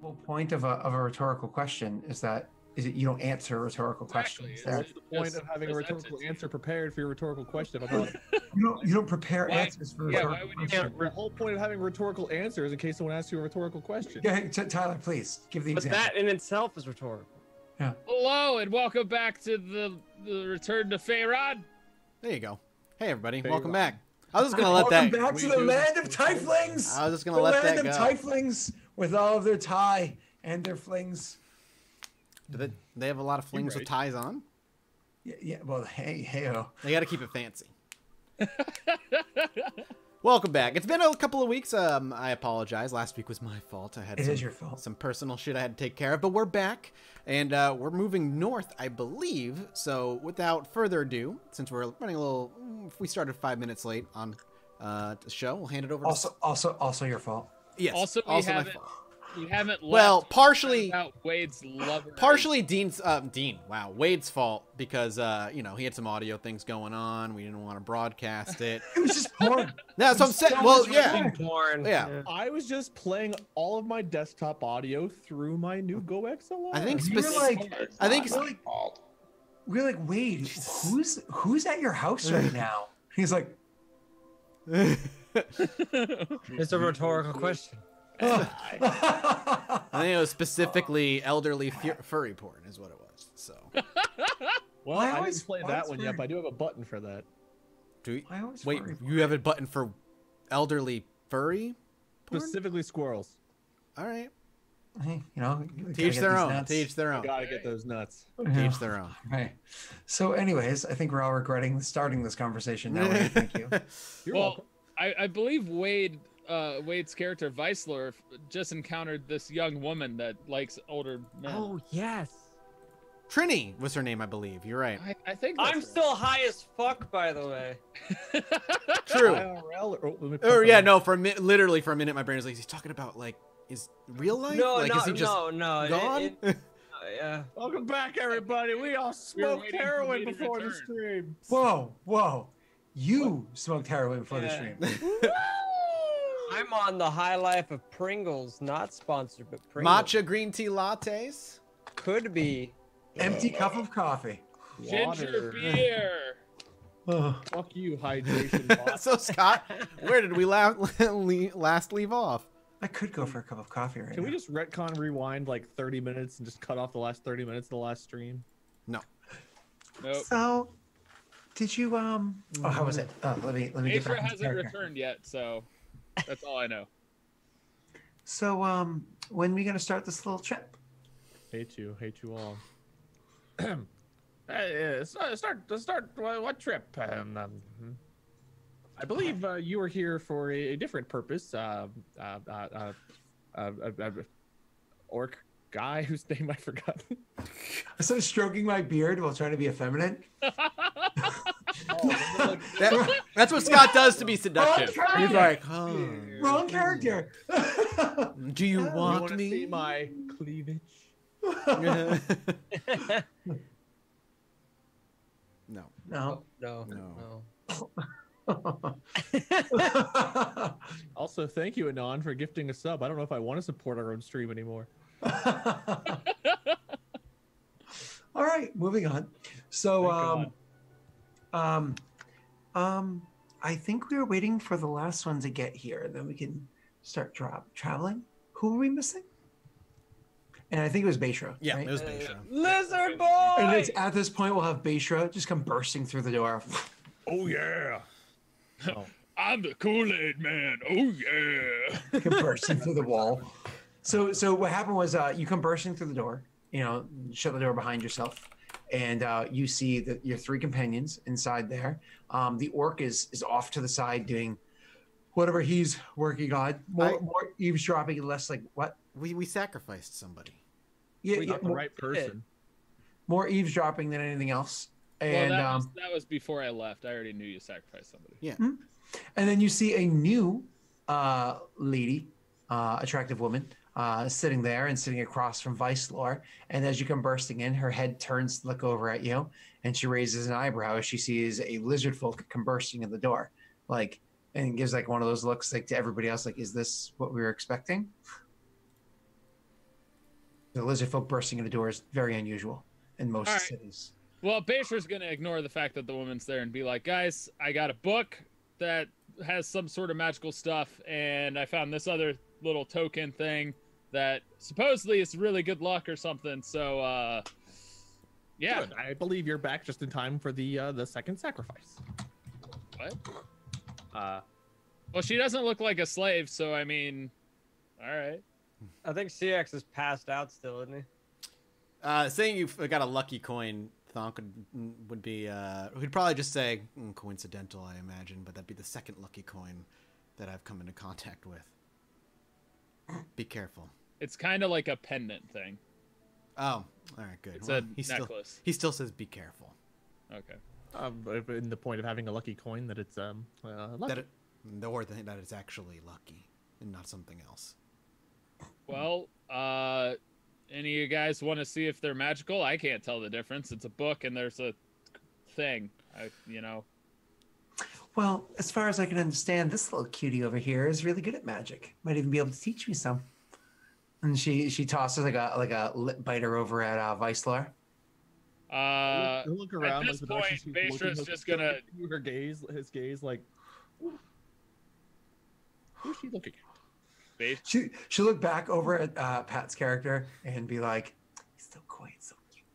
whole point of a rhetorical question is that you don't answer rhetorical questions. Exactly. There. It's What's the point of having a rhetorical answer prepared for your rhetorical question? You don't prepare Why- answers for yeah, rhetorical why would you questions. The whole point of having a rhetorical answer is in case someone asks you a rhetorical question. Yeah, hey, Tyler, please give the But example. that in itself is rhetorical. Hello and welcome back to the return to Faerun. There you go. Hey everybody, There you welcome go. back. I was just gonna let Welcome that. back to the land of Tieflings. I was just gonna the let land that of go. Tieflings with all of their tie and their flings. Do they have a lot of flings with ties on? Yeah. Well, hey-o. They got to keep it fancy. Welcome back. It's been a couple of weeks. I apologize. Last week was my fault. I had It is your fault. some personal shit I had to take care of, but we're back and we're moving north, I believe. So without further ado, since we're running a little, we started 5 minutes late on the show, we'll hand it over. Also your fault. Yes. Also, my fault. we haven't. Well, left partially. about Wade's lover. Partially Wade's fault because he had some audio things going on. We didn't want to broadcast it. It was just porn. That's what I'm saying. So Well, much yeah. Porn. Yeah. I was just playing all of my desktop audio through my new Go XLR. I think We were like, we're like, Wade, who's at your house right now? He's like, It's a rhetorical question. I think it was specifically elderly furry porn is what it was. So well, I I always- didn't play I that always one yet, but I do have a button for that. do we, I always wait, furry you have a button for elderly furry porn? Specifically squirrels. All right. hey, you gotta Teach get their these own. nuts. Teach their own. Gotta get those nuts. Yeah. Teach their own. Right. So, anyways, I think we're all regretting starting this conversation now. Wade. Thank you. You're Well, welcome. I believe Wade's character Weislor just encountered this young woman that likes older men. Oh yes. Trini was her name, I believe. You're right. I think that's I'm right. still high as fuck, by the way. True. IRL, let me put Or that yeah, on. no. Literally for a minute, my brain was like, he's talking about like is real life? No, like, no, is he just no. gone? Yeah. Welcome back, everybody. We all smoked waiting for heroin me to before the return. stream. Whoa. You smoked heroin before the Yeah. stream. I'm on the high life of Pringles, not sponsored, but Pringles. Matcha green tea lattes. Could be. Empty cup of coffee. Ginger Water. beer. Oh, Fuck you, hydration bot. So Scott, where did we last leave off? I could go for a cup of coffee right Can now. we just retcon rewind like 30 minutes and just cut off the last 30 minutes of the last stream? No. Nope. So, did you Oh, how was it? Let me get Aethra back into hasn't character. returned yet, so that's all I know. So, when are we gonna start this little trip? Hate you all. Start. What trip? I believe you were here for a different purpose. Orc guy whose name I forgot. Instead of stroking my beard while trying to be effeminate. That's what Scott does to be seductive. Oh, He's like, Wrong character. do you You want want to see me? my cleavage? No. No. No. No. Also, thank you, Anon, for gifting a sub. I don't know if I want to support our own stream anymore. All right, moving on. So, I think we were waiting for the last one to get here, and then we can start traveling. Who are we missing? And I think it was Beishra. Yeah, right? it was Beisha. Lizard boy. And it's at this point we'll have Beishra just come bursting through the door. Oh yeah. Oh. I'm the Kool-Aid man. Oh yeah. Come bursting through the wall. So what happened was you come bursting through the door. Shut the door behind yourself, and you see your three companions inside there. The orc is off to the side doing whatever he's working on. More eavesdropping and less like what? We sacrificed somebody. Yeah, Not the right person. more eavesdropping than anything else. And Well, that was before I left. I already knew you sacrificed somebody. Yeah. and then you see a new lady, attractive woman, sitting there and sitting across from Weislor. And as you come bursting in, her head turns to look over at you, and she raises an eyebrow as she sees a lizard folk come bursting in the door, and gives one of those looks to everybody else, is this what we were expecting? The lizard folk bursting into doors is very unusual in most All right. cities. Well, Basher's gonna ignore the fact that the woman's there and be like, guys, I got a book that has some sort of magical stuff, and I found this other little token thing that supposedly is really good luck or something. So, yeah. Good. I believe you're back just in time for the second sacrifice. What? Uh, Well, she doesn't look like a slave, so I mean, all right. I think CX is passed out still, isn't he? Saying you've got a lucky coin, Thonk would be. We'd probably just say coincidental, I imagine, but that'd be the second lucky coin that I've come into contact with. Be careful. It's kind of like a pendant thing. Oh, all right, good. It's Well, a necklace. He still says be careful. Okay. in the point of having a lucky coin that it's lucky. That it's actually lucky and not something else. Well, any of you guys want to see if they're magical? I can't tell the difference. It's a book and there's a thing. Well, as far as I can understand, this little cutie over here is really good at magic. Might even be able to teach me some. And she tosses like a lip biter over at Vicelor. He'll look around At this like the direction point, she's looking, Basher's he'll just turn gonna. to her gaze, his gaze, like, who's she looking at? She'll look back over at Pat's character and be like, he's so quiet, so cute.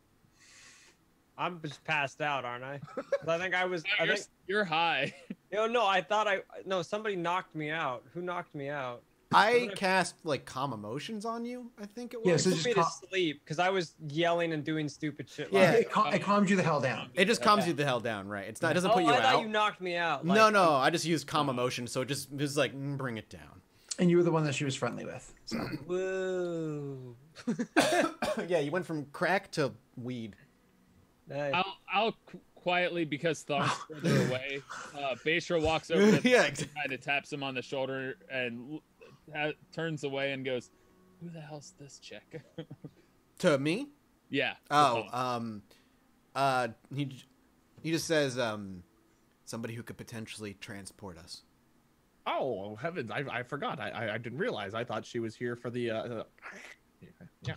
I'm just passed out, aren't I? 'Cause I think I was. No, you're high. No, I thought no. Somebody knocked me out. Who knocked me out? I cast like calm emotions on you. I think it was. Yeah, so Put me to sleep because I was yelling and doing stupid shit. Yeah. It calms you the hell down. It just calms you the hell down, right? It's not. It doesn't put you I out. thought you knocked me out. Like, No, I just used calm emotion, so it just like bring it down. And you were the one that she was friendly with. So. Whoa. Yeah, you went from crack to weed. Nice. I'll quietly, because Thonk's further away. Basher walks over to Yeah, Thonk and kind of taps him on the shoulder and turns away and goes, "Who the hell's this chick?" To me? Yeah. Oh, he just says somebody who could potentially transport us. Oh heavens! I forgot. I didn't realize. I thought she was here for the. Yeah.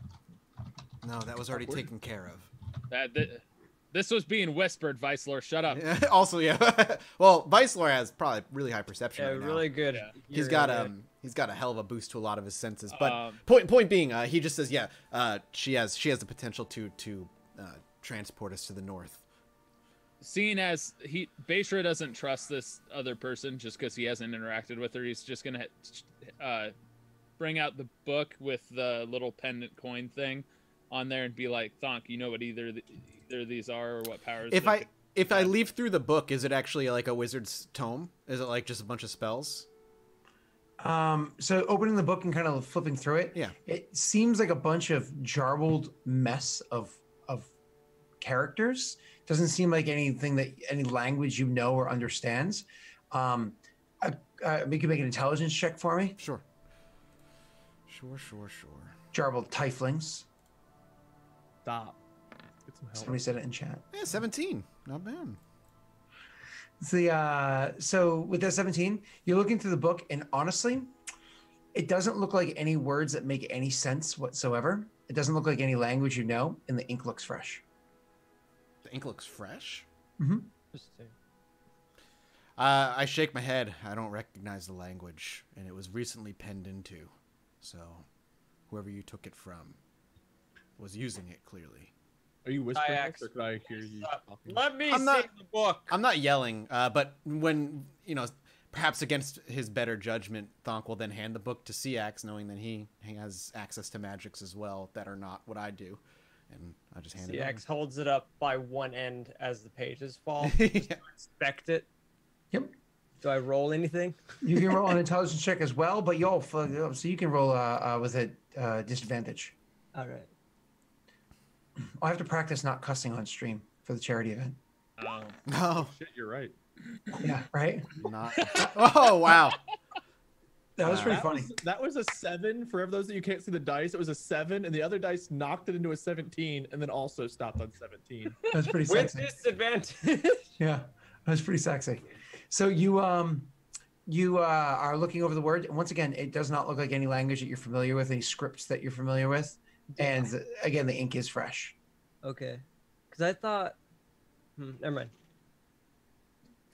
No, that was already taken care of. This was being whispered, Vicelor. Shut up. Also, yeah. Well, Vicelor has probably really high perception. Yeah, right now. really good. Yeah. He's got a hell of a boost to a lot of his senses. But Um, point being, he just says, yeah, she has the potential to transport us to the north. Seeing as Basher doesn't trust this other person just because he hasn't interacted with her, he's just gonna bring out the book with the little pendant coin thing on there and be like, "Thonk, you know what either of these are or what powers?" If I leaf through the book, is it actually like a wizard's tome? Is it like just a bunch of spells? So opening the book and kind of flipping through it, Yeah. it seems like a bunch of jarbled mess of characters. Doesn't seem like anything that any language you know or understands. You can make an intelligence check for me. Sure. Jarbled tieflings. Stop. Get some help. Somebody said it in chat. Yeah, 17. Not bad. So with that 17, you're looking through the book, and honestly, it doesn't look like any words that make any sense whatsoever. It doesn't look like any language you know, and the ink looks fresh. The ink looks fresh. Mm-hmm. Interesting. I shake my head. I don't recognize the language, and it was recently penned into. So, whoever you took it from was using it clearly. Are you whispering, Ajax. or could I hear you talking? Let me I'm see not- the book. I'm not yelling, but when, perhaps against his better judgment, Thonk will then hand the book to Siax, knowing that he has access to magics as well that are not what I do. And I just hand CX holds it up by one end as the pages fall. it Just over. to inspect it. Yep. Do I roll anything? You can roll an intelligence check as well, but so you can roll with a disadvantage. All right. I'll have to practice not cussing on stream for the charity event. No, Shit, you're right. Yeah, right? not. Oh, wow. That was pretty That funny. That was a 7. For those of you who can't see the dice, it was a 7, and the other dice knocked it into a 17, and then also stopped on 17. That was pretty With sexy. disadvantage. Yeah, that was pretty sexy. So you are looking over the word, and once again, it does not look like any language that you're familiar with, any scripts that you're familiar with. And again, the ink is fresh. Okay. Because I thought. Never mind.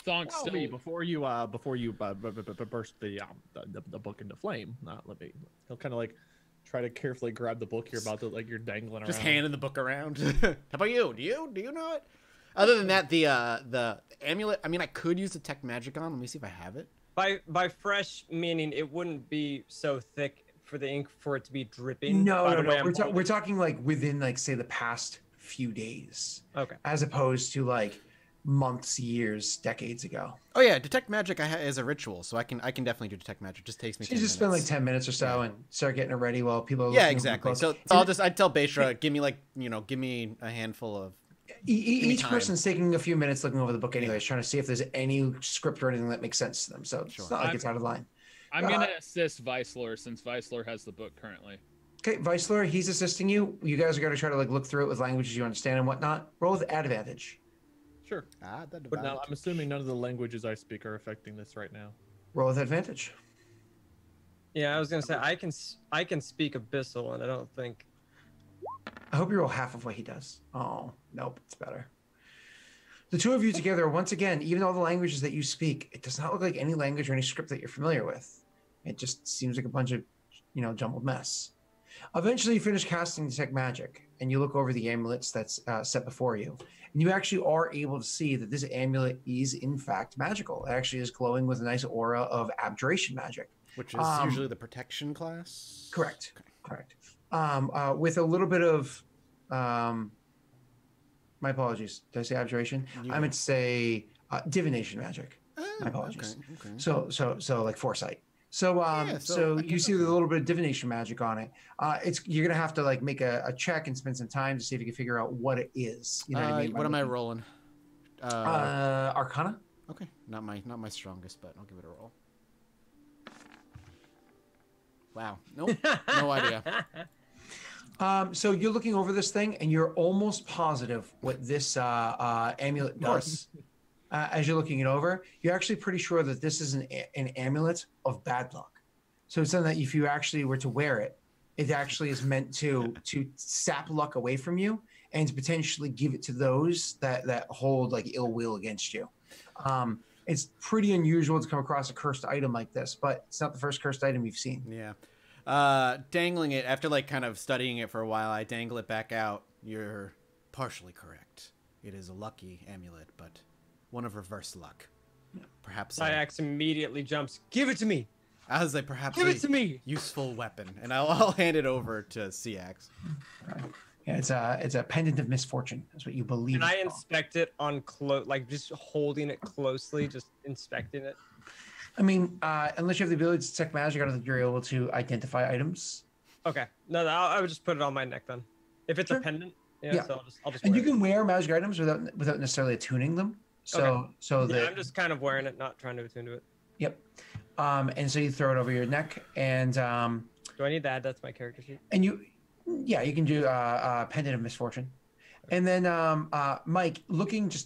Thonk Tell still. me before you burst the book into flame. Not let me. He'll kind of like try to carefully grab the book you're about to like you're dangling around. Just handing the book around. How about you? Do you know it? Other than that, the amulet. I mean, I could use detect magic on. Let me see if I have it. By fresh meaning it wouldn't be so thick for the ink for it to be dripping. No, by no, the way no. I'm We're talking like within like say the past few days, Okay. as opposed to like months, years, decades ago. Oh yeah, detect magic is a ritual, so I can definitely do detect magic. Just takes me. So you 10 just spend like minutes. 10 minutes or so and start getting it ready while people are Yeah, looking over the exactly. book. So I'd tell Beishra, give me a handful of. Each time. person's taking a few minutes looking over the book anyways, trying to see if there's any script or anything that makes sense to them. So Sure. it's not like it's out of line. I'm gonna assist Vicelor since Vicelor has the book currently. Okay, Vicelor, he's assisting you. You guys are going to try to like look through it with languages you understand and whatnot. Roll with advantage. Sure. That But now I'm assuming none of the languages I speak are affecting this right now. Roll with advantage. Yeah, I was gonna say I can speak Abyssal, and I don't think. I hope you roll half of what he does. Oh, nope, it's better. The two of you together, once again, even all the languages that you speak, it does not look like any language or any script that you're familiar with. It just seems like a bunch of, jumbled mess. Eventually, you finish casting Detect Magic, and you look over the amulets that's set before you. And you actually are able to see that this amulet is, in fact, magical. It actually is glowing with a nice aura of abjuration magic. which is usually the protection class. Correct. Okay. Correct. With a little bit of, my apologies. Did I say abjuration? I meant to say divination magic. My apologies. Okay. So like foresight. So so I you see there's a little bit of divination magic on it. You're gonna have to like make a check and spend some time to see if you can figure out what it is. You know what I mean? What am I rolling? Arcana. Okay, not my strongest, but I'll give it a roll. Wow. Nope. No idea. So you're looking over this thing, and you're almost positive what this amulet does. As you're looking it over, you're actually pretty sure that this is an amulet of bad luck. So it's something that if you actually were to wear it, it actually is meant to sap luck away from you and to potentially give it to those that hold like ill will against you. It's pretty unusual to come across a cursed item like this, but it's not the first cursed item we've seen. Yeah. Dangling it, after like kind of studying it for a while, I dangle it back out. You're partially correct. It is a lucky amulet, but one of reverse luck. Perhaps Syax immediately jumps. Give it to me. I was like, perhaps Give it to me. useful weapon, and I'll hand it over to Syax. Yeah, it's a pendant of misfortune. That's what you believe. Can I it's called. inspect it on close, like just holding it closely, just inspecting it? I mean, unless you have the ability to detect magic, I don't think you're able to identify items. Okay. No, I would just put it on my neck then. If it's Sure. a pendant, Yeah. so I'll just. And wear you can wear magic items without necessarily attuning them. So Yeah, I'm just kind of wearing it, not trying to attune to it. Yep. And so you throw it over your neck, and Do I need to add that to my character sheet? you can do pendant of misfortune. And then Mike,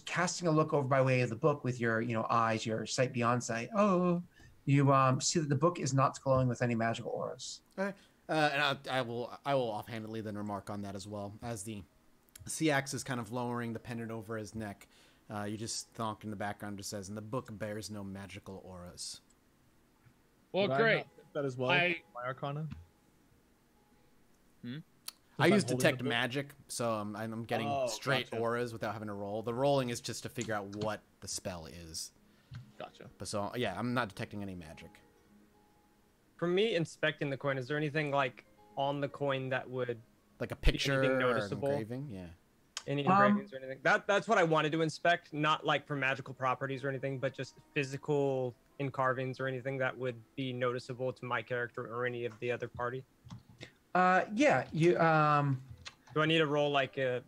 casting a look over by way of the book with your eyes, your sight beyond sight. Oh, you see that the book is not glowing with any magical auras. Okay. And I will offhandedly then remark on that as well. As the Syax is kind of lowering the pendant over his neck, you just thonk in the background just says, and the book bears no magical auras. Well, Would I great. not pick that as well. I- My Arcana. I If I'm use holding detect the book? magic, so I'm getting Oh, straight gotcha. auras without having to roll. The rolling is just to figure out what the spell is. Gotcha. But so yeah, I'm not detecting any magic. For me, inspecting the coin, is there anything like on the coin that would Like a picture or an noticeable? engraving, yeah. any engravings or anything? That's what I wanted to inspect, not like for magical properties or anything, but just physical carvings or anything that would be noticeable to my character or any of the other party. Yeah, you Do I need to roll like a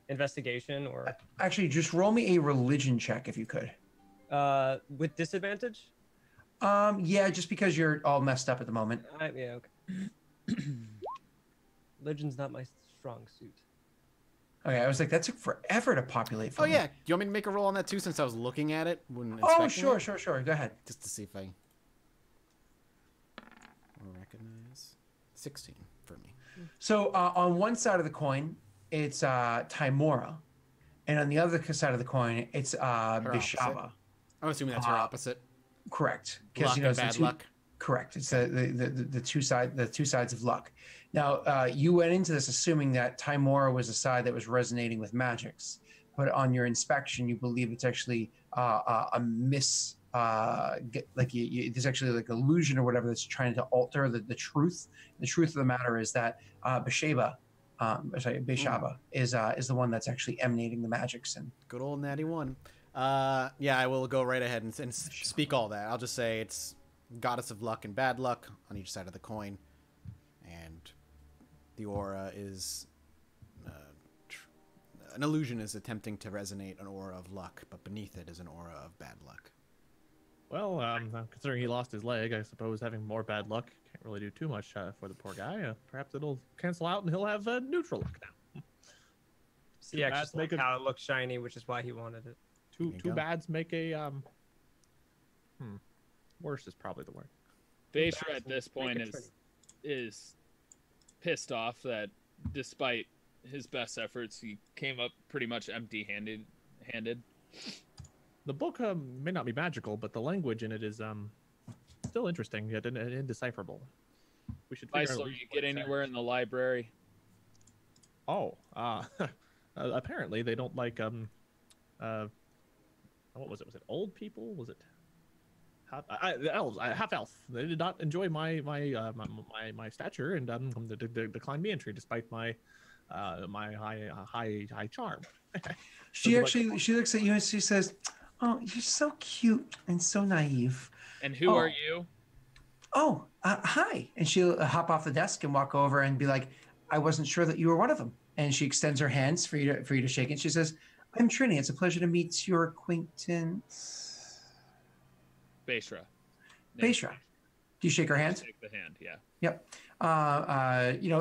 investigation or actually just roll me a religion check if you could. with disadvantage? Yeah, just because you're all messed up at the moment. Yeah, okay. Religion's not my strong suit. Okay, I was like, that took forever to populate for Oh me. yeah, do you want me to make a roll on that too since I was looking at it when Oh, inspecting it? sure. Go ahead. Just to see if I will recognize. 16 for me. So on one side of the coin, it's Timora, and on the other side of the coin, it's Bishaba. I'm assuming that's her opposite. Correct, Luck and it's the bad two- luck. Correct. It's the two sides of luck. Now you went into this assuming that Timora was a side that was resonating with magics, but on your inspection, you believe it's actually a miss. There's actually like illusion or whatever that's trying to alter the truth. The truth of the matter is that Bishaba is the one that's actually emanating the magics. And Good old natty one. Yeah, I will go right ahead and speak all that. I'll just say it's goddess of luck and bad luck on each side of the coin, and the aura is an illusion is attempting to resonate an aura of luck, but beneath it is an aura of bad luck. Well, considering he lost his leg, I suppose having more bad luck can't really do too much for the poor guy. Perhaps it'll cancel out and he'll have neutral luck now. Yeah, just like how it looks shiny, which is why he wanted it. Two bads make a worse is probably the word. Beisra at this point is pissed off that despite his best efforts, he came up pretty much empty-handed. The book may not be magical, but the language in it is still interesting yet indecipherable. We should figure out. Weisler, you get anywhere in the library? Oh, apparently they don't like what was it? Was it old people? Was it the elves? Half elf. They did not enjoy my stature and declined me entry despite my my high charm. she looks at you and she says, "Oh, you're so cute and so naive." And who are you? Oh, hi. And she'll hop off the desk and walk over and be like, "I wasn't sure that you were one of them." And she extends her hands for you to shake it. She says, "I'm Trini. It's a pleasure to meet your acquaintance." Beisra. Beisra. Do you shake her hand? Shake the hand, yeah. Yep.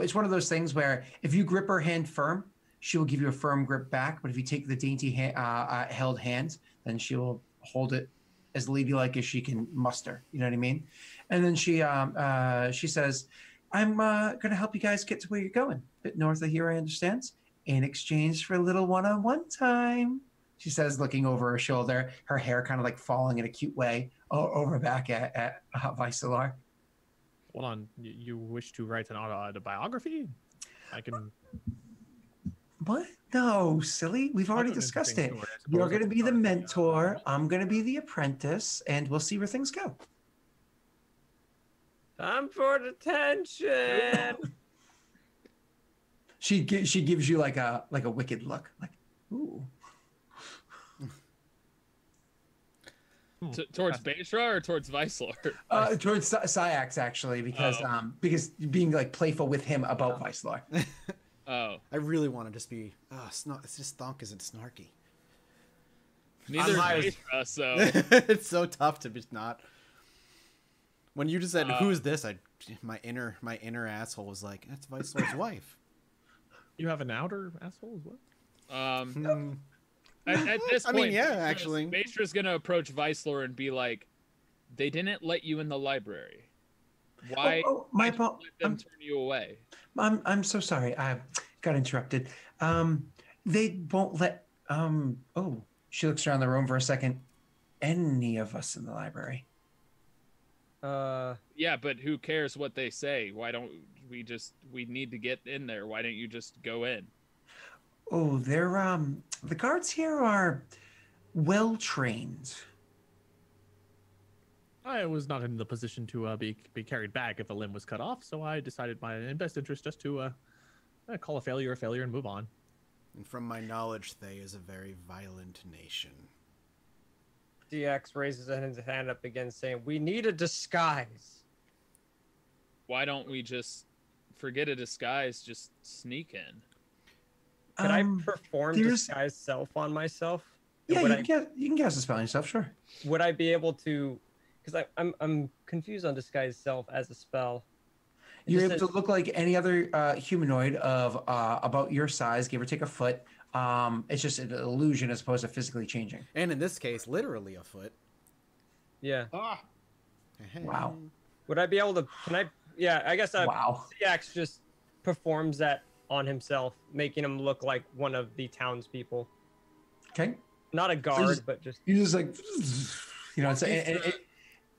It's one of those things where if you grip her hand firm, she will give you a firm grip back. But if you take the dainty held hand, then she will hold it as ladylike as she can muster. You know what I mean? And then she says, "I'm going to help you guys get to where you're going. A bit north of here, I understand. In exchange for a little one-on-one time," she says, looking over her shoulder, her hair kind of like falling in a cute way over back at Vicelar. Hold on, you wish to write an autobiography? I can. What? No, silly. We've already discussed it. You're going to be the mentor. I'm going to be the apprentice, and we'll see where things go. Time for detention. She gives you like a wicked look, like ooh. Towards Beisra or towards Vicelar? Towards Syax actually, because being like playful with him about Vicelar. Oh, I really want to just be. It's just Thonk isn't snarky. Neither is Beisra, so It's so tough to just not. When you just said, "Who's this?" my inner asshole was like, "That's Vicelar's wife." You have an outer asshole as well? At this point, I mean, yeah, actually. Beisra's gonna approach Vicelar and be like, "They didn't let you in the library. Why? My let fault. them turn you away." I'm so sorry. I got interrupted. They won't let. She looks around the room for a second. Any of us in the library. Yeah, but who cares what they say? Why don't we need to get in there? Why don't you just go in? Oh, they're the guards here are well trained. I was not in the position to be carried back if a limb was cut off, so I decided in best interest just to call a failure and move on. And from my knowledge, Thay is a very violent nation. DX raises his hand up again, saying, "We need a disguise." Why don't we just forget a disguise? Just sneak in. Could I perform disguise self on myself? Yeah, you can cast a spell on yourself, sure. Would I be able to? Because I'm confused on disguise self as a spell. You're able to look like any other humanoid of about your size, give or take a foot. It's just an illusion as opposed to physically changing. And in this case, literally a foot. Yeah. Wow. Would I be able to? Can I? Yeah, I guess. Wow. CX just performs that on himself, making him look like one of the townspeople. Okay. Not a guard, just- but just You just like, you know,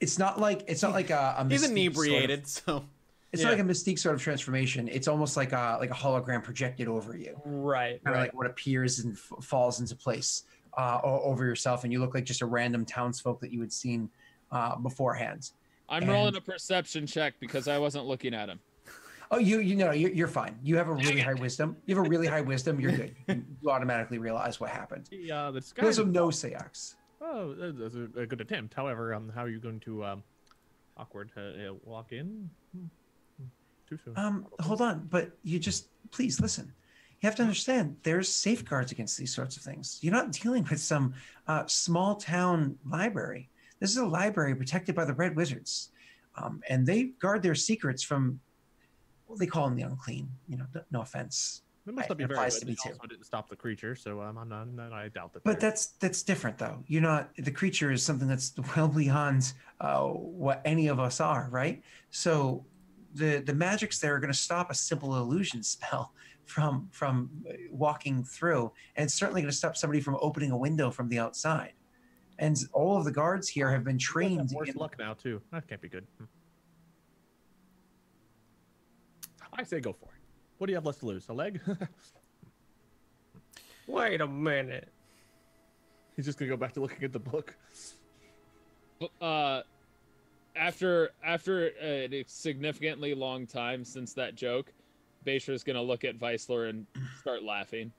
it's not like a He's Mystique sort of- inebriated, so it's not like a Mystique sort of transformation. It's almost like a hologram projected over you, right. kind of like what appears and falls into place over yourself, and you look like just a random townsfolk that you had seen beforehand. I'm And- rolling a perception check because I wasn't looking at him. Oh, you're fine. You have a really high wisdom. You have a really high wisdom. You're good. You automatically realize what happened. The You disguise. also know Sayax. Oh, that's a good attempt. However, how are you going to awkward walk in? Too soon. Hold on, but you just please listen. You have to understand there's safeguards against these sorts of things. You're not dealing with some small town library. This is a library protected by the Red Wizards, and they guard their secrets from. Well, they call them the unclean. You know, no offense. It must not be it very applies good. to me It too. also didn't stop the creature, so I doubt that. But they're- that's different, though. You're not the creature is something that's well beyond what any of us are, right? So the magics there are going to stop a simple illusion spell from walking through, and it's certainly going to stop somebody from opening a window from the outside. And all of the guards here have been You guys have trained. worse in- luck now too. That can't be good. I say go for it. What do you have left to lose? A leg? Wait a minute. He's just gonna go back to looking at the book. After a significantly long time since that joke, Baisha's gonna look at Weisler and start laughing.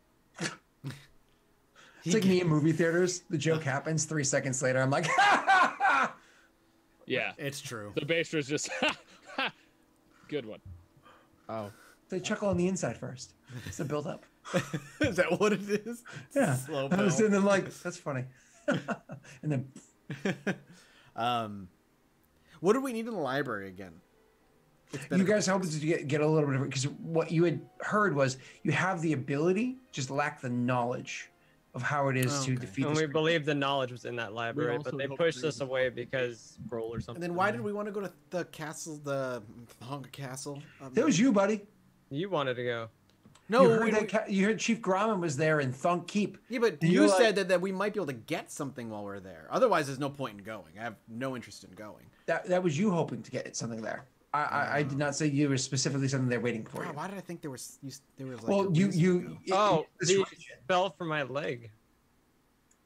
It's like me in movie theaters. The joke happens 3 seconds later. I'm like, ha, ha, ha! Yeah, it's true. the Baisha's just good one. Oh, They chuckle on the inside first. It's a build up. Is that what it is? Yeah. Slow I was build. sitting there like, that's funny. And then What do we need in the library again? It's been you a- guys hoping to get a little bit of it because what you had heard was you have the ability, just lack the knowledge of how it is to Okay. defeat And this we believed the knowledge was in that library, also but they hope pushed to us away because scroll or something. And then why did we want to go to the castle, the Honka Castle? That was you, buddy. you wanted to go. No, you heard, we that you heard Chief Gromman was there in Thunk Keep. yeah, but And you you're said like- that we might be able to get something while we're there. Otherwise, there's no point in going. I have no interest in going. That was you hoping to get something there. I did not say you were specifically something there waiting for you. Wow, why did I think there was? There was like Well, a reason to go? The spell for my leg.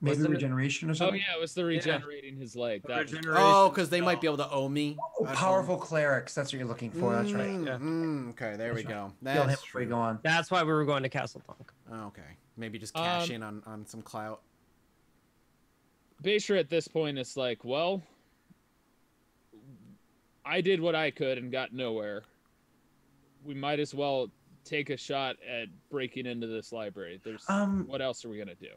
maybe wasn't it- regeneration or Oh something. yeah, it was the regenerating his leg. That was- Regeneration Oh, because they spell. might be able to owe me. Oh, powerful clerics. That's what you're looking for. That's right. Yeah. Okay, there we go. Kill him That's before you true. go on. That's why we were going to Castle Tonk. Oh, okay, maybe just cash Um, in on some clout. Baisha at this point is like, well, I did what I could and got nowhere. We might as well take a shot at breaking into this library. There's what else are we gonna do?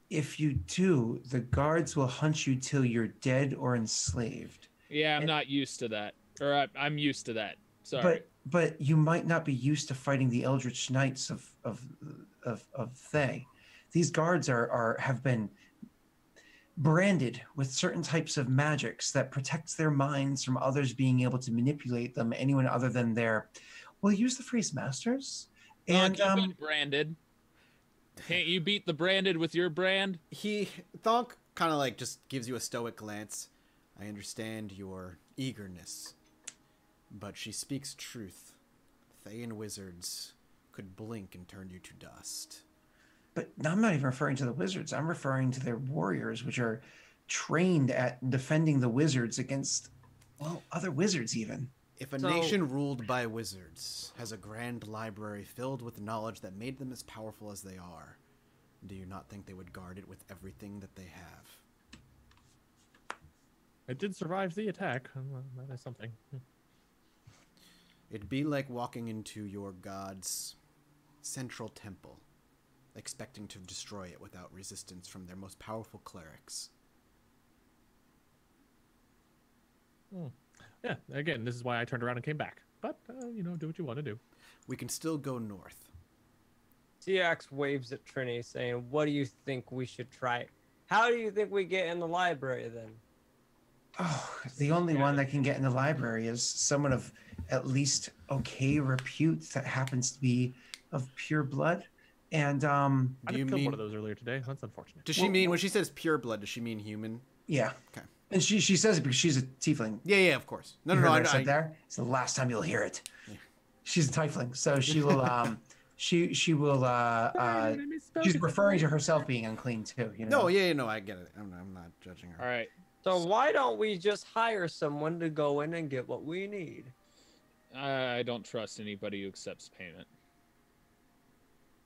If you do, the guards will hunt you till you're dead or enslaved. Yeah, I'm not used to that. Or I'm used to that. Sorry. But you might not be used to fighting the Eldritch Knights of Thay. These guards have been branded with certain types of magics that protects their minds from others being able to manipulate them. Anyone other than their, we'll use the phrase masters. And You've been branded. Can't you beat the branded with your brand? Thonk kind of like just gives you a stoic glance. I understand your eagerness, but she speaks truth. Thayan wizards could blink and turn you to dust. But I'm not even referring to the wizards. I'm referring to their warriors, which are trained at defending the wizards against, well, other wizards even. If a So- nation ruled by wizards has a grand library filled with knowledge that made them as powerful as they are, do you not think they would guard it with everything that they have? It did survive the attack. That is something. It'd be like walking into your god's central temple, expecting to destroy it without resistance from their most powerful clerics. Yeah. Again, this is why I turned around and came back. But do what you want to do. We can still go north. Tiax waves at Trini, saying, "What do you think we should try? How do you think we get in the library then?" Oh, the only one that can get in the library is someone of at least okay repute that happens to be of pure blood. And I Do you killed mean? one of those earlier today. That's unfortunate. Does she mean when she says pure blood? Does she mean human? yeah. Okay. And she says it because she's a tiefling. Yeah, of course. No, You no, heard no. what I said there. It's the last time you'll hear it. She's a tiefling, so she will she will she's referring to herself being unclean too. You know. No, yeah, no, I get it. I'm not judging her. All right. So why don't we just hire someone to go in and get what we need? I don't trust anybody who accepts payment.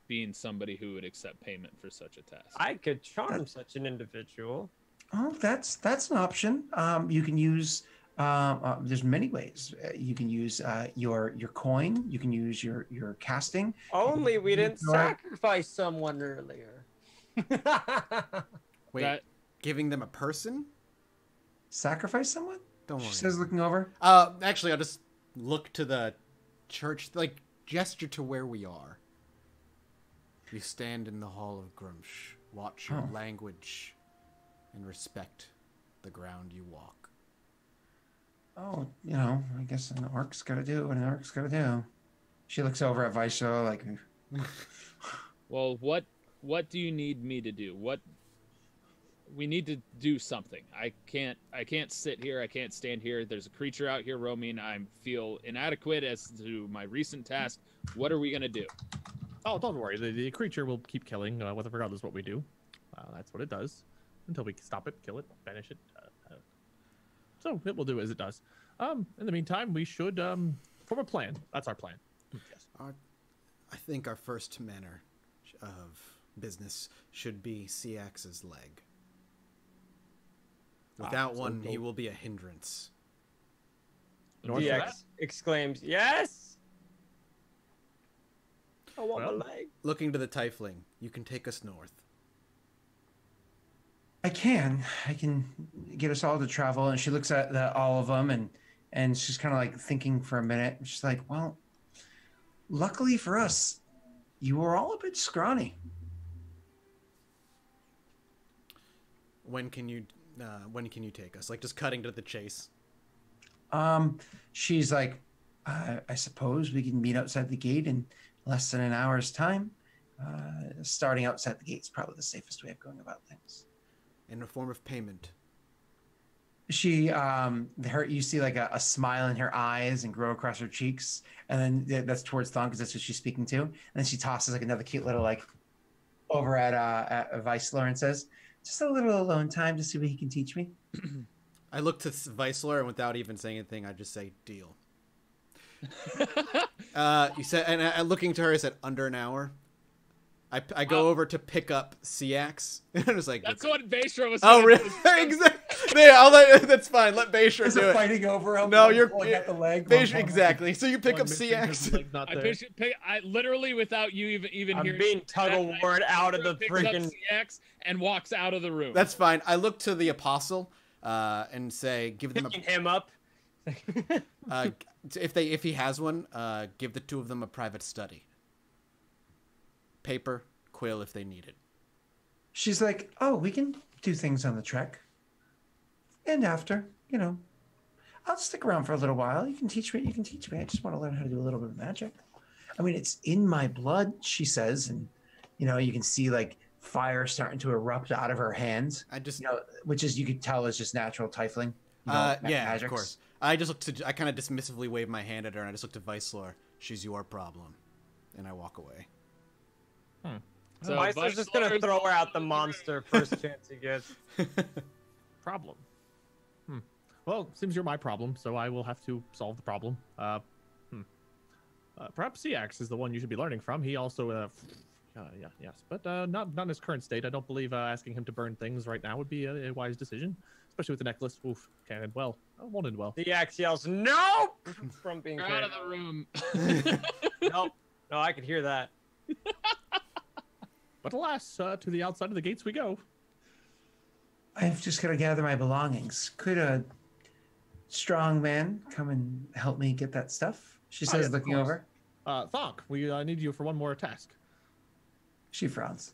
Being somebody who would accept payment for such a task. I could charm such an individual. Oh, that's an option. You can use. There's many ways. You can use your coin. You can use your casting. Only we didn't Your- sacrifice someone earlier. Wait, That- giving them a person? Sacrifice someone? Don't worry. She says, looking over. Actually, I'll just look to the church, like gesture to where we are. We stand in the hall of Grumsh. Watch your Oh. language and respect the ground you walk. Oh, you know, I guess an orc's got to do what an orc's got to do. She looks over at Vaisho like, Well, what do you need me to do? What we need to do something. I can't sit here. I can't stand here. There's a creature out here roaming. I feel inadequate as to my recent task. What are we gonna do? Oh, don't worry. The creature will keep killing, regardless of what we do. That's what it does until we stop it, kill it, banish it. So it will do as it does. In the meantime, we should form a plan. That's our plan. Yes. I think our first manner of business should be Ciax's leg. Without so one, he go- will be a hindrance. In order for that, DX exclaims, "Yes! I want Well, my leg." Looking to the Tiefling, you can take us north. I can get us all to travel. And she looks at all of them and she's kind of like thinking for a minute. She's like, well, luckily for us, you were all a bit scrawny. When can you take us? Like just cutting to the chase. She's like, I suppose we can meet outside the gate in less than an hour's time. Starting outside the gate is probably the safest way of going about things. In a form of payment. She, you see like a smile in her eyes and grow across her cheeks, and then that's towards Thon because that's what she's speaking to. And then she tosses like another cute little like over at Vicelor and says, "Just a little alone time to see what he can teach me." I look to Vicelor and without even saying anything, I just say, "Deal." You said, and I looking to her, I said, "Under an hour." I go over to pick up Ciax. And I was like, That's what Vaishra was "Oh, saying. really? Exactly. Yeah, I'll let. That's fine. Let Baishra Is do it it." fighting over him? No, One you're pulling at the leg. Baishra, exactly. So you pick one up missing 'cause Ciax. the leg's not I there. I literally, without you even I'm hearing, being tug of that, war out of the picks up freaking. CX and walks out of the room. That's fine. I look to the apostle and say, "Give them Picking him up. if he has one, give the two of them a private study. Paper, quill if they need it." She's like, "Oh, we can do things on the trek, and after, you know, I'll stick around for a little while. You can teach me. You can teach me. I just want to learn how to do a little bit of magic. I mean, it's in my blood," she says, and you know, you can see like fire starting to erupt out of her hands. I just You know, which is you could tell is just natural tiefling. You know, yeah, magics. of course. I just look to. I kind of dismissively wave my hand at her, and I just look to Vicelor. "She's your problem," and I walk away. So Vice's just gonna Vicelor's throw her out the all over. monster first chance he gets. Problem. Well, seems you're my problem, so I will have to solve the problem. Perhaps Ciax is the one you should be learning from. He also, yes, but not in his current state. I don't believe asking him to burn things right now would be a wise decision, especially with the necklace. Oof, can't end well. Won't end well. The axe yells, "Nope!" from being You're out of carried the room. Nope. No, I could hear that. But alas, to the outside of the gates we go. I've just got to gather my belongings. Could a strong man come and help me get that stuff? She says, yes, of looking course. over. Thonk, we need you for one more task. She frowns.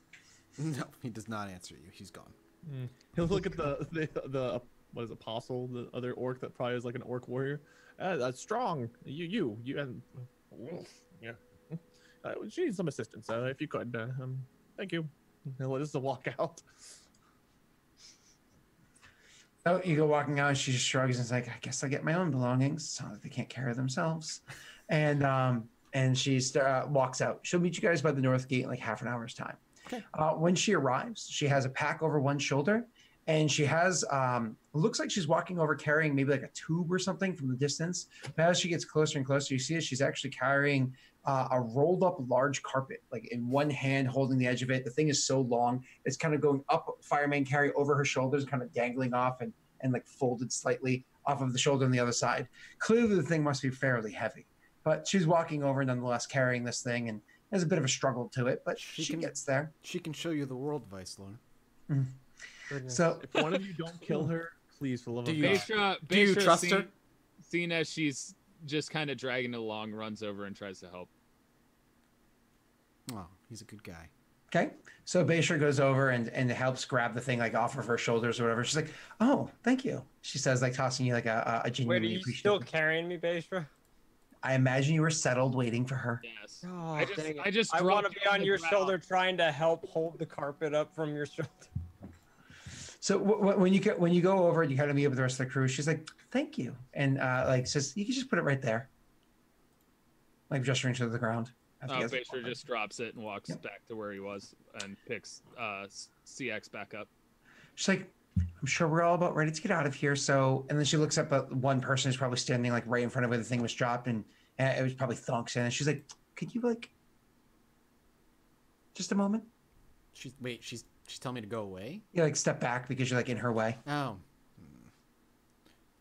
No, he does not answer you. He's gone. He'll look at the what is it, Apostle, the other orc that probably is like an orc warrior. That's strong. You and yeah. She needs some assistance. If you could, thank you. He'll let us walk out. Oh, you go walking out, and she just shrugs and is like, I guess I'll get my own belongings. It's not like they can't carry themselves. And she walks out. She'll meet you guys by the north gate in like half an hour's time. Okay. When she arrives, she has a pack over one shoulder, and she has looks like she's walking over carrying maybe like a tube or something from the distance. But as she gets closer and closer, you see that she's actually carrying a rolled up large carpet, like in one hand holding the edge of it. The thing is so long, it's kind of going up fireman carry over her shoulders, kind of dangling off and like folded slightly off of the shoulder on the other side. Clearly the thing must be fairly heavy, but she's walking over nonetheless carrying this thing, and there's a bit of a struggle to it, but she gets there. She can show you the world, Vicelor. So If one of you don't kill her, please, for the love of God. Baisha, do you trust seeing, her? Seeing as she's just kind of dragging it along, runs over and tries to help. Oh, he's a good guy. Okay, so Baisha goes over and helps grab the thing like off of her shoulders or whatever. She's like, "Oh, thank you," she says, like tossing you like a Wait, are genuinely you appreciative. still carrying me, Baisha? I imagine you were settled waiting for her. Yes. Oh, I just I want to dropped be you on the your ground. shoulder trying to help hold the carpet up from your shoulder. So when you go over and you kind of meet up with the rest of the crew, she's like, "Thank you," and like says, "You can just put it right there," like gesturing to the ground. Baisha just drops it and walks back to where he was and picks CX back up. She's like, "I'm sure we're all about ready to get out of here." So, and then she looks up at one person who's probably standing like right in front of where the thing was dropped, and it was probably Thunks. And she's like, "Could you like just a moment?" She's telling me to go away. You like step back because you're like in her way. Oh.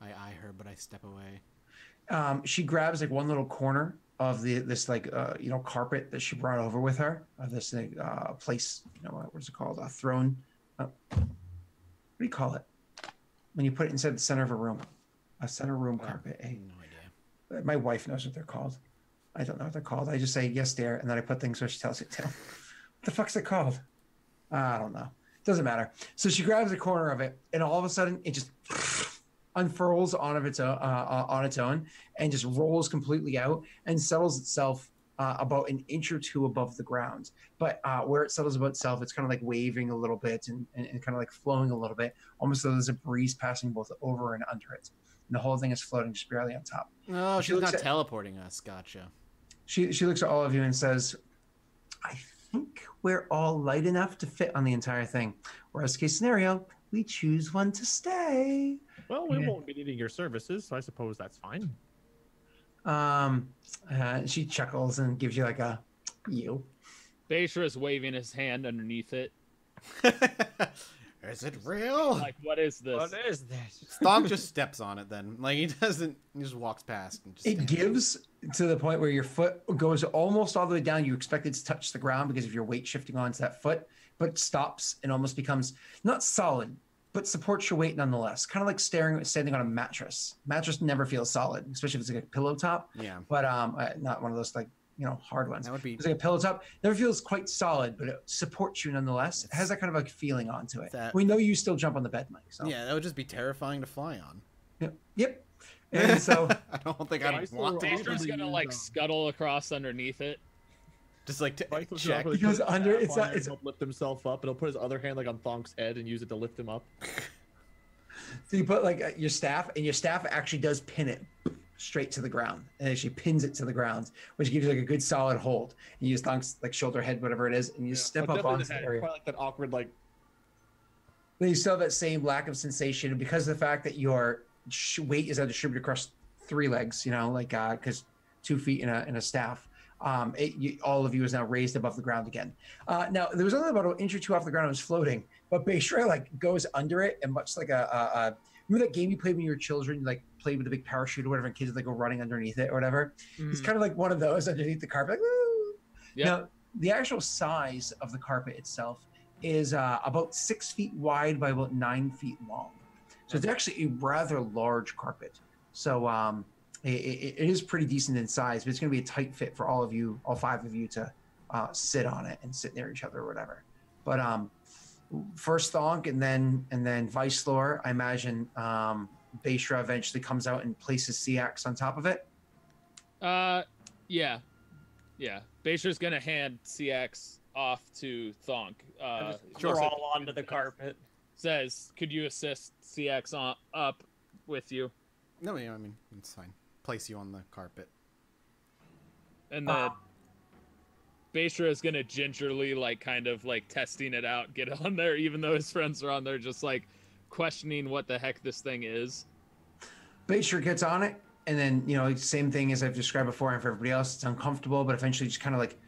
I eye her, but I step away. She grabs like one little corner of this like carpet that she brought over with her. This place, what is it called? A throne. What do you call it when you put it inside the center of a room? A center room carpet. No idea. My wife knows what they're called. I don't know what they're called. I just say yes, dear, and then I put things where she tells it to. What the fuck's it called? I don't know. Doesn't matter. So she grabs a corner of it, and all of a sudden, it just unfurls on its own, and just rolls completely out and settles itself about an inch or two above the ground. But where it settles about itself, it's kind of like waving a little bit and kind of like flowing a little bit, almost though there's a breeze passing both over and under it. And the whole thing is floating just barely on top. Oh, She she's looks not at- teleporting us. Gotcha. She looks at all of you and says, "I think we're all light enough to fit on the entire thing. Worst case scenario, we choose one to stay." Well, we won't be needing your services, so I suppose that's fine. She chuckles and gives you like a you. Baisha is waving his hand underneath it. Is it real? Like, what is this? What is this? Stonk just steps on it then. Like he just walks past and just It stands. gives to the point where your foot goes almost all the way down. You expect it to touch the ground because of your weight shifting onto that foot, but it stops and almost becomes not solid, but supports your weight nonetheless. Kind of like standing on a mattress. Mattress never feels solid, especially if it's like a pillow top. Yeah. But not one of those like hard ones. That would be It's like a pillow top. Never feels quite solid, but it supports you nonetheless. It has that kind of like feeling onto it. That- We know you still jump on the bed, Mike. So. yeah, that would just be terrifying to fly on. Yep. And so I don't think I'd Vicelor want to. will Baisha's probably gonna use, like scuttle across underneath it. Just like Vicelor's check. gonna He goes put his under- staff it's on not- there and it's- help lift himself up, and he'll put his other hand like on Thonk's head and use it to lift him up. So you put like your staff, and your staff actually does pin it straight to the ground, and actually pins it to the ground, which gives you like a good solid hold. And you use Thunk's like shoulder head, whatever it is, and you step But up definitely onto the the head, area. probably like that awkward like. Then you still have that same lack of sensation because of the fact that your weight is now distributed across 3 legs. Because 2 feet in a staff. All of you is now raised above the ground again. Now there was only about an inch or two off the ground. It was floating, but Baisha like goes under it, and much like a remember that game you played when you were children, you like played with a big parachute or whatever, and kids would like go running underneath it or whatever. It's kind of like one of those underneath the carpet. Like, woo! Yep. Now the actual size of the carpet itself is about 6 feet wide by about 9 feet long. So it's actually a rather large carpet. So it is pretty decent in size, but it's going to be a tight fit for all 5 of you to sit on it and sit near each other or whatever. But first Thonk and then Vicelor. I imagine Beishra eventually comes out and places Seax on top of it. Yeah. Beishra's gonna hand CX off to Thonk. Crawl onto the carpet. Says, could you assist CX up with you? No, yeah, I mean, it's fine. Place you on the carpet. And then Beishra is gonna gingerly, like, kind of like testing it out, get on there, even though his friends are on there, just like questioning what the heck this thing is. Beishra gets on it, and then, you know, same thing as I've described before, and for everybody else, it's uncomfortable, but eventually just kind of like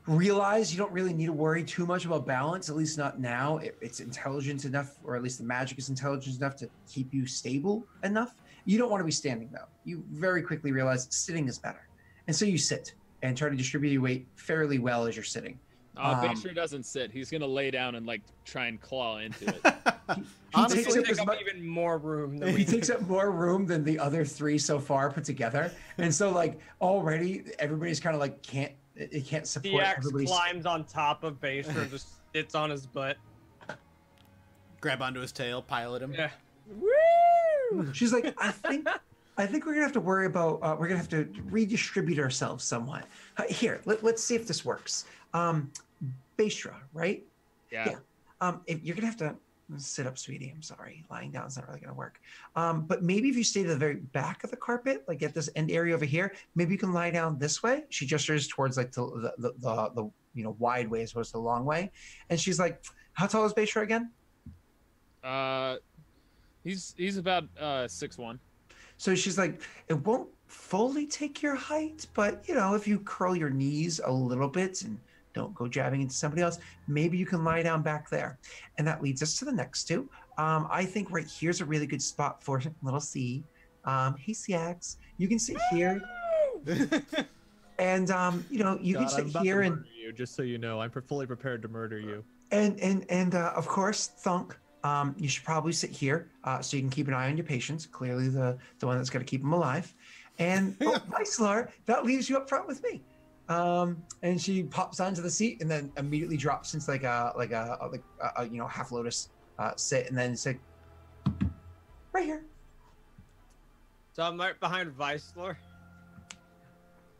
realize you don't really need to worry too much about balance, at least not now. It's intelligent enough, or at least the magic is intelligent enough to keep you stable enough. You don't want to be standing, though. You very quickly realize sitting is better. And so you sit and try to distribute your weight fairly well as you're sitting. Beishra doesn't sit. He's going to lay down and, like, try and claw into it. Honestly, He takes up even more room than he takes up more room than the other three so far put together. And so, like, already everybody's kind of like it can't support everybody's. climbs on top of Beishra and just sits on his butt. Grab onto his tail, pilot him. Yeah. She's like, I think we're gonna have to worry about. We're gonna have to redistribute ourselves somewhat. Here, let's see if this works. Beishra, right? Yeah. If you're gonna have to sit up, sweetie. I'm sorry, lying down is not really gonna work. But maybe if you stay to the very back of the carpet, like at this end area over here, maybe you can lie down this way. She gestures towards like the wide way as opposed to the long way, and she's like, how tall is Beishra again? He's about 6'1". So she's like, it won't fully take your height, but if you curl your knees a little bit and don't go jabbing into somebody else, maybe you can lie down back there. And that leads us to the next two. I think right here's a really good spot for little C. Hey, Seax, you can sit here. And you can sit here and you, just so you know, I'm fully prepared to murder you. And of course, Thunk. You should probably sit here so you can keep an eye on your patients. Clearly, the one that's going to keep them alive. And Vicelor, that leaves you up front with me. And she pops onto the seat and then immediately drops into like a half lotus sit, and then say, right here. So I'm right behind Vicelor.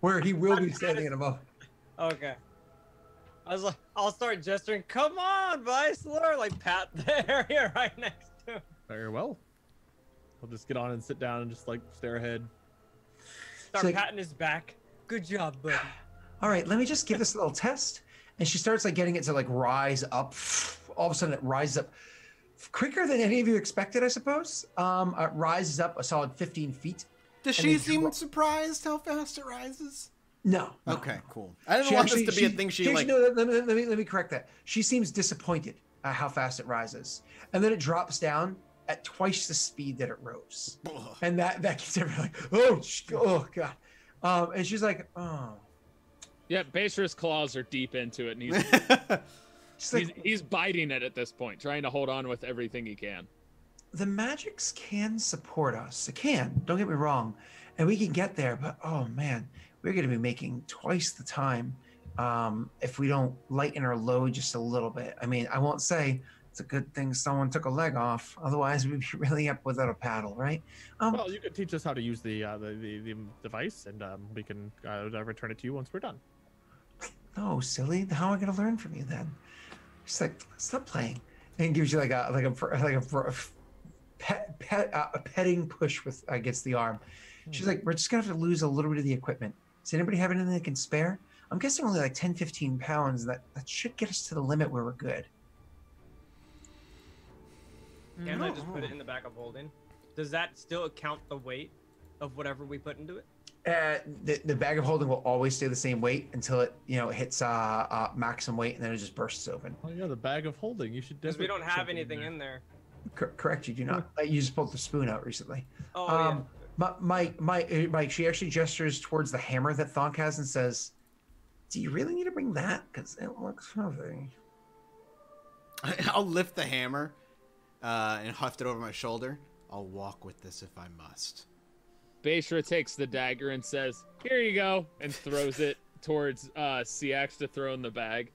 Where he will be standing in a moment. Okay. I was like, I'll start gesturing. Come on, Vicelor! Like pat the area right next to him. Very well. I'll just get on and sit down and just like stare ahead. Start patting his back. Good job, buddy. All right, let me just give this a little test. And she starts like getting it to like rise up. All of a sudden, it rises up quicker than any of you expected, I suppose. It rises up a solid 15 feet. Does she seem surprised how fast it rises? No. Okay, cool. I didn't want this to be a thing she like. No, let me correct that. She seems disappointed at how fast it rises, and then it drops down at twice the speed that it rose, and that gets everybody like, oh god, and she's like, oh. Yeah, Beishra's claws are deep into it, and he's biting it at this point, trying to hold on with everything he can. The magics can support us. It can. Don't get me wrong, and we can get there. But oh man, we're going to be making twice the time if we don't lighten our load just a little bit. I mean, I won't say it's a good thing someone took a leg off. Otherwise, we'd be really up without a paddle, right? Well, you could teach us how to use the device, and we can return it to you once we're done. No, silly. How am I going to learn from you then? She's like, stop playing, and gives you like a petting push with against the arm. She's like, we're just gonna have to lose a little bit of the equipment. Does anybody have anything they can spare? I'm guessing only like 10, 15 pounds. That should get us to the limit where we're good. Can't I just put it in the bag of holding? Does that still account the weight of whatever we put into it? The bag of holding will always stay the same weight until it hits maximum weight, and then it just bursts open. Oh yeah, the bag of holding. You should. Because we don't have anything in there. Correct, you do not. You just pulled the spoon out recently. Oh yeah. Mike, she actually gestures towards the hammer that Thonk has and says, do you really need to bring that? Because it looks heavy. I'll lift the hammer and heft it over my shoulder. I'll walk with this if I must. Beishra takes the dagger and says, here you go, and throws it towards CX to throw in the bag.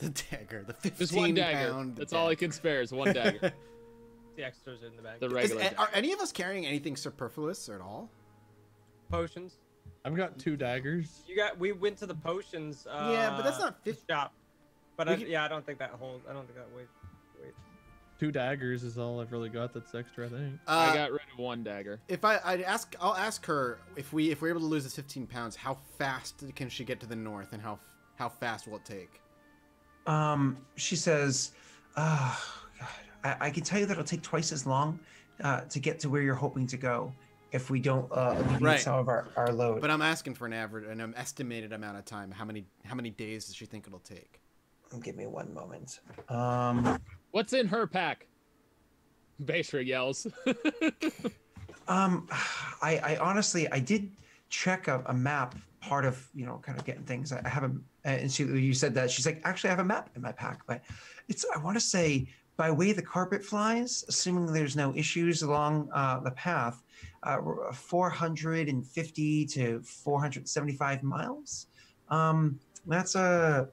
The dagger, the 15 Just one dagger. pound. That's all I can spare is one dagger. The extras are in the bag. The regular. Are any of us carrying anything superfluous at all? Potions. I've got 2 daggers. We went to the potions. Yeah, but that's not 50. Shop. But We can- yeah, I don't think that holds. I don't think that weight. 2 daggers is all I've really got that's extra, I think. I got rid of one dagger. If I'll ask her if we're able to lose this 15 pounds, how fast can she get to the north, and how fast will it take? She says, God, I can tell you that it'll take twice as long to get to where you're hoping to go if we don't alleviate Right. some of our load. But I'm asking for an estimated amount of time. How many days does she think it'll take? Give me one moment. What's in her pack? Baishra yells. I honestly, I did check a map, part of, kind of getting things. I have and you said that. She's like, actually, I have a map in my pack, but I want to say, by way the carpet flies, assuming there's no issues along the path, 450 to 475 miles. That's a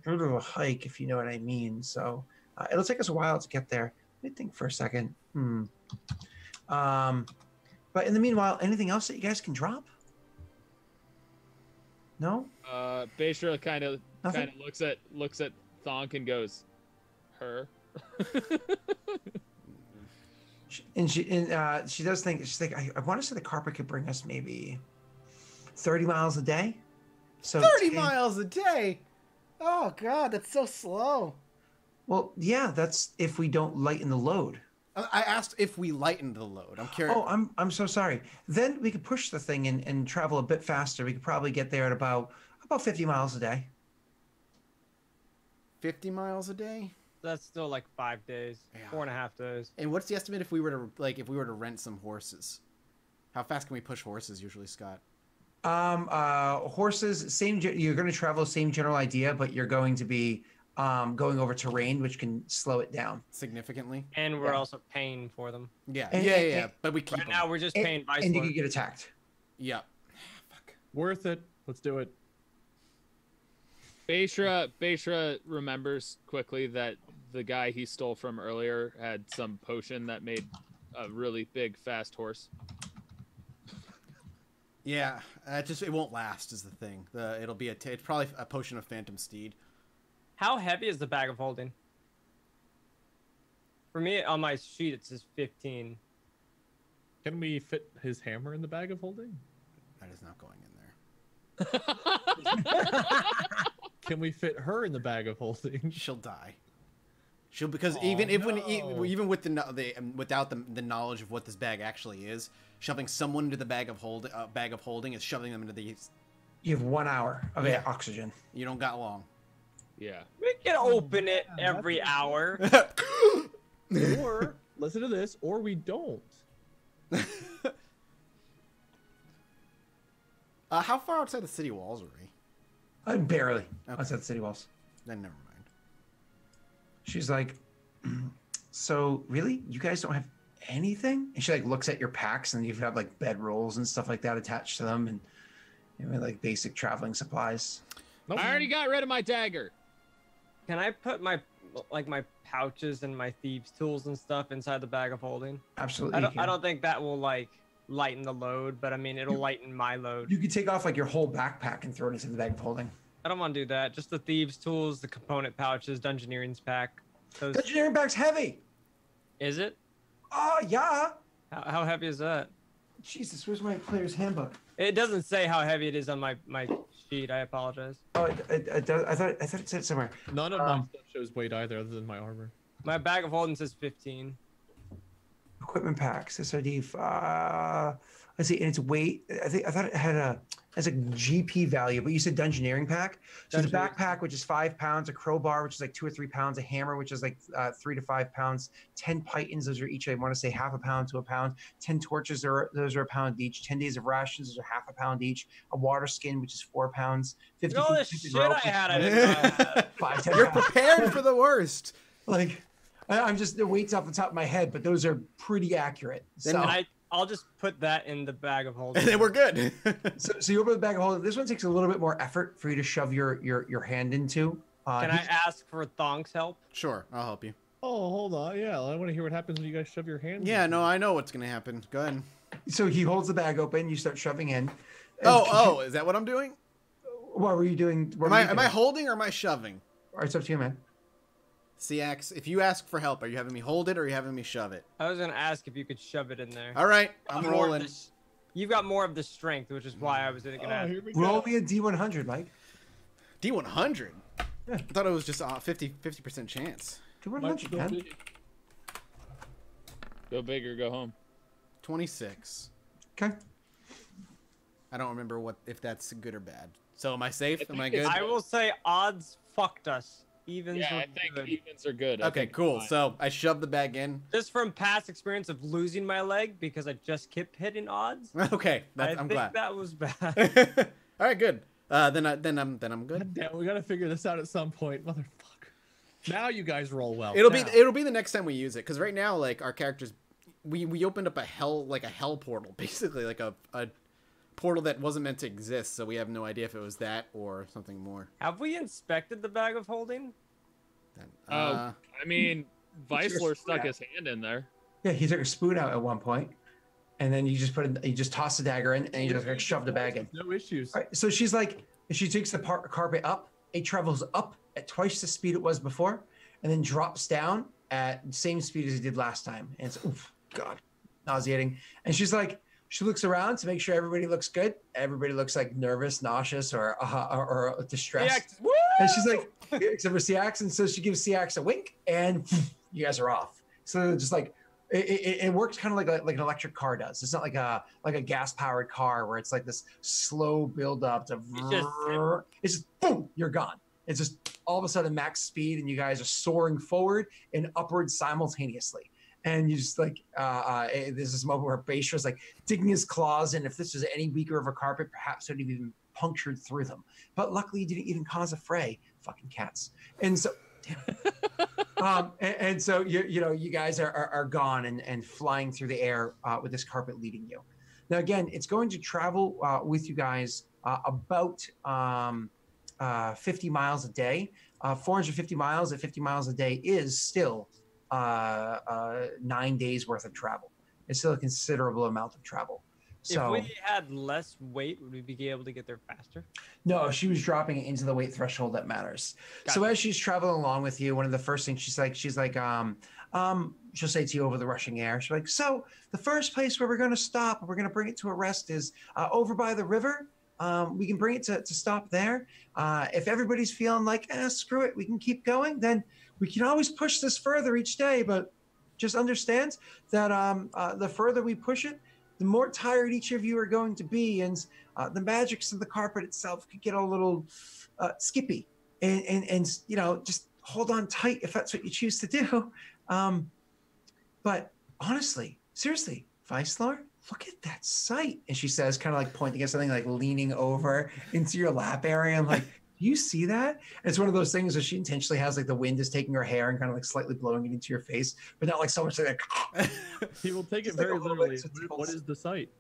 bit of a hike, if you know what I mean. So it'll take us a while to get there. Let me think for a second. But in the meanwhile, anything else that you guys can drop? No? Baishra kind of Nothing? looks at Thonk and goes, her. She does think, she's like, I want to say the carpet could bring us maybe 30 miles a day. So 30 miles a day. Oh God, that's so slow. Well, yeah, that's if we don't lighten the load. I asked if we lightened the load. I'm curious. Oh, I'm so sorry. Then we could push the thing and travel a bit faster. We could probably get there at about 50 miles a day. 50 miles a day. That's still like 5 days, Yeah. 4.5 days. And what's the estimate if we were to rent some horses? How fast can we push horses usually, Scott? Horses, you're going to travel, same general idea, but you're going to be going over terrain, which can slow it down Significantly. And we're Yeah. also paying for them. Yeah. And- Yeah. But we keep Right them. now, we're just paying Vice and you Lord. could get attacked. Yeah. Fuck. Worth it. Let's do it. Baishra remembers quickly that the guy he stole from earlier had some potion that made a really big fast horse. Yeah. It won't last is the thing. It's probably a potion of Phantom Steed. How heavy is the bag of holding? For me, on my sheet, it says 15. Can we fit his hammer in the bag of holding? That is not going in there. Can we fit her in the bag of holding? She'll die. Because Oh, even no. with without the knowledge of what this bag actually is, shoving someone into the bag of holding is shoving them into the. You have 1 hour of Yeah. oxygen. You don't got long. Yeah. We can open it every hour. Or listen to this, or we don't. How far outside the city walls are we? Barely. Okay. Outside the city walls. Then never mind. She's like, so really, you guys don't have anything? And she like looks at your packs, and you have like bedrolls and stuff like that attached to them, and like basic traveling supplies. Nope. I already got rid of my dagger. Can I put my pouches and my thieves' tools and stuff inside the bag of holding? Absolutely. I don't think that will lighten the load, but I mean it'll lighten my load. You could take off like your whole backpack and throw it into the bag of holding. I don't want to do that. Just the thieves' tools, the component pouches, Dungeoneering's pack. The engineering bag's heavy. Is it? Oh yeah. How heavy is that? Jesus, where's my player's handbook? It doesn't say how heavy it is on my sheet. I apologize. Oh, it does. I thought it said somewhere. None of my stuff shows weight either, other than my armor. My bag of holding says 15. Equipment packs. SRD. Let's see, and its weight. I thought it had a GP value, but you said Dungeoneering pack. So the Dungeoneering. backpack, which is 5 pounds, a crowbar, which is like 2 or 3 pounds, a hammer, which is like 3 to 5 pounds, 10 pythons, those are each, I want to say, half a pound to a pound. 10 torches, those are a pound each. 10 days of rations, those are half a pound each. A water skin, which is 4 pounds. 50 All this pieces shit rope, I had, I which is didn't know I had. 5, 10 You're pounds. prepared for the worst. Like, I'm just, the weight's off the top of my head, but those are pretty accurate. Then So, I'll just put that in the bag of holding. And then we're good. so you open the bag of holding. This one takes a little bit more effort for you to shove your hand into. Can I ask for Thonk's help? Sure, I'll help you. Oh, hold on. Yeah, I want to hear what happens when you guys shove your hands. Yeah, no, I know what's gonna happen. Go ahead. So he holds the bag open. You start shoving in. Oh, is that what I'm doing? What were you doing? Am I holding or am I shoving? All right, it's up to you, man. CX, if you ask for help, are you having me hold it or are you having me shove it? I was gonna ask if you could shove it in there. All right, I'm rolling. You've got more of the strength, which is why I was gonna ask. Roll me a D100, Mike. D100? Yeah. I thought it was just a 50% chance. D100, man. Go big or go home. 26. Okay. I don't remember if that's good or bad. So am I safe? Am I think good? it's- I will say odds fucked us. Evens Yeah, were I think good. evens are good. Okay, cool. So I shoved the bag in. Just from past experience of losing my leg because I just kept hitting odds. Okay, I I'm think glad. that was bad. All right, good. Then I'm good. God damn, we gotta figure this out at some point, motherfucker. Now you guys roll well. It'll Now. be the next time we use it, because right now, like, our characters, we opened up a hell portal, basically, like a portal that wasn't meant to exist, so we have no idea if it was that or something more. Have we inspected the bag of holding? I mean, Weissler stuck his hand in there. Yeah, he took a spoon out at one point, and then you just toss the dagger in, and you just like shove the bag in. No issues. All right, so she takes the carpet up. It travels up at twice the speed it was before, and then drops down at the same speed as it did last time. And it's, oof, God, nauseating. And she looks around to make sure everybody looks good. Everybody looks like nervous, nauseous, or distressed. Woo! And she's like, except for Siax, and so she gives Siax a wink, and you guys are off. So just like it works kind of like an electric car does. It's not like a gas powered car where it's like this slow build up to. It's just boom, you're gone. It's just all of a sudden max speed, and you guys are soaring forward and upward simultaneously. And you just like there's this moment where Beistra's like digging his claws in. If this was any weaker of a carpet, perhaps it would have even punctured through them. But luckily, you didn't even cause a fray. Fucking cats. And so, damn it. And so you guys are gone and flying through the air with this carpet leading you. Now again, it's going to travel with you guys about 50 miles a day. 450 miles at 50 miles a day is still 9 days worth of travel. It's still a considerable amount of travel. So if we had less weight, would we be able to get there faster? no, she was dropping it into the weight threshold that matters. So as she's traveling along with you, one of the first things she's like, she'll say to you over the rushing air, she's like, so the first place where we're going to stop, we're going to bring it to a rest is over by the river. We can bring it to stop there. If everybody's feeling like, screw it, we can keep going, then we can always push this further each day. But just understand that the further we push it, the more tired each of you are going to be. And the magics of the carpet itself could get a little skippy. And just hold on tight if that's what you choose to do. But honestly, seriously, Weissler, look at that sight. And she says, kind of like pointing at something, like leaning over into your lap area. I'm like, do you see that? And it's one of those things where she intentionally has like the wind is taking her hair and kind of like slightly blowing it into your face, but not like so much like He will take it Just like very a little literally. bit, so it What tickles. is the site?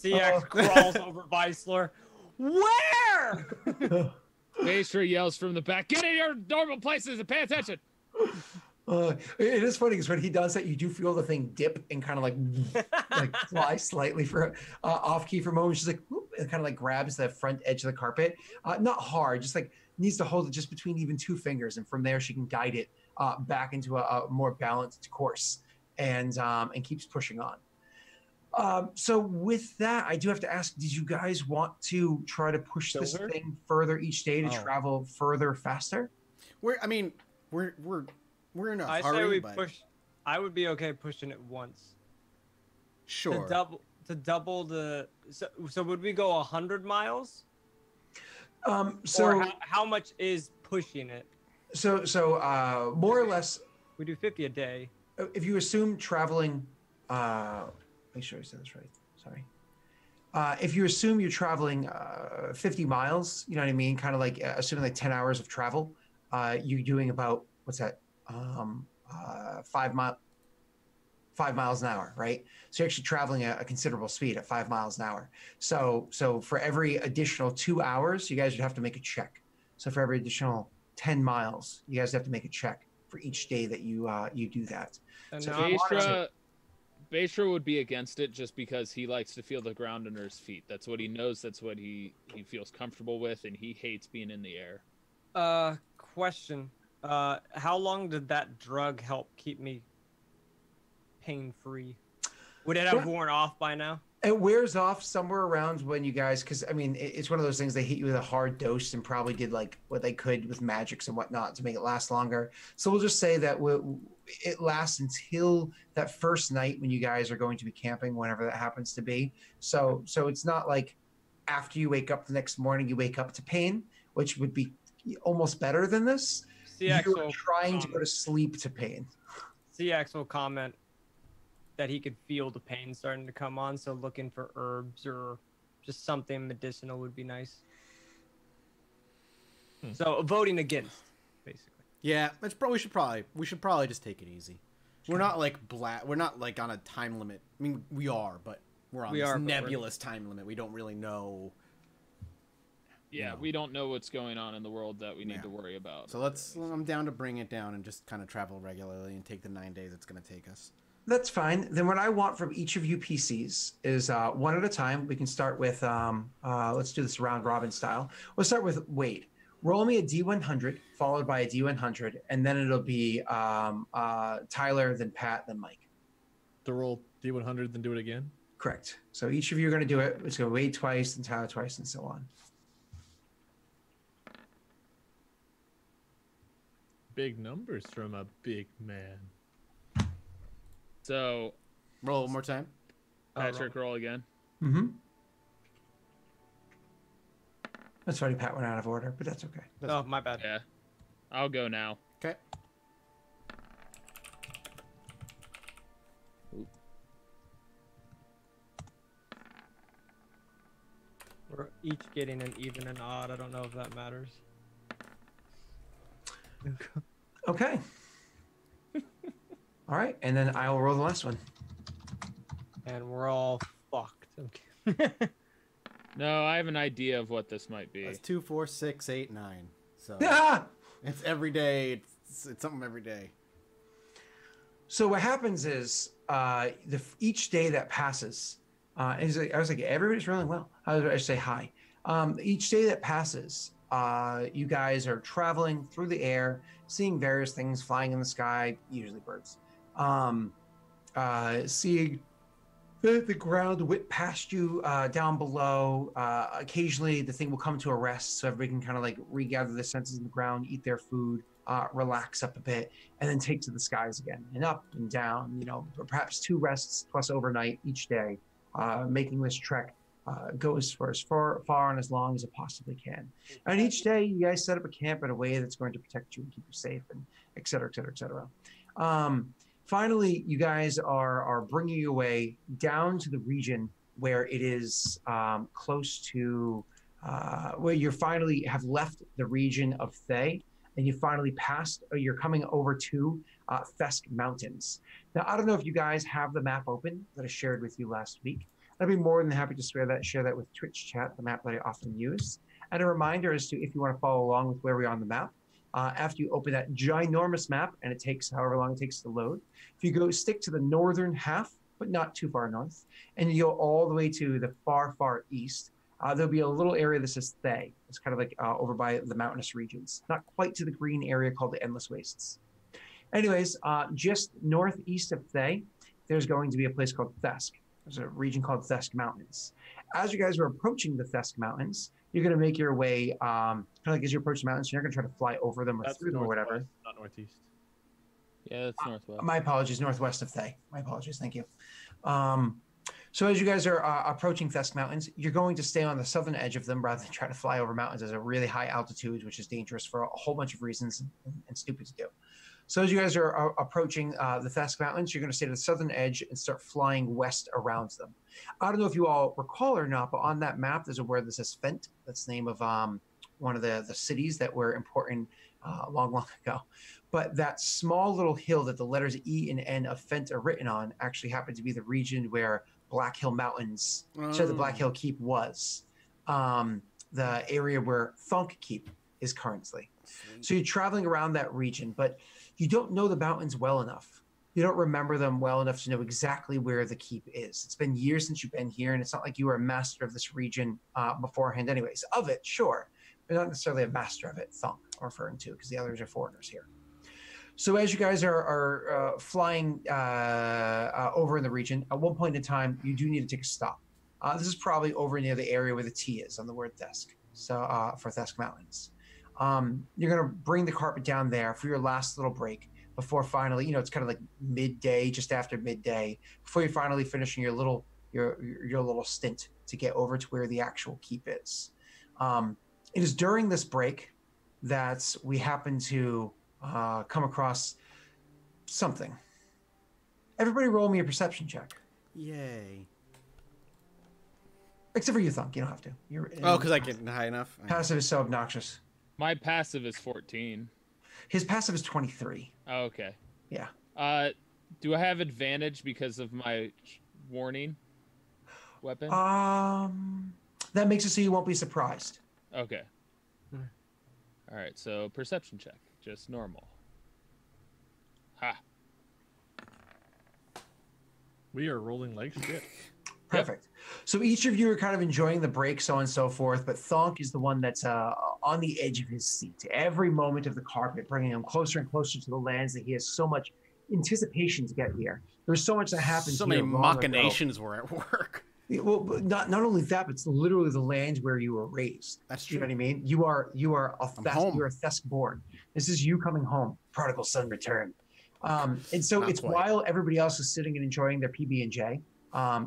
CX crawls over Weissler. Where? Beistra yells from the back, get in your normal places and pay attention. It is funny because when he does that, you do feel the thing dip and kind of like fly slightly for off key for a moment. She's like, whoop, and kind of like grabs the front edge of the carpet, not hard, just like needs to hold it just between even two fingers, and from there she can guide it back into a more balanced course, and keeps pushing on. So with that, I do have to ask: did you guys want to try to push this thing further each day to travel further faster? We're in a I hurry. say we but push. I would be okay pushing it once. Sure. To double the. So would we go 100 miles? So or how much is pushing it? So more or less, We do 50 a day. if you assume traveling, make sure I said this right. Sorry. If you assume you're traveling 50 miles, you know what I mean? Kind of like assuming like 10 hours of travel, you're doing about, what's that? 5 miles an hour, right? So you're actually traveling a considerable speed at 5 miles an hour. So for every additional 2 hours, you guys would have to make a check. So for every additional 10 miles. You guys have to make a check for each day that you do that. And So now I wanna- Baistra would be against it just because he likes to feel the ground under his feet. That's what he knows. That's what he feels comfortable with, and he hates being in the air. Question. How long did that drug help keep me pain-free? Would it have worn off by now? It wears off somewhere around when you guys, because I mean, it's one of those things they hit you with a hard dose and probably did like what they could with magics and whatnot to make it last longer. So we'll just say that it lasts until that first night when you guys are going to be camping, whenever that happens to be. So it's not like after you wake up the next morning, you wake up to pain, which would be almost better than this. CX You're will trying to go to sleep to pain. CX will comment that he could feel the pain starting to come on, so looking for herbs or just something medicinal would be nice. So voting against, basically. Yeah, we should probably just take it easy. We're not like we're not like on a time limit. I mean, we are, but we're on this nebulous time limit. We don't really know. Yeah, we don't know what's going on in the world that we need to worry about. So I'm down to bring it down and just kind of travel regularly and take the 9 days it's going to take us. That's fine. Then what I want from each of you PCs is one at a time. We can start with, let's do this round robin style. We'll start with Wade. Roll me a D100, followed by a D100, and then it'll be Tyler, then Pat, then Mike. To roll D100, then do it again? Correct. So each of you are going to do it. It's going to Wade twice, then Tyler twice, and so on. Big numbers from a big man. So, roll one more time. Patrick, roll again. Mm-hmm. That's funny. Pat went out of order, but that's okay. Oh, my bad. Yeah, I'll go now. Okay. We're each getting an even and odd. I don't know if that matters. Okay. All right, and then I will roll the last one. And we're all fucked. Okay. No, I have an idea of what this might be. That's 2, 4, 6, 8, 9. So Ah! it's every day. It's something every day. So what happens is each day that passes, I was like, everybody's rolling well. I say hi. Each day that passes, you guys are traveling through the air, seeing various things flying in the sky, usually birds. Seeing the ground whip past you down below. Occasionally, the thing will come to a rest, so everybody can kind of like regather their senses in the ground, eat their food, relax up a bit, and then take to the skies again, and up and down. You know, perhaps 2 rests plus overnight each day, making this trek goes for as far and as long as it possibly can. And each day, you guys set up a camp in a way that's going to protect you and keep you safe, and et cetera, et cetera, et cetera. Finally, you guys are bringing you away down to the region where it is close to where you finally have left the region of Thay, and you finally passed, or you're coming over to Thesk Mountains. Now, I don't know if you guys have the map open that I shared with you last week. I'd be more than happy to share that with Twitch chat, the map that I often use. And a reminder as to if you want to follow along with where we are on the map, after you open that ginormous map, and it takes however long it takes to load, if you go stick to the northern half, but not too far north, and you go all the way to the far, far east, there'll be a little area that says Thay. It's kind of like over by the mountainous regions, not quite to the green area called the Endless Wastes. Anyways, just northeast of Thay, there's going to be a place called Thesk. There's a region called Thesk Mountains. As you guys are approaching the Thesk Mountains, you're going to make your way, kind of like as you approach the mountains, you're not going to try to fly over them or through them or whatever. Not northeast. Yeah, that's northwest. My apologies, northwest of Thay. My apologies, thank you. So as you guys are approaching Thesk Mountains, you're going to stay on the southern edge of them rather than try to fly over mountains at a really high altitude, which is dangerous for a whole bunch of reasons and stupid to do. So as you guys are approaching the Thesk Mountains, you're going to stay to the southern edge and start flying west around them. I don't know if you all recall or not, but on that map, there's a word that says Fent. That's the name of one of the cities that were important long, long ago. But that small little hill that the letters E and N of Fent are written on actually happened to be the region where Black Hill Mountains, so the Black Hill Keep was. The area where Thunk Keep is currently. So you're traveling around that region, but you don't know the mountains well enough. You don't remember them well enough to know exactly where the keep is. It's been years since you've been here, and it's not like you were a master of this region beforehand anyways. Of it, sure, but not necessarily a master of it, Thunk, I'm referring to, because the others are foreigners here. So as you guys are flying over in the region, at one point in time, you do need to take a stop. This is probably over near the area where the T is on the word Thesk, so for Thesk Mountains. You're going to bring the carpet down there for your last little break before finally, it's kind of like midday, just after midday, before you're finally finishing your little stint to get over to where the actual keep is. It is during this break that we happen to come across something. Everybody roll me a perception check. Yay. Except for you, Thunk. You don't have to. Because I get high enough? Passive is so obnoxious. My passive is 14. His passive is 23. Oh, okay. Yeah. Do I have advantage because of my warning weapon? That makes it so you won't be surprised. Okay. All right, so perception check. Just normal. Ha. We are rolling like shit. Perfect. So each of you are kind of enjoying the break, so on and so forth, but Thonk is the one that's on the edge of his seat. Every moment of the carpet, bringing him closer and closer to the lands that he has so much anticipation to get here. There's so much that happens. So many machinations were at work. Well, not only that, but it's literally the land where you were raised. That's true. You know what I mean? You are a Thesk born. This is you coming home. Prodigal son return. And so Not it's quite. while everybody else is sitting and enjoying their PB&J.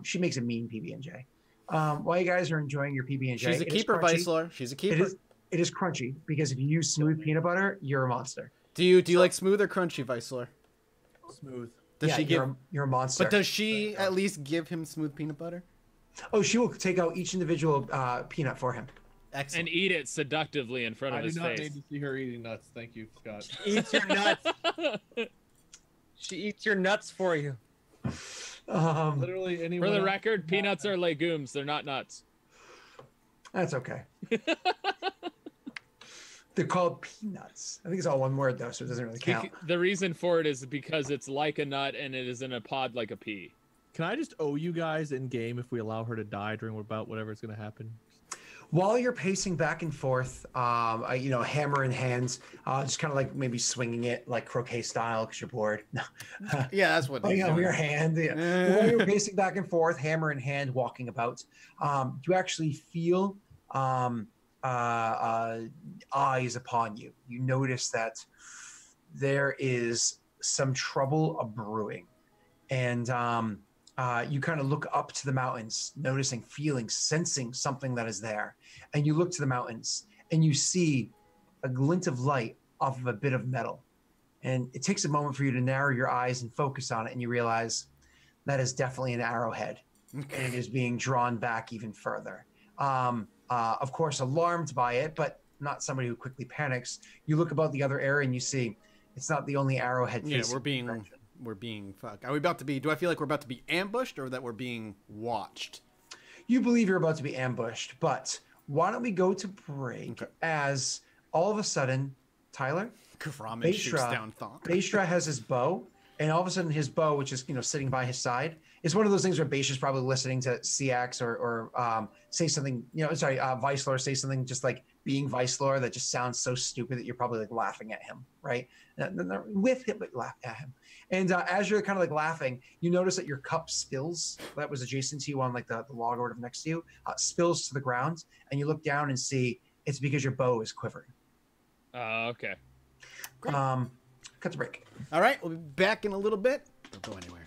She makes a mean PB&J. While you guys are enjoying your PB&J, She's a keeper, Vicelar. She's a keeper. It is crunchy because if you use smooth peanut butter, you're a monster. Do you like smooth or crunchy, Vicelar? Smooth. Does she give? You're a monster. But does she at least give him smooth peanut butter? Oh, she will take out each individual peanut for him. Excellent. And eat it seductively in front I of do his not face. need to see her eating nuts. Thank you, Scott. Eats your nuts. She eats your nuts for you. Literally anyone. For the else- record, peanuts are legumes. They're not nuts. That's okay. They're called peanuts. I think it's all one word though, so it doesn't really count. The reason for it is because it's like a nut and it is in a pod like a pea. Can I just owe you guys in game if we allow her to die during about whatever is going to happen? While you're pacing back and forth, hammer in hands, just kind of like maybe swinging it like croquet style because you're bored. Yeah, that's what. Putting out your hand. Yeah. While you're pacing back and forth, hammer in hand, walking about, you actually feel eyes upon you. You notice that there is some trouble brewing, and you kind of look up to the mountains, noticing, feeling, sensing something that is there. And you look to the mountains and you see a glint of light off of a bit of metal. And it takes a moment for you to narrow your eyes and focus on it. And you realize that is definitely an arrowhead. Okay. And it is being drawn back even further. Of course, alarmed by it, but not somebody who quickly panics. You look about the other area and you see it's not the only arrowhead. Yeah, facing we're being fucked. Are we about to be? Do I feel like we're about to be ambushed, or that we're being watched? You believe you're about to be ambushed, but why don't we go to break as all of a sudden, Tyler, Kaframan shoots down Thonk. Baishra has his bow, and all of a sudden his bow, which is sitting by his side, is one of those things where Baishra's probably listening to CX or say something, Vicelor say something just like being Vicelor that just sounds so stupid that you're probably like laughing at him, right? Not with him, but laugh at him. And as you're kind of like laughing, you notice that your cup spills that was adjacent to you on like the log or whatever next to you, spills to the ground, and you look down and see it's because your bow is quivering. Okay. Great. Cut to break. All right, we'll be back in a little bit. Don't go anywhere.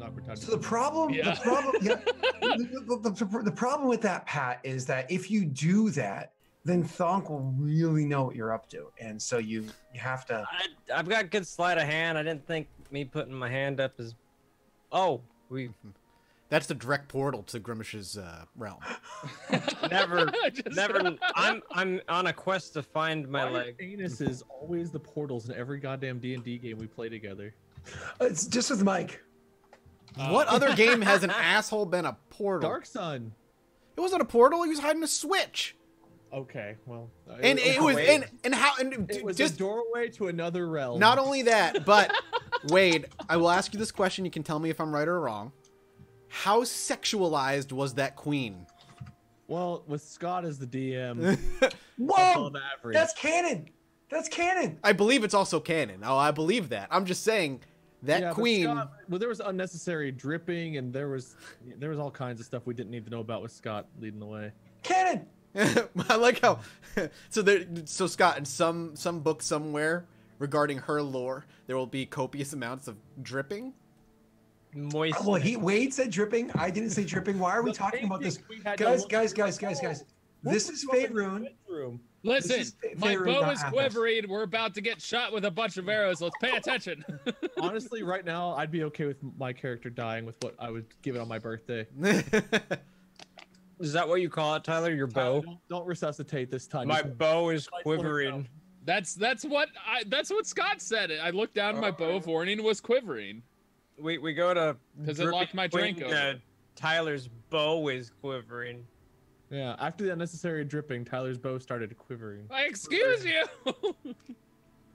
awkward time. So the problem, Yeah. the problem with that, Pat, is that if you do that, then Thonk will really know what you're up to, and so you have to. I've got good sleight of hand. I didn't think me putting my hand up is. Oh, we That's the direct portal to Grimish's realm. never. Just- I'm on a quest to find my Why leg. Anus is always the portals in every goddamn D&D game we play together. It's just with Mike. What other game has an asshole been a portal? Dark Sun. It wasn't a portal. He was hiding a switch. Okay, well, And it was and how and it was just a doorway to another realm. not only that, but Wade, I will ask you this question. You can tell me if I'm right or wrong. How sexualized was that queen? Well, with Scott as the DM, Whoa, above average. that's canon. That's canon. I believe it's also canon. Oh, I believe that. I'm just saying that Yeah, but queen. Scott, well, there was unnecessary dripping, and there was all kinds of stuff we didn't need to know about with Scott leading the way. Canon. I like how so Scott, in some book somewhere regarding her lore, there will be copious amounts of dripping. Moist. Well, Wade said dripping. I didn't say dripping. Why are we The talking about this, painting we had to guys? look Guys, at. guys, guys, guys. This is Faerun. Bedroom. Listen, This is my Faerun, bow not is Athos. quivering. We're about to get shot with a bunch of arrows. Let's pay attention. Honestly, right now, I'd be okay with my character dying with what I would give it on my birthday. Is that what you call it, Tyler? Your bow? Don't resuscitate this time. My Just- bow is Like, quivering. that's what Scott said. I looked down. My bow of warning was quivering. We go to 'Cause it locked my drink Dripping over. Queen, Tyler's bow is quivering. Yeah, after the unnecessary dripping, Tyler's bow started quivering, Excuse you.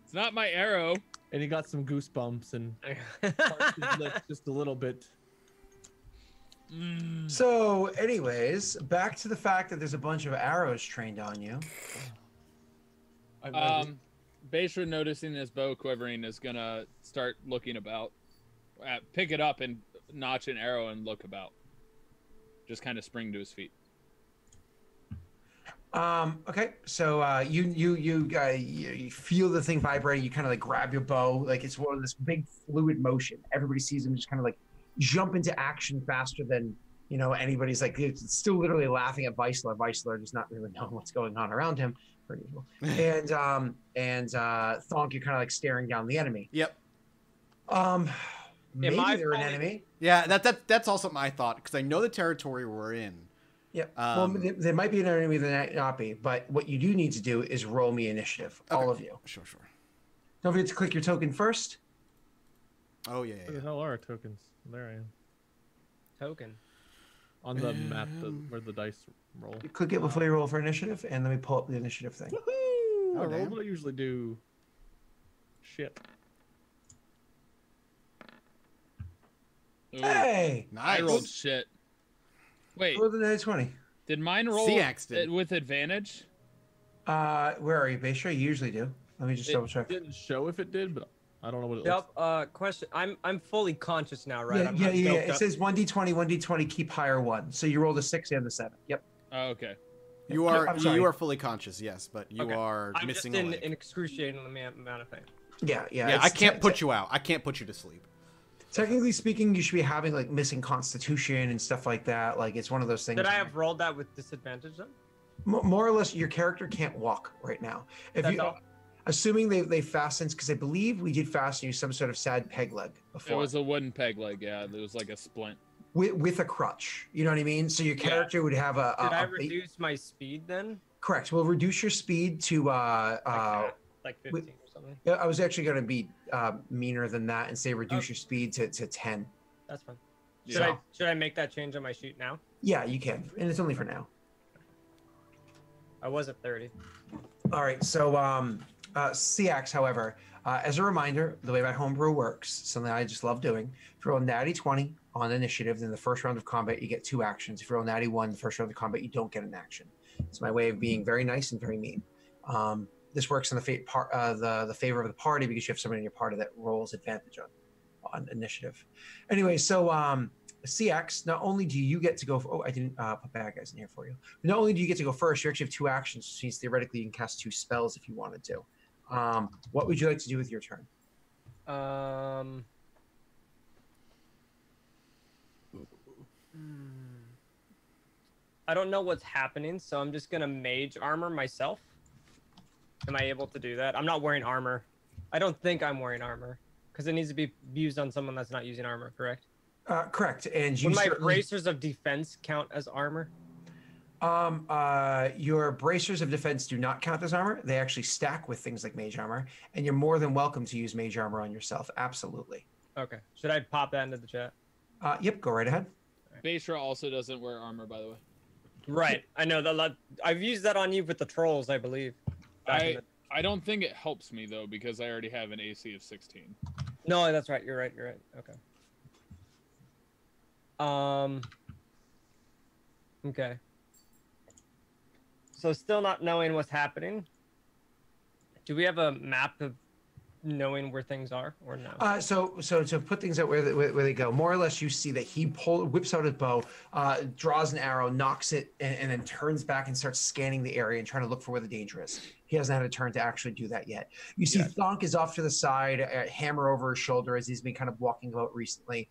It's not my arrow. and he got some goosebumps and parched his lips just a little bit. So, anyways, back to the fact that there's a bunch of arrows trained on you. Baishra, noticing his bow quivering, is gonna start looking about. Pick it up and notch an arrow and look about. Just kind of spring to his feet. Okay, so you feel the thing vibrating. You kind of like grab your bow, like it's one of this big fluid motion. Everybody sees him just kind of like jump into action faster than anybody's. Like it's still literally laughing at Weissler. Weissler does not really know what's going on around him, per usual. And Thonk, you're kind of like staring down the enemy. Yep. Maybe I they're an falling- enemy. Yeah, that's also my thought because I know the territory we're in. Yeah. Well, Um, there might be an enemy, there might not be. But what you do need to do is roll me initiative, all of you. Sure. Don't forget to click your token first. Oh yeah. Where the hell are our tokens? There I am. Token. On the map where the dice roll. You click it before you roll for initiative, and let me pull up the initiative thing. Woohoo! I damn. roll what I usually do. Shit. Ooh, Hey! I Nice. rolled shit. Wait, Roll the net 20. did mine roll Seax did. it with advantage? Where are you, Baysha? You usually do. Let me just double check. It didn't show if it did, but I don't know what it Yep. Question. I'm fully conscious now, right? I'm Yeah. not It doped up. says 1d20, 1d20, keep higher one. So you roll the 6 and the 7. Yep. Oh, okay. You are I'm sorry. you are fully conscious, yes, but you Okay. are I'm missing just a in leg. an excruciating amount of pain. Yeah. Yeah, I can't put you out. I can't put you to sleep. Technically speaking, you should be having like missing constitution and stuff like that. Like it's one of those things. Did I have rolled that with disadvantage then? More or less, your character can't walk right now. If That's you, all. assuming they fastened, because I believe we did fasten you some sort of sad peg leg It before. was a wooden peg leg. Yeah, it was like a splint. with a crutch. You know what I mean? So your character would have a. Did I a reduce my speed then? correct. We'll reduce your speed to. Like 15 or something. Yeah, I was actually going to be meaner than that and say reduce Oh. your speed to 10. That's fine. Yeah. Should I make that change on my sheet now? Yeah, you can, and it's only for now. I was at 30. All right. So CX, however, as a reminder, the way my homebrew works, something I just love doing. If you roll a natty 20 on initiative, then the first round of combat you get 2 actions. If you roll a natty 1, the first round of combat you don't get an action. It's my way of being very nice and very mean. This works in the favor of the party because you have somebody in your party that rolls advantage on initiative. Anyway, so CX, not only do you get to go. I didn't put bad guys in here for you. Not only do you get to go first, you actually have 2 actions, which means theoretically you can cast 2 spells if you wanted to. What would you like to do with your turn? I don't know what's happening, so I'm just gonna mage armor myself. Am I able to do that? I'm not wearing armor. I don't think I'm wearing armor because it needs to be used on someone that's not using armor, correct? Correct. And you Would my certainly, bracers of defense count as armor? your bracers of defense do not count as armor. They actually stack with things like mage armor, and you're more than welcome to use mage armor on yourself. Absolutely. Okay. Should I pop that into the chat? Yep. Go right ahead. Beishra also doesn't wear armor, by the way. Right. I know that. I've used that on you with the trolls, I believe. I don't think it helps me though because I already have an AC of 16. No, that's right. You're right. You're right. Okay. Okay. So still not knowing what's happening. Do we have a map of knowing where things are or no? So to put things out where they go, more or less, you see that he whips out his bow, draws an arrow, knocks it, and then turns back and starts scanning the area and trying to look for where the danger is. He hasn't had a turn to actually do that yet. You see, Thonk is off to the side, a hammer over his shoulder as he's been kind of walking about recently,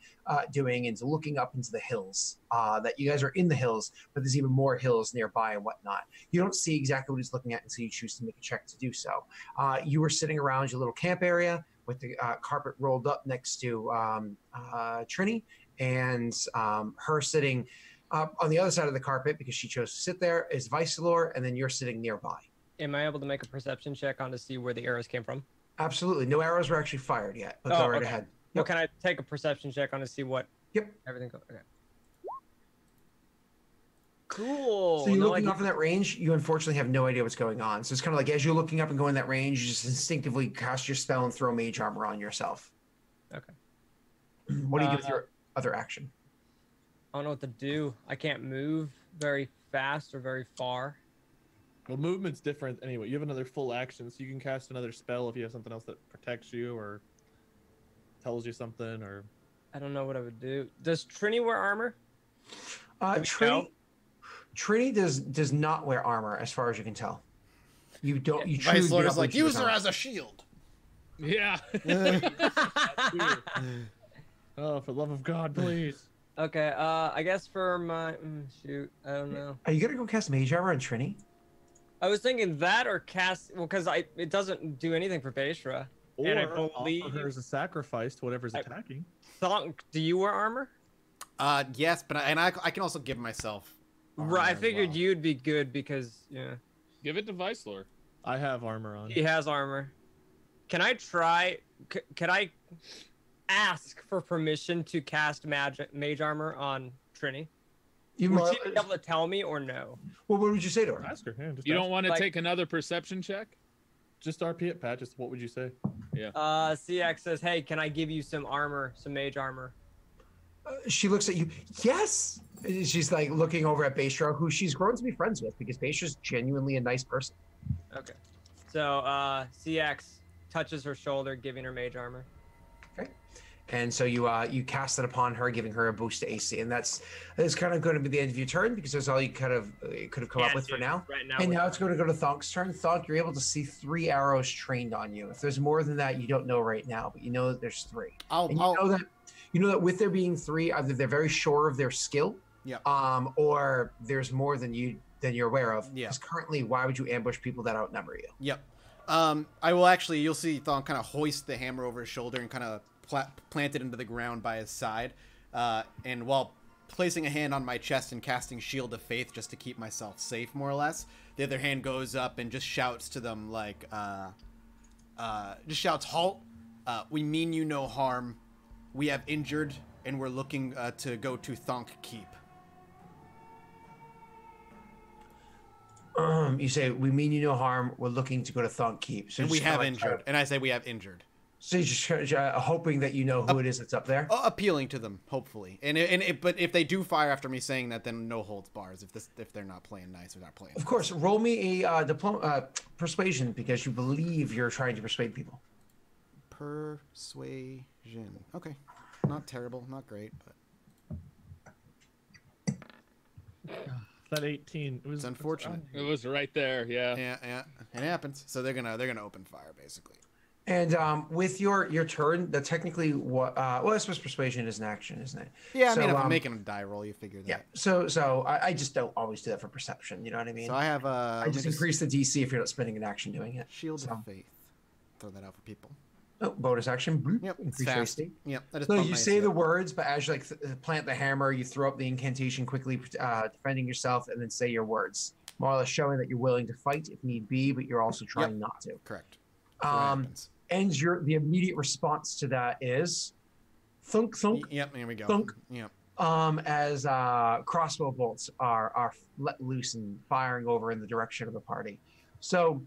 doing and looking up into the hills. That you guys are in the hills, but there's even more hills nearby and whatnot. You don't see exactly what he's looking at until you choose to make a check to do so. You were sitting around your little camp area with the carpet rolled up next to Trini, and her sitting on the other side of the carpet because she chose to sit there is Vicelor, and then you're sitting nearby. Am I able to make a perception check on to see where the arrows came from? Absolutely. No arrows were actually fired yet, but go right ahead. Well, can I take a perception check on to see what? Yep. Everything. Okay. Cool. So you're looking off in that range, you unfortunately have no idea what's going on. So it's kind of like as you're looking up and going that range, you just instinctively cast your spell and throw mage armor on yourself. Okay. What do you do with your other action? I don't know what to do. I can't move very fast or very far. Well, movement's different anyway. You have another full action, so you can cast another spell if you have something else that protects you or tells you something, or... I don't know what I would do. Does Trini wear armor? Trini does not wear armor, as far as you can tell. You don't. You truly Vicelord do is not like, believe she use wears her armor. as a shield. Yeah. Oh, for the love of God, please. Okay. I guess for my shoot, I don't know. Are you gonna go cast mage armor on Trini? I was thinking that or cast. Well, because it doesn't do anything for Beishra. Or And I offer believe her as a sacrifice to whatever's attacking. Thonk, do you wear armor? Yes, but I can also give myself armor Right. I as figured well. you'd be good because Give it to Vicelor. I have armor on. he has armor. Can I try? Can I ask for permission to cast mage armor on Trini? Would she be able to tell me or no? Well, what would you say to her? Ask her. Yeah, just You ask. don't want to Like- take another perception check? Just RP it, Pat. Just what would you say? CX says, "Hey, can I give you some armor, some mage armor?" She looks at you. Yes. She's like looking over at Beishra, who she's grown to be friends with because Beishra's genuinely a nice person. Okay. So CX touches her shoulder, giving her mage armor. Okay. And so you cast it upon her, giving her a boost to AC, and that's kind of going to be the end of your turn because that's all you could have come up with for now. Right now. And now it's going to go to Thonk's turn. Thonk, you're able to see 3 arrows trained on you. If there's more than that, you don't know right now, but you know that there's 3. And you know that with there being 3, either they're very sure of their skill, or there's more than you're aware of. Yeah. Because currently, why would you ambush people that outnumber you? Yep. I will actually. You'll see Thon kind of hoist the hammer over his shoulder and kind of plant it into the ground by his side, and while placing a hand on my chest and casting Shield of Faith just to keep myself safe, more or less, the other hand goes up and just shouts to them like, just shouts, "Halt! We mean you no harm. We have injured, and we're looking to go to Thonk Keep." You say, "We mean you no harm. We're looking to go to Thonk Keep." So And we just kinda have like, injured, and I say we have injured. So you're just hoping that you know who it is that's up there. Appealing to them, hopefully, but if they do fire after me saying that, then no holds bars. If they're not playing nice or not playing. Of course, roll me a persuasion because you believe you're trying to persuade people. Persuasion. Okay, not terrible, not great, but That 18. It was it's unfortunate. It was right there, yeah. Yeah, it happens. So they're gonna open fire basically. And with your turn, that technically what? Well, I suppose persuasion is an action, isn't it? Yeah, I So, mean, if I'm making a die roll, you figure that. Yeah. So I just don't always do that for perception. You know what I mean? So I have I just increase the DC if you're not spending an action doing it. Shield So. of Faith. Throw that out for people. Oh, bonus action. Bloop, Yep, it's increase fast. AC. Yep, I just So bumped you my say AC the up. words, but as you plant the hammer, you throw up the incantation quickly, defending yourself, and then say your words, more or less showing that you're willing to fight if need be, but you're also trying not to. Correct. That's what happens. And the immediate response to that is thunk thunk. Yep, here we go. Thunk. Yep. As crossbow bolts are let loose and firing over in the direction of the party. So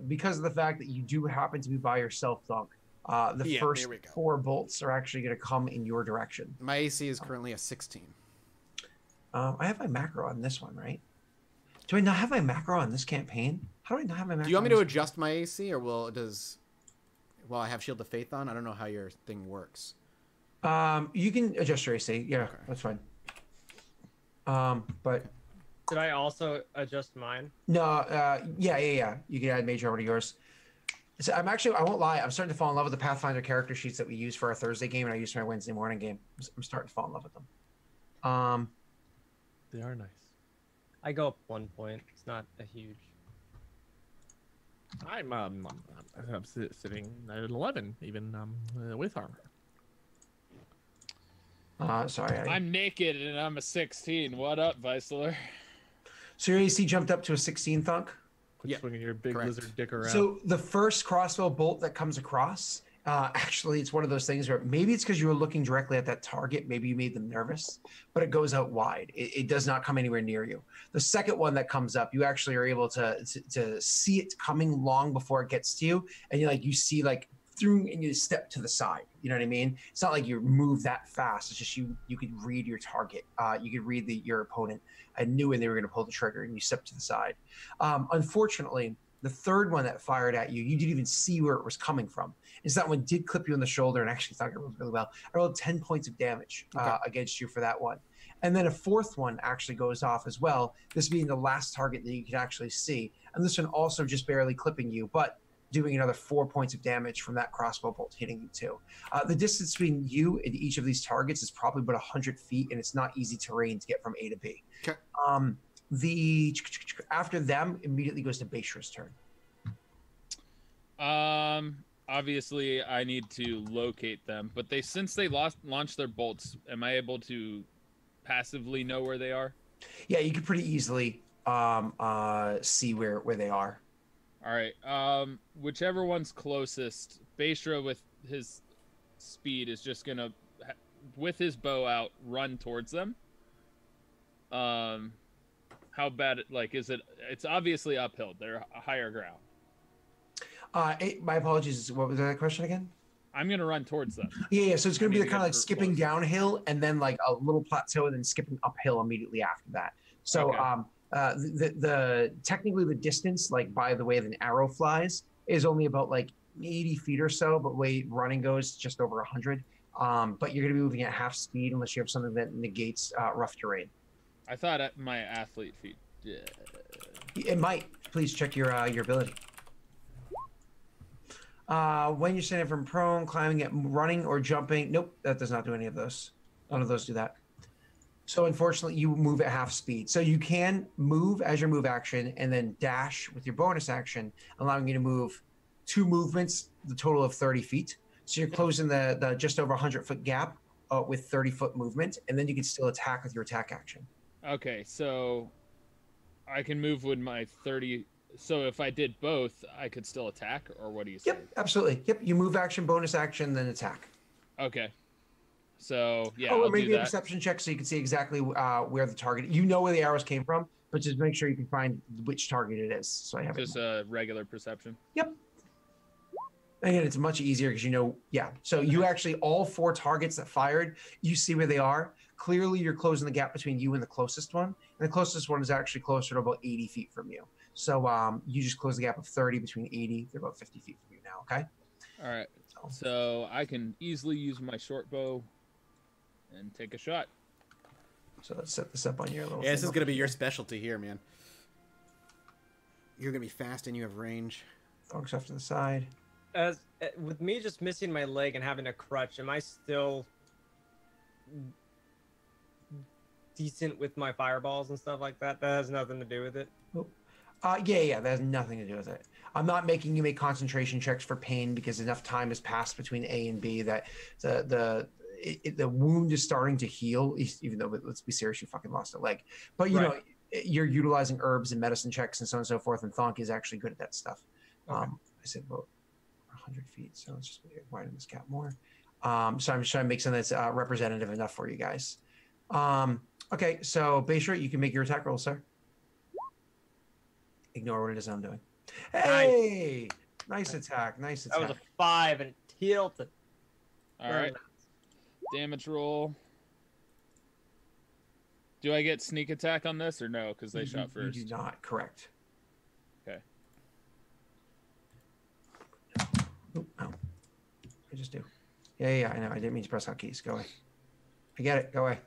because of the fact that you do happen to be by yourself, Thunk, the first there we go. 4 bolts are actually going to come in your direction. My AC is currently a 16. I have my macro on this one, right? Do I not have my macro on this campaign? How do I not have my macro? Do you want me on to this- adjust my AC, or while I have Shield of Faith on? I don't know how your thing works. You can adjust your AC. Yeah, Okay. that's fine. But Did I also adjust mine? no, yeah. You can add major over to yours. So I won't lie, I'm starting to fall in love with the Pathfinder character sheets that we use for our Thursday game and I use for my Wednesday morning game. I'm starting to fall in love with them. They are nice. I go up 1 point. It's not a huge. I'm sitting at 11, even with armor. Sorry. I'm naked and I'm a 16. What up, Viceler? So your AC jumped up to a 16, Thunk? Quit Yeah, swinging your big correct. lizard dick around. So the first crossbow bolt that comes across, actually, it's one of those things where maybe it's because you were looking directly at that target. Maybe you made them nervous, but it goes out wide. It does not come anywhere near you. The second one that comes up, you actually are able to see it coming long before it gets to you, and you see through and you step to the side. You know what I mean? It's not like you move that fast. It's just you could read your target. You could read your opponent. I knew when they were going to pull the trigger, and you step to the side. Unfortunately, the third one that fired at you, you didn't even see where it was coming from. And so that one did clip you in the shoulder, and actually thought it rolled really well. I rolled 10 points of damage against you for that one. And then a fourth one actually goes off as well, this being the last target that you could actually see. And this one also just barely clipping you, but doing another 4 points of damage from that crossbow bolt hitting you too. The distance between you and each of these targets is probably about 100 feet, and it's not easy terrain to get from A to B. Okay. After them immediately goes to Beishra's turn. Obviously I need to locate them, but since they launched their bolts, am I able to passively know where they are? Yeah, you can pretty easily see where they are. All right. Whichever one's closest, Beishra with his speed is just gonna, with his bow out, run towards them. How bad? Is it? It's obviously uphill. They're higher ground. My apologies. What was that question again? I'm gonna run towards them. Yeah. So it's going to be to kind of get skipping close. downhill and then like a little plateau and then skipping uphill immediately after that. So Okay. the technically the distance, like by the way an arrow flies, is only about like 80 feet or so, but way running goes just over 100. But you're going to be moving at half speed unless you have something that negates rough terrain. I thought my athlete feet. Yeah. It might. Please check your ability. When you're standing from prone, climbing it, running, or jumping. Nope, that does not do any of those. None of those do that. So unfortunately, you move at half speed. So you can move as your move action and then dash with your bonus action, allowing you to move 2 movements, the total of 30 feet. So you're closing the just over 100-foot gap with 30-foot movement, and then you can still attack with your attack action. Okay, so I can move with my 30. So if I did both, I could still attack, or what do you say? Yep, absolutely. Yep, you move action, bonus action, then attack. Okay. So yeah, or I'll maybe do a that. perception check so you can see exactly where the target. You know where the arrows came from, but just make sure you can find which target it is. So I have Just a regular perception. Yep. Again, it's much easier because you know. Yeah. So you actually all 4 targets that fired, you see where they are. Clearly, you're closing the gap between you and the closest one, and the closest one is actually closer to about 80 feet from you. So you just close the gap of 30 between 80. They're about 50 feet from you now. Okay. All right. So I can easily use my short bow and take a shot. So let's set this up on your little. Yeah, this thing is gonna over be your here. specialty here, man. You're gonna be fast and you have range. Thunk's off to the side. as with me just missing my leg and having a crutch, am I still decent with my fireballs and stuff like that? That has nothing to do with it. Yeah, that has nothing to do with it. I'm not making you make concentration checks for pain because enough time has passed between A and B that the wound is starting to heal. Even though, let's be serious, you fucking lost a leg. But you know, you're utilizing herbs and medicine checks and so on and so forth. And Thonk is actually good at that stuff. Okay. I said, well, 100 feet, so let's just widen this gap more. So I'm just trying to make something that's representative enough for you guys. Okay, so Bayshore, you can make your attack roll, sir. Ignore what it is I'm doing. Hey, nice attack, nice attack. That was a 5 and it tilted. All right. Damage roll. Do I get sneak attack on this or no? Because they shot first. You do not, correct. Okay. Oh, I just do. Yeah, I know. I didn't mean to press hotkeys. Go away. I get it. Go away.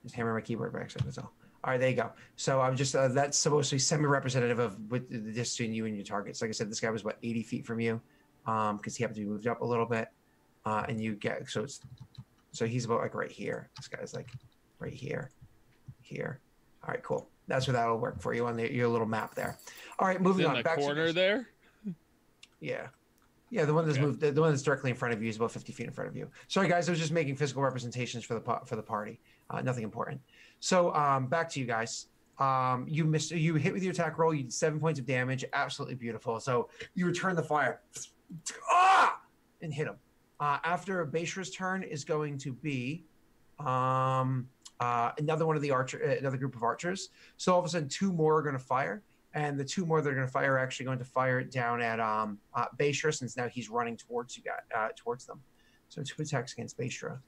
Just hammer my keyboard by accident. That's all. All right, there you go. So I'm just that's supposed to be semi-representative of what the distance between you and your targets. Like I said, this guy was what 80 feet from you, because he happened to be moved up a little bit, and you get so he's about like right here. This guy's like right here. All right, cool. That's where that'll work for you on your little map there. All right, moving in on. the Back corner to there. Yeah, the one that's moved, the one that's directly in front of you is about 50 feet in front of you. Sorry, guys, I was just making physical representations for the party. Nothing important. So back to you guys. You hit with your attack roll. You did 7 points of damage. Absolutely beautiful. So you return the fire, and hit him. After Bayshore's turn is going to be another one of the another group of archers. So all of a sudden, 2 more are going to fire, and the 2 more that are going to fire are actually going to fire down at Bayshore, since now he's running towards you guys, towards them. So 2 attacks against Bayshore.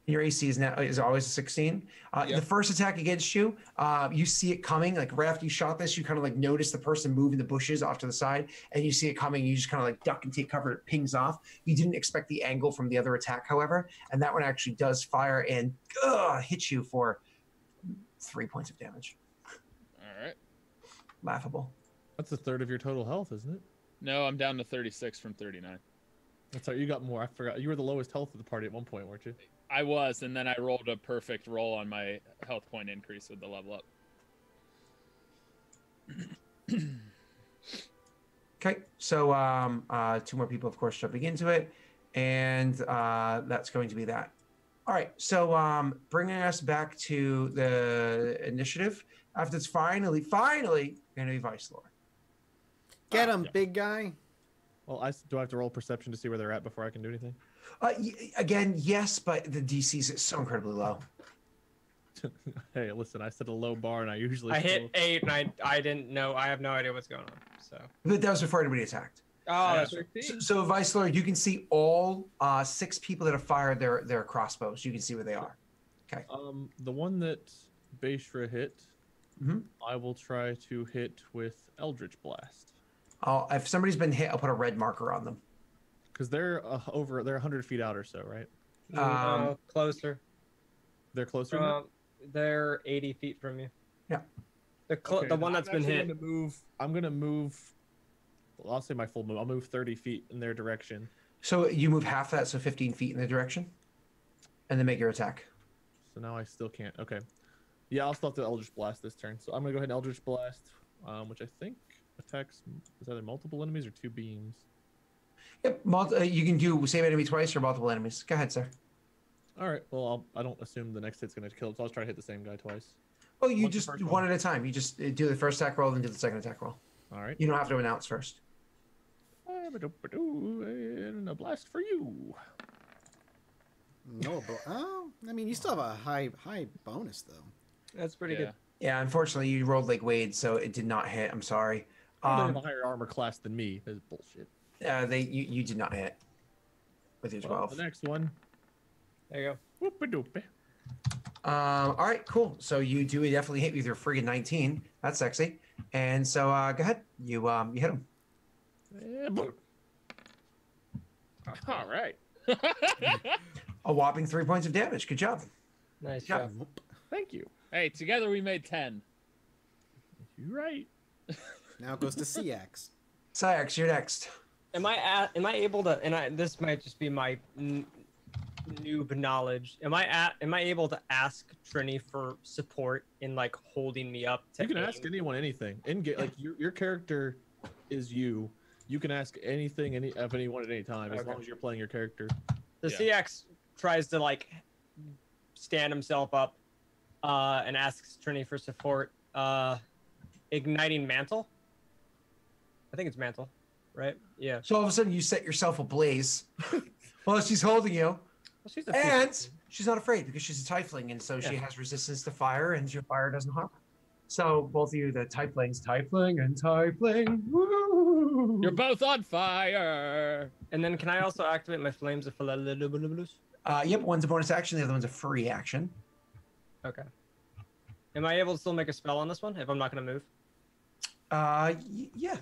Your AC is always a 16. Yep. The first attack against you, you see it coming. Like right after you shot this, you kind of like notice the person move in the bushes off to the side, and you see it coming. You just kind of like duck and take cover. It pings off. You didn't expect the angle from the other attack, however, and that one actually does fire and hits you for 3 points of damage. All right. Laughable. That's a third of your total health, isn't it? No, I'm down to 36 from 39. That's right. You got more. I forgot. You were the lowest health of the party at one point, weren't you? I was, and then I rolled a perfect roll on my health point increase with the level up. Okay, so 2 more people, of course, jumping into it, and that's going to be that. All right, so bringing us back to the initiative. After it's finally going to be Vicelor. Get him, big guy. Well, do I have to roll perception to see where they're at before I can do anything? Again, yes, but the DC is so incredibly low. Hey, listen, I set a low bar, and I usually hit 8, and I didn't know. I have no idea what's going on. So. But that was before anybody attacked. Oh, that's right. So Vicelor, you can see all 6 people that have fired their crossbows. You can see where they are. Okay. The one that Bayshore hit, I will try to hit with Eldritch Blast. If somebody's been hit, I'll put a red marker on them. Because they're 100 feet out or so, right? Closer. They're closer. They're 80 feet from you. Yeah. The one that's been hit. I'm gonna move. Well, I'll say my full move. I'll move 30 feet in their direction. So you move half that, so 15 feet in the direction, and then make your attack. So now I still can't. Okay. Yeah, I'll still have to Eldritch Blast this turn. So I'm gonna go ahead and Eldritch Blast, which I think attacks is either multiple enemies or 2 beams. Yep. You can do same enemy twice or multiple enemies. Go ahead, sir. All right. Well, I don't assume the next hit's going to kill, so I'll try to hit the same guy twice. Oh, you just one at a time. You just do the first attack roll, then do the second attack roll. All right. You don't have to announce first. And a blast for you. No, I mean, you still have a high bonus though. That's pretty good. Yeah, unfortunately, you rolled like Wade, so it did not hit. I'm sorry. You have a higher armor class than me. That's bullshit. You did not hit with your 12. The next one. There you go. Whoop-a-doop. All right, cool. So you do definitely hit with your friggin' 19. That's sexy. And so go ahead. You hit him. All right. A whopping 3 points of damage. Good job. Nice job. Thank you. Hey, together we made 10. You're right. Now it goes to CX. Syax, you're next. Am I able to? And this might just be my noob knowledge. Am I able to ask Trini for support in like holding me up? You can ask anyone anything. Like your character is you. You can ask anything of anyone at any time as long as you're playing your character. The CX tries to like stand himself up and asks Trini for support. Igniting mantle. I think it's mantle, right? Yeah. So all of a sudden you set yourself ablaze while she's holding you. Well, she's And she's not afraid because she's a tiefling, and so she has resistance to fire, and your fire doesn't harm her. So both of you, the tiefling and tiefling. Woo! You're both on fire. And then can I also activate my flames of Philelibulus? Yep, one's a bonus action, the other one's a free action. Okay. Am I able to still make a spell on this one if I'm not going to move? Yeah.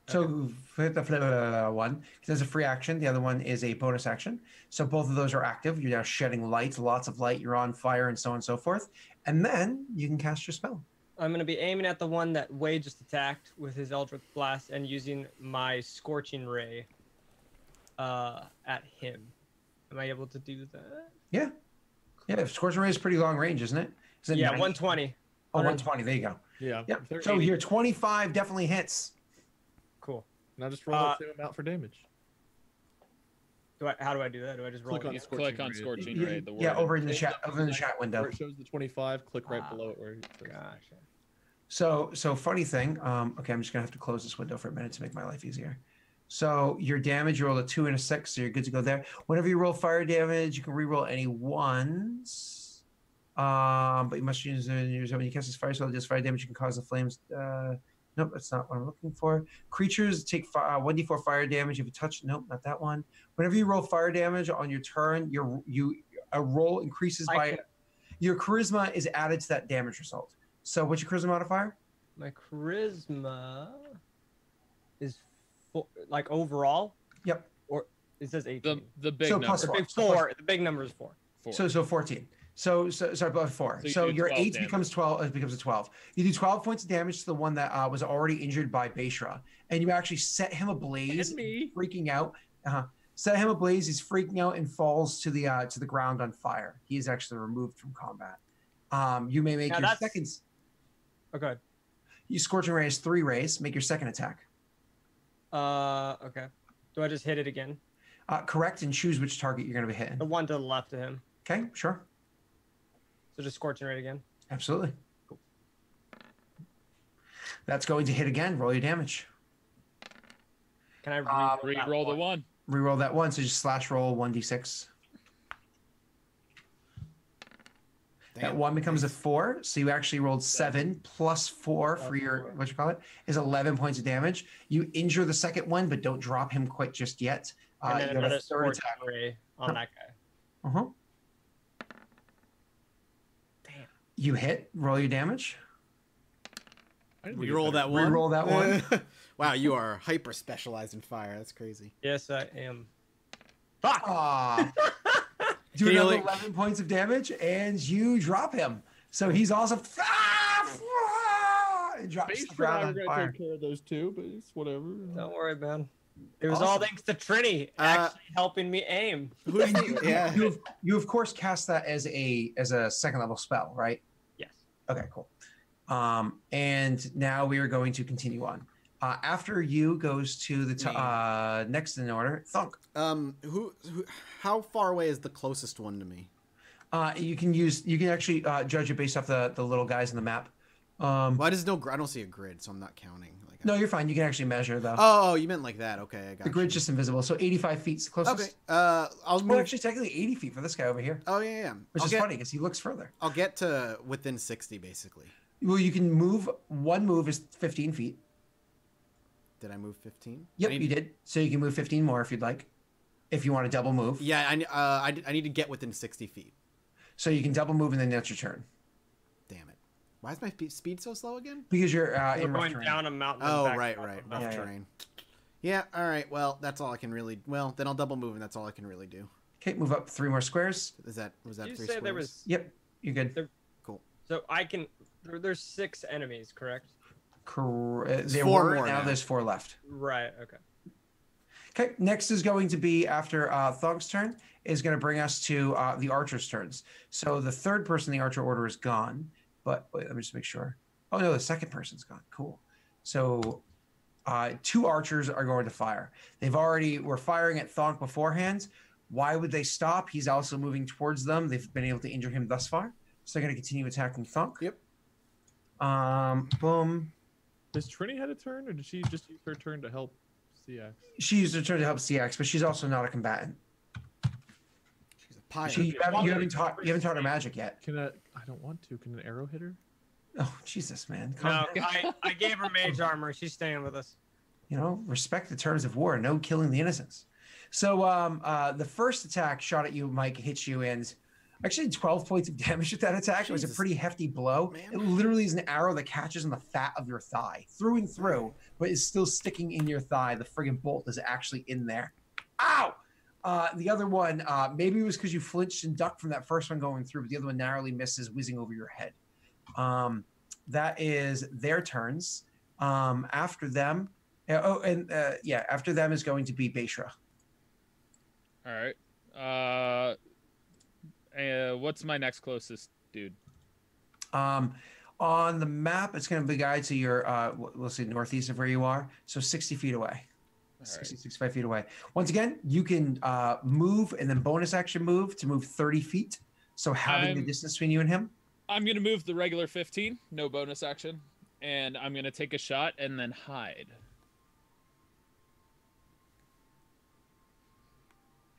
So for the one, there's a free action. The other one is a bonus action. So both of those are active. You're now shedding light, lots of light. You're on fire, and so on and so forth. And then you can cast your spell. I'm going to be aiming at the one that Wade just attacked with his Eldritch Blast and using my Scorching Ray at him. Am I able to do that? Yeah. Scorching Ray is pretty long range, isn't it? Is it 90? 120. Oh, 120. There you go. Yeah. Yep. So your 25 definitely hits. Cool. Now just roll the same amount for damage. How do I do that? Do I just roll? Click on Scorching Ray. The word. Yeah, over in the chat window. Where it shows the 25, click right below it where it says. Gotcha. So funny thing. Okay, I'm just gonna have to close this window for a minute to make my life easier. So your damage, you rolled a 2 and a 6, so you're good to go there. Whenever you roll fire damage, you can re-roll any ones. But you must use when you cast this fire spell, just fire damage, you can cause the flames. Nope, that's not what I'm looking for. Creatures take 1d4 fire damage if you touch. Nope, not that one. Whenever you roll fire damage on your turn, a roll increases by your charisma is added to that damage result. So what's your charisma modifier? My charisma is like overall. Yep. Or it says 18. The big so number. plus The big 4. The big number is 4. So 14. So above 4. So your 8 becomes 12. It becomes a 12. You do 12 points of damage to the one that was already injured by Bashra, and you actually set him ablaze, freaking out. Set him ablaze. He's freaking out and falls to the ground on fire. He is actually removed from combat. You may make your seconds. Okay. You Scorching Ray is 3 rays. Make your second attack. Okay. Do I just hit it again? Correct, and choose which target you're going to be hitting. The one to the left of him. Okay, sure. So just Scorching Ray again? Absolutely. Cool. That's going to hit again. Roll your damage. Can I re-roll the one? Reroll that one, so just slash roll 1d6. That one becomes a 4, so you actually rolled 7 plus 4 for your, what you call it, is 11 points of damage. You injure the second one, but don't drop him quite just yet. And then you have another a third Scorching attack. Ray on that guy. Uh-huh. Damn. You hit. Roll your damage. Reroll that one. Reroll that one. Wow, you are hyper specialized in fire. That's crazy. Yes, I am. Fuck! Aw. Do another 11 points of damage, and you drop him. So he's also and drops to the ground on fire. Take care of those two, but it's whatever. Don't worry, man. It was all thanks to Trini actually helping me aim. You of course cast that as a second level spell, right? Yes. Okay, cool. And now we are going to continue on. After you goes to the next in order, Thunk. How far away is the closest one to me? You can actually judge it based off the little guys on the map. Why does I don't see a grid, so I'm not counting. No, you're fine. You can actually measure though. Oh, you meant like that. Okay, I got the grid's just invisible. So 85 feet's the closest. Okay. I'll move. Actually, technically 80 feet for this guy over here. Oh yeah. Which is funny because he looks further. I'll get to within 60 basically. Well, you can move. One move is 15 feet. Did I move 15? Yep, you did. So you can move 15 more if you'd like. If you want to double move. Yeah, I need to get within 60 feet. So you can double move and then that's your turn. Damn it. Why is my speed so slow again? Because you're in going rough down a mountain. Oh, right. Rough terrain. Yeah, all right. Well, that's all I can really... Well, then I'll double move and that's all I can really do. Okay, move up 3 more squares. Was that Did you 3 say squares? there was... Yep, you're good. Cool. So I can... There's 6 enemies, correct? There four were, more now now. there's 4 left. Right. Okay. Okay, next is going to be after Thog's turn, is going to bring us to the archer's turns. So the third person in the archer order is gone, but wait, let me just make sure. Oh no, the second person's gone. Cool. So 2 archers are going to fire. Were firing at Thog beforehand. Why would they stop? He's also moving towards them. They've been able to injure him thus far, so they're going to continue attacking Thog. Yep. Boom. Does Trini had a turn, or did she just use her turn to help CX? She used her turn to help CX, but she's also not a combatant. She's a pirate. You haven't taught her magic yet. I don't want to. Can an arrow hit her? Oh Jesus, man! No, I gave her mage armor. She's staying with us. Respect the terms of war. No killing the innocents. So the first attack shot at you, Mike, hits you, and actually 12 points of damage with that attack. It was a Jesus. pretty hefty blow. Man. It literally is an arrow that catches on the fat of your thigh, through and through, but is still sticking in your thigh. The friggin' bolt is actually in there. Ow! The other one, maybe it was because you flinched and ducked from that first one going through, but the other one narrowly misses, whizzing over your head. That is their turns. After them, after them is going to be Beishra. All right. What's my next closest dude? On the map, it's going to be guide to your, we'll say northeast of where you are, so 60 feet away. All 60, right. 65 feet away. Once again, you can move and then bonus action move to move 30 feet. So having the distance between you and him. I'm gonna move the regular 15, no bonus action, and I'm gonna take a shot and then hide.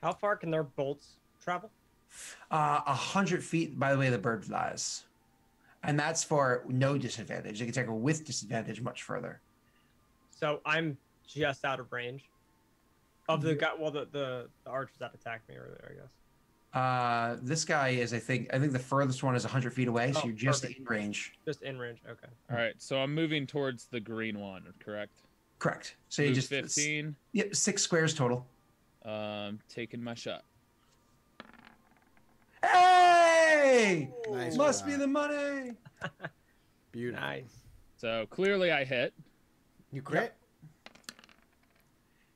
How far can their bolts travel? 100 feet by the way the bird flies. And that's for no disadvantage. They can take a with disadvantage much further. So I'm just out of range of the guy. Well, the archers that attacked me earlier, I guess. This guy is, I think the furthest one is 100 feet away, so Oh, you're just perfect. in range. Just in range. Okay. All right, so I'm moving towards the green one, correct? Correct. So you Move just 15. Yep, 6 squares total. Taking my shot. Hey! Nice Must shot. be the money. Beautiful. Nice. So clearly I hit. You crit?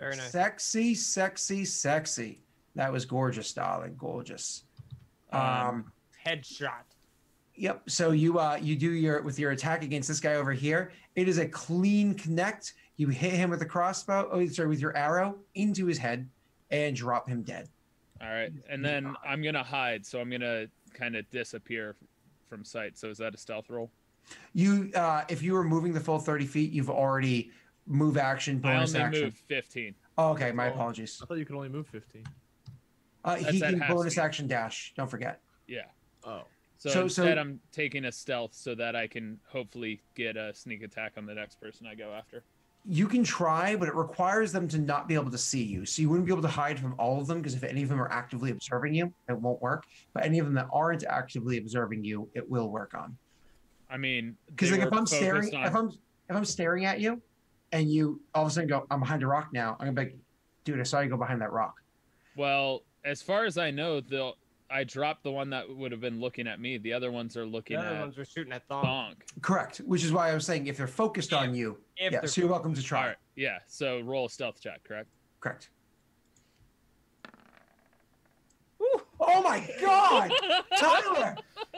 Very nice. Sexy, sexy, sexy. That was gorgeous, darling. Gorgeous. Headshot. Yep. So you do your attack against this guy over here. It is a clean connect. You hit him with a crossbow. Oh, sorry, with your arrow into his head and drop him dead. All right, and then I'm gonna hide, so I'm gonna kind of disappear from sight. So is that a stealth roll? You, if you were moving the full 30 feet, you've already move action, I bonus only action. moved 15. Oh, okay, my Oh. apologies. I thought you could only move 15. He at can half bonus speed. action dash. Don't forget. Yeah. Oh. So instead, I'm taking a stealth so that I can hopefully get a sneak attack on the next person I go after. You can try, but it requires them to not be able to see you. So you wouldn't be able to hide from all of them because if any of them are actively observing you, it won't work. But any of them that aren't actively observing you, it will work on. I mean, Because they like if were I'm staring, focused if I'm staring at you, and you all of a sudden go, I'm behind a rock now. I'm gonna be like, dude, I saw you go behind that rock. Well, as far as I know, I dropped the one that would have been looking at me. The other ones are looking The other at ones were shooting at Thong. Bonk. Correct. Which is why I was saying if they're focused on you, If yeah. they're So you're welcome to try. All right, yeah. So roll a stealth check, correct? Correct. Oh my God, Tyler!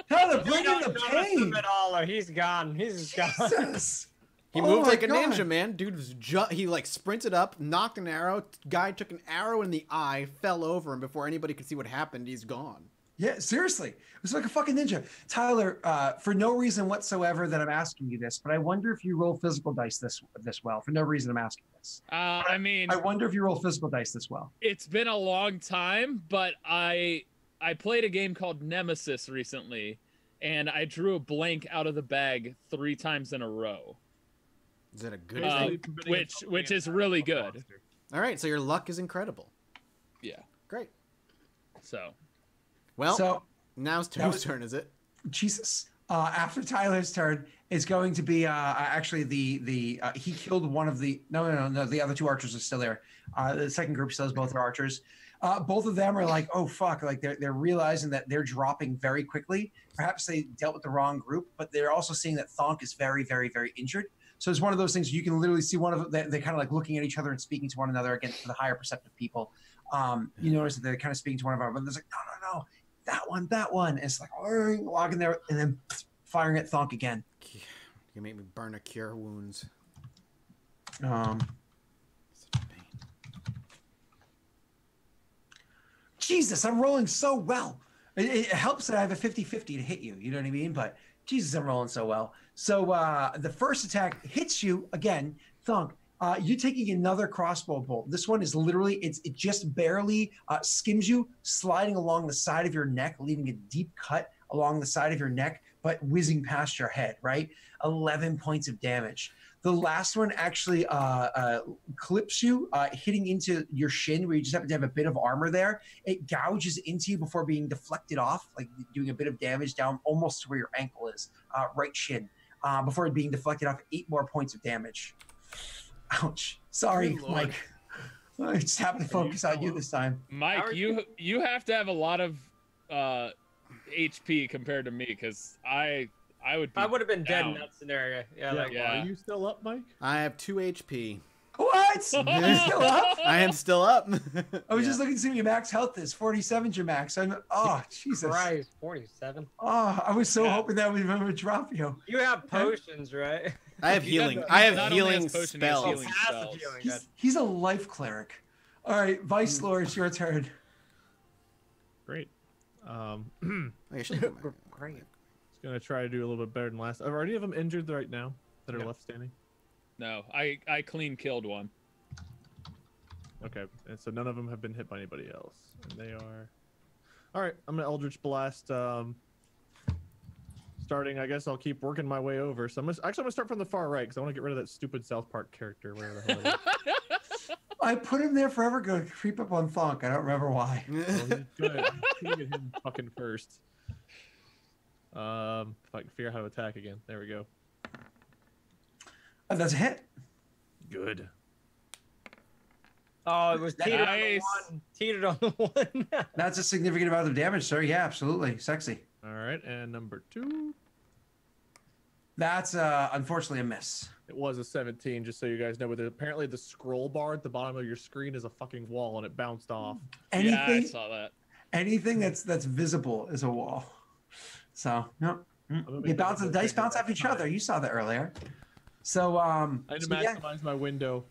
Tyler, bring in the pain. At all, or he's gone. He's gone. Jesus. He Oh moved my like a God. ninja, man. Dude was he like sprinted up, knocked an arrow. Guy took an arrow in the eye, fell over, and before anybody could see what happened, he's gone. Yeah, seriously. It was like a fucking ninja. Tyler, for no reason whatsoever that I'm asking you this, but I wonder if you roll physical dice this well. For no reason I'm asking this. I mean, I wonder if you roll physical dice this well. it's been a long time, but I played a game called Nemesis recently, and I drew a blank out of the bag 3 times in a row. Is that a good Which is really good. All right, so your luck is incredible. Yeah. Great. So Well, So, now it's that whose was- turn is it? Jesus. After Tyler's turn, it's going to be actually he killed one of the no, the other two archers are still there. The second group still has both their archers. Both of them are like, oh fuck, like they're realizing that they're dropping very quickly. Perhaps they dealt with the wrong group, but they're also seeing that Thonk is very, very, very injured. So it's one of those things you can literally see one of them. They're kind of like looking at each other and speaking to one another. Again, for the higher perceptive people, you notice that they're kind of speaking to one another. But there's like, no, that one. And it's like walking there and then firing at Thonk again. You make me burn a cure wounds. Such a pain. Jesus, I'm rolling so well. It helps that I have a 50-50 to hit you. You know what I mean? But Jesus, I'm rolling so well. So the first attack hits you again, Thunk. You're taking another crossbow bolt. This one is literally, it just barely skims you, sliding along the side of your neck, leaving a deep cut along the side of your neck, but whizzing past your head, right? 11 points of damage. The last one actually clips you, hitting into your shin where you just happen to have a bit of armor there. It gouges into you before being deflected off, like doing a bit of damage down almost to where your ankle is, right shin, before it being deflected off 8 more points of damage. Ouch. Sorry, Mike. I just happened to focus on you this time. Mike, you have to have a lot of HP compared to me, because I would have been dead down. in that scenario. Yeah, Yeah. Are you still up, Mike? I have 2 HP. What? You're still up? I am still up. I was just looking to see what your max health is. 47's your max. Oh, Jesus. Christ, 47. Oh, I was so hoping that would drop you. You have potions, right? I have He healing. doesn't- I have not only healing has potion, he has spells. healing Passive spells. healing. He's a life cleric. All right, Vice Lord, it's your turn. Great. I should put my- Great. Just gonna try to do a little bit better than last. Are any of them injured right now that are No. left standing? No, I clean killed one. Okay, and so none of them have been hit by anybody else, and they are. All right, I'm gonna Eldritch Blast. Starting, I guess I'll keep working my way over. So I'm gonna start from the far right because I want to get rid of that stupid South Park character, whatever the hell it is. I put him there forever ago to creep up on Thonk. I don't remember why. Well, he's good. I'm gonna get him fucking first. If I can figure out how to attack again. There we go. That's a hit. Good. Oh, it was teetered Nice. on the one. Teetered on the one. That's a significant amount of damage, sir. Yeah, absolutely. Sexy. All right, and number 2. That's unfortunately a miss. It was a 17, just so you guys know. But apparently the scroll bar at the bottom of your screen is a fucking wall, and it bounced off. Yeah, I Anything, saw that. anything that's visible is a wall. So no, make you that bounce the a dice bigger bounce off each other. You saw that earlier. So I had to so yeah, maximize my window.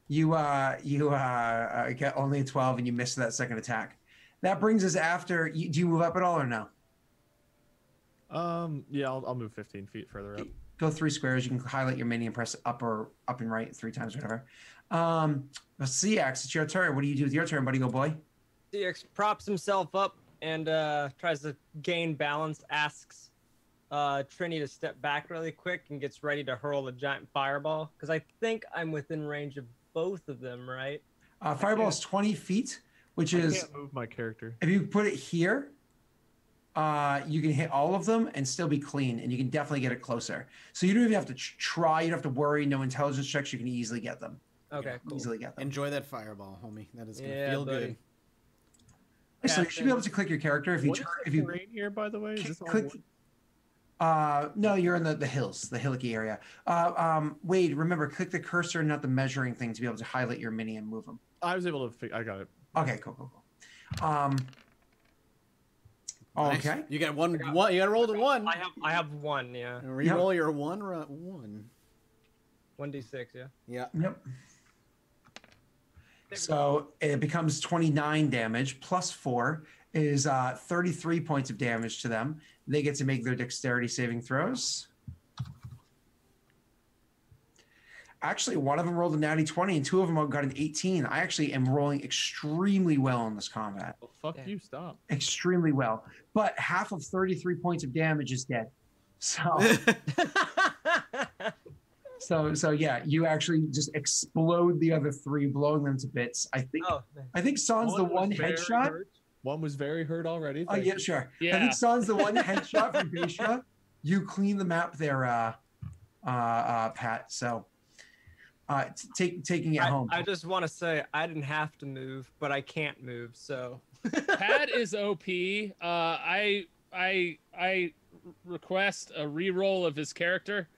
you get only a 12 and you miss that second attack. That brings us after. Do you move up at all or no? Yeah, I'll move 15 feet further up. Go 3 squares. You can highlight your mini and press up and right 3 times, whatever. CX, it's your turn. What do you do with your turn, buddy? Go boy. CX props himself up and tries to gain balance, asks Trini to step back really quick and gets ready to hurl a giant fireball. Because I think I'm within range of both of them, right? Fireball is 20 feet, which I is can't move my character. if you put it here, you can hit all of them and still be clean, and you can definitely get it closer. So you don't even have to try. You don't have to worry. No intelligence checks. You can easily get them. Okay, cool. Easily get them. Enjoy that fireball, homie. That is gonna Yeah, feel buddy. good. So you should be able to click your character if you What is the if you terrain here, by the way? Is this all click. wood? No, you're in the hills, the hillocky area. Wade, remember, click the cursor, not the measuring thing, to be able to highlight your mini and move them. I was able to. I got it. Okay, cool. Nice. Okay. You got one. You got to roll the 1. I have 1, yeah. And re-roll your 1. 1d6, yeah. Yeah. Yep. So it becomes 29 damage plus 4 is 33 points of damage to them. They get to make their dexterity saving throws. Actually, one of them rolled a natty 20 and 2 of them got an 18. I actually am rolling extremely well in this combat. Well, fuck Yeah. you. Stop. Extremely well. But half of 33 points of damage is dead. So so yeah, you actually just explode the other 3, blowing them to bits. I think Oh, Son's the was one very headshot. hurt. One was very hurt already. Oh Thank yeah, you. sure. I Yeah. think Son's the one headshot from Beisha you clean the map there, Pat. So taking it home. I just want to say I didn't have to move, but I can't move, so. Pat is OP. I request a reroll of his character.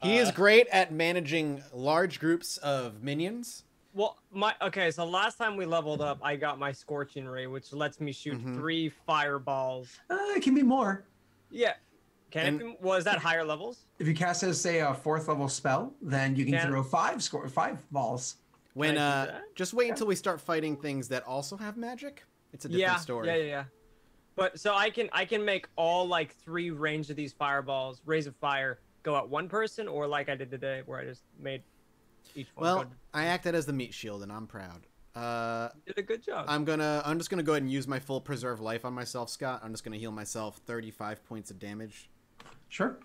He is great at managing large groups of minions. Well, so last time we leveled up, I got my Scorching Ray, which lets me shoot 3 fireballs. It can be more. Yeah. Was that higher levels? If you cast as, say, a 4th level spell, then you can throw 5 balls. When just wait until we start fighting things that also have magic. It's a different story. Yeah. But so I can make all like 3 range of these fireballs, rays of fire, go at one person, or like I did today, where I just made each one. Well, I acted as the meat shield, and I'm proud. You did a good job. I'm just gonna go ahead and use my full preserve life on myself, Scott. I'm just gonna heal myself 35 points of damage. Sure.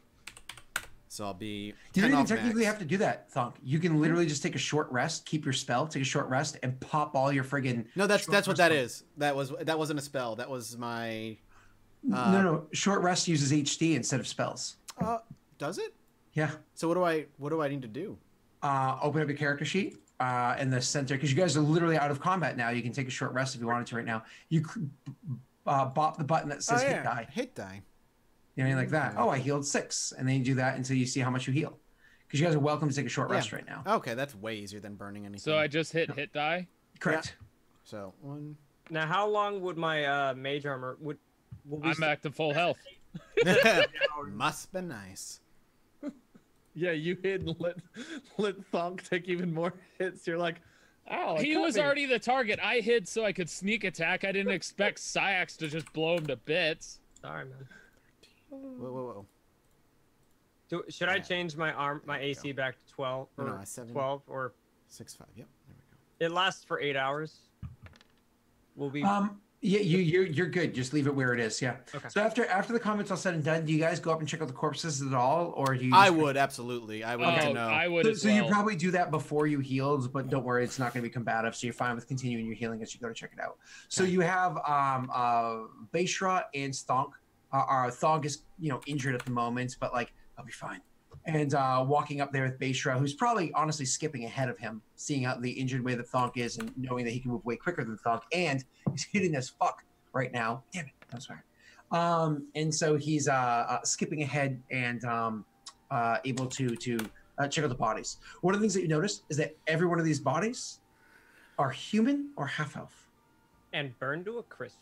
So I'll be. You don't even technically have to do that, Thonk. You can literally just take a short rest, keep your spell, take a short rest, and pop all your friggin'. No, that's what that is. That wasn't a spell. That was my. No. Short rest uses HD instead of spells. Does it? Yeah. So what do I need to do? Open up your character sheet in the center, because you guys are literally out of combat now. You can take a short rest if you wanted to right now. You bop the button that says hit die. Hit die. You know, like that. Oh, I healed 6, and then you do that until you see how much you heal. Because you guys are welcome to take a short rest right now. Okay, that's way easier than burning anything. So I just hit die. Correct. Yeah. So 1. Now, how long would my mage armor I'm back to full health. Must be nice. Yeah, you hit and let Thonk take even more hits. You're like, ow. He was already the target. I hid so I could sneak attack. I didn't expect Syax to just blow him to bits. Sorry, man. Whoa. Should I change my AC back to 12 or No, 7, 12 or 6, 5? Yep, there we go. it lasts for 8 hours? Will be Yeah, you're good. Just leave it where it is. Yeah. Okay. So after the combat's all said and done, do you guys go up and check out the corpses at all, or do you? I would absolutely. I would like to know. I would So, as so well. you probably do that before you healed, but don't worry, it's not going to be combative. So you're fine with continuing your healing as you go to check it out. So you have Beishra and Thonk. Thonk is injured at the moment, but like I'll be fine. And walking up there with Beishra, who's probably honestly skipping ahead of him, seeing how the injured way that Thonk is and knowing that he can move way quicker than Thonk, and he's hitting as fuck right now. Damn it, I'm sorry. And so he's skipping ahead and able to check out the bodies. One of the things that you notice is that every one of these bodies are human or half-elf. and burned to a crisp.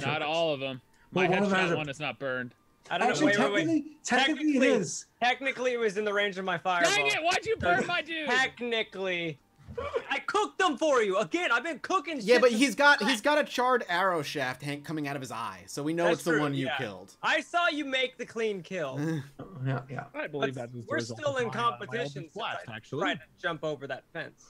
Not all of them. My Well, one of them has headshot a- one is not burned. I don't Actually, know. Wait. technically it is. Technically, it was in the range of my fireball. Dang it! Why'd you burn my dude? Technically, I cooked them for you. Again, I've been cooking. Yeah, shit but since- he's got a charred arrow shaft coming out of his eye, so we know That's it's the true, one you yeah. killed. I saw you make the clean kill. Yeah. I believe But that was the we're result still of in my competition. eldest since blast, I actually. tried to jump over that fence.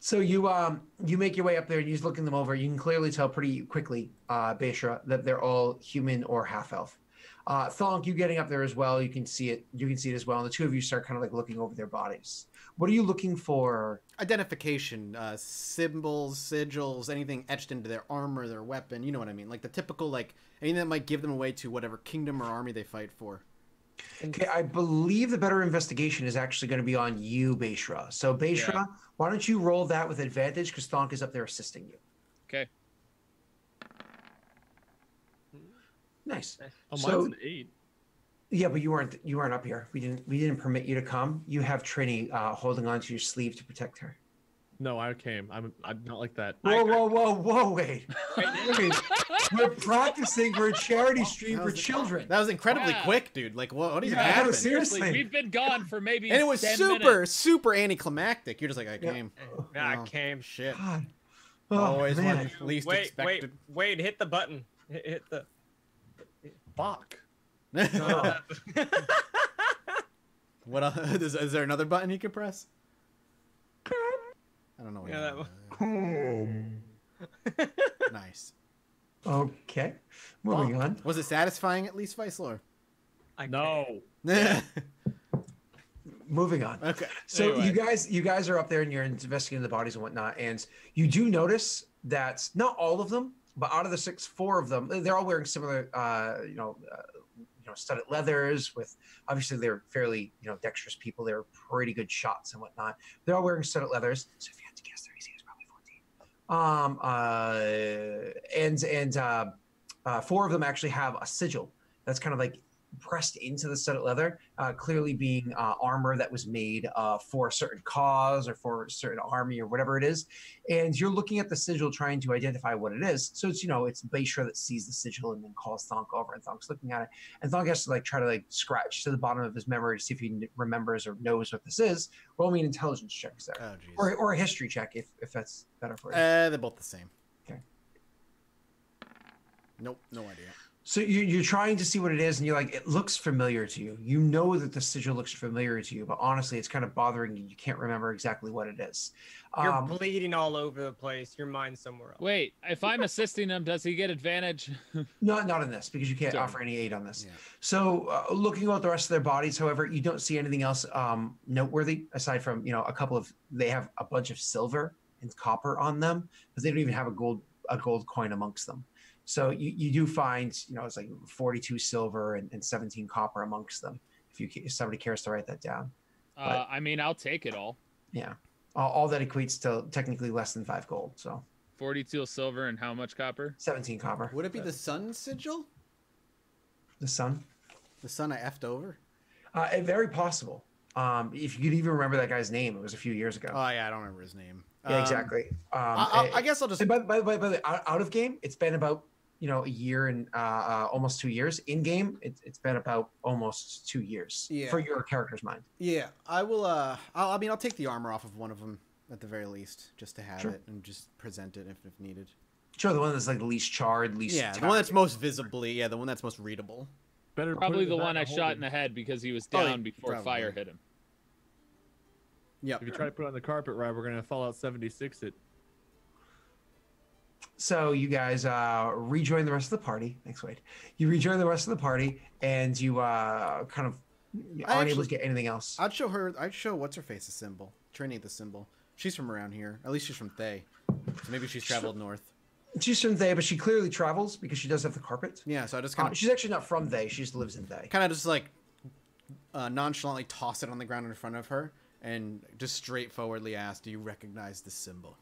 So you make your way up there and you're looking them over. You can clearly tell pretty quickly, Beishra, that they're all human or half elf. Thonk, you getting up there as well. You can see it. You can see it as well. And the two of you start kind of like looking over their bodies. What are you looking for? Identification, symbols, sigils, anything etched into their armor, their weapon. You know what I mean? Like the typical, like anything that might give them away to whatever kingdom or army they fight for. Okay, I believe the better investigation is actually going to be on you, Beishra. So Beishra, why don't you roll that with advantage because Thonk is up there assisting you. Okay. Nice. Oh, mine's So- an 8. Yeah, but you weren't up here. We didn't permit you to come. You have Trini holding onto your sleeve to protect her. No, I came. I'm not like that. Whoa, wait. We're practicing for a charity stream for children. That was incredibly Yeah. quick, dude. Like what even Yeah, I know, happened? seriously. We've been gone for maybe And it was 10 super, minutes. super anticlimactic. You're just like, I came. Yeah, I Oh, came. Shit. God. Always man. one least Wait, expected. Wade, hit the button. Hit the. Fuck. Oh. What else? Is there another button you can press? I don't know. What Yeah, Nice. Okay. Moving on. Was it satisfying at least, Vicelor? I No. Moving on. Okay. So Anyway. you guys are up there and you're investigating the bodies and whatnot, and you do notice that not all of them, but out of the 4 of them, they're all wearing similar, studded leathers with, obviously they're fairly, dexterous people. They're pretty good shots and whatnot. They're all wearing studded leathers. So if you had to guess, their AC is probably 14. Four of them actually have a sigil that's kind of like pressed into the studded leather, clearly being armor that was made for a certain cause or for a certain army or whatever it is. And you're looking at the sigil trying to identify what it is. So it's, it's Beishra that sees the sigil and then calls Thonk over, and Thonk's looking at it. And Thonk has to try to scratch to the bottom of his memory to see if he remembers or knows what this is. Roll me an intelligence check there. Oh, geez. Or a history check if that's better for you. They're both the same. Okay. Nope, no idea. So you're trying to see what it is, and you're like, it looks familiar to you. You know that the sigil looks familiar to you, but honestly, it's kind of bothering you. You can't remember exactly what it is. You're bleeding all over the place. Your mind's somewhere else. Wait, if I'm assisting him, does he get advantage? Not in this, because you can't Sorry. offer any aid on this. Yeah. So looking at the rest of their bodies, however, you don't see anything else noteworthy aside from a couple of. They have a bunch of silver and copper on them, but they don't even have a gold coin amongst them. So you do find, it's like 42 silver and 17 copper amongst them. If somebody cares to write that down. I mean, I'll take it all. Yeah. All that equates to technically less than 5 gold. So 42 silver and how much copper? 17 copper. Would it be the sun sigil? The sun? The sun I effed over? Very possible. If you could even remember that guy's name, it was a few years ago. Oh, yeah, I don't remember his name. Yeah, exactly. I guess I'll just... By the way, out of game, it's been about a year and almost 2 years. In game, it's been about almost 2 years for your character's mind. Yeah, I will. I'll take the armor off of one of them at the very least, just to have it and just present it if needed. Sure, the one that's the least charred, least. Yeah, the one that's most visibly. Yeah, the one that's most readable. Better Probably the one I shot in the head because he was down before probably. fire hit him. Yep. If you try to put it on the carpet, right, we're gonna Fallout 76 it. So you guys rejoin the rest of the party. Next, wait. You rejoin the rest of the party, and you kind of aren't able to get anything else. I'd show what's her face a symbol. Trini the symbol. She's from around here. At least she's from Thay. So maybe she's traveled north. She's from Thay, but she clearly travels because she does have the carpet. Yeah, so I just kind of She's actually not from Thay. She just lives in Thay. kind of just nonchalantly toss it on the ground in front of her and just straightforwardly ask, "Do you recognize this symbol?"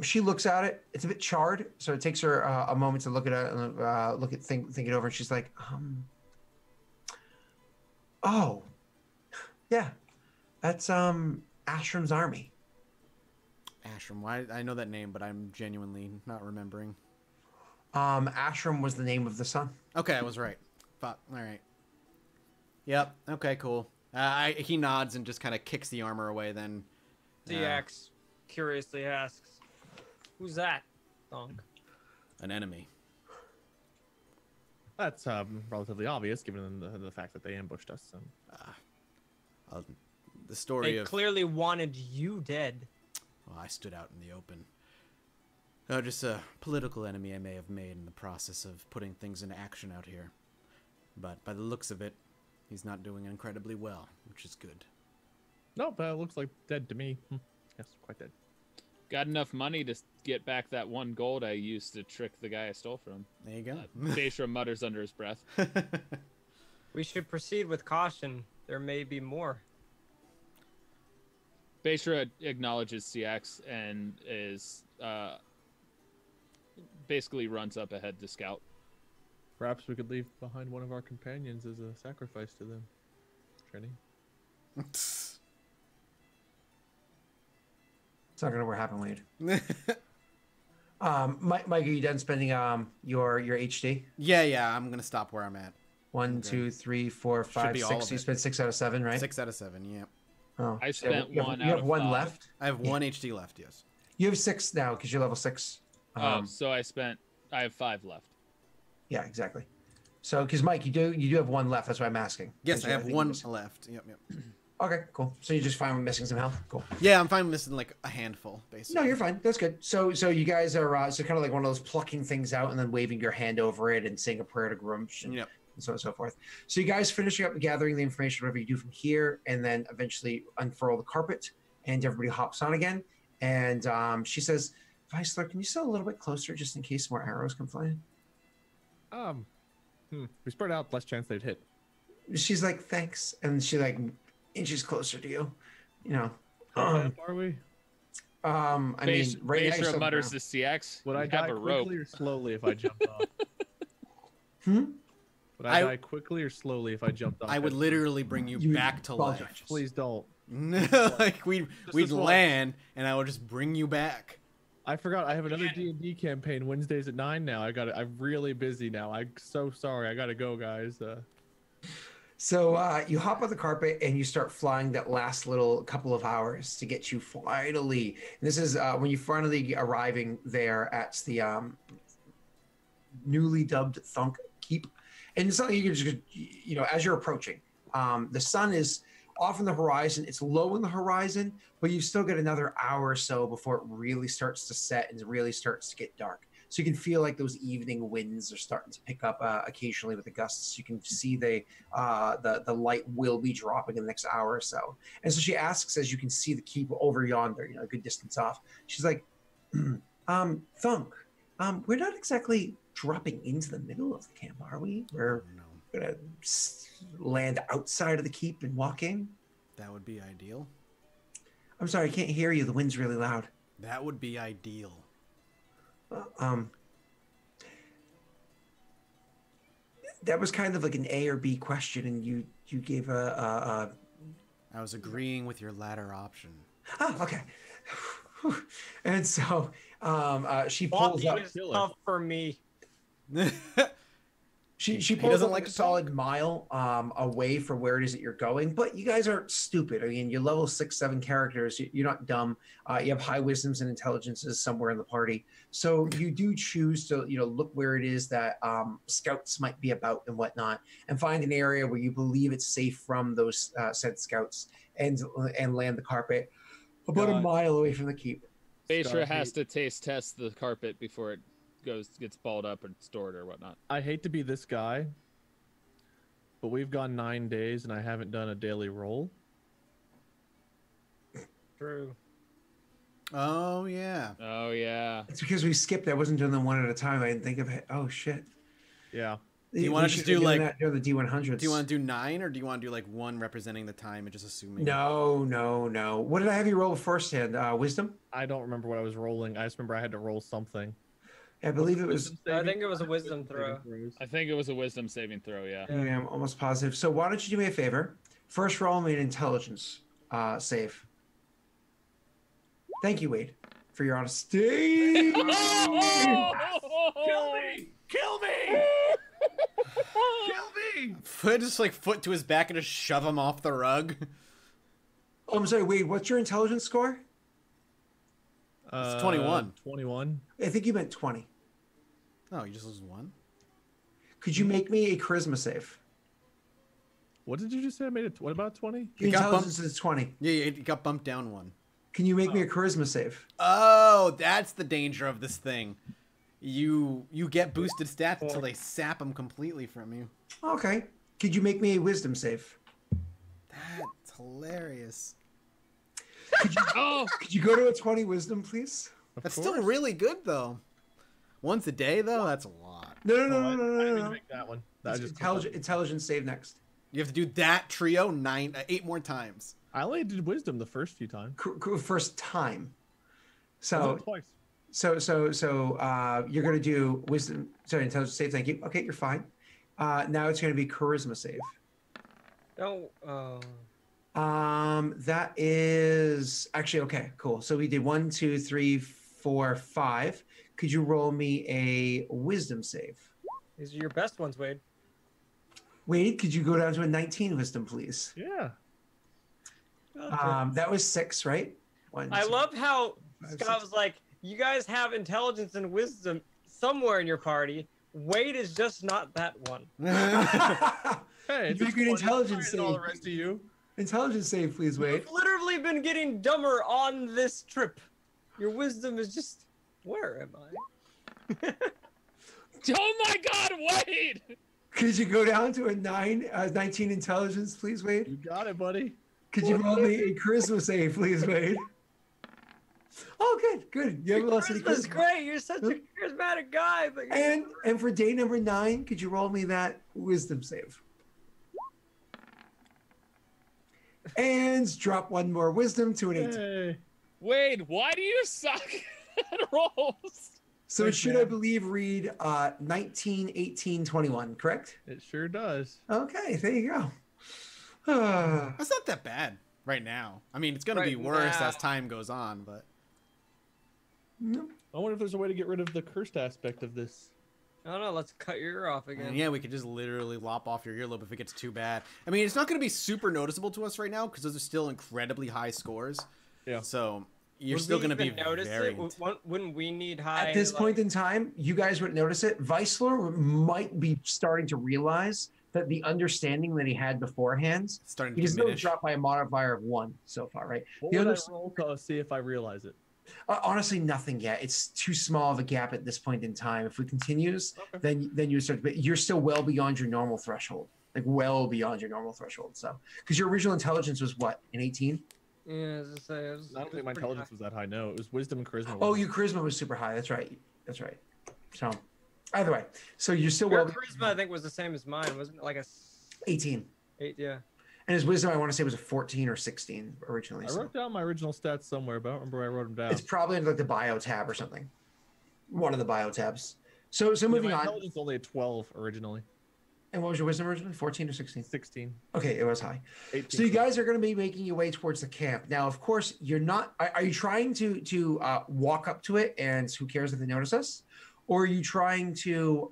She looks at it. It's a bit charred, so it takes her a moment to look at it and think it over. And she's like, "Oh, yeah, that's Ashram's army." Ashram. Why? I know that name, but I'm genuinely not remembering. Ashram was the name of the sun. Okay, I was right. Fuck. All right. Yep. Okay. Cool. He nods and just kind of kicks the armor away. Then DX curiously asks, "Who's that, Thonk?" an enemy. That's relatively obvious given the fact that they ambushed us. So. The story They of clearly wanted you dead. well, I stood out in the open. Just a political enemy I may have made in the process of putting things into action out here. But by the looks of it, he's not doing incredibly well, which is good. No, but it looks like dead to me. Yes, quite dead. Got enough money to get back that 1 gold I used to trick the guy I stole from. There you go. Beishra mutters under his breath. We should proceed with caution. There may be more. Beishra acknowledges CX and is basically runs up ahead to scout. Perhaps we could leave behind one of our companions as a sacrifice to them. Trini? It's not gonna happen, Wade. Mike, are you done spending your HD? Yeah, I'm gonna stop where I'm at. 1, Okay. 2, 3, 4, 5, be all 6. of You it. spent 6 out of 7, right? 6 out of 7, yeah. Oh, I so spent you have, one you out have of one 5. left. I have 1 HD left, yes. You have 6 now because you're level 6. So I have 5 left. Yeah, exactly. So, because Mike, you do have 1 left. That's why I'm asking. Yes, I have think 1 you missed- left. Yep. Okay, cool. So you're just fine with missing some health. Cool. Yeah, I'm fine missing like a handful, basically. No, you're fine. That's good. So you guys are so kind of like one of those plucking things out and then waving your hand over it and saying a prayer to Grumsh and, Yep. and so on and so forth. So you guys finishing up gathering the information, whatever you do from here, and then eventually unfurl the carpet, and everybody hops on again. And she says, "Viceler, can you sit a little bit closer just in case more arrows come flying?" We spread out, less chance they'd hit. She's like, thanks, and she like inches closer to you. You know. How far are we? I mean, right now you're Basra still mutters ground. to CX. Would "You I have die a rope." quickly or slowly if I jumped off? Hmm? Would I I- die quickly or slowly if I jumped off? I would literally bring you You back to apologize. life. Please don't. Like we'd this one. land, and I would just bring you back. I forgot. I have another D&D campaign Wednesdays at 9 now. I'm really busy now. I'm so sorry. I gotta go, guys. So you hop on the carpet and you start flying that last little couple of hours to get you finally. And this is when you finally arriving there at the newly dubbed Thunk Keep. And it's not like you can just, you know, as you're approaching, the sun is off on the horizon. It's low in the horizon, but you still get another hour or so before it really starts to set and really starts to get dark. So you can feel like those evening winds are starting to pick up occasionally with the gusts. You can see the light will be dropping in the next hour or so. And so she asks, as you can see the keep over yonder, you know, a good distance off. She's like, Thunk, we're not exactly dropping into the middle of the camp, are we? We're gonna land outside of the keep and walk in. That would be ideal. I'm sorry, I can't hear you. The wind's really loud. That would be ideal. That was kind of like an A or B question, and you gave a I was agreeing with your latter option. oh, okay. And so she pulls Walking up. is tough for me. She He pulls doesn't up like like a to solid mile away from where it is that you're going, but you guys aren't stupid. I mean, you're level 6, 7 characters. You're not dumb. You have high wisdoms and intelligences somewhere in the party, so you do choose to, you know, look where it is that scouts might be about and whatnot, and find an area where you believe it's safe from those said scouts, and land the carpet about a mile away from the keep. Basra has to taste test the carpet before it gets balled up and stored or whatnot. I hate to be this guy, but we've gone 9 days and I haven't done a daily roll. True. Oh yeah. Oh yeah. It's because we skipped. I wasn't doing them one at a time. I didn't think of it. Oh shit. Yeah. Do you wanna just do, like- the D100s? Do you want to do 9, or do you want to do like 1 representing the time and just assuming? No. What did I have you roll firsthand? Wisdom? I don't remember what I was rolling. I just remember I had to roll something. I believe it was. I think it was a wisdom throw. I think it was a wisdom saving throw, yeah. Yeah, I'm almost positive. So why don't you do me a favor? First roll me an intelligence save. Thank you, Wade, for your honesty. Kill me! Kill me! Kill me! Just like foot to his back and just shove him off the rug. Oh, I'm sorry, Wade. What's your intelligence score? It's 21. 21. I think you meant 20. Oh, you just lose 1. Could you make me a charisma save? What did you just say? I made it. What about 20? Your It got intelligence is 20. Yeah, it got bumped down 1. Can you make me a charisma save? Oh, that's the danger of this thing. You get boosted stats until they sap them completely from you. Okay. Could you make me a wisdom save? That's hilarious. Oh, Could you go to a 20 wisdom, please? That's still really good though. Once a day though, that's a lot. No. I didn't even make that one. That just Intelligence save next. You have to do that trio 8 more times. I only did wisdom the first few times. First time. Oh, So twice. you're gonna do wisdom. Sorry, intelligence save. Thank you. Okay, you're fine. Now it's gonna be charisma save. No. That is actually okay. Cool. So we did 1, 2, 3, 4, 5. Could you roll me a wisdom save? These are your best ones, Wade. Wade, could you go down to a 19 wisdom, please? Yeah. That was 6, right? I love how five, Scott six. was like, you guys have intelligence and wisdom somewhere in your party. Wade is just not that one. Hey, You make an intelligence and all the save. rest of you. Intelligence save, please, Wade. You've literally been getting dumber on this trip. Your wisdom is just, where am I? oh my God, Wade! Could you go down to a 19 intelligence, please, Wade? You got it, buddy. Could you roll me a charisma save, please, Wade? Oh, good, good. You haven't lost any Charisma's charisma. great. You're such a charismatic guy. But And for day number 9, could you roll me that wisdom save? And drop one more wisdom to an 18. Hey. Wade, why do you suck at rolls? So it Thanks, should, man. I believe, read 19, 18, 21, correct? It sure does. Okay, there you go. Ah. That's not that bad right now. I mean, it's gonna be Right worse now. as time goes on, but No. I wonder if there's a way to get rid of the cursed aspect of this. I don't know. Let's cut your ear off again. and yeah, we could just literally lop off your earlobe if it gets too bad. I mean, it's not gonna be super noticeable to us right now because those are still incredibly high scores. Yeah. So you're Would still we gonna be even notice very. it? Wouldn't we need high? At this point in time, you guys would notice it. Weissler might be starting to realize that the understanding that he had beforehand, starting he to just only diminish. dropped by a modifier of 1 so far, right? What The would other- I roll to see if I realize it? Honestly, nothing yet. It's too small of a gap at this point in time. If it continues, Okay. then you start. But you're still well beyond your normal threshold, like well beyond your normal threshold. So, because your original intelligence was what, an 18? Yeah, as I say, it was, I don't think my intelligence was that high. No, it was wisdom and charisma. Oh, your charisma was super high. That's right. That's right. So, either way, so you're still Your well charisma, I think, was the same as mine, wasn't it? Like a 18, 8, yeah. and his wisdom, I want to say, was a 14 or 16 originally. I So. wrote down my original stats somewhere, but I don't remember where I wrote them down. It's probably in like the bio tab or something. One of the bio tabs. So Yeah, moving my on. intelligence only at 12 originally. And what was your wisdom originally? 14 or 16? 16. Okay, it was high. 18. So you guys are going to be making your way towards the camp. Now, of course, you're not. Are you trying to walk up to it and who cares if they notice us, or are you trying to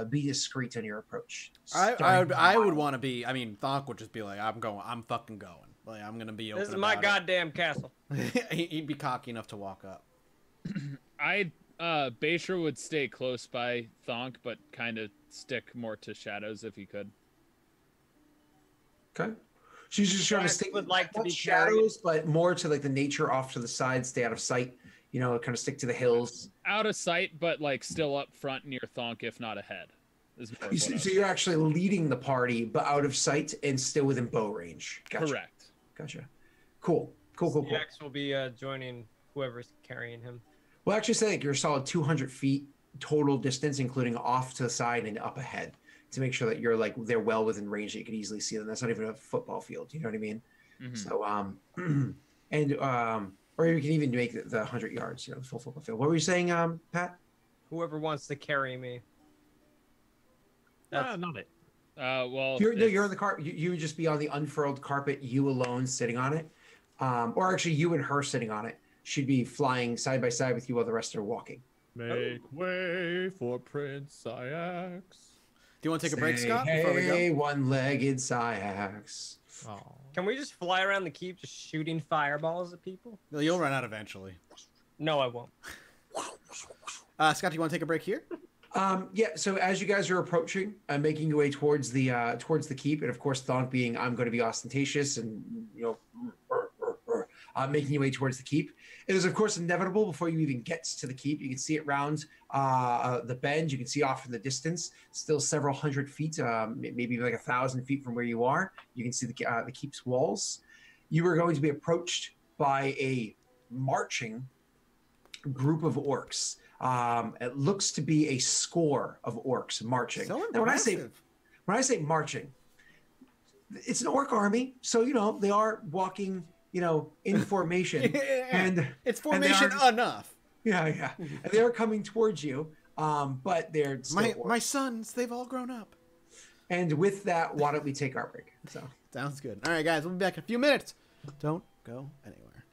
be discreet on your approach? I would want to be. I mean, Thonk would just be like, I'm fucking going. Like, I'm gonna be open. This is my about goddamn castle. it. He'd be cocky enough to walk up. Basher would stay close by Thonk, but kind of stick more to shadows if he could. Okay. She's just trying to Jax stick would like to not be shadows, but more to like the nature off to the side, stay out of sight. You know, kind of stick to the hills. Out of sight, but like still up front near Thonk, if not ahead. Is more of So, what I was- so you're actually leading the party, but out of sight and still within bow range. Gotcha. Correct. Gotcha. Cool. Cool. Jax will be joining whoever's carrying him. Well, actually, say like you're a solid 200 feet total distance, including off to the side and up ahead, to make sure that you're like they're well within range that you can easily see them. That's not even a football field. You know what I mean? Mhm. So or you can even make the 100 yards. You know, the full football field. What were you saying, Pat? Whoever wants to carry me. That's Not it. Well, You're on the carpet. You would just be on the unfurled carpet, you alone sitting on it, or actually you and her sitting on it. She'd be flying side by side with you while the rest are walking. Make way for Prince Iax. Do you want to take a break, Say, Scott? Before we hey, go. one-legged Syax. Oh. Can we just fly around the keep just shooting fireballs at people? You'll run out eventually. No, I won't. Scott, do you want to take a break here? Yeah. So as you guys are approaching, making your way towards the keep, and of course, Thonk being, I'm going to be ostentatious, and making your way towards the keep. It is, of course, inevitable before you even get to the keep. You can see it round the bend. You can see off in the distance, still several hundred feet, maybe like 1,000 feet from where you are. You can see the keep's walls. You are going to be approached by a marching group of orcs. It looks to be a score of orcs marching. So Now, impressive. when I say marching, it's an orc army, so they are walking, in formation, and It's and they formation are- enough. yeah, and they are coming towards you. But they're still orcs. My sons, they've all grown up. And with that, why don't we take our break? So Sounds good. All right, guys, we'll be back in a few minutes. Don't go anywhere.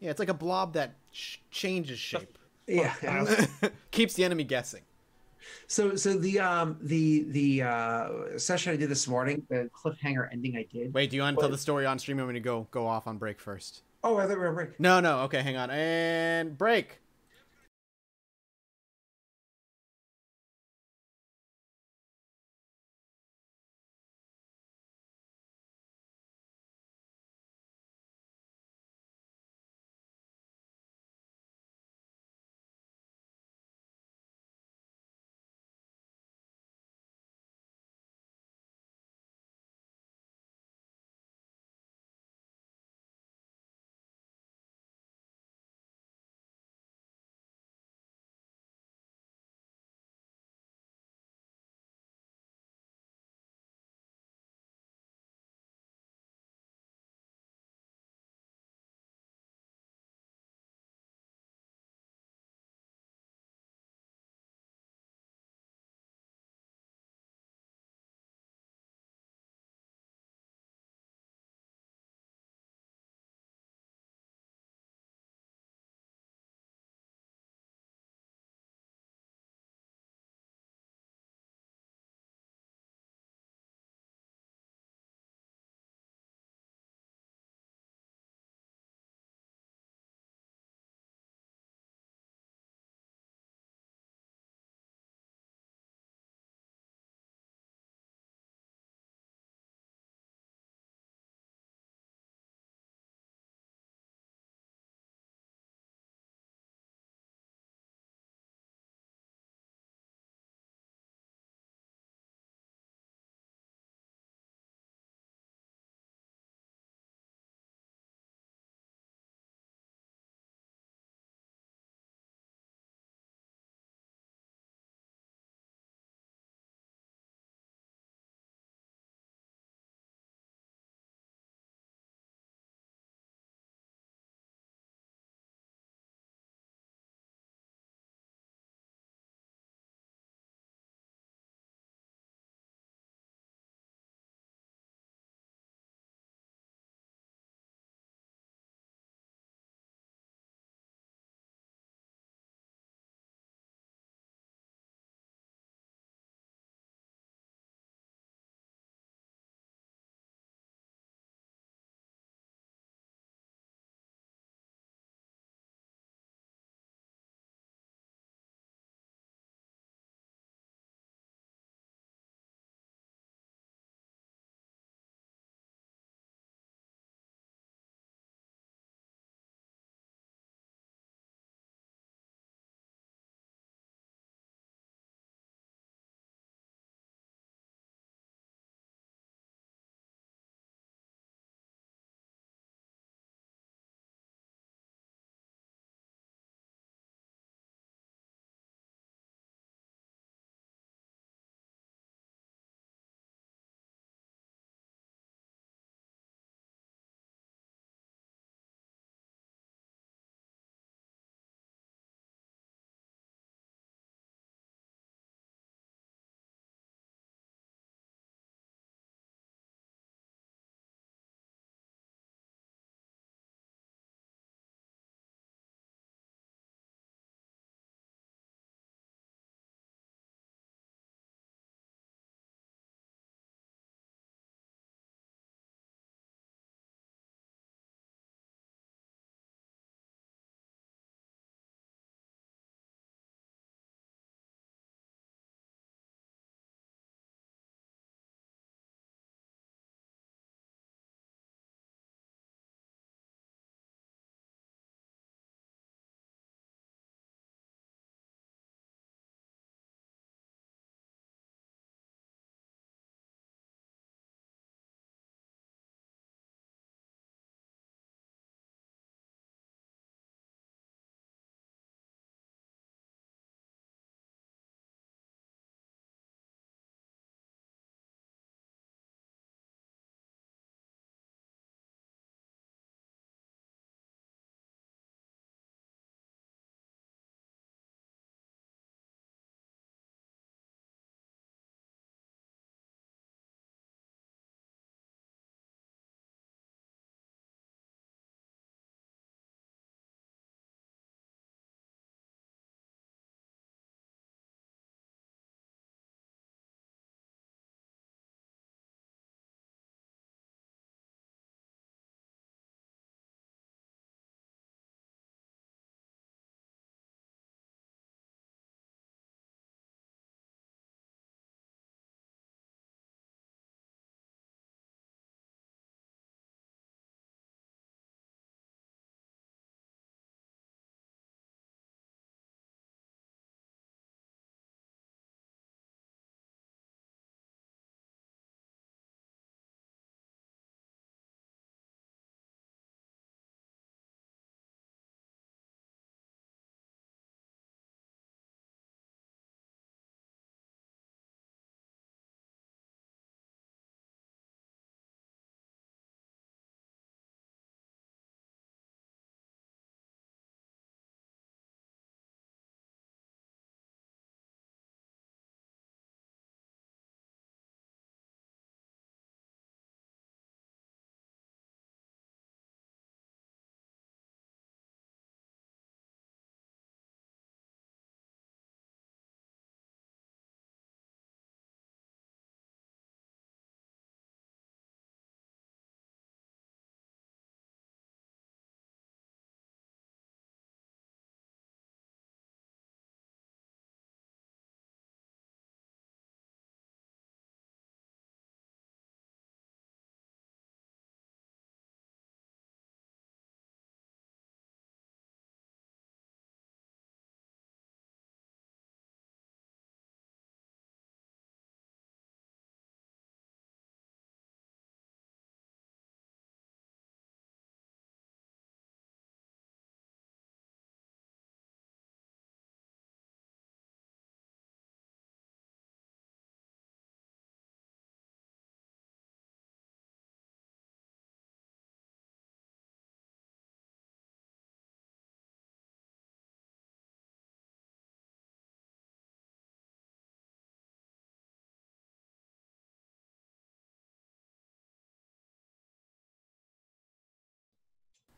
Yeah, it's like a blob that changes shape. yeah. Keeps the enemy guessing. So the session I did this morning, the cliffhanger ending I did. Wait, do you want to tell the story on stream or want me to go off on break first? Oh, I thought we were on break. No. Okay, hang on. And break.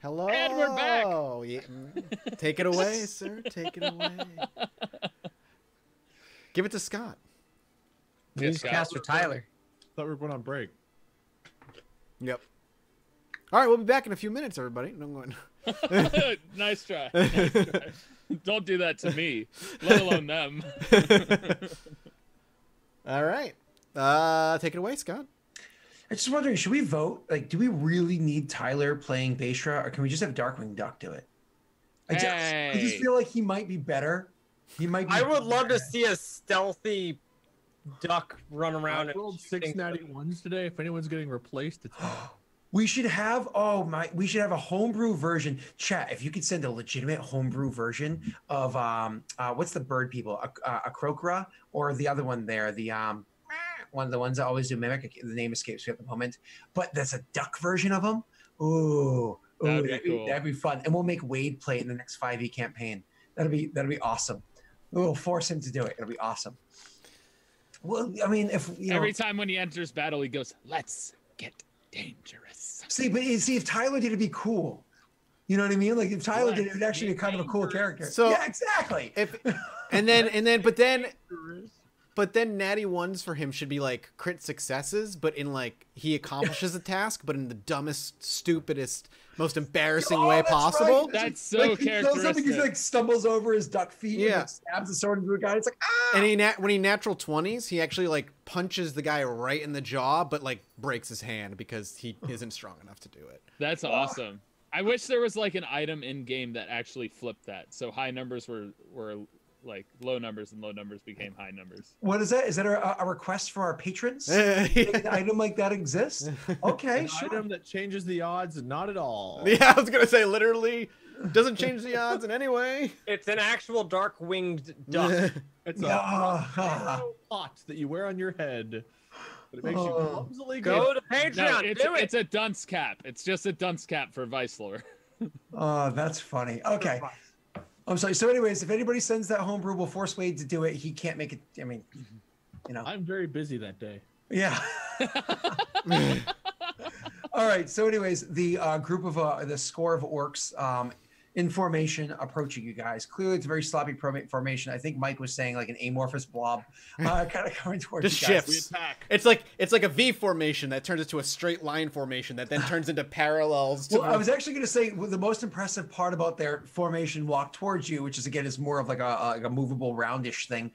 Hello. And we're back. Yeah. Take it away, sir. Take it away. Give it to Scott. Newscaster Tyler. Thought we were going on break. Yep. All right, we'll be back in a few minutes, everybody. No, I'm going. Nice try. Nice try. Don't do that to me, let alone them. All right. Take it away, Scott. I'm just wondering, should we vote? Like, do we really need Tyler playing Beishra, or can we just have Darkwing Duck do it? I just feel like he might be better. He might. Be I would love to better. see a stealthy duck run around. I rolled 691s today. If anyone's getting replaced, it's We should have we should have a homebrew version. Chat, if you could send a legitimate homebrew version of what's the bird people? A crocra, or the other one there, the one of the ones that always do mimic. The name escapes me at the moment, but that's a duck version of them. Ooh, That'd be cool. That'd be fun. And we'll make Wade play it in the next 5e campaign. That'd be awesome. We'll force him to do it. It'll be awesome. Well, I mean, if you know, Every time when he enters battle, he goes, "Let's get dangerous." see, if Tyler did, it'd be cool. You know what I mean? Like if Tyler did, it would actually be kind of a cool character. So- yeah, exactly. But then natty ones for him should be like crit successes, but in like he accomplishes a task, but in the dumbest, stupidest, most embarrassing way that's possible. right. That's so like, he kills something, he characteristic. like stumbles over his duck feet and Yeah. like, stabs the sword into a guy. It's like ah. And when he natural 20s, he actually like punches the guy right in the jaw, but like breaks his hand because he isn't strong enough to do it. That's awesome. I wish there was like an item in game that actually flipped that. So high numbers were like low numbers and low numbers became high numbers. What is that? Is that a request for our patrons? Yeah, An item like that exists? Okay, an sure. item that changes the odds, not at all. I was gonna say literally doesn't change the odds in any way. It's an actual dark winged duck. It's a Yeah. pot that you wear on your head, but it makes you Oh. clumsily Go good. to Patreon. No, it's do it. it's a dunce cap. It's just a dunce cap for Vice Lore. Oh, that's funny. Okay. I'm sorry. So, anyways, if anybody sends that homebrew, we'll force Wade to do it. He can't make it. I mean, you know. I'm very busy that day. Yeah. All right. So, anyways, the group of the score of orcs in formation approaching you guys. Clearly, it's a very sloppy formation. I think Mike was saying like an amorphous blob, kind of coming towards Just you guys. shifts. We attack. It's like a V formation that turns into a straight line formation that then turns into parallels. To Well, I was actually going to say the most impressive part about their formation walk towards you, which is again is more of like a movable roundish thing,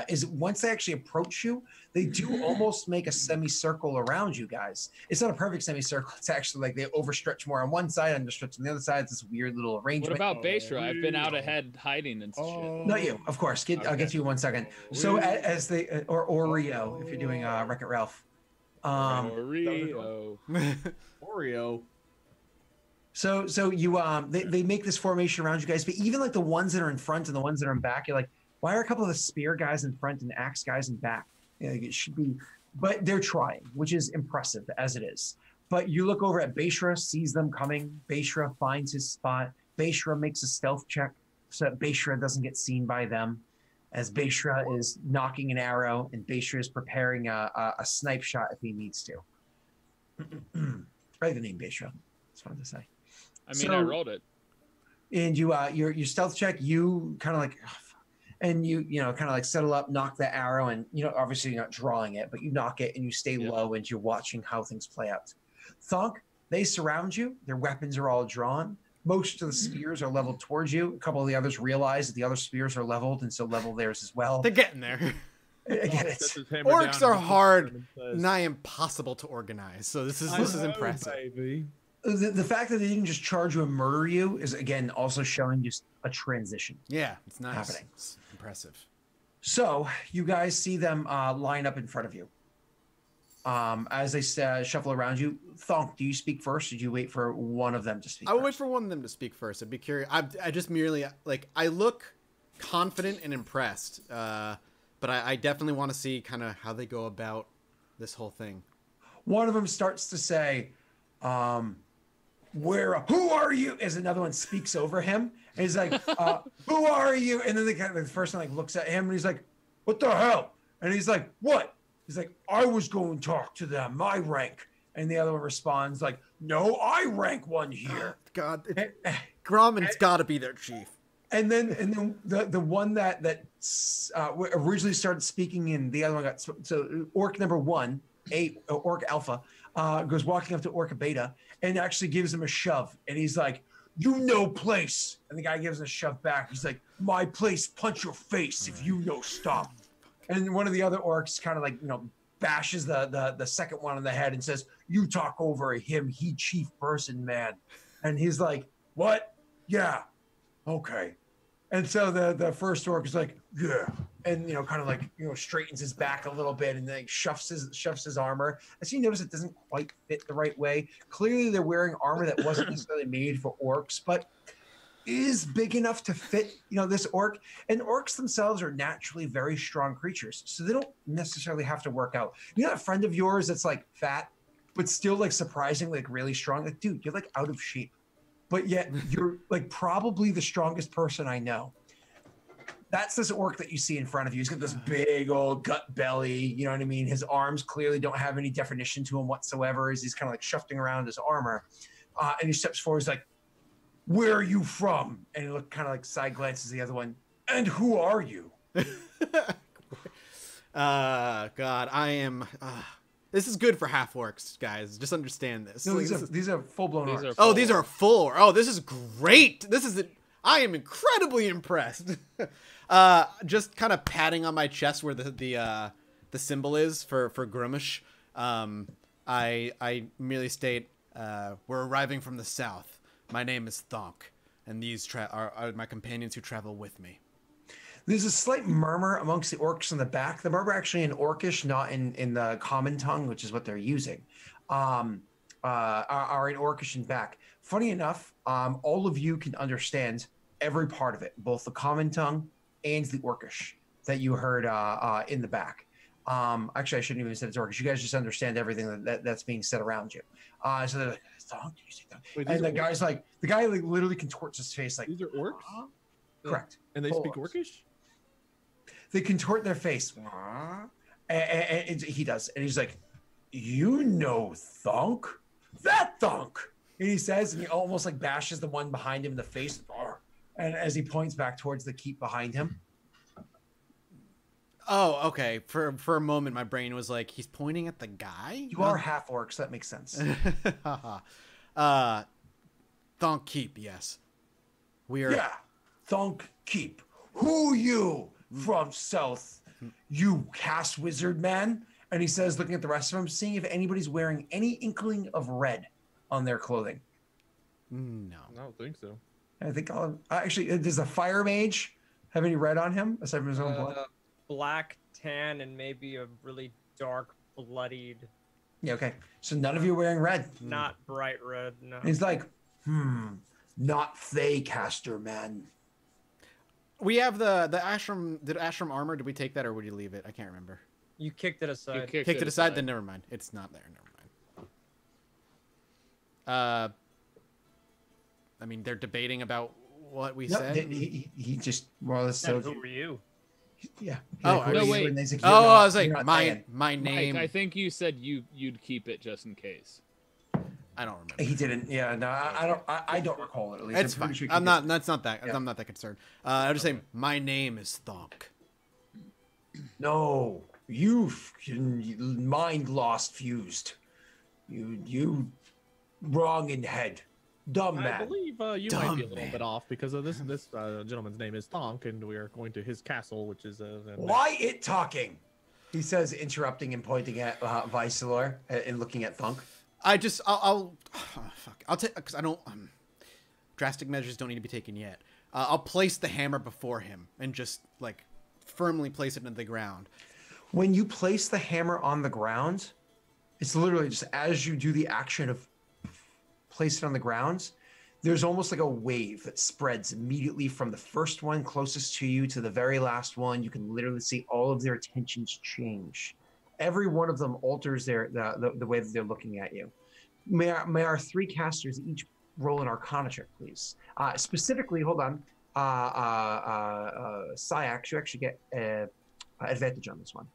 is once they actually approach you, they do almost make a semicircle around you guys. It's not a perfect semicircle. It's actually like they overstretch more on one side, understretch on the other side. It's this weird little What arrangement. about Beishra? I've been out ahead hiding and shit. Not you, of course. I'll get to you in 1 second. So as they or Oreo, if you're doing Wreck-It Ralph. Oreo. Oreo. So you they make this formation around you guys, but even like the ones that are in front and the ones that are in back, you're like, why are a couple of the spear guys in front and axe guys in back? You know, it should be, but they're trying, which is impressive as it is. But you look over at Beishra, sees them coming. Beishra finds his spot. Beishra makes a stealth check so that Beishra doesn't get seen by them. As Beishra is knocking an arrow and Beishra is preparing a snipe shot if he needs to. Probably the name Beishra. That's what I wanted to say. I mean, So- I rolled it. And you your stealth check, you kind of like, and you kind of like settle up, knock the arrow, and obviously you're not drawing it, but you knock it and you stay Yeah. low and you're watching how things play out. Thonk, they surround you. Their weapons are all drawn. Most of the spears are leveled towards you. A couple of the others realize that the other spears are leveled, and so level theirs as well. They're getting there. Again, Sets it's his hammer Orcs down are and hard, and says, nigh impossible to organize. So this is "I know, impressive. baby." the fact that they didn't just charge you and murder you is again also showing just a transition. Yeah, it's nice. Happening. It's impressive. So you guys see them line up in front of you. As they shuffle around you, Thonk, do you speak first, or do you wait for one of them to speak? I would wait first? for one of them to speak first. I'd be curious. I just merely like I look confident and impressed, but I definitely want to see kind of how they go about this whole thing. One of them starts to say, who are you? As another one speaks over him. And he's like, who are you? And then the first one like looks at him and he's like, what the hell? And he's like, what? He's like, I was going to talk to them, my rank. And the other one responds like, "No, I rank one here." God, And, Grauman's got to be their chief. and then the one that originally started speaking in the other one got so orc number 1, orc alpha, goes walking up to orc beta and actually gives him a shove, and he's like, "You know place," and the guy gives him a shove back. He's like, "My place, punch your face if you know stop." And one of the other orcs kind of like bashes the second one on the head and says, "You talk over him, he chief person, man." And he's like, "What? Yeah, okay." And so the first orc is like, "Yeah," and kind of like straightens his back a little bit and then shuffs his armor. As you notice, it doesn't quite fit the right way. Clearly, they're wearing armor that wasn't necessarily made for orcs, but is big enough to fit this orc. And orcs themselves are naturally very strong creatures, so they don't necessarily have to work out. A friend of yours that's like fat, but still like surprisingly like really strong. Like, dude, you're like out of shape, but yet you're like probably the strongest person I know. That's this orc that you see in front of you. He's got this big old gut belly. You know what I mean? His arms clearly don't have any definition to him whatsoever as he's kind of like shifting around his armor. And he steps forward. He's like, "Where are you from?" And he kind of like side glances the other one. "And who are you?" God, I am. This is good for half orcs, guys. Just understand this. No, these are full blown orcs. Oh, these are full. Oh, this is great. I am incredibly impressed. Just kind of patting on my chest where the symbol is for Grumish. I merely state, "We're arriving from the south. My name is Thonk, and these are my companions who travel with me." There's a slight murmur amongst the orcs in the back. The murmur actually in Orcish, not in the common tongue, which is what they're using. Are in Orcish in back. Funny enough, all of you can understand every part of it, both the common tongue and the Orcish that you heard in the back. Actually, I shouldn't even say it's Orcish. You guys just understand everything that's being said around you. So they're like, "Thonk, did you say that?" Wait, And the guy like literally contorts his face like, These are orcs? correct. And they Full speak orcs. orcish? They contort their face. And he does. And he's like, "You know Thonk? That Thonk!" And he says, and he almost like bashes the one behind him in the face. And as he points back towards the keep behind him. Oh, okay. For a moment, my brain was like, he's pointing at the guy? You are half orcs. That makes sense. Thonk Keep, yes. We are... Yeah. Thonk Keep. Who you from south? You cast wizard man? And he says, looking at the rest of them, seeing if anybody's wearing any inkling of red on their clothing. No. I don't think so. I think actually, does a fire mage have any red on him aside from his own blood? Black, tan, and maybe a really dark, bloodied, Yeah, okay. So none of you are wearing red. not bright red. No. And he's like, not Thaycaster, man. We have the ashram. Did ashram armor? Did we take that or would you leave it? I can't remember. You kicked it aside. kicked Kicked it aside. Then never mind. It's not there. Never mind. I mean, they're debating about what we No, said. he just more or less told Who you. were you? Yeah. Oh, Like, no, "Who are wait. you?" And he's like, Oh, "You're not- I was like, you're not my Thayan." name. Mike, I think you said you'd keep it just in case. I don't remember. He didn't. Yeah, no, I don't recall it at least. It's I'm fine. pretty sure he I'm did. not. That's not that. Yeah. I'm not that concerned. I'm just saying. My name is Thonk. No, you mind lost fused. You wrong in head. Dumb I man. believe you might Dumb be a little man. bit off because of this gentleman's name is Thonk, and we are going to his castle, which is Why it talking? He says, interrupting and pointing at Vicelor and looking at Thunk. I'll fuck. I'll take because I don't. Drastic measures don't need to be taken yet. I'll place the hammer before him and just like firmly place it into the ground. When you place the hammer on the ground, it's literally just as you do the action of place it on the ground, there's almost like a wave that spreads immediately from the first one closest to you to the very last one. You can literally see all of their attentions change. Every one of them alters the way that they're looking at you. May our three casters each roll an Arcana check, please? Specifically, hold on. Syax, you actually get advantage on this one.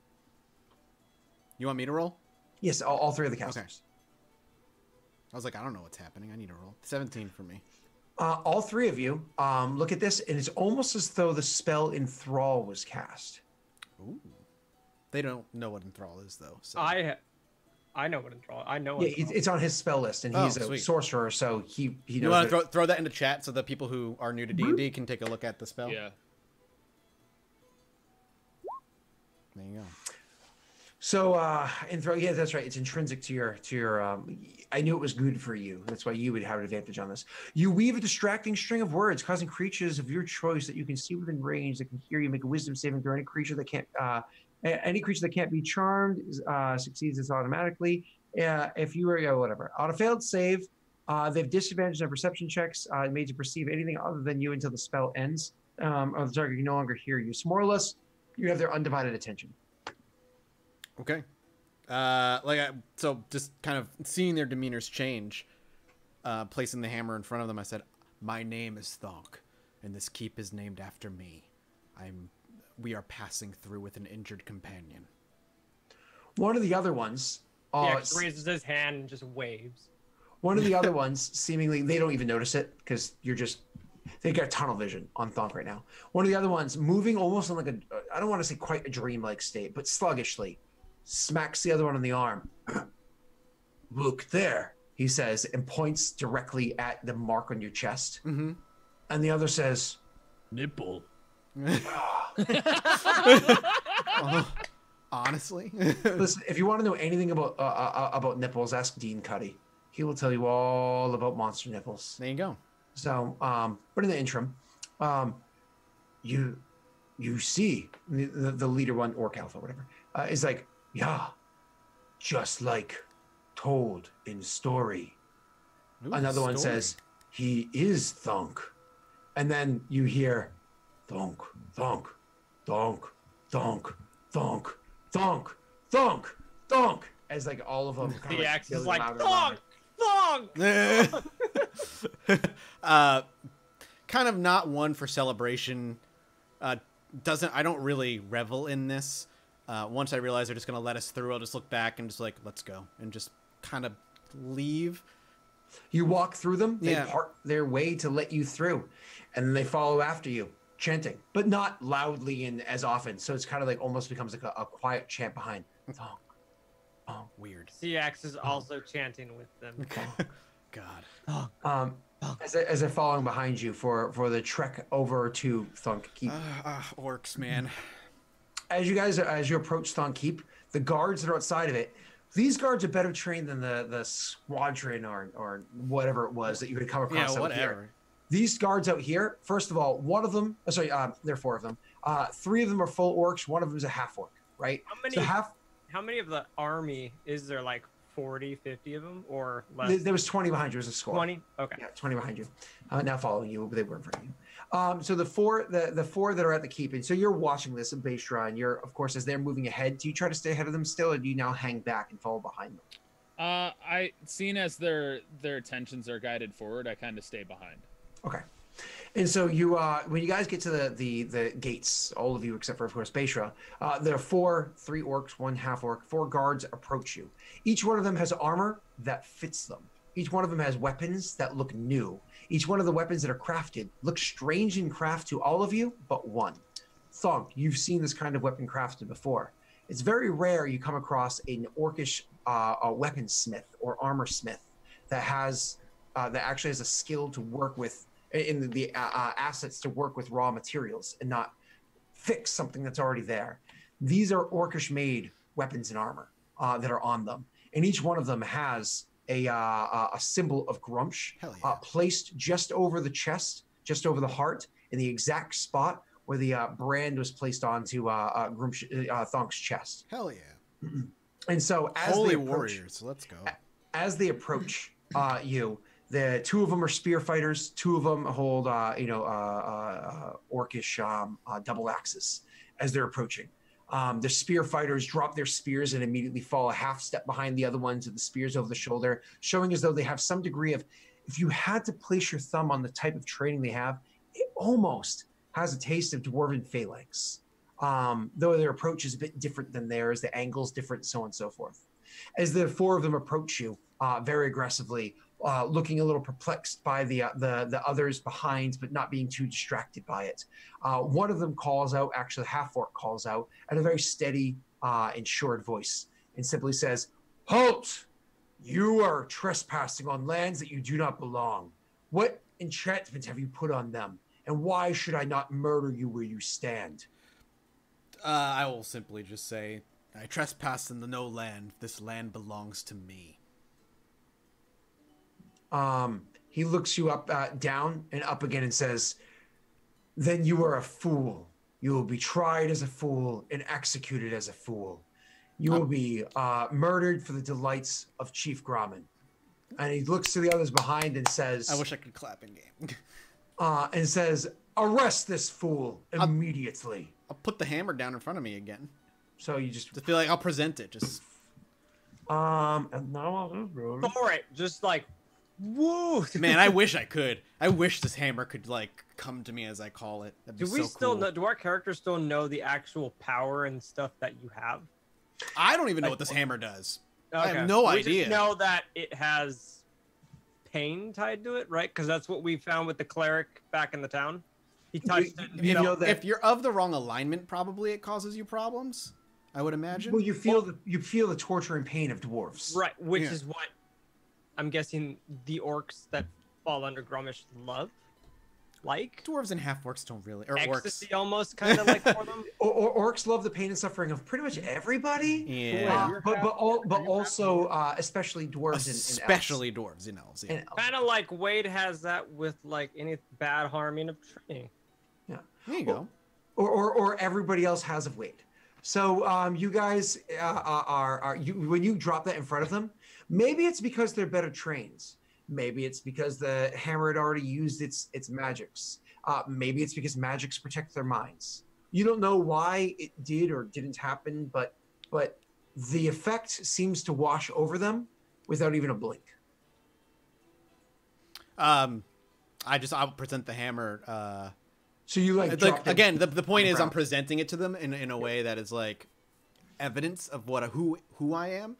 You want me to roll? Yes, all three of the casters. I was like, I don't know what's happening. I need to roll. 17 for me. All three of you look at this, and it's almost as though the spell Enthrall was cast. Ooh. They don't know what Enthrall is, though. So. I know what Enthrall. I know. Yeah, Enthrall. it's on his spell list, and he's a sweet. sorcerer, so he knows. You want to throw that into chat so the people who are new to D&D can take a look at the spell? Yeah. There you go. So, Enthrall, yeah, that's right. It's intrinsic to your. I knew it was good for you. That's why you would have an advantage on this. You weave a distracting string of words, causing creatures of your choice that you can see within range that can hear you make a wisdom saving throw. Any creature that can't be charmed succeeds this automatically. If you were whatever on a failed save, they have disadvantage on perception checks made to perceive anything other than you until the spell ends, or the target can no longer hear you. So more or less, you have their undivided attention. Okay. So just kind of seeing their demeanors change, placing the hammer in front of them, I said, "My name is Thonk, and this keep is named after me. We are passing through with an injured companion." One of the other ones raises his hand and just waves. One of the other ones, seemingly, they don't even notice it because they got tunnel vision on Thonk right now. One of the other ones, moving almost in like I don't want to say quite a dreamlike state, but sluggishly, smacks the other one on the arm. "Look there," he says, and points directly at the mark on your chest. Mm-hmm. And the other says, "Nipple." Honestly, listen, if you want to know anything about nipples, ask Dean Cuddy. He will tell you all about monster nipples. There you go. So, but in the interim, you see the leader one, Orc Alpha, whatever, is like, "Yeah, just like told in story." Ooh, Another one story. says, "He is Thonk," and then you hear, "Thonk, Thonk, Thonk, Thonk, Thonk, Thonk, Thonk, Thonk," as like all of them. The axe is like, louder and "Thonk, louder. thonk." Kind of not one for celebration. I don't really revel in this. Once I realize they're just going to let us through, I'll just look back and just like, let's go, and just kind of leave. You walk through them, they Yeah. part their way to let you through, and then they follow after you, chanting, but not loudly and as often. So it's kind of like almost becomes like a quiet chant behind. Thonk, thonk. Weird. CX is also chanting with them. God. As they're following behind you for the trek over to Thunk Keep. Orcs, man. As you approach Thunk Keep, the guards that are outside of it, these guards are better trained than the squadron or whatever it was that you had come across. Yeah, out whatever. here. These guards out here, first of all, one of them, there are 4 of them. 3 of them are full orcs. One of them is a half orc, right? How many of the army is there? Like 40, 50 of them, or less? There was 20 behind you as a score. 20. Okay. Yeah, 20 behind you. Now following you, but they weren't in front of you. So the four that are at the keep, and so you're watching this in Baystra, and you're, of course, as they're moving ahead, do you try to stay ahead of them still, or do you now hang back and follow behind them? Seeing as their attentions are guided forward, I kind of stay behind. Okay. And so you, when you guys get to the gates, all of you except for, of course, Baystra, there are 3 orcs, 1 half orc, 4 guards approach you. Each one of them has armor that fits them. Each one of them has weapons that look new. Each one of the weapons that are crafted look strange in craft to all of you, but one. Thonk, you've seen this kind of weapon crafted before. It's very rare you come across an orcish a weaponsmith or armor smith that actually has a skill to work with in the assets to work with raw materials and not fix something that's already there. These are orcish made weapons and armor that are on them, and each one of them has a symbol of Grumsh placed just over the chest, just over the heart, in the exact spot where the brand was placed onto Thonk's chest. Hell yeah! And so, as Holy they approach, warriors, let's go. As they approach you, the 2 of them are spear fighters. 2 of them hold, orcish double axes as they're approaching. The spear fighters drop their spears and immediately fall a half step behind the other ones with the spears over the shoulder, showing as though they have some degree of, if you had to place your thumb on the type of training they have, it almost has a taste of dwarven phalanx. Though their approach is a bit different than theirs, the angle's different, so on and so forth. As the 4 of them approach you very aggressively, looking a little perplexed by the others behind, but not being too distracted by it. One of them calls out, actually, the half-orc calls out at a very steady, ensured voice, and simply says, "Halt! You are trespassing on lands that you do not belong. What enchantment have you put on them? And why should I not murder you where you stand?" I will simply just say, "I trespass in the no land. This land belongs to me." He looks you up, down and up again and says, "Then you are a fool. You will be tried as a fool and executed as a fool. You will be murdered for the delights of Chief Grommen." And he looks to the others behind and says, I wish I could clap in game. and says, "Arrest this fool immediately." I'll put the hammer down in front of me again. So you just Feel like I'll present it. Just and now All right, just like, woo. man, I wish I could. I wish this hammer could like come to me as I call it. That'd be Do we so still cool. know? Do our characters still know the actual power and stuff that you have? I don't even know what this hammer does. I have Okay. no we idea. Just know that it has pain tied to it, right? Because that's what we found with the cleric back in the town. He touched it. you felt- know that If you're of the wrong alignment, probably it causes you problems. I would imagine. well, you feel the torture and pain of dwarves. right, which Yeah. is what I'm guessing the orcs that fall under Grommish love, like Dwarves and half-orcs don't really, or ecstasy, orcs. almost kind of like for them. Or orcs love the pain and suffering of pretty much everybody. Yeah, But also especially dwarves and especially dwarves and elves. Yeah. and elves. Kind of like Wade has that with like any bad harming of training. There you go. Or everybody else has of weight. So you guys are you when you drop that in front of them, maybe it's because they're better trained. Maybe it's because the hammer had already used its magics. Maybe it's because magics protect their minds. You don't know why it did or didn't happen, but the effect seems to wash over them without even a blink. I'll present the hammer. So you like drop it Again, the point on the is I'm ground. presenting it to them in a way that is like evidence of who I am.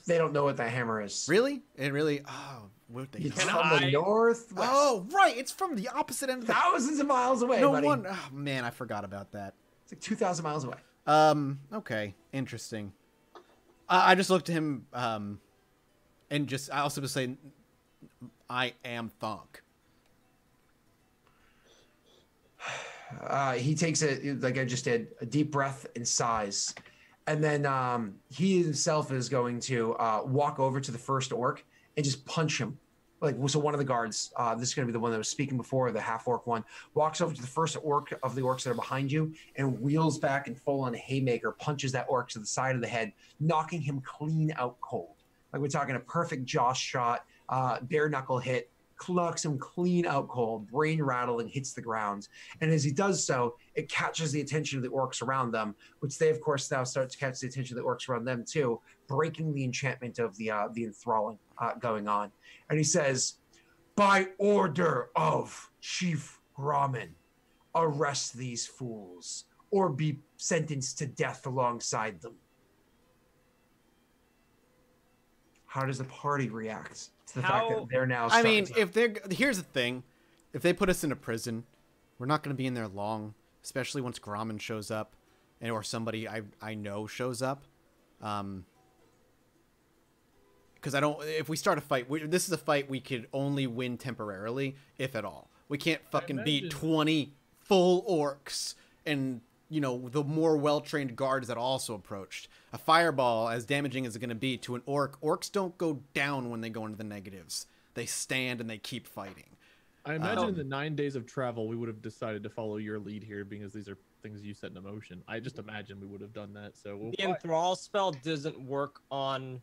They don't know what that hammer is. Really? It really? Oh, what they? It's Can from I- the northwest. Oh, right. It's from the opposite end of the. Thousands of miles away, No buddy. wonder. Oh, man, I forgot about that. It's like 2,000 miles away. Okay. Interesting. I just looked at him. And just I also just say, I am Thonk. He takes like I just did, a deep breath and sighs. And then he himself is going to walk over to the first orc and just punch him. Like, so one of the guards, this is going to be the one that was speaking before, the half-orc one, walks over to the first orc of the orcs that are behind you and wheels back and full on haymaker, punches that orc to the side of the head, knocking him clean out cold. Like, we're talking a perfect jaw shot, bare knuckle hit, knocks him clean out cold, brain rattling, hits the ground. And as he does so, it catches the attention of the orcs around them, which they, of course, now start to catch the attention of the orcs around them, too, breaking the enchantment of the enthralling going on. And he says, "By order of Chief Grommen, arrest these fools, or be sentenced to death alongside them." How does the party react to the fact that they're now I mean, starting here's the thing. If they put us in a prison, we're not going to be in there long, especially once Grommen shows up or somebody I know shows up. Because if we start a fight, this is a fight we could only win temporarily, if at all. We can't fucking beat 20 full orcs and, the more well-trained guards that also approached. A fireball, as damaging as it's going to be to an orc, orcs don't go down when they go into the negatives. They stand and they keep fighting. I imagine in the 9 days of travel, we would have decided to follow your lead here because these are things you set in motion. I just imagine we would have done that. So The enthrall spell doesn't work on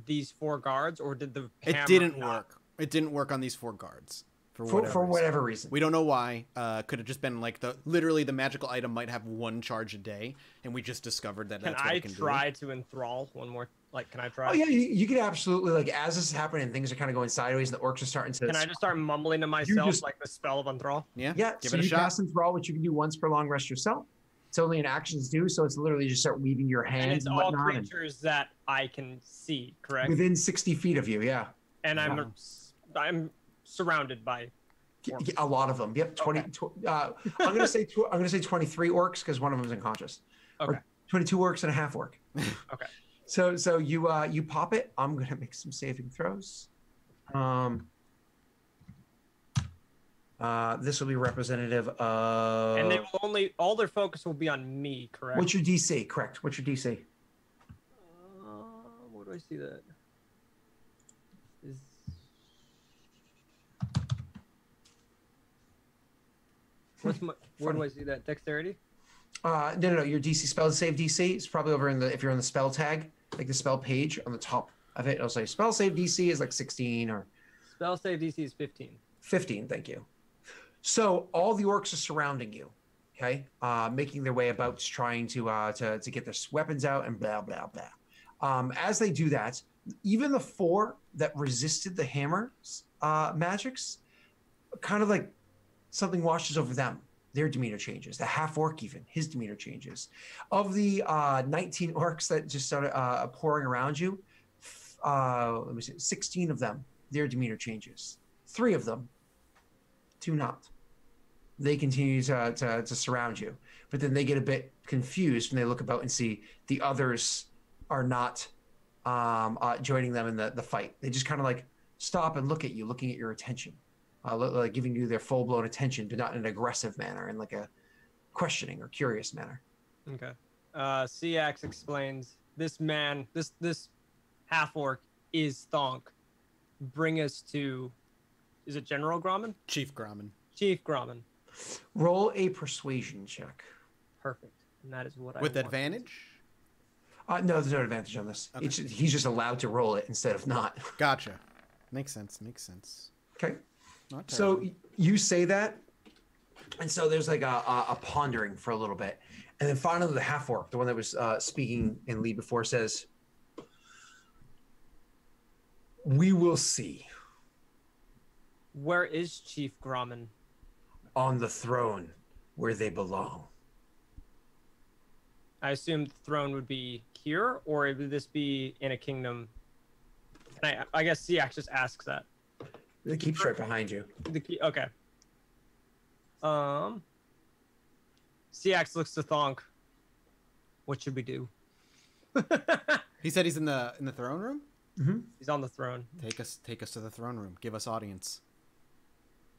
these 4 guards, or did the It hammer didn't not? work. It didn't work on these 4 guards. for whatever reason. We don't know why. Could have just been like literally the magical item might have 1 charge a day, and we just discovered that Can that's what I it can try to enthrall one more? Like, can I try? Oh yeah, you could absolutely, like, as this is happening and things are kind of going sideways and the orcs are starting to. Can I just start mumbling to myself just- like the spell of enthrall? do. Yeah, Yeah, give so it a you shot. cast enthrall, which you can do once per long rest yourself. It's only an actions do, so it's literally just start weaving your And hands it's and all whatnot and creatures that I can see, correct? within 60 feet of you. Yeah. And I'm Yeah. I'm surrounded by. A lot of them. Yep. 20. Okay. I'm gonna say 23 orcs because one of them's unconscious. Okay. Or 22 orcs and a half orc. Okay. So you pop it. I'm gonna make some saving throws. This will be representative of. And they will all their focus will be on me, correct? What's your DC? Correct. What's your DC? Where do I see that? Is where do I see that? Dexterity? No. Your DC spell save DC is probably over in the if you're on the spell tag, like the spell page on the top of it. It'll say spell save DC is like 16 or Spell save DC is 15. 15. Thank you. So all the orcs are surrounding you, okay, making their way about, trying to get their weapons out and blah blah blah. As they do that, even the 4 that resisted the hammer magics, kind of like something washes over them. Their demeanor changes. The half orc, even his demeanor changes. Of the 19 orcs that just started pouring around you, let me see, 16 of them, their demeanor changes. 3 of them do not. They continue to surround you, but then they get a bit confused when they look about and see the others are not joining them in the fight. They just kind of like stop and look at you, looking at your attention. Like giving you their full-blown attention, but not in an aggressive manner, in like a questioning or curious manner. Okay. Ciax explains, this man, this half-orc is Thonk. Bring us to, is it General Grommen? Chief Grommen. Chief Grommen. Roll a persuasion check. Perfect. And that is what I With want. advantage? No, there's no advantage on this. Okay. He's just allowed to roll it instead of not. Gotcha. Makes sense. Okay. Not So terrible. you say that, and so there's like a pondering for a little bit, and then finally the half orc, the one that was speaking in lead before, says, "We will see." Where is Chief Grommen? On the throne where they belong. I assume the throne would be here, or would this be in a kingdom? And I guess Ciax just asks that. It keeps right behind you. The key, okay. Ciax looks to Thonk. What should we do? He said he's in the throne room? Mm-hmm. He's on the throne. Take us to the throne room. Give us audience.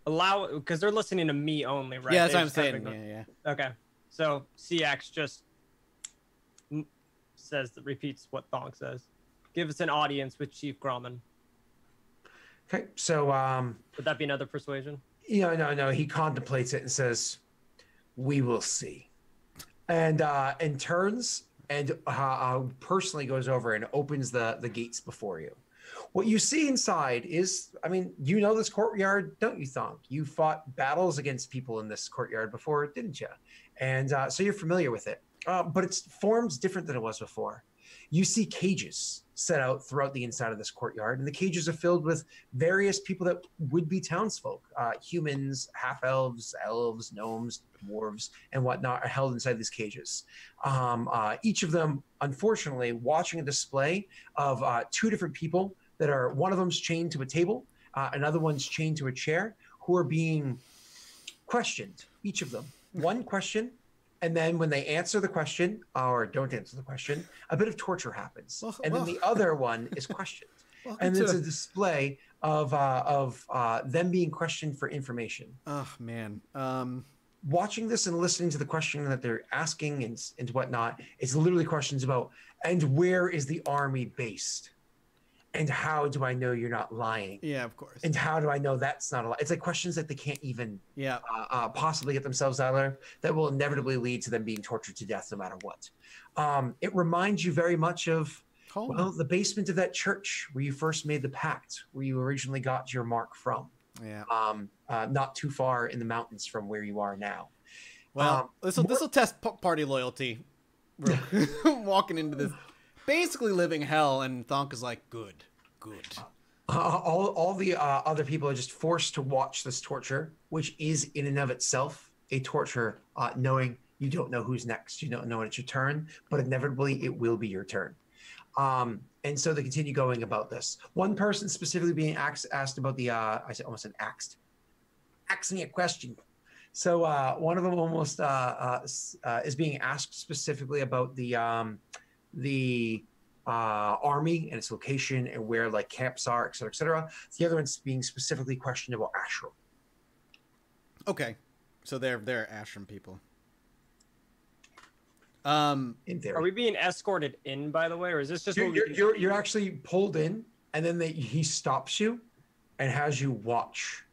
Because they're listening to me only, right? Yeah, that's They what I'm just kind of saying. ignore- Yeah. Okay. So Ciax just repeats what Thonk says. Give us an audience with Chief Grommen. Okay, so Would that be another persuasion? no. He contemplates it and says, "We will see," and turns and personally goes over and opens the gates before you. What you see inside is, you know this courtyard, don't you, Thonk? You fought battles against people in this courtyard before, didn't you? And so you're familiar with it, but its form's different than it was before. You see cages set out throughout the inside of this courtyard, and the cages are filled with various people that would be townsfolk, humans, half-elves, elves, gnomes, dwarves, and whatnot are held inside these cages. Each of them, unfortunately, watching a display of 2 different people that are, one of them's chained to a table, another one's chained to a chair, who are being questioned, each of them. One question, and then when they answer the question or don't answer the question, a bit of torture happens. And then the other one is questioned. And it's a display of them being questioned for information. Oh, man. Watching this and listening to the question that they're asking and whatnot, it's literally questions about, and where is the army based? And how do I know you're not lying? Yeah, of course. And how do I know that's not a lie? It's like questions that they can't even possibly get themselves out of, that will inevitably lead to them being tortured to death no matter what. It reminds you very much of, well, the basement of that church where you first made the pact, where you originally got your mark from. Yeah. Not too far in the mountains from where you are now. Well, this will test party loyalty. We're walking into this basically living hell, and Thonk is like, good. All the other people are just forced to watch this torture, which is in and of itself a torture, knowing you don't know who's next. You don't know when it's your turn, but inevitably it will be your turn. And so they continue going about this. One person specifically being asked about the, I said almost an asked me a question. So one of them almost is being asked specifically about the army and its location and where like camps are, et cetera, et cetera. The other one's being specifically questioned about Ashram. Okay, so they're Ashram people. In theory. Are we being escorted in, by the way, or is this just what we You're actually pulled in, and then he stops you and has you watch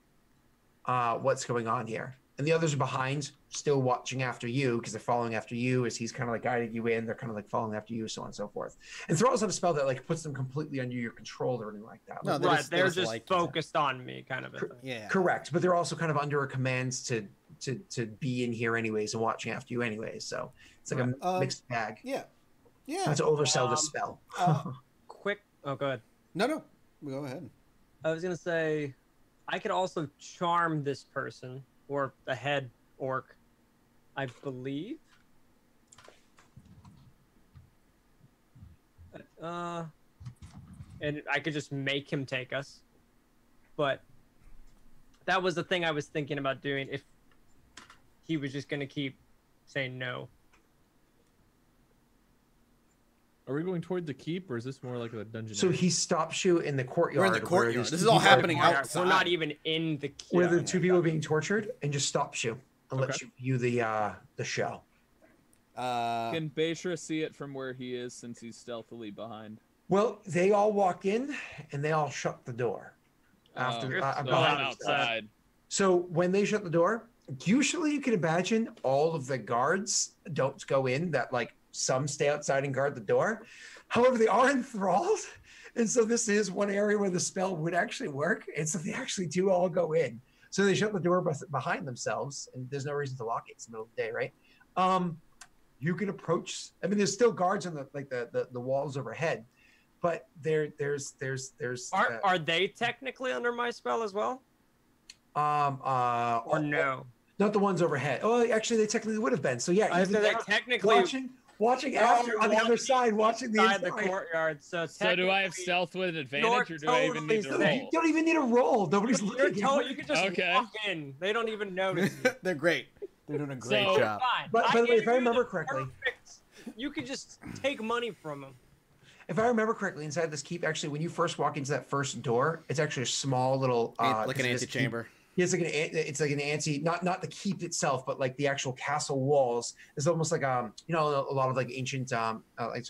what's going on here. And the others are behind, still watching after you because they're following after you as he's kind of like guiding you in. They're kind of like following after you, so on and so forth. And Thrall's not a spell that like puts them completely under your control or anything like that. No, Like, they're just focused on me, kind of. Yeah. correct, but they're also kind of under a command to be in here anyways and watching after you anyways. So it's like a mixed bag. Yeah. Yeah. Not to oversell the spell. Quick. Oh, go ahead. No. Go ahead. I was gonna say, I could also charm this person or the head orc, I believe. And I could just make him take us. But that was the thing I was thinking about doing if he was just gonna keep saying no. Are we going toward the keep, or is this more like a dungeon? So area? he stops you in the courtyard. We're in the where courtyard. these This two is all people are- happening outside. We're not even in the Where the two people are being tortured, and just stops you and lets Okay. you view the show. Can Beishra see it from where he is since he's stealthily behind? Well, they all walk in and they all shut the door. After So I'm behind- outside. So when they shut the door, usually you can imagine all of the guards don't go in. That like some stay outside and guard the door. However, they are enthralled, and so this is one area where the spell would actually work. And so they actually do all go in. So they shut the door behind themselves, and there's no reason to lock it. It's the middle of the day, right? You can approach. I mean, there's still guards on the walls overhead, but there's Are they technically under my spell as well? Or no? Not the ones overhead. Oh, actually, they technically would have been. So yeah, I even said they there, technically watching after on the other side, watching the inside inside. the courtyard. So do I have technically, stealth with advantage, or do I even need to totally roll? You don't even need a roll. Nobody's You're looking. told you can just Okay. walk in. They don't even notice. You. They're great. They're doing a great So- job. Fine. But by the way, gave if I you remember the correctly- perfect- you could just take money from them. If I remember correctly, inside this keep, actually, when you first walk into that first door, it's actually a small little Like an this keep- antechamber. Yeah, it's like an ante, not the keep itself, but like the actual castle walls. It's almost like a lot of like ancient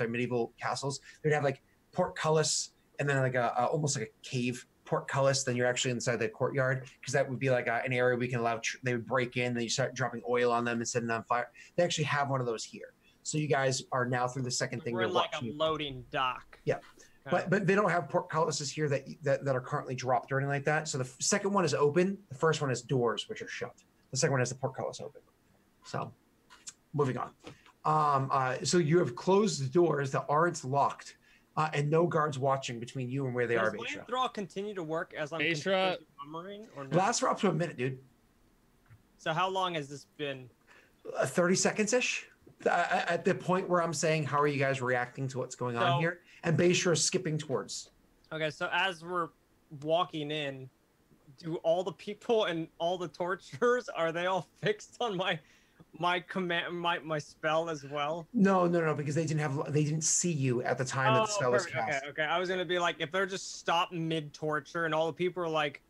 medieval castles. They'd have like portcullis and then like almost like a cave portcullis. Then you're actually inside the courtyard because that would be like an area we can allow. They would break in, then you start dropping oil on them and setting them on fire. They actually have one of those here. So you guys are now through the second thing. We're You're in like a watching. loading dock. Yeah. But they don't have portcullises here that are currently dropped or anything like that. So the second one is open. The first one has doors which are shut. The second one has the portcullis open. So, moving on. So you have closed the doors that aren't locked, and no guards watching between you and where they are. Does Beishra. flamethrower continue to work as I'm Beishra- continuing or no? Lasts for up to a minute, dude. So how long has this been? 30 seconds ish. At the point where I'm saying, how are you guys reacting to what's going on So- here? And Beishra is skipping towards. Okay, so as we're walking in, do all the people and all the torturers, are they all fixed on my command, my spell as well? No, because they didn't see you at the time that the spell was perfect. cast. Okay. I was gonna be like, if they're just stopped mid torture and all the people are like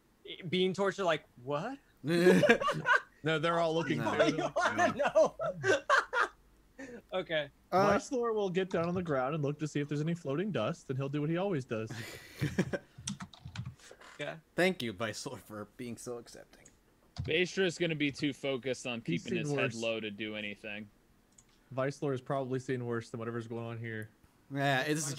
being tortured, like what? No, they're all looking. No. I wanna know. Okay. Weislor will get down on the ground and look to see if there's any floating dust, and he'll do what he always does. Yeah. Thank you, Viceler, for being so accepting. Beishra is going to be too focused on He's keeping his seen head worse. low to do anything. Weislor is probably seeing worse than whatever's going on here. Yeah, this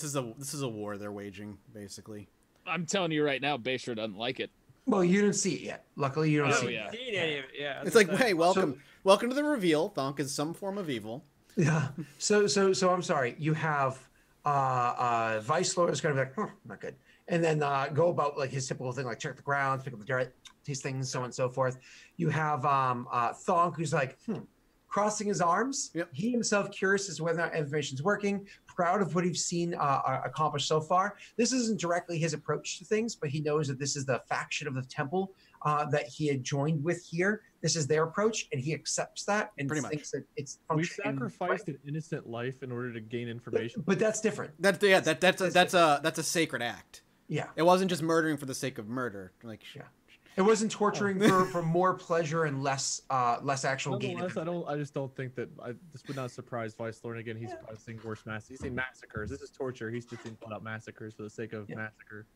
is a war they're waging, basically. I'm telling you right now, Beishra doesn't like it. Well, you didn't see it yet. Luckily, you don't Oh, see it. yeah. Seen any of it. Yeah. It's like, hey, welcome to the reveal. Thonk is some form of evil. Yeah. So I'm sorry. You have Vicelor is going to be like, not good, and then go about like his typical thing, like check the ground, pick up the dirt, these things, so on and so forth. You have Thonk, who's like, crossing his arms. Yep. He himself curious as to whether or not information's working, proud of what he's seen accomplished so far. This isn't directly his approach to things, but he knows that this is the faction of the temple that he had joined with here. This is their approach, and he accepts that and Pretty much. thinks that it's We functioning sacrificed right. an innocent life in order to gain information. But that's different. That's a sacred act. Yeah. It wasn't just murdering for the sake of murder. Like, Yeah. It wasn't torturing for more pleasure and less actual gain. Nonetheless, I just don't think that this would not surprise Vice Lord. Again, he's probably saying worse mass. He's saying massacres. This is torture. He's just saying flat out massacres for the sake of massacre.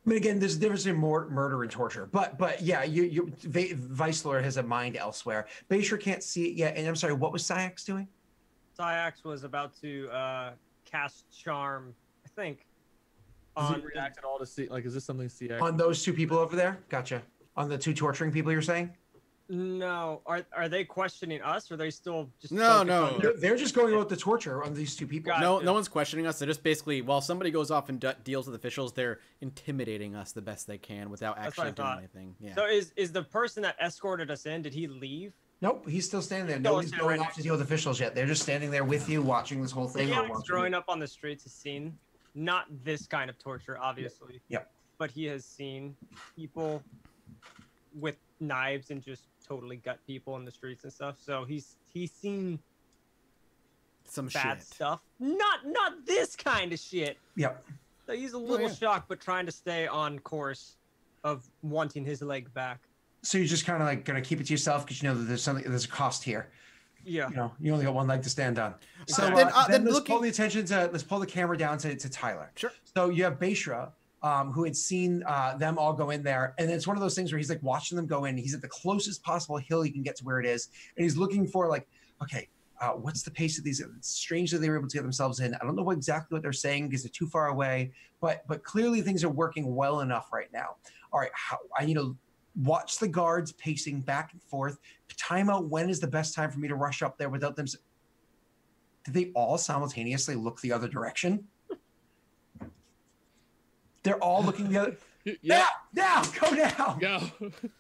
I mean, again, there's a difference in murder and torture, but yeah, Vice Lord has a mind elsewhere. Bayshore can't see it yet, and I'm sorry, what was Syax doing? Syax was about to cast charm, I think. Does he react at all to see? Like, is this something CX? On those two people over there? Gotcha. On the two torturing people, you're saying? No, are they questioning us, or are they still just No, focused no. on their- They're just going about the torture on these two people. Got it. no one's questioning us. They're just basically, while somebody goes off and deals with officials, they're intimidating us the best they can without That's what I actually doing thought. anything. Yeah. So is the person that escorted us in? Did he leave? Nope, he's still standing there. Still Nobody's standing going right off to deal with officials yet. They're just standing there with you, watching this whole thing. or Syax watching growing it. up on the streets has seen not this kind of torture, obviously. Yep. But he has seen people with knives and just totally gut people in the streets and stuff. So he's seen Some bad shit. stuff. Not this kind of shit. Yep. So he's a little yeah. shocked, but trying to stay on course of wanting his leg back. So you're just kind of like going to keep it to yourself because you know that there's a cost here. Yeah. You know, you only got one leg to stand on. So Then- then, then let's looking- pull the attention to let's pull the camera down to Tyler. Sure. So you have Bayshore, who had seen them all go in there, and it's one of those things where he's like watching them go in. He's at the closest possible hill he can get to where it is, and he's looking for like, okay, what's the pace of these? It's strange that they were able to get themselves in. I don't know exactly what they're saying because they're too far away, but clearly things are working well enough right now. All right, I need to watch the guards pacing back and forth. Time out when is the best time for me to rush up there without them. Did they all simultaneously look the other direction? They're all looking the other. Yeah, Now, go now. go.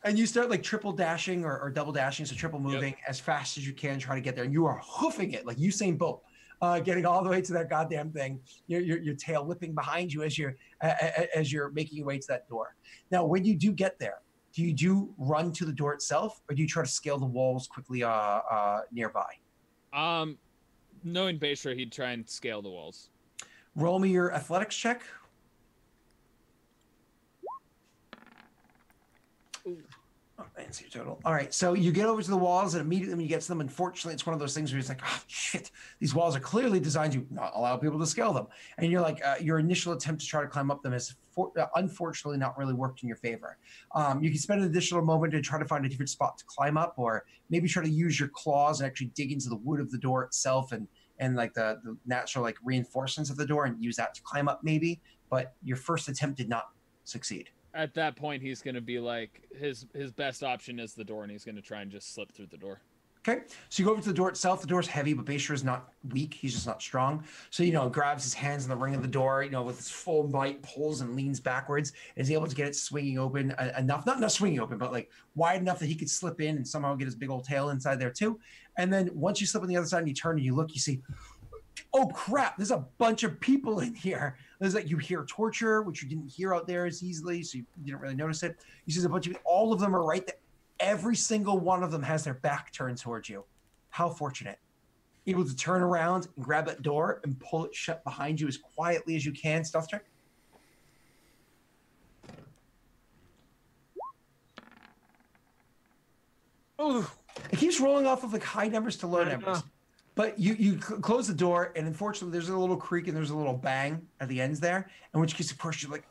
And you start like triple dashing or double dashing, so triple moving as fast as you can, try to get there. And you are hoofing it like Usain Bolt, getting all the way to that goddamn thing. Your tail whipping behind you as you're making your way to that door. Now, when you do get there, do you run to the door itself, or do you try to scale the walls quickly nearby? Knowing Bayshore, he'd try and scale the walls. Roll me your athletics check. Oh, and see your total. All right, so you get over to the walls, and immediately when you get to them, unfortunately, it's one of those things where it's like, oh shit, these walls are clearly designed to not allow people to scale them. And you're like, your initial attempt to try to climb up them has unfortunately not really worked in your favor. You can spend an additional moment to try to find a different spot to climb up, or maybe try to use your claws and actually dig into the wood of the door itself and like the natural like reinforcements of the door and use that to climb up maybe. But your first attempt did not succeed. At that point, he's going to be like, his best option is the door, and he's going to try and just slip through the door. Okay, so you go over to the door itself. The door's heavy, but Bayshore is not weak. He's just not strong. So, grabs his hands on the ring of the door, with his full might, pulls and leans backwards, and is able to get it swinging open enough, not swinging open, but like wide enough that he could slip in and somehow get his big old tail inside there too. And then once you slip on the other side and you turn and you look, you see, oh crap, there's a bunch of people in here. There's like, you hear torture, which you didn't hear out there as easily, so you didn't really notice it. You see there's a bunch of, all of them are right there. Every single one of them has their back turned towards you. How fortunate. Able to turn around and grab that door and pull it shut behind you as quietly as you can. Stealth check. Ooh. It keeps rolling off of like high numbers to low numbers. But you close the door, and unfortunately, there's a little creak and there's a little bang at the ends there. In which case, of course, you're like,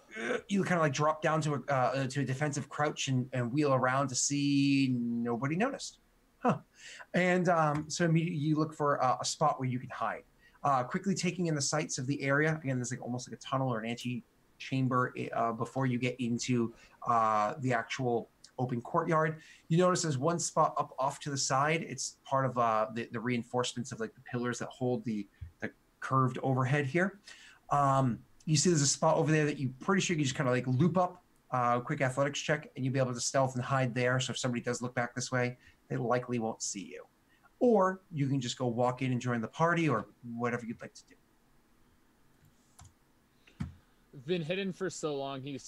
you kind of like drop down to a defensive crouch and wheel around to see nobody noticed. Huh. And so immediately you look for a spot where you can hide. Quickly taking in the sights of the area. Again, there's like almost like a tunnel or an ante-chamber before you get into the actual open courtyard. You notice there's one spot up off to the side. It's part of the reinforcements of like the pillars that hold the curved overhead here. You see there's a spot over there that you pretty sure you just kind of like loop up, quick athletics check, and you'll be able to stealth and hide there. So if somebody does look back this way, they likely won't see you. or you can just go walk in and join the party, or whatever you'd like to do. Been hidden for so long, he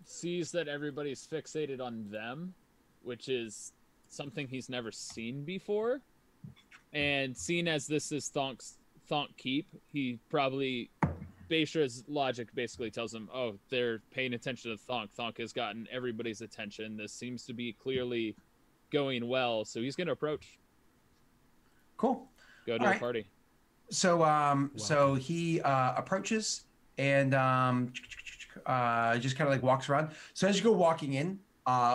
sees that everybody's fixated on them, which is something he's never seen before. And seeing as this is Thonk Keep, he probably, Beishra's logic basically tells him, oh, they're paying attention to Thonk. Thonk has gotten everybody's attention. This seems to be clearly going well, so he's going to approach. Cool. Go to the party. So so he approaches and just kind of like walks around. So as you go walking in,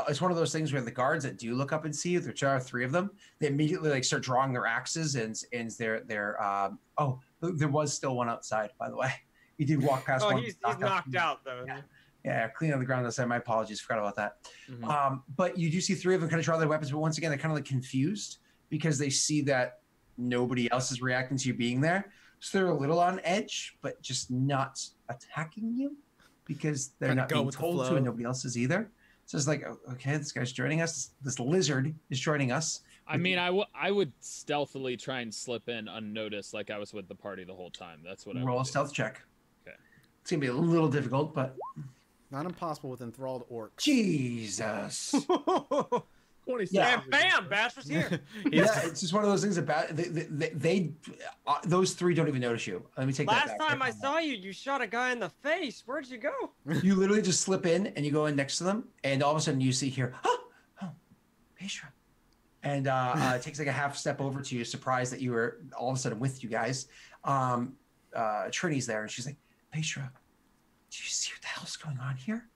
it's one of those things where the guards that do look up and see you, there are 3 of them, they immediately like start drawing their axes and they're there was still one outside, by the way. He did walk past one. He's knocked out though. Yeah, clean on the ground outside. My apologies, forgot about that. Mm-hmm. But you do see 3 of them kind of draw their weapons, but once again they're kind of like confused because they see that nobody else is reacting to you being there. So they're a little on edge, but just not attacking you because they're not being told to, and nobody else is either. So it's like, okay, this guy's joining us. This lizard is joining us. I mean, I would stealthily try and slip in unnoticed, like I was with the party the whole time. That's what I would roll a do. stealth check. Okay. It's gonna be a little difficult, but Not impossible with enthralled orcs. Jesus. 27. Yeah, bam, Bastards here. Yeah, it's just one of those things about they those 3 don't even notice you. Let me take that Last back. time I saw you, you shot a guy in the face. Where'd you go? You literally just slip in and you go in next to them, and all of a sudden you see here, oh, Beishra. And it takes like a half step over to you, surprised that you were all of a sudden with you guys. Trini's there, and she's like, Beishra, do you see what the hell's going on here?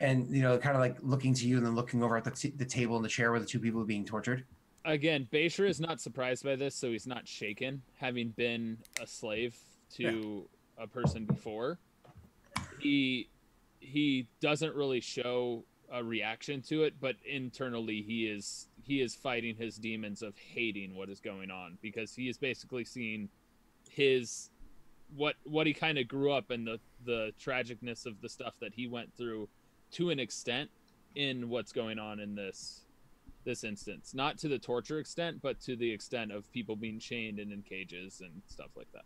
And, you know, kind of like looking to you and then looking over at the table and the chair where the 2 people are being tortured. Again, Beishra is not surprised by this, so he's not shaken, having been a slave to a person before. He doesn't really show a reaction to it, but internally he is fighting his demons of hating what is going on, because he is basically seeing his what he kind of grew up in, the tragicness of the stuff that he went through to an extent in what's going on in this instance. Not to the torture extent, but to the extent of people being chained and in cages and stuff like that.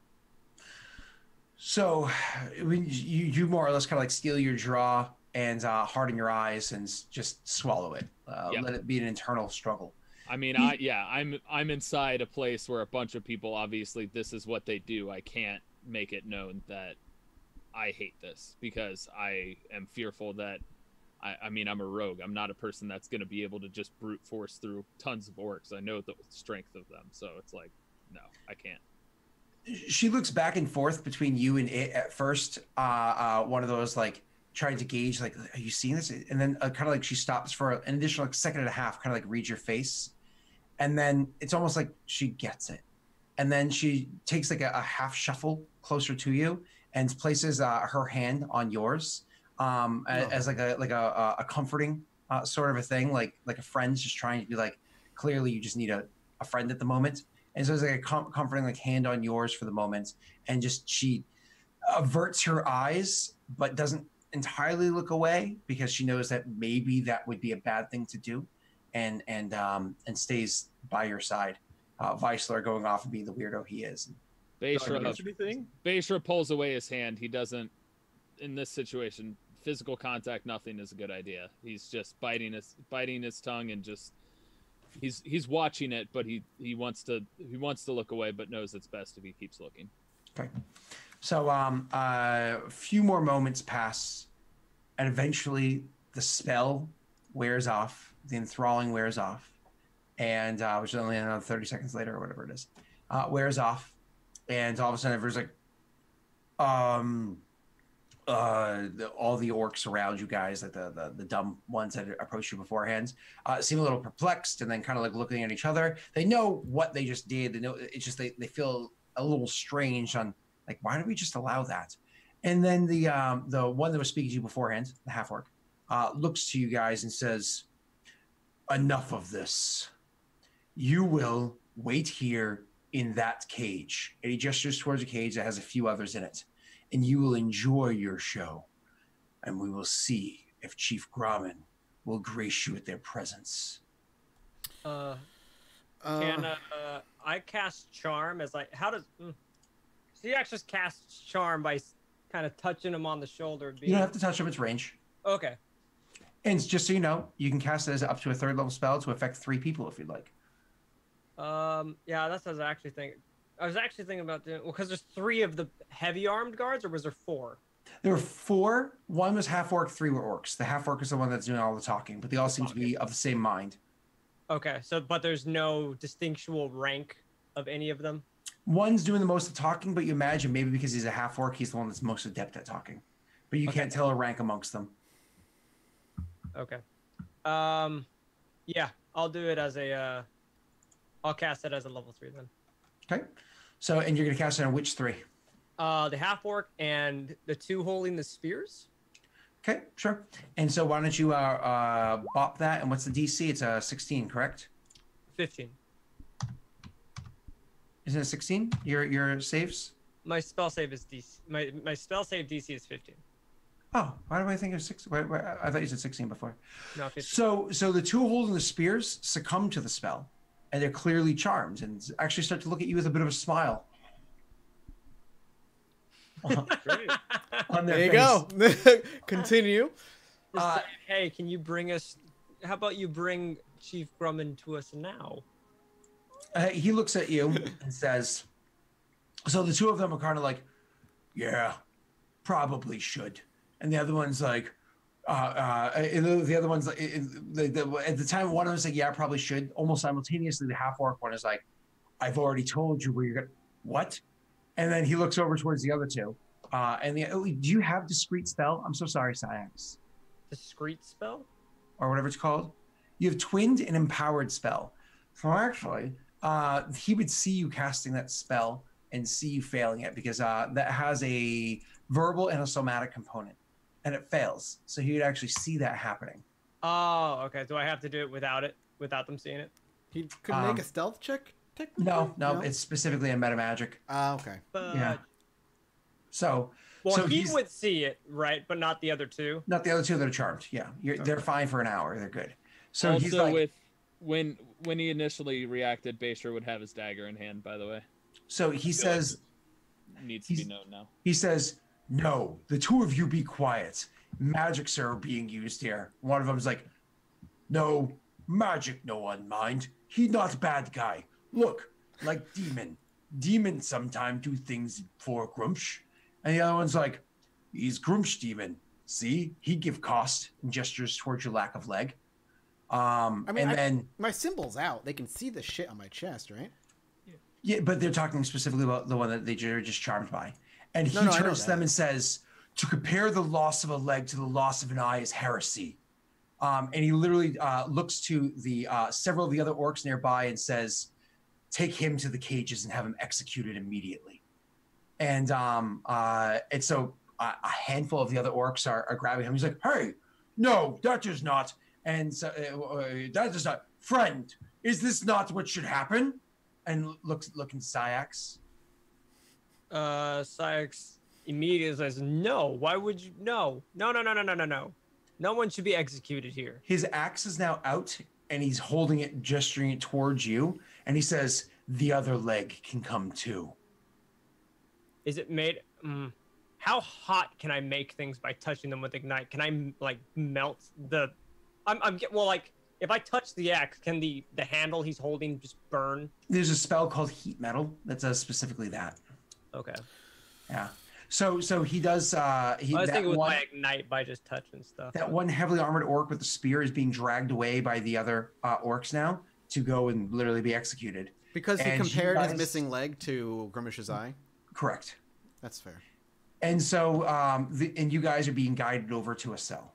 So you more or less kind of like steal your draw and harden your eyes and just swallow it. Let it be an internal struggle. I mean, I'm inside a place where a bunch of people, obviously this is what they do. I can't make it known that I hate this because I am fearful that I mean, I'm a rogue. I'm not a person that's going to be able to just brute force through tons of orcs. I know the strength of them. So it's like, no, I can't. She looks back and forth between you and it at first. One of those like trying to gauge, like, are you seeing this? And then kind of like she stops for an additional like, second and a half, kind of like reads your face. And then it's almost like she gets it. And then she takes like a half shuffle closer to you and places her hand on yours. As like a comforting sort of a thing, like a friend's just trying to be like, clearly you just need a friend at the moment. And so it's like a comforting like hand on yours for the moment. And just she averts her eyes, but doesn't entirely look away because she knows that maybe that would be a bad thing to do, and stays by your side. Weissler going off and being the weirdo he is. Beishra pulls away his hand. He doesn't, in this situation, physical contact, nothing is a good idea. He's just biting his tongue and just he's watching it, but he wants to look away, but knows it's best if he keeps looking. Okay. So a few more moments pass, and eventually the spell wears off, the enthralling wears off, and which is only another 30 seconds later or whatever it is, wears off, and all of a sudden everyone's like, all the orcs around you guys, like the dumb ones that approached you beforehand, seem a little perplexed and then kind of like looking at each other. They know what they just did. They know it's just they feel a little strange on like, why did we just allow that? And then the one that was speaking to you beforehand, the half orc, looks to you guys and says, "Enough of this. You will wait here in that cage." And he gestures towards a cage that has a few others in it. And you will enjoy your show, and we will see if Chief Grommen will grace you with their presence. Can I cast charm as like how does Sayax just casts charm by kind of touching him on the shoulder? You don't have to touch him; it's range. Okay. And just so you know, you can cast it as up to a 3rd level spell to affect 3 people if you'd like. Yeah, that's what I was actually thinking. I was actually thinking about doing because there's 3 of the heavy armed guards, or was there 4? There were 4. 1 was half orc, 3 were orcs. The half orc is the one that's doing all the talking, but they all seem to be of the same mind. Okay, so but there's no distinctual rank of any of them. One's doing the most of talking, but you imagine maybe because he's a half orc, he's the one that's most adept at talking. But you can't tell a rank amongst them. Okay. Yeah, I'll do it as a. I'll cast it as a level 3 then. Okay. So, and you're gonna cast it on which 3? The half orc and the 2 holding the spears. Okay, sure. And so why don't you bop that? And what's the DC? It's a 16, correct? 15. Isn't it 16? Your saves? My spell save is DC. My spell save DC is 15. Oh, why do I think it was 16? I thought you said 16 before. No, 15. So the 2 holding the spears succumb to the spell, and they're clearly charmed, and actually start to look at you with a bit of a smile. Great. On their There you face. go. Continue. Just say, hey, can you bring us? How about you bring Chief Grumman to us now? He looks at you and says, so the 2 of them are kind of like, yeah, probably should. And the other one's like, the other one's like, at the time, one of them's like, yeah, probably should. Almost simultaneously, the half orc one is like, I've already told you where you're going to, what? And then he looks over towards the other 2. Do you have discreet spell? I'm so sorry, Sayax. Discreet spell? Or whatever it's called. You have twinned and empowered spell. So actually, he would see you casting that spell and see you failing it because that has a verbal and a somatic component, and it fails. So he would actually see that happening. Oh, okay. Do I have to do it without them seeing it? He could make a stealth check. No, it's specifically a meta magic. Okay. But, Yeah. So, well, so he he's would see it, right? But not the other 2. not the other 2 that are charmed. Yeah, they're fine for an hour. They're good. So he's Also, like, with when he initially reacted, Basher would have his dagger in hand. By the way, so he says, needs to be known now. he says, no, the 2 of you be quiet. Magics are being used here. One of them's like, no, magic no one mind. He not bad guy. Look, like demon. Demon sometime do things for Grumsh. And the other one's like, he's Grumsh demon. See, he give cost and gestures towards your lack of leg. Then my symbol's out. They can see the shit on my chest, right? yeah, but they're talking specifically about the one that they're just charmed by. And he I know turns to that. them and says, to compare the loss of a leg to the loss of an eye is heresy. And he literally looks to the several of the other orcs nearby and says, take him to the cages and have him executed immediately. And so a handful of the other orcs are grabbing him. He's like, hey, no, that does not. And so that does not. Friend, is this not what should happen? And looking Sayax. Sayax immediately says, no. Why would you? No. No one should be executed here. His axe is now out, and he's holding it, gesturing it towards you. And he says, the other leg can come too. Is it made? How hot can I make things by touching them with ignite? Can I like melt the? If I touch the axe, can the handle he's holding just burn? There's a spell called Heat Metal that does specifically that. Okay. Yeah. So he does. I was thinking with my ignite by just touching stuff. That one heavily armored orc with the spear is being dragged away by the other orcs now to go and literally be executed. Because he And compared you his guys- missing leg to Grimish's eye. Correct. That's fair. And so, and you guys are being guided over to a cell.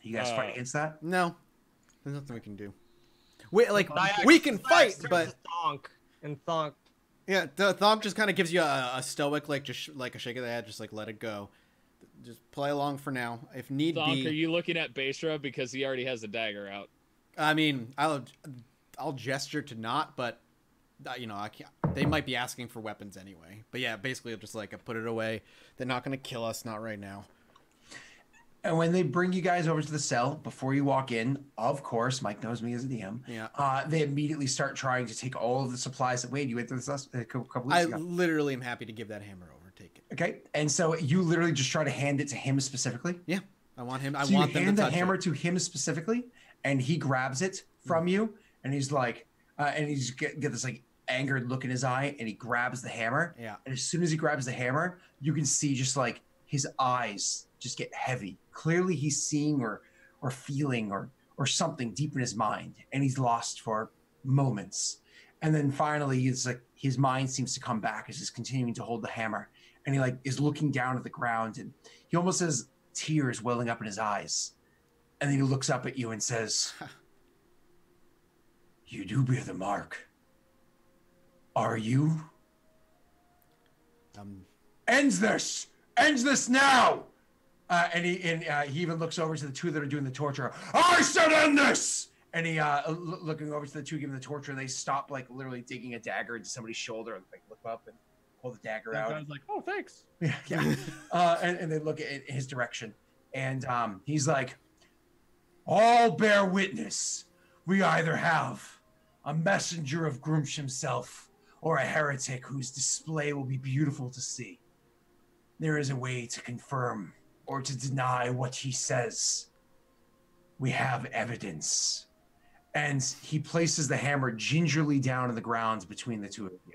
You guys fight against that? No, there's nothing we can do. We Sayax- we can Sayax fight, turns but to Thonk, and Thonk. yeah, Thomp just kind of gives you a stoic, like just like a shake of the head, just like let it go. Just play along for now. If need Thonk, be, are you looking at Basra because he already has a dagger out? I mean, I'll gesture to not, but I can't. They might be asking for weapons anyway. But yeah, basically, just like I put it away. They're not gonna kill us, not right now. And when they bring you guys over to the cell, before you walk in, of course, Mike knows me as a DM. Yeah. They immediately start trying to take all of the supplies that Wade, you went through this a couple weeks I ago. literally am happy to give that hammer over. Take it. Okay, and so you literally just try to hand it to him specifically. Yeah, I want him. I So want you them hand to the touch hammer it. to him specifically, and he grabs it from you, and he's like, and he's get this like angered look in his eye, and he grabs the hammer. Yeah. And as soon as he grabs the hammer, you can see just like his eyes just get heavy. Clearly, he's seeing or feeling or something deep in his mind, and he's lost for moments. And then finally, it's like his mind seems to come back as he's continuing to hold the hammer, and he like is looking down at the ground, and he almost has tears welling up in his eyes. And then he looks up at you and says, "You do bear the mark. Are you?" Ends this! Ends this now! And he even looks over to the two that are doing the torture. "I said end this!" And he looking over to the two giving the torture, they stop like literally digging a dagger into somebody's shoulder and like look up and pull the dagger out. I was like, oh, thanks. Yeah. And they look at his direction, and he's like, "All bear witness. We either have a messenger of Grumsh himself or a heretic whose display will be beautiful to see. There is a way to confirm or to deny what he says. We have evidence." And he places the hammer gingerly down on the ground between the two of you.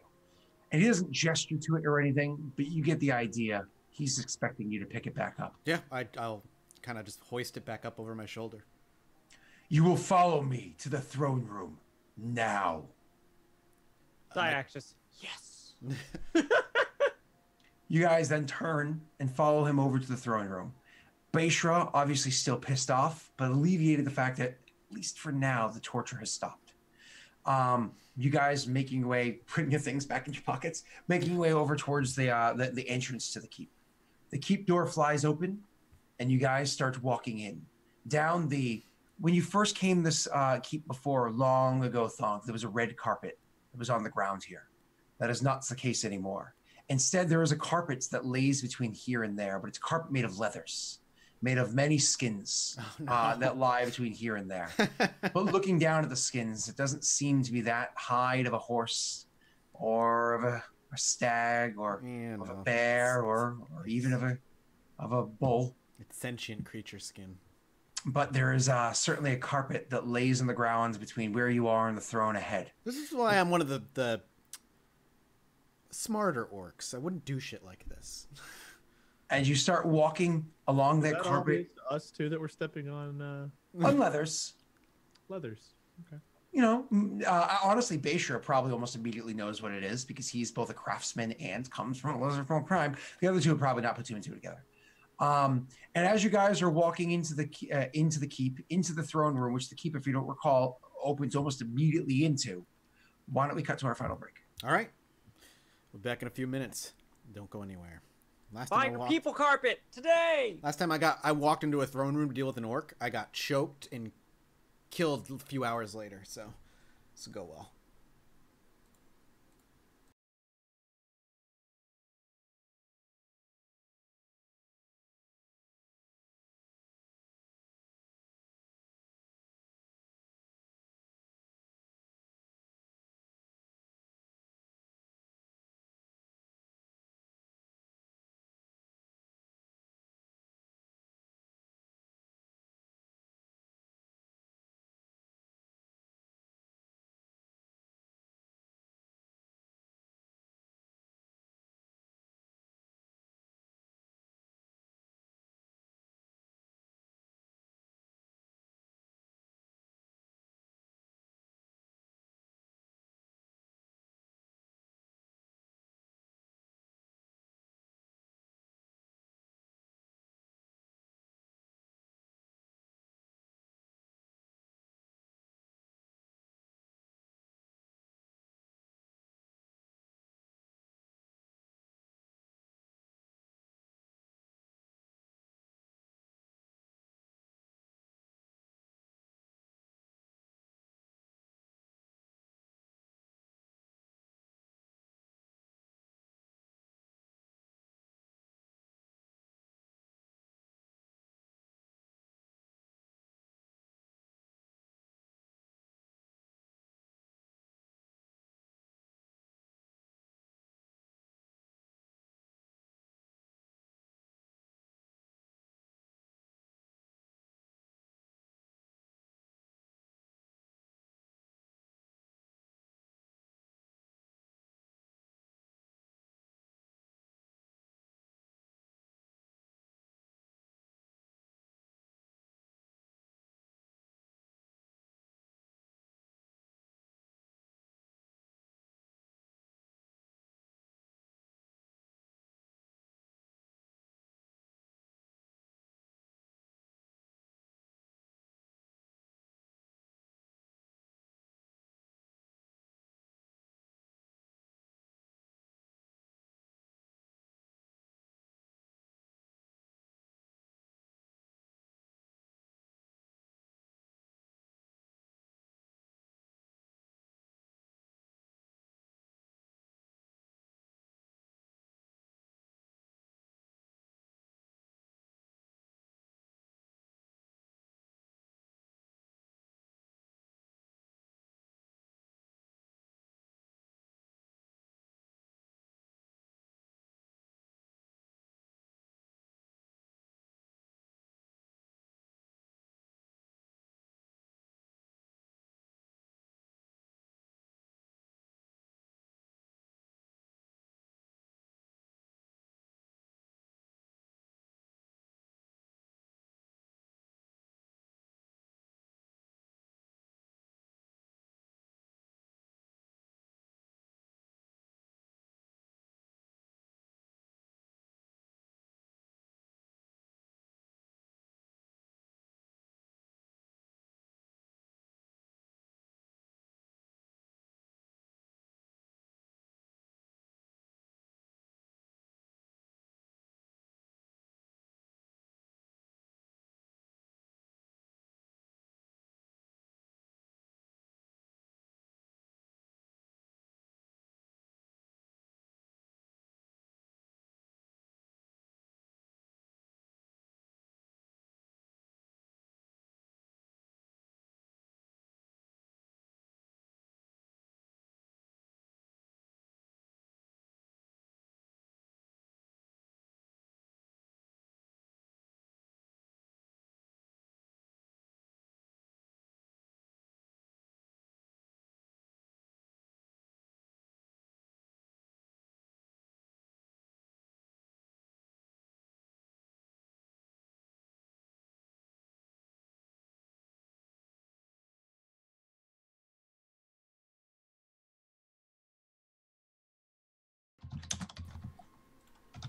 And he doesn't gesture to it or anything, but you get the idea. He's expecting you to pick it back up. Yeah, I'll kind of just hoist it back up over my shoulder. "You will follow me to the throne room now." Diaxis. Yes. You guys then turn and follow him over to the throne room. Beishra, obviously still pissed off, but alleviated the fact that, at least for now, the torture has stopped. You guys making your way, putting your things back in your pockets, making your way over towards the entrance to the keep. The keep door flies open, and you guys start walking in. Down the... When you first came this keep before, long ago, Thonk, there was a red carpet that was on the ground here. That is not the case anymore. Instead, there is a carpet that lays between here and there, but it's a carpet made of leathers, made of many skins that lie between here and there. But looking down at the skins, it doesn't seem to be that hide of a horse or of a stag or of a bear or even of a bull. It's sentient creature skin. But there is certainly a carpet that lays on the ground between where you are and the throne ahead. This is why I'm one of the smarter orcs. I wouldn't do shit like this. As you start walking along that carpet, Us two that were stepping on on leathers, leathers. Okay. you know, honestly, Beishra probably almost immediately knows what it is because he's both a craftsman and comes from a lizard-form crime. The other two would probably not put two and two together. And as you guys are walking into the keep, into the throne room, which the keep, if you don't recall, opens almost immediately into, why don't we cut to our final break? All right. We're back in a few minutes. Don't go anywhere. Find people carpet today. Last time I walked into a throne room to deal with an orc, I got choked and killed a few hours later, so this will go well.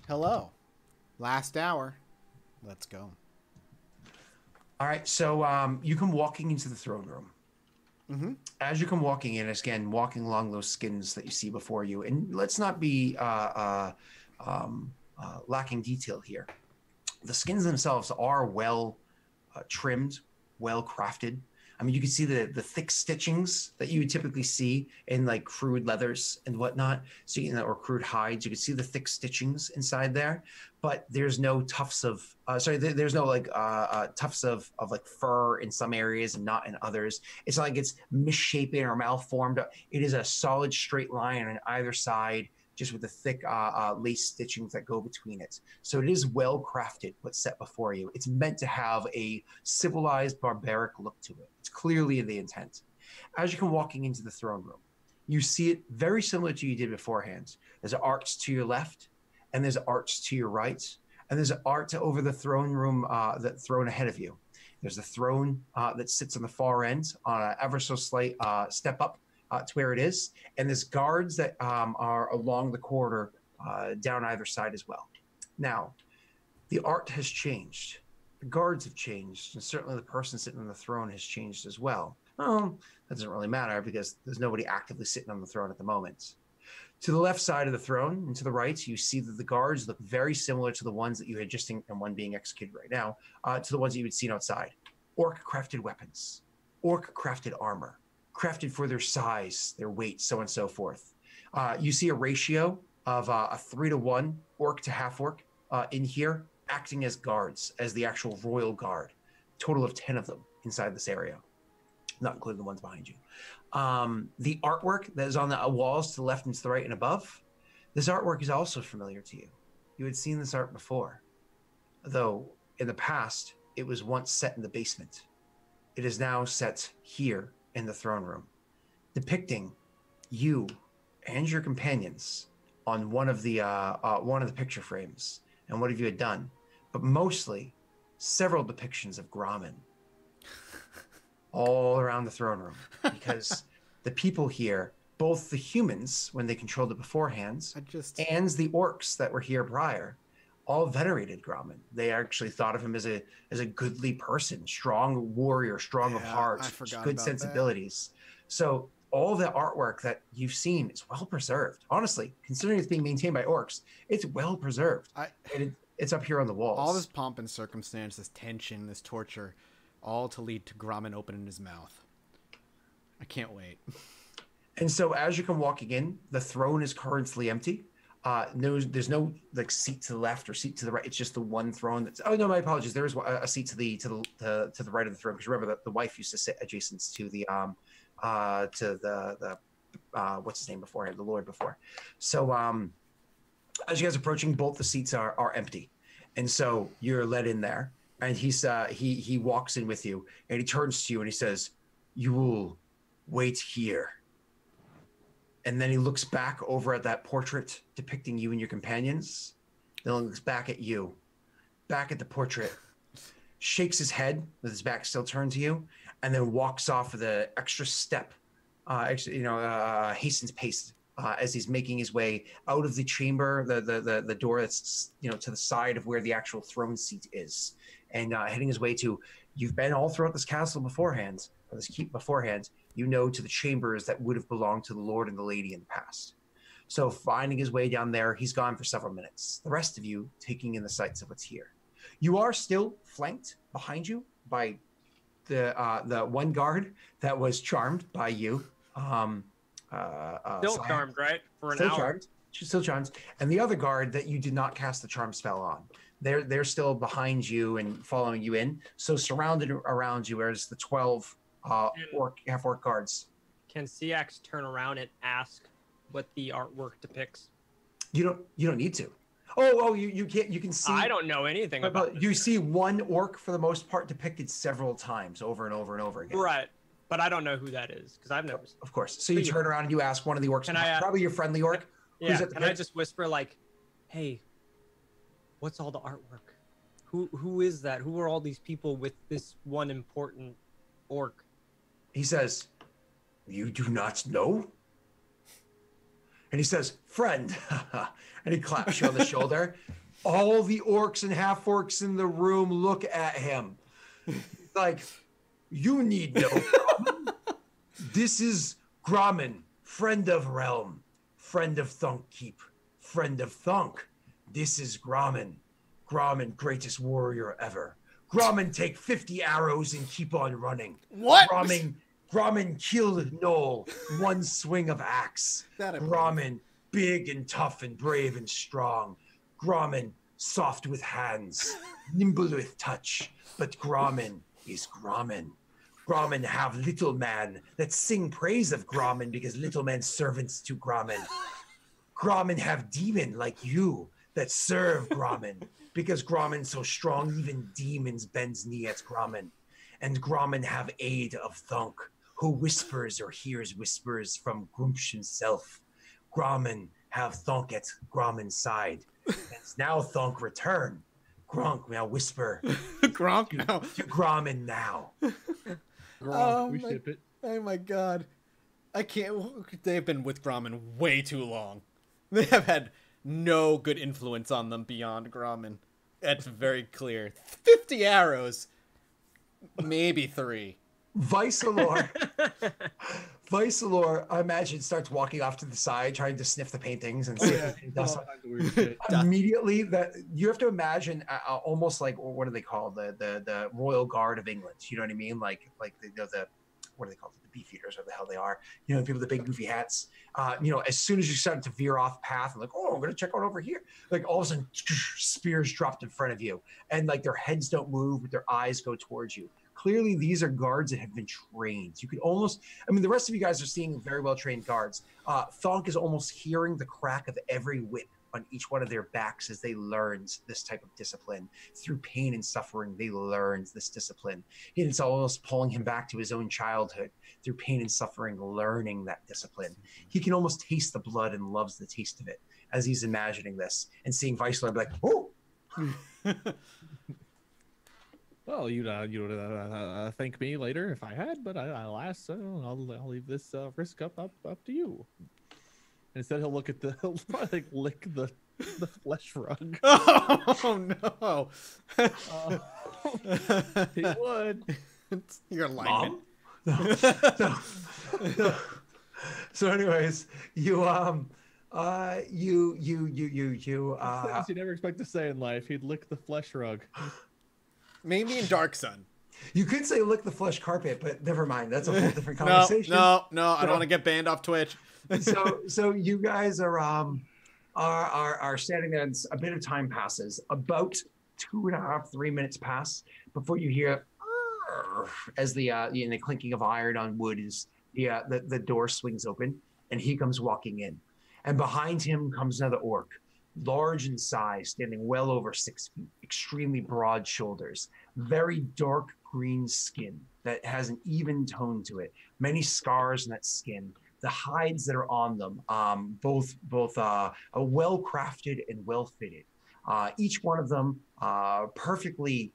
Hello. Last hour. Let's go. All right, so you come walking into the throne room. Mm-hmm. As you come walking in, again, walking along those skins that you see before you, and let's not be lacking detail here. The skins themselves are well trimmed, well crafted. I mean, you can see the thick stitchings that you would typically see in like crude leathers and whatnot. So or crude hides. You can see the thick stitchings inside there, but there's no tufts of there's no like tufts of like fur in some areas and not in others. It's not like it's misshapen or malformed. It is a solid straight line on either side, just with the thick lace stitchings that go between it. So it is well crafted, what's set before you. It's meant to have a civilized, barbaric look to it. It's clearly the intent. As you come walking into the throne room, you see it very similar to you did beforehand. There's an arch to your left, and there's an arch to your right, and there's an arch over the throne room, that throne ahead of you. There's a throne that sits on the far end on an ever so slight step up to where it is, and there's guards that are along the corridor down either side as well. Now, the art has changed. The guards have changed, and certainly the person sitting on the throne has changed as well. Well, that doesn't really matter because there's nobody actively sitting on the throne at the moment. To the left side of the throne and to the right, you see that the guards look very similar to the ones that you had just seen, and one being executed right now, to the ones that you had seen outside. Orc-crafted weapons, orc-crafted armor, crafted for their size, their weight, so on and so forth. You see a ratio of a 3-to-1 orc to half orc in here, acting as guards, as the actual royal guard. Total of 10 of them inside this area, not including the ones behind you. The artwork that is on the walls to the left and to the right and above, this artwork is also familiar to you. You had seen this art before, though in the past, it was once set in the basement. It is now set here in the throne room, depicting you and your companions on one of the picture frames and what have you had done, but mostly several depictions of Grommen all around the throne room, because the people here, both the humans when they controlled it beforehand, and the orcs that were here prior, all venerated Grommen. They actually thought of him as a goodly person, strong warrior, strong of heart, good sensibilities. So all the artwork that you've seen is well preserved. Honestly, considering it's being maintained by orcs, it's well preserved. It's up here on the walls. All this pomp and circumstance, this tension, this torture, all to lead to Grommen opening his mouth. I can't wait. And so as you come walking in, the throne is currently empty. There's no like seat to the left or seat to the right. It's just the one throne. That's my apologies. There is a seat to the right of the throne, because remember that the wife used to sit adjacent to the what's his name beforehand, the Lord before. So as you guys are approaching, both the seats are empty, and so you're led in there. And he walks in with you, and he turns to you and he says, "You will wait here." And then he looks back over at that portrait depicting you and your companions. Then he looks back at you, back at the portrait, shakes his head with his back still turned to you, and then walks off with an extra step, hastens pace as he's making his way out of the chamber, the door that's to the side of where the actual throne seat is, and heading his way to. You've been all throughout this castle beforehand, or this keep beforehand. To the chambers that would have belonged to the Lord and the Lady in the past. So finding his way down there, he's gone for several minutes. The rest of you taking in the sights of what's here. You are still flanked behind you by the one guard that was charmed by you. Still charmed, right? For an still hour. Charmed. She's still charmed. And the other guard that you did not cast the charm spell on. They're still behind you and following you in. So surrounded around you is the 12 half-orc guards. Can Ciax turn around and ask what the artwork depicts? You don't need to. You can't. You can see. I don't know anything about this. You see one orc for the most part depicted several times over and over and over again. Right, but I don't know who that is because I've never. Of course. So you turn around and you ask one of the orcs. Probably your friendly orc. Yeah. Can I just whisper like, "Hey, what's all the artwork? Who is that? Who are all these people with this one important orc?" He says, "You do not know?" and he says, "Friend," and he claps you on the shoulder. All the orcs and half-orcs in the room look at him. Like, you need no problem. This is Grommen, friend of Realm, friend of Thunk Keep, friend of Thunk. This is Grommen. Grommen, greatest warrior ever. Grommen take 50 arrows and keep on running. What? Grommen killed Knoll, one swing of axe. That I believe. Grommen, big and tough and brave and strong. Grommen, soft with hands, nimble with touch. But Grommen is Grommen. Grommen have little man that sing praise of Grommen because little man's servants to Grommen. Grommen have demon like you that serve Grommen because Grommen so strong even demons bends knee at Grommen. And Grommen have aid of Thunk, who whispers or hears whispers from Grumsh himself. Grommen have Thunk at Grommen's side. And now Thunk return. Gronk now whisper Gronk now. to Grommen now. Oh we my- ship it. Oh my god. I can't. They've been with Grommen way too long. They have had no good influence on them beyond Grommen. That's very clear. 50 arrows. Maybe 3. Vicelor, I imagine, starts walking off to the side, trying to sniff the paintings and see if anything dust. All kinds of weird shit. Immediately, that you have to imagine almost like, what do they call the Royal Guard of England? You know what I mean? Like the what are they called? The Beefeaters, or the hell they are? You know, the people with the big goofy hats. You know, as soon as you start to veer off path, and like, oh, I'm gonna check out over here. Like all of a sudden, spears dropped in front of you, and like their heads don't move, but their eyes go towards you. Clearly, these are guards that have been trained. You could almost, I mean, the rest of you guys are seeing very well-trained guards. Thonk is almost hearing the crack of every whip on each one of their backs as they learned this type of discipline. Through pain and suffering, they learned this discipline. And it's almost pulling him back to his own childhood. Through pain and suffering, learning that discipline. He can almost taste the blood and loves the taste of it as he's imagining this and seeing Viceland be like, oh! Well, you'd thank me later if I had, but alas, I'll leave this risk up to you. Instead, he'll look at he'll like lick the flesh rug. Oh no! He would. Your lineman. Mom? So anyways, you Things you never expect to say in life. He'd lick the flesh rug. Maybe in Dark Sun. you could say lick the flesh carpet, but never mind. That's a whole different conversation. No, I don't want to get banned off Twitch. So you guys are standing there, and a bit of time passes. About 2.5, 3 minutes pass before you hear as the clinking of iron on wood is the door swings open, and he comes walking in, and behind him comes another orc, large in size, standing well over 6 feet, extremely broad shoulders, very dark green skin that has an even tone to it, many scars in that skin. The hides that are on them, both well crafted and well fitted. Each one of them perfectly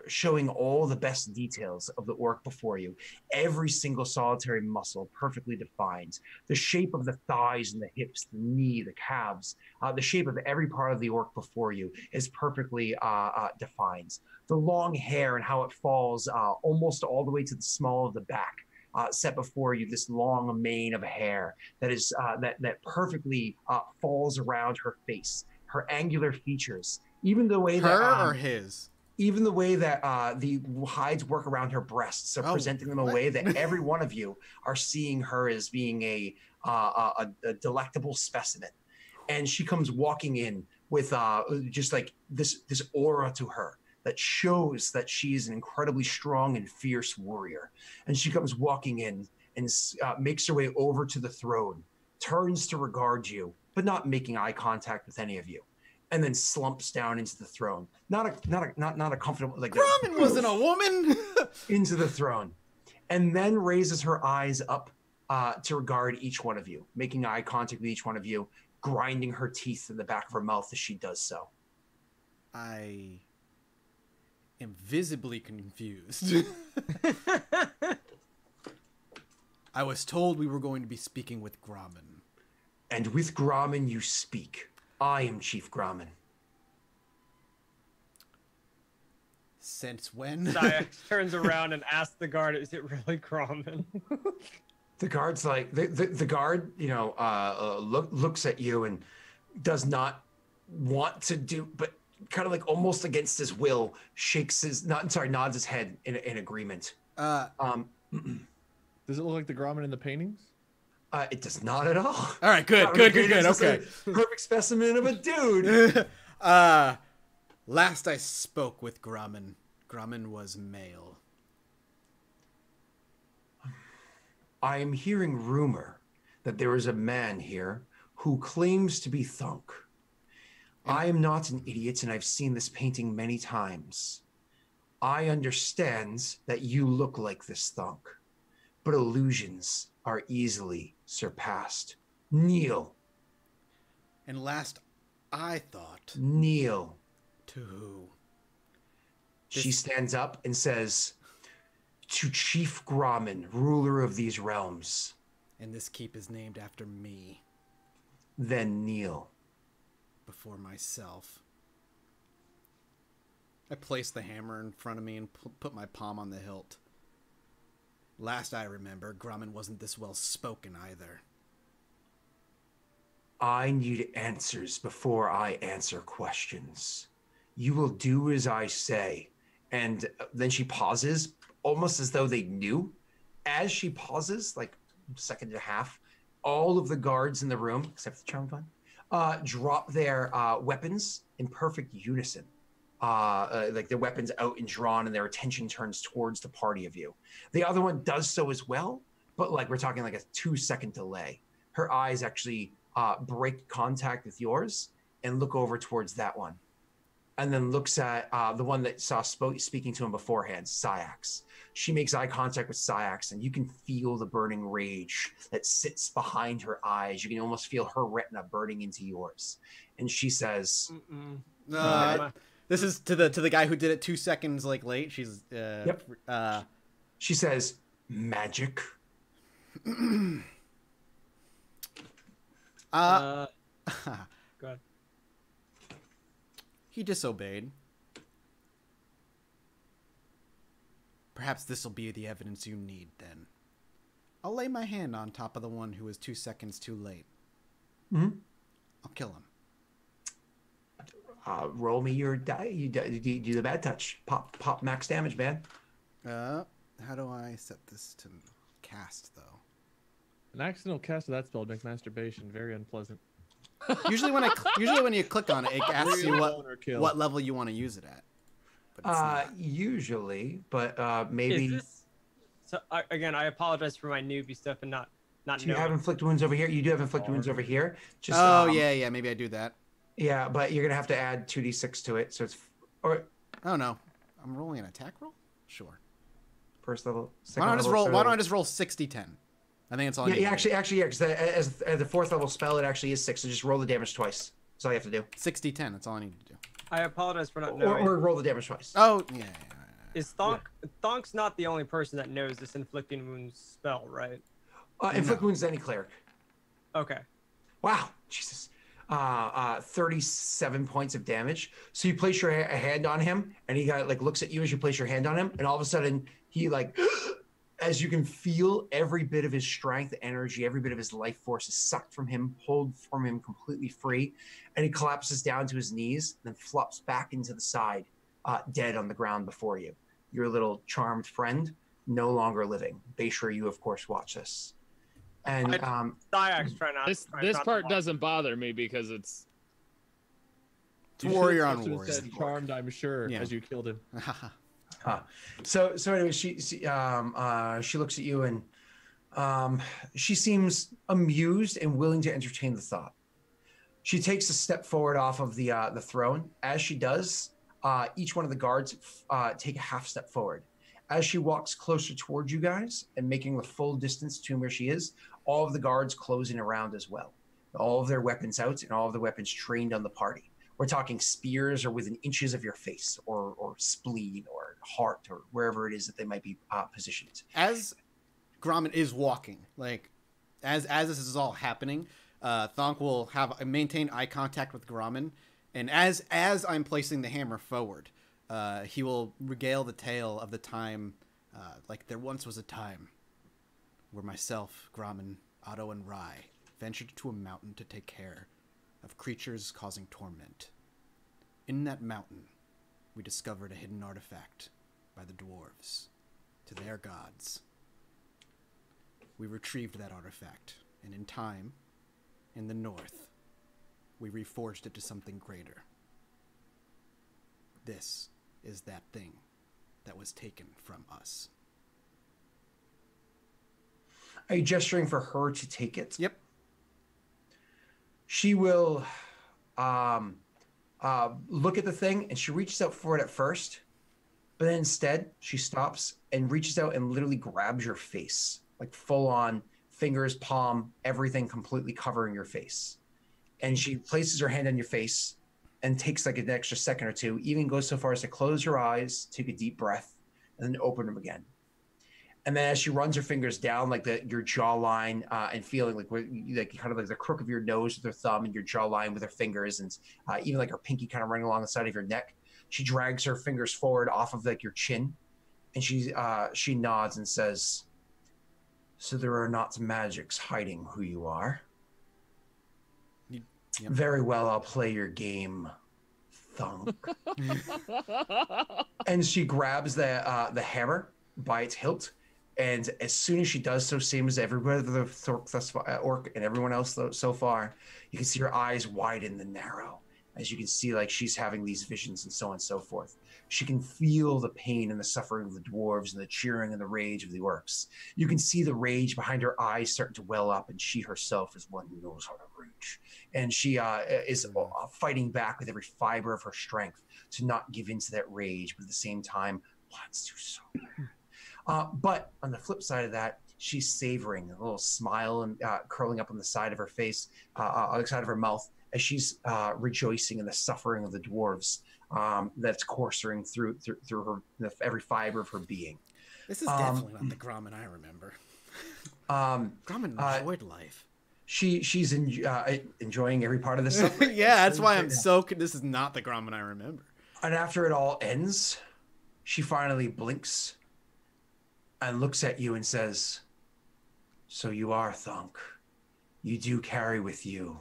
showing all the best details of the orc before you. Every single solitary muscle perfectly defined. The shape of the thighs and the hips, the knee, the calves, the shape of every part of the orc before you is perfectly defined. The long hair and how it falls almost all the way to the small of the back. Set before you this long mane of hair that is that perfectly falls around her face, her angular features, even the way that Her or his? even the way that the hides work around her breasts are presenting them a way that every one of you are seeing her as being a delectable specimen. And she comes walking in with just like this aura to her that shows that she's an incredibly strong and fierce warrior. And she comes walking in and makes her way over to the throne, turns to regard you, but not making eye contact with any of you, and then slumps down into the throne. Not a comfortable, like Grommen wasn't a woman. into the throne, and then raises her eyes up to regard each one of you, making eye contact with each one of you, grinding her teeth in the back of her mouth as she does so. I am visibly confused. I was told we were going to be speaking with Grommen. And with Grommen you speak. I am Chief Grommen. Since when? Syax turns around and asks the guard, "Is it really Grommen?" The guard's like the guard, looks at you and does not want to do, but kind of like almost against his will, nods his head in agreement. Does it look like the Grommen in the paintings? It does not at all. All right, good. It's just Okay. a perfect specimen of a dude. Last I spoke with Grommen, Grommen was male. I am hearing rumor that there is a man here who claims to be Thunk. I am not an idiot, and I've seen this painting many times. I understand that you look like this Thunk, but illusions are easily surpassed. Kneel. And last I thought, Kneel. to who? She stands up and says, to Chief Grommen, ruler of these realms. And this keep is named after me, Then kneel. before myself. I place the hammer in front of me and put my palm on the hilt. Last I remember, Grommen wasn't this well spoken either. I need answers before I answer questions. You will do as I say. And then she pauses, almost as though they knew. As she pauses, like a second and a half, all of the guards in the room, except for the Charmed One, drop their weapons in perfect unison. Like their weapons out and drawn, and their attention turns towards the party of you. The other one does so as well, but like we're talking like a 2-second delay. Her eyes actually break contact with yours and look over towards that one, and then looks at the one that saw speaking to him beforehand, Syax. She makes eye contact with Syax, and you can feel the burning rage that sits behind her eyes. You can almost feel her retina burning into yours. And she says, This is to the guy who did it 2 seconds like late. She's Yep. She says, magic. Go ahead. He disobeyed. Perhaps this will be the evidence you need, then. I'll lay my hand on top of the one who was 2 seconds too late. Mm-hmm. I'll kill him. Roll me your die. You do the bad touch. Pop max damage, man. How do I set this to cast, though? An accidental cast of that spell would make masturbation very unpleasant. Usually when you click on it, it asks you Boner kill. what level you want to use it at. But it's not. Usually, but maybe. Is this... So again, I apologize for my newbie stuff and not Do you knowing. have inflict wounds over here? You do have inflict wounds over here. Just yeah, maybe I do that. yeah, but you're gonna have to add 2d6 to it, so it's Oh no, I'm rolling an attack roll. Sure. first level. Why don't I just level, roll? so- Why don't I just roll 60-10? I think it's all. I Yeah, need yeah, to do. actually, yeah, because as the 4th level spell, it actually is 6. So just roll the damage twice. That's all you have to do, 60-10. That's all I need to do. I apologize for not knowing. or roll the damage twice. Oh yeah. Is Thonk's not the only person that knows this inflicting wounds spell, right? Inflict wounds to any cleric. Okay. Wow, Jesus. 37 points of damage. So you place your hand on him, and he looks at you as you place your hand on him, and all of a sudden he as you can feel every bit of his strength, energy, every bit of his life force is sucked from him, pulled from him completely free, and he collapses down to his knees, and then flops back into the side, dead on the ground before you. Your little charmed friend, no longer living. Bayshore, you of course watch this. And Syax trying not. This trying not to part walk. doesn't bother me because it's It's warrior on You should've warrior. said charmed, I'm sure, Yeah. as you killed him. So anyway, she looks at you and she seems amused and willing to entertain the thought. She takes a step forward off of the throne. As she does, each one of the guards take a half step forward. As she walks closer towards you guys and making the full distance to where she is, all of the guards close in around as well. All of their weapons out and all of the weapons trained on the party. We're talking spears or within inches of your face, or spleen, or heart, or wherever it is that they might be positioned. As Grommen is walking, as this is all happening, Thonk will have maintain eye contact with Grommen, and as I'm placing the hammer forward, he will regale the tale of the time, like there once was a time where myself, Grommen, Otto, and Rai ventured to a mountain to take care of creatures causing torment. In that mountain, we discovered a hidden artifact by the dwarves to their gods. We retrieved that artifact, and in time, in the north, we reforged it to something greater. This is that thing that was taken from us. Are you gesturing for her to take it? Yep. She will look at the thing, and she reaches out for it at first, but then instead she stops and reaches out and literally grabs your face, like full on fingers, palm, everything completely covering your face. And she places her hand on your face and takes like an extra second or two, even goes so far as to close your eyes, take a deep breath, and then open them again. And then as she runs her fingers down like your jawline and feeling like kind of like the crook of your nose with her thumb and your jawline with her fingers, and even like her pinky kind of running along the side of your neck, she drags her fingers forward off of like your chin, and she nods and says, "So there are not magics hiding who you are. Yep. Very well, I'll play your game, Thunk." And she grabs the hammer by its hilt. And as soon as she does so, same as everybody, the orc and everyone else so far, you can see her eyes widen and narrow. As you can see, like she's having these visions and so on and so forth. She can feel the pain and the suffering of the dwarves and the cheering and the rage of the orcs. You can see the rage behind her eyes starting to well up, and she herself is one who knows how to rage. And she is fighting back with every fiber of her strength to not give in to that rage, but at the same time wants to so bad. But on the flip side of that, she's savoring a little smile and curling up on the side of her face, on the side of her mouth, as she's rejoicing in the suffering of the dwarves that's coursing through her every fiber of her being. This is definitely not the Grommen I remember. Grommen enjoyed life. She's enjoying every part of the suffering. Yeah, that's why I'm so. This is not the Grommen I remember. And after it all ends, she finally blinks and looks at you and says, "So you are Thunk. You do carry with you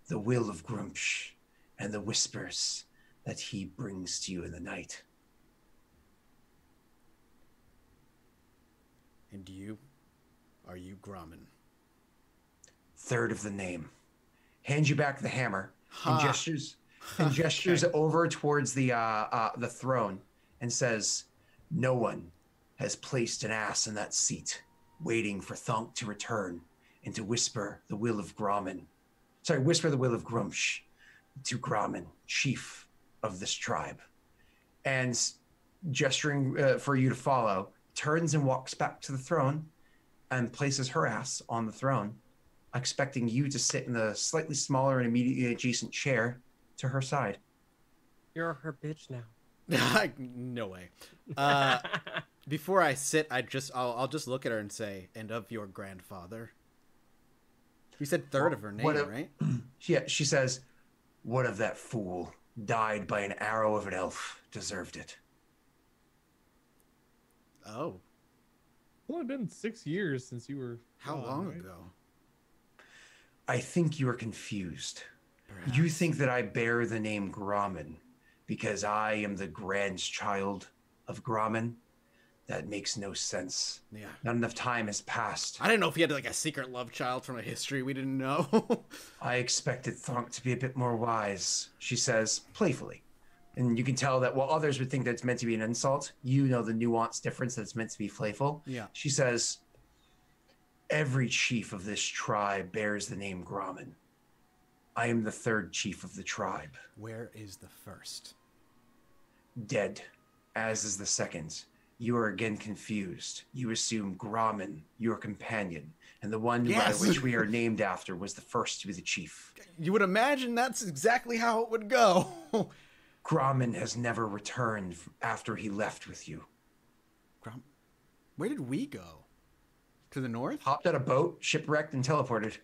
the will of Grumpsh and the whispers that he brings to you in the night." And you? Are you Grommen? Third of the name. Hands you back the hammer and gestures Okay. over towards the throne and says, "No one has placed an ass in that seat, waiting for Thunk to return and to whisper the will of Grommen. Whisper the will of Grumpsh to Grommen, chief of this tribe." And gesturing for you to follow, turns and walks back to the throne and places her ass on the throne, expecting you to sit in the slightly smaller and immediately adjacent chair to her side. You're her bitch now. No way. Before I sit, I'll just look at her and say, "And of your grandfather." You said third of her name, right? She says, "What of that fool? Died by an arrow of an elf. Deserved it." Oh, It's only been 6 years since you were. how gone, long right? ago? I think you are confused. Perhaps. You think that I bear the name Grommen because I am the grandchild of Grommen? That makes no sense. Yeah. Not enough time has passed. I didn't know if he had like a secret love child from a history we didn't know. I expected Thunk to be a bit more wise, she says, playfully. And you can tell that while others would think that it's meant to be an insult, you know the nuanced difference that it's meant to be playful. Yeah. She says, "Every chief of this tribe bears the name Grommen. I am the third chief of the tribe. Where is the first? Dead, as is the second. You are again confused. You assume Grommen, your companion, and the one Yes. by which we are named after was the first to be the chief. You would imagine that's exactly how it would go. Grommen has never returned after he left with you. Where did we go? To the north? Hopped on a boat, shipwrecked, and teleported.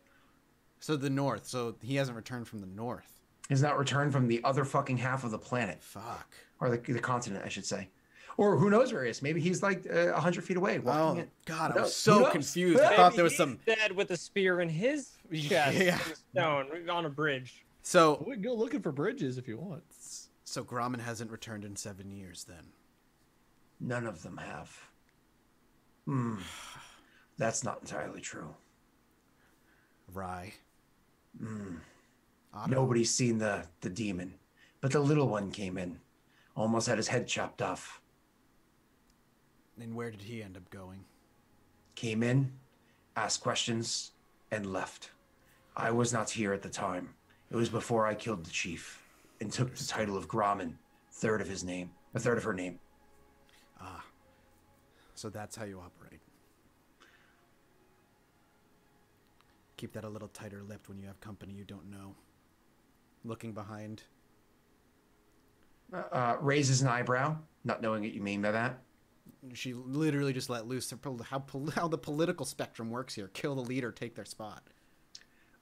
So the north. So he hasn't returned from the north. He's not returned from the other fucking half of the planet, Fuck. or the continent, I should say. Or who knows where he is? Maybe he's like 100 feet away. Walking Oh it. God, Who I was knows? so Who knows? confused. I Maybe thought there was he's some. dead with a spear in his chest. Yeah. In stone on a bridge. So We can go looking for bridges if you want. so Grommen hasn't returned in 7 years then. None of them have. That's not entirely true. Rye. Nobody's seen the demon, but the little one came in, almost had his head chopped off. And where did he end up going? Came in, asked questions, and left. I was not here at the time. It was before I killed the chief and took the title of Grommen, a third of her name. So that's how you operate. Keep that a little tighter lipped when you have company you don't know. Looking behind. Raises an eyebrow, not knowing what you mean by that. She literally just let loose how the political spectrum works here. Kill the leader, take their spot.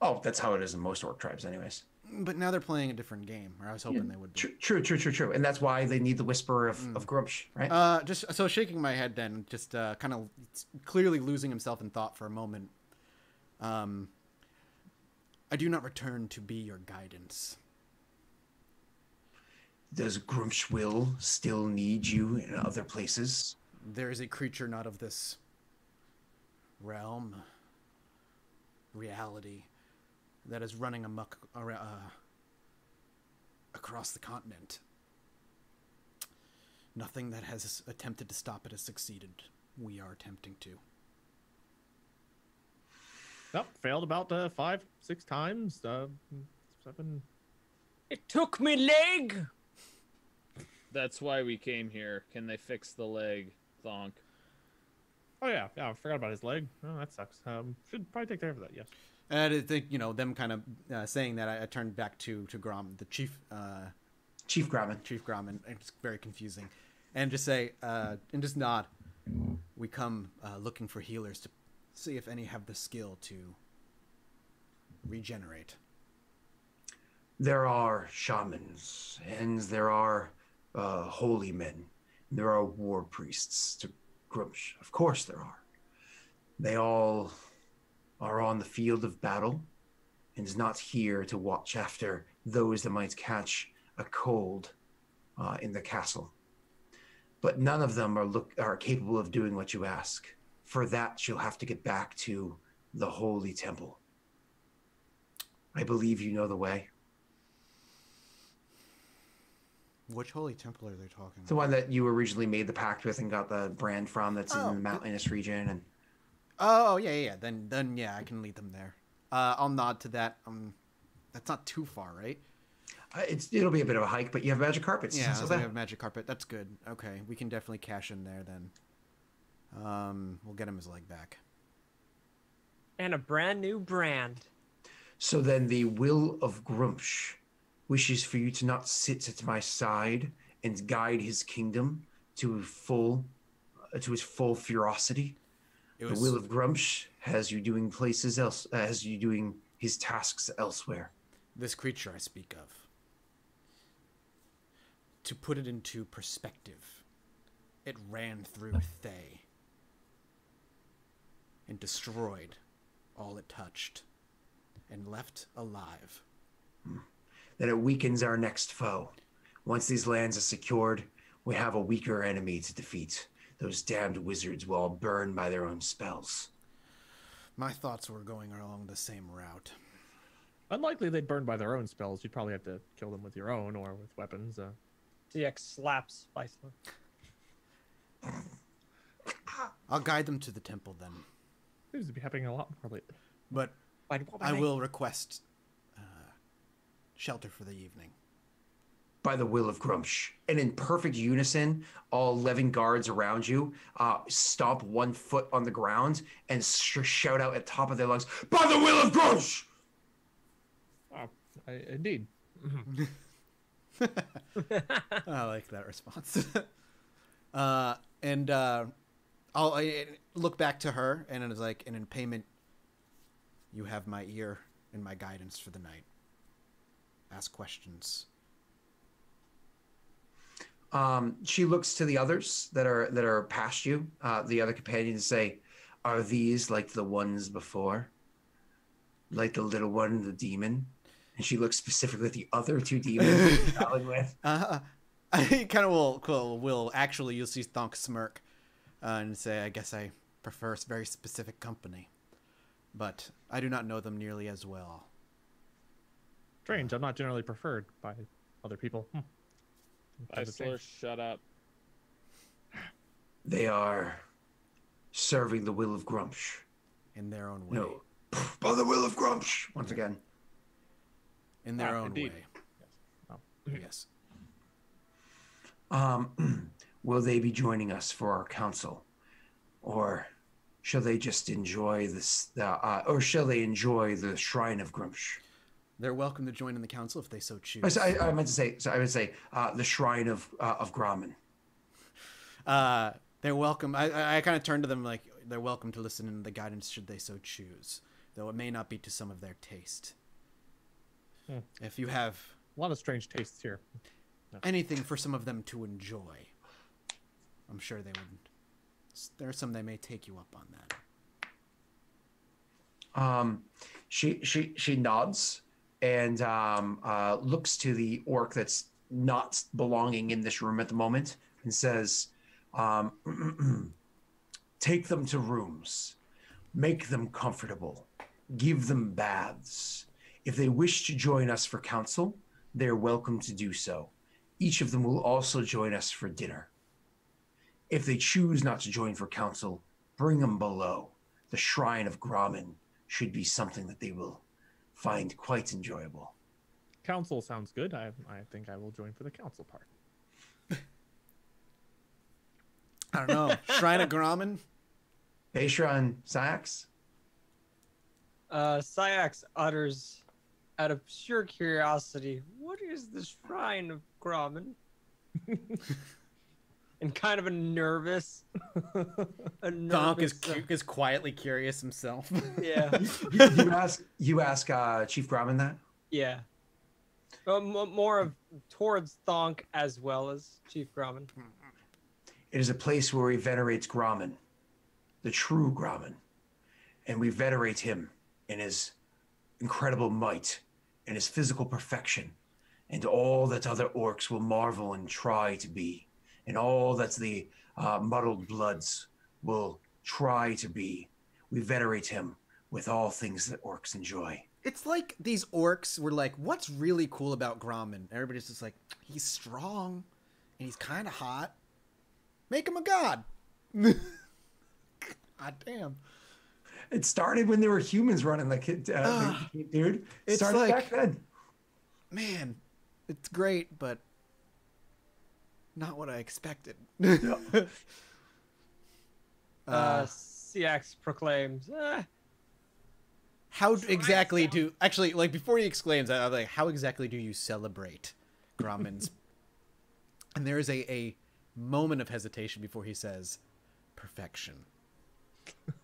Oh, that's how it is in most orc tribes, anyways. But now they're playing a different game, or I was hoping they would be. True. And that's why they need the whisper of Grumsh, right? Just so shaking my head then, just kind of clearly losing himself in thought for a moment. I do not return to be your guidance. Does Grumsh will still need you in other places? There is a creature not of this realm, reality, that is running amok across the continent. Nothing that has attempted to stop it has succeeded. We are attempting to. Nope, failed about 5, 6 times. 7. It took me leg. That's why we came here. Can they fix the leg, Thonk? Oh yeah, I forgot about his leg. Oh, that sucks. Should probably take care of that. Yes. And I think, them kind of saying that, I turned back to Grom, the chief. Chief Grommen. Chief Grommen. It's very confusing, and just say, and just nod. We come looking for healers to see if any have the skill to regenerate. There are shamans, and there are holy men. There are war priests to Grumsh. Of course there are. They all are on the field of battle and is not here to watch after those that might catch a cold in the castle. But none of them are capable of doing what you ask. For that, you'll have to get back to the Holy Temple. I believe you know the way. Which holy temple are they talking The about? one that you originally made the pact with and got the brand from, that's in the mountainous region. And Oh, yeah. Then yeah, I can lead them there. I'll nod to that. That's not too far, right? it'll be a bit of a hike, but you have magic carpets. Yeah, so we that, have magic carpet. That's good. Okay, we can definitely cash in there then. We'll get him his leg back. And a brand new brand. so then the will of Grumsh wishes for you to not sit at my side and guide his kingdom to his full ferocity. It The will of Grumsh has you doing has you doing his tasks elsewhere. this creature I speak of. To put it into perspective, it ran through Thay and destroyed all it touched and left alive. Then it weakens our next foe. Once these lands are secured, we have a weaker enemy to defeat. Those damned wizards will all burn by their own spells. My thoughts were going along the same route. Unlikely they'd burn by their own spells. You'd probably have to kill them with your own or with weapons. DX slaps Spiceland. I'll guide them to the temple then. Seems to be happening a lot more lately. But I will request shelter for the evening. By the will of Grumsh. And in perfect unison, all 11 guards around you stomp 1 foot on the ground and shout out at top of their lungs, by the will of Grumsh! Oh, indeed. I like that response. And I'll look back to her, and it's like, and in payment, you have my ear in my guidance for the night. Ask questions. She looks to the others that are past you, the other companions, say, "Are these like the ones before? Like the little one, the demon?" And she looks specifically at the other two demons she's battling with. I kind of will actually, you'll see Thonk smirk and say, "I guess I prefer a very specific company, but I do not know them nearly as well." Strange. I'm not generally preferred by other people. Islor, shut up. They are serving the will of Grumsh. In their own way. No, by the will of Grumsh. Once again. In their own indeed. way. Yes. Will they be joining us for our council, or shall they just enjoy this? Or shall they enjoy the Shrine of Grumsh? They're welcome to join in the council if they so choose. I meant to say. So I would say the Shrine of Grommen. They're welcome. I kind of turn to them like they're welcome to listen in the guidance should they so choose, though it may not be to some of their taste. If you have A lot of strange tastes here. anything for some of them to enjoy, I'm sure they would. There are some they may take you up on that. She nods and looks to the orc that's not belonging in this room at the moment and says, "Take them to rooms, make them comfortable, give them baths. If they wish to join us for council, they're welcome to do so. Each of them will also join us for dinner. If they choose not to join for council, bring them below. The Shrine of Grommen should be something that they will find quite enjoyable." Council sounds good. I think I will join for the council part. I don't know. Shrine of Grommen? Beisra and Sax? Syax utters, out of pure curiosity, "What is the Shrine of Grommen?" And kind of a nervous. Thonk is quietly curious himself. Yeah. You ask Chief Grommen that? Yeah. More of towards Thonk as well as Chief Grommen. It is a place where we venerate Grommen, the true Grommen, and we venerate him in his incredible might and his physical perfection, and all that other orcs will marvel and try to be, and all that the muddled bloods will try to be. We venerate him with all things that orcs enjoy. It's like these orcs were like, what's really cool about Grommen? Everybody's just like, he's strong and he's kind of hot. Make him a god. God damn. It started when there were humans running the kid, dude. It it's started like- back then. Man, it's great, but not what I expected. Syax proclaims, How exactly do... Actually, like, before he exclaims that, I'm like, how exactly do you celebrate Grommen's... And there is a moment of hesitation before he says, perfection.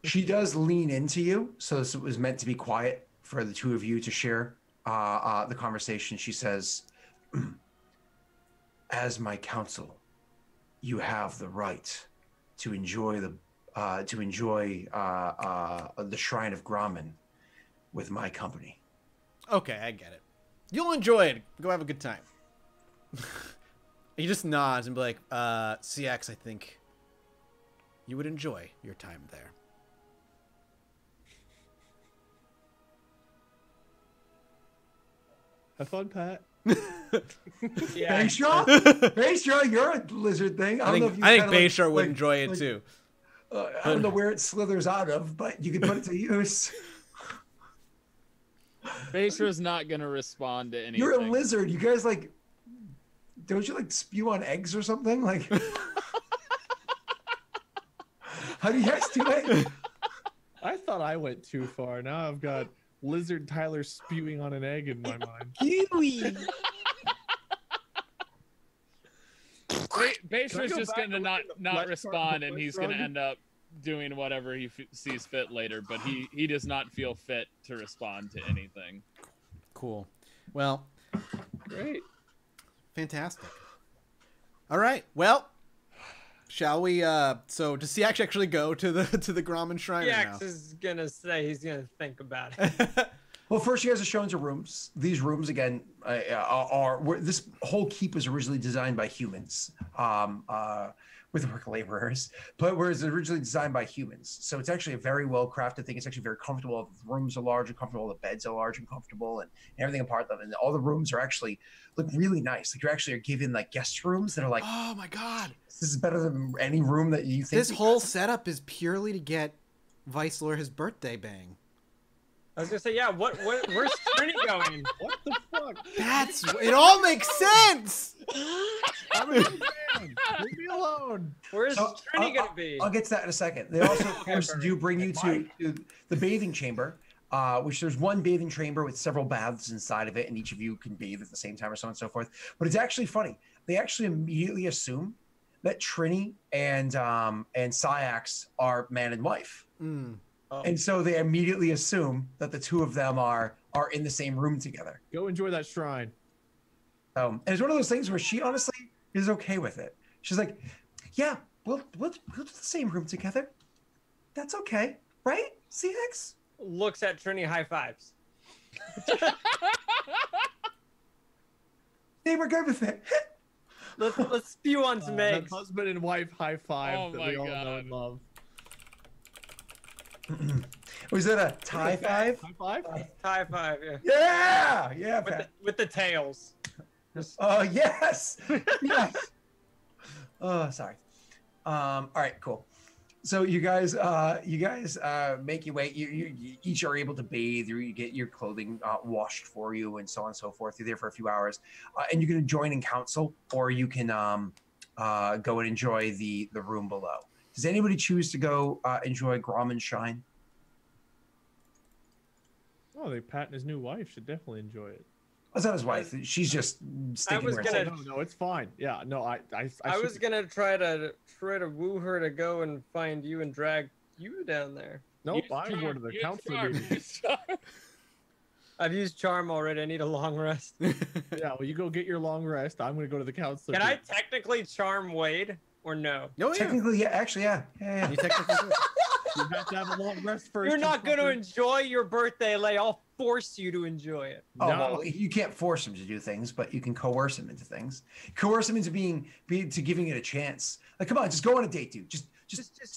She does lean into you, so this was meant to be quiet for the two of you to share the conversation. She says, "As my counsel, you have the right to enjoy the Shrine of Grommen with my company." Okay, I get it. You'll enjoy it. Go have a good time. He just nods and be like, CX, I think you would enjoy your time there. Have fun, Pat. yeah. Beisra, you're a lizard thing. I think Bayshore would enjoy it too. I don't know where it slithers out of, but you can put it to use. Beisra's not gonna respond to anything. You're a lizard. You guys like, don't you like spew on eggs or something? Like, how do you guys do it? I thought I went too far. Now I've got Lizard Tyler spewing on an egg in my mind. Kiwi. Beisra's just gonna not respond, and he's gonna end up doing whatever he sees fit later, but he does not feel fit to respond to anything. Cool. Well, Great. fantastic. All right. Well, shall we? So does Siax actually go to the Grommen Shrine? Yax is gonna say he's gonna think about it. Now? Well, first you guys are shown to rooms. These rooms, again, this whole keep was originally designed by humans, with work laborers, but was originally designed by humans. So it's actually a very well crafted thing. It's actually very comfortable. The rooms are large and comfortable. The beds are large and comfortable, and everything apart of them. And all the rooms are actually look really nice. Like you actually are given like guest rooms that are like, Oh my god! this is better than any room that you think. This whole setup is purely to get Vicelor his birthday bang. I was gonna say, yeah. Where's Trini going? What the fuck? That's it. All makes sense. I'm a man. Leave me alone. Where's So, Trini gonna be? I'll get to that in a second. They also, of course, do bring you to the bathing chamber, which there's one bathing chamber with several baths inside of it, and each of you can bathe at the same time, or so on and so forth. But it's actually funny. They actually immediately assume that Trini and Siax are man and wife, and so they immediately assume that the two of them are in the same room together. Go enjoy that shrine. And it's one of those things where she honestly is okay with it. She's like, "Yeah, we'll do the same room together. That's okay, right, CX?" Looks at Trini, high fives. They were good with it. Let's spew on some The eggs. husband and wife high five Oh that my we all know God. and love. Was that a tie five? High five? High five, yeah. Yeah, Pat. With the tails. Oh yes, yes. Oh, sorry. All right, cool. So you guys make your way. You each are able to bathe. You get your clothing washed for you, and so on and so forth. You're there for a few hours, and you can join in council, or you can go and enjoy the room below. Does anybody choose to go enjoy Grommen Shrine? Oh, they Pat and his new wife should definitely enjoy it. That's not his wife. She's just sticking was her gonna- head. No, it's fine. Yeah, no, I I was should- gonna try to woo her to go and find you and drag you down there. Nope, Use I'm going charm, to the use council charm, meeting. use charm. I've used charm already. I need a long rest. Yeah, well, you go get your long rest. I'm going to go to the council. Can I technically charm Wade or no? Oh, yeah. Technically, yeah. Actually, yeah. You technically do. You have to have a long rest first. You're not gonna fucker. enjoy your birthday, Lay. I'll force you to enjoy it. Oh, No. well, you can't force him to do things, but you can coerce him into things. Coerce him into giving it a chance. Like, come on, just go on a date, dude. Just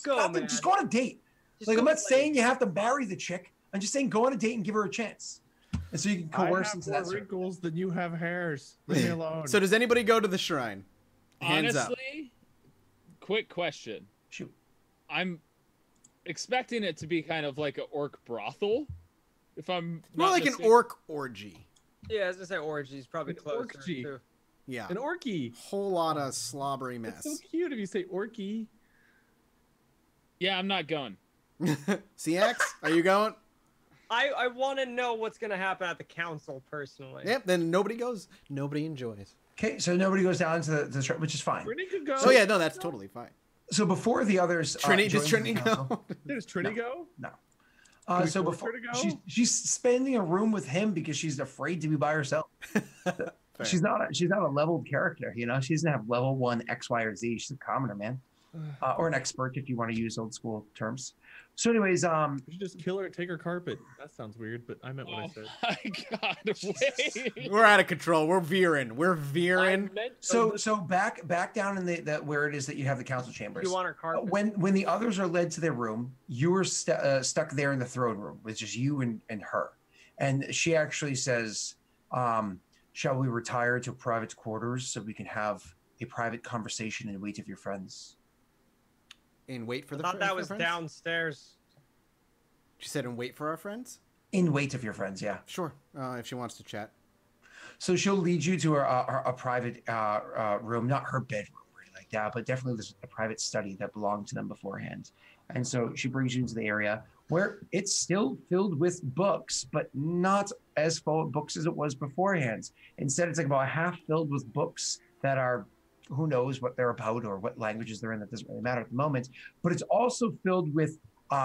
go, stop it. man. Just go on a date. Just Like, go I'm not play. saying you have to marry the chick. I'm just saying go on a date and give her a chance. And so you can I coerce have into more that. Sort of- wrinkles than you have hairs. Leave me alone. So does anybody go to the shrine? Hands up. Honestly, quick question. Shoot. I'm expecting it to be kind of like an orc brothel. If I'm More not like an mistaken. orc orgy. Yeah, I was gonna say orgy's probably An closer. orgy. too. Yeah. An orky. Whole lot of slobbery mess. That's so cute if you say orky. Yeah, I'm not going. CX, are you going? I want to know what's gonna happen at the council personally. Yep. Then nobody goes. Nobody enjoys. Okay, so nobody goes down to the shrine, which is fine. Trini could go. Oh yeah, no, that's totally fine. So before the others, Trini, does join the Trini council- go? Does Trini go? No. Can we So force before her to go? she's spending a room with him because she's afraid to be by herself. Fair. She's not a leveled character, you know. She doesn't have level 1 X, Y, or Z. She's a commoner, man, or an expert if you want to use old school terms. So, anyways, We should just kill her and take her carpet. That sounds weird, but I meant what I Oh said. my god, wait. We're out of control. We're veering. We're veering. so back down in the where it is that you have the council chambers. You want her carpet? When the others are led to their room, you were stuck there in the throne room with just you and her, and she actually says, "Shall we retire to private quarters so we can have a private conversation and wait of your friends?" And wait for I the. thought for that our was friends? downstairs. She said, "And wait for our friends." In wait of your friends, yeah. Sure. If she wants to chat. So she'll lead you to a private room, not her bedroom or anything like that, but definitely there's a private study that belonged to them beforehand. And so she brings you into the area where it's still filled with books, but not as full of books as it was beforehand. Instead, it's like about half filled with books that are who knows what they're about or what languages they're in. That doesn't really matter at the moment. But it's also filled with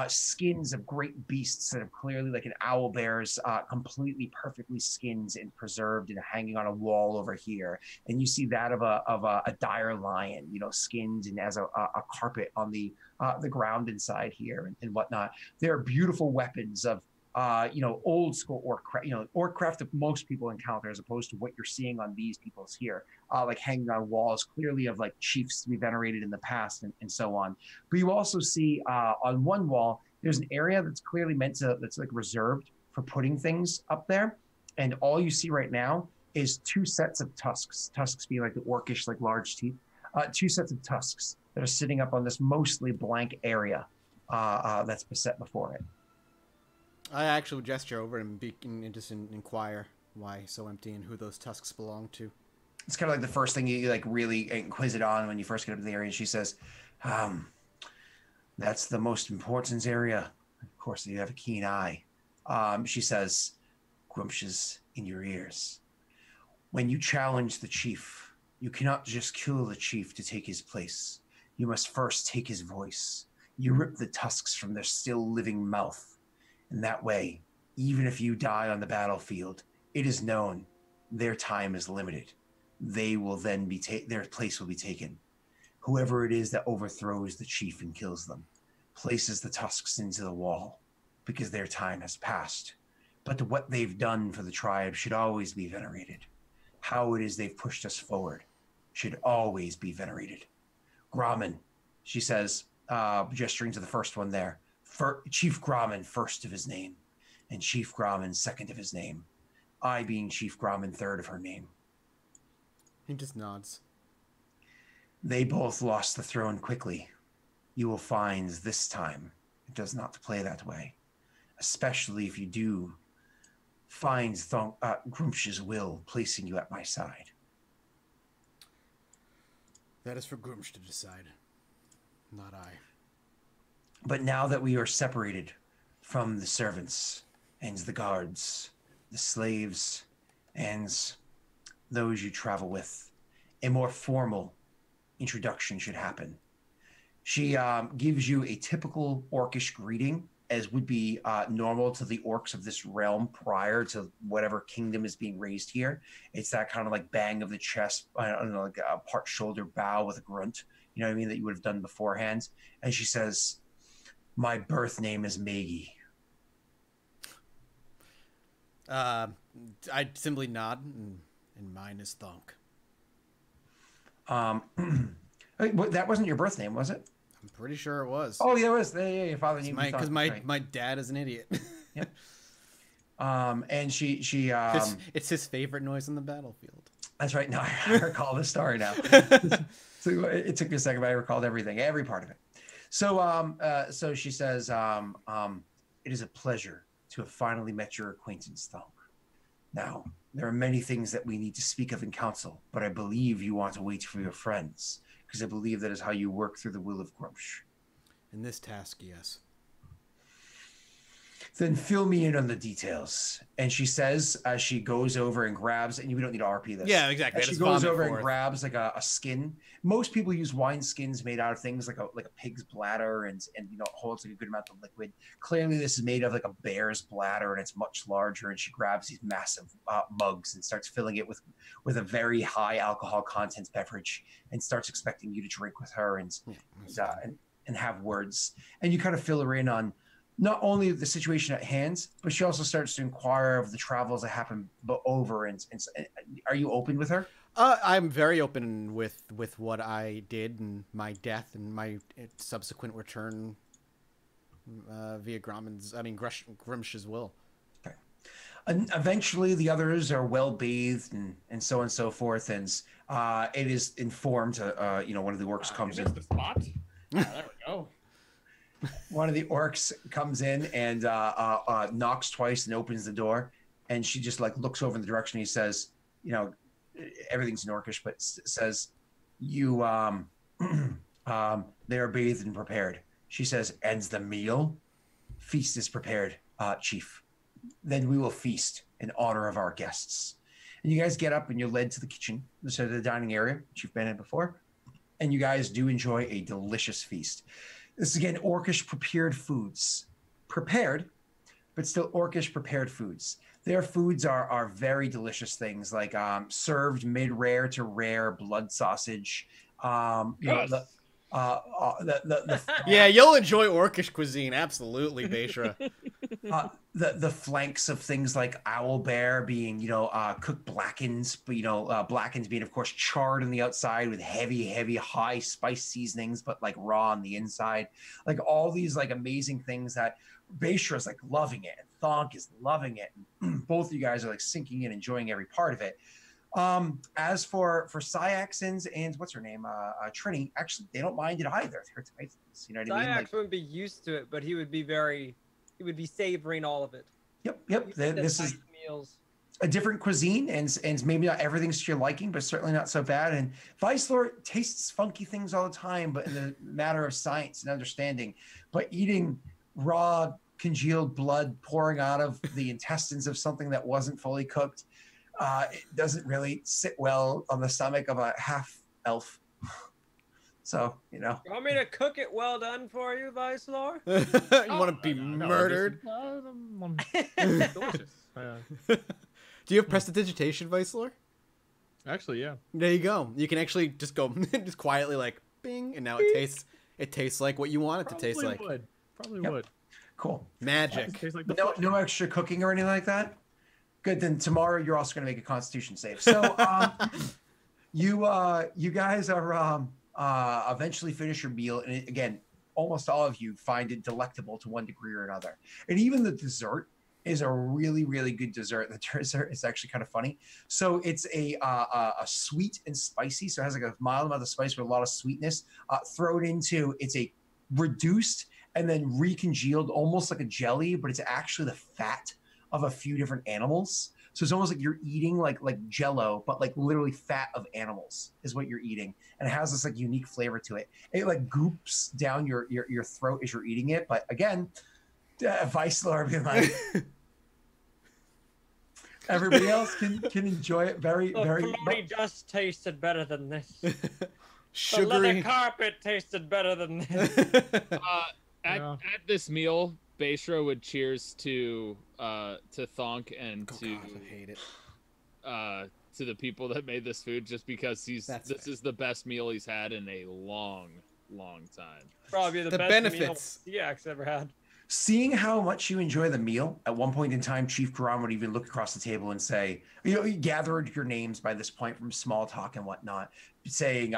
skins of great beasts that have clearly, like an owl bear's, completely perfectly skinned and preserved and hanging on a wall over here. And you see that of a dire lion, skinned and as a carpet on the ground inside here and whatnot. There are beautiful weapons of old school orc craft that most people encounter, as opposed to what you're seeing on these people's here, like hanging on walls, clearly of like chiefs to be venerated in the past and so on. But you also see on one wall, there's an area that's clearly that's like reserved for putting things up there. And all you see right now is two sets of tusks being like the orcish, like large teeth, two sets of tusks that are sitting up on this mostly blank area that's beset before it. I actually gesture over and just inquire why so empty and who those tusks belong to. It's kind of like the first thing you like really inquisitive on when you first get up to the area. And she says, "That's the most important area. Of course, you have a keen eye." She says, "Grumsh is in your ears. When you challenge the chief, you cannot just kill the chief to take his place. You must first take his voice. You rip the tusks from their still living mouth. And that way, even if you die on the battlefield, it is known their time is limited. They will then their place will be taken. Whoever it is that overthrows the chief and kills them places the tusks into the wall because their time has passed. But what they've done for the tribe should always be venerated. How it is they've pushed us forward should always be venerated. Grommen," she says, gesturing to the first one there. Chief Grommen, first of his name, and Chief Grommen, second of his name. I being Chief Grommen, third of her name. He just nods. They both lost the throne quickly. You will find this time it does not play that way, especially if you do find Grumsh's will placing you at my side. That is for Grumsh to decide, not I. But now that we are separated from the servants and the guards, the slaves, and those you travel with, a more formal introduction should happen. She gives you a typical orcish greeting, as would be normal to the orcs of this realm prior to whatever kingdom is being raised here. It's that kind of like bang of the chest, I don't know, like a part shoulder bow with a grunt, you know what I mean, that you would have done beforehand. And she says, "My birth name is Maggie." I simply nod, and mine is Thonk. That wasn't your birth name, was it? I'm pretty sure it was. Oh, yeah, it was. Yeah, your father named because my dad is an idiot. Yep. And she it's his favorite noise on the battlefield. That's right. Now I recall the story now. So it took me a second, but I recalled every part of it. So she says, "It is a pleasure to have finally met your acquaintance, Thonk. Now, there are many things that we need to speak of in council, but I believe you want to wait for your friends, because I believe that is how you work through the will of Grumsh." In this task, yes. "Then fill me in on the details." And she says, as she goes over and grabs, and you don't need to RP this. Yeah, exactly. As she goes over and grabs like a skin. Most people use wine skins made out of things like a pig's bladder and holds like a good amount of liquid. Clearly, this is made of like a bear's bladder, and it's much larger. And she grabs these massive mugs and starts filling it with a very high alcohol content beverage, and starts expecting you to drink with her and have words. And you kind of fill her in on not only the situation at hand, but she also starts to inquire of the travels that happen over. And are you open with her? I'm very open with what I did and my death and my subsequent return via Grumsh's will. Okay. And eventually, the others are well bathed and so on and so forth, and it is informed. One of the orcs comes in. The spot. There we go. One of the orcs comes in and knocks twice and opens the door, and she just like looks over in the direction. He says, everything's in Orcish, but says, "You they are bathed and prepared." She says, "Ends the meal? Feast is prepared, Chief. Then we will feast in honor of our guests." And you guys get up and you're led to the kitchen, so the dining area, which you've been in before. And you guys do enjoy a delicious feast. This is, again, Orcish prepared foods. Prepared, but still Orcish prepared foods. Their foods are very delicious things, like served mid-rare to rare blood sausage. Yeah, you'll enjoy Orcish cuisine, absolutely, Beishra. The flanks of things like owlbear being, cooked blackens, but blackens being, of course, charred on the outside with heavy, high spice seasonings, but like raw on the inside. Like all these like amazing things that Beishra is like loving it, and Thonk is loving it. And both of you guys are like sinking in, enjoying every part of it. As for Syaxons and what's her name, Trini, actually they don't mind it either. They're Titans, you know what I mean? Syax wouldn't be used to it, but he would be savoring all of it. Yep. This is meals. a different cuisine, and maybe not everything's to your liking, but certainly not so bad. And Vicelor tastes funky things all the time, but in the matter of science and understanding. But eating raw congealed blood pouring out of the intestines of something that wasn't fully cooked, it doesn't really sit well on the stomach of a half elf. So, You want me to cook it well done for you, Vicelor? You want to be murdered? Delicious. Do you have prestidigitation, Vicelor? Actually, yeah. There you go. You can actually just go just quietly like bing, and now it tastes like what you want it to taste like. Probably Yep. would. Cool. Magic. Tastes like the No extra cooking or anything like that? Good. Then tomorrow you're also going to make a Constitution save. So you guys are eventually finish your meal, and again, almost all of you find it delectable to one degree or another. And even the dessert is a really, really good dessert. The dessert is actually kind of funny. So it's a sweet and spicy. So it has like a mild amount of spice with a lot of sweetness thrown into. It's a reduced and then recongealed, almost like a jelly, but it's actually the fat of a few different animals. So it's almost like you're eating like Jello, but like literally fat of animals is what you're eating, and it has this like unique flavor to it. It like goops down your throat as you're eating it. But again, Vicelor being like, everybody else can enjoy it very, very. The floaty dust tasted better than this. The leather Sugary. carpet tasted better than this. At this meal, Beishra would cheers to Thonk and Oh, God, I hate it. to the people that made this food, just because this is the best meal he's had in a long time. Probably the The best benefits. meal Seax ever had. Seeing how much you enjoy the meal, at one point in time, Chief Karan would even look across the table and say, you gathered your names by this point from small talk and whatnot, saying,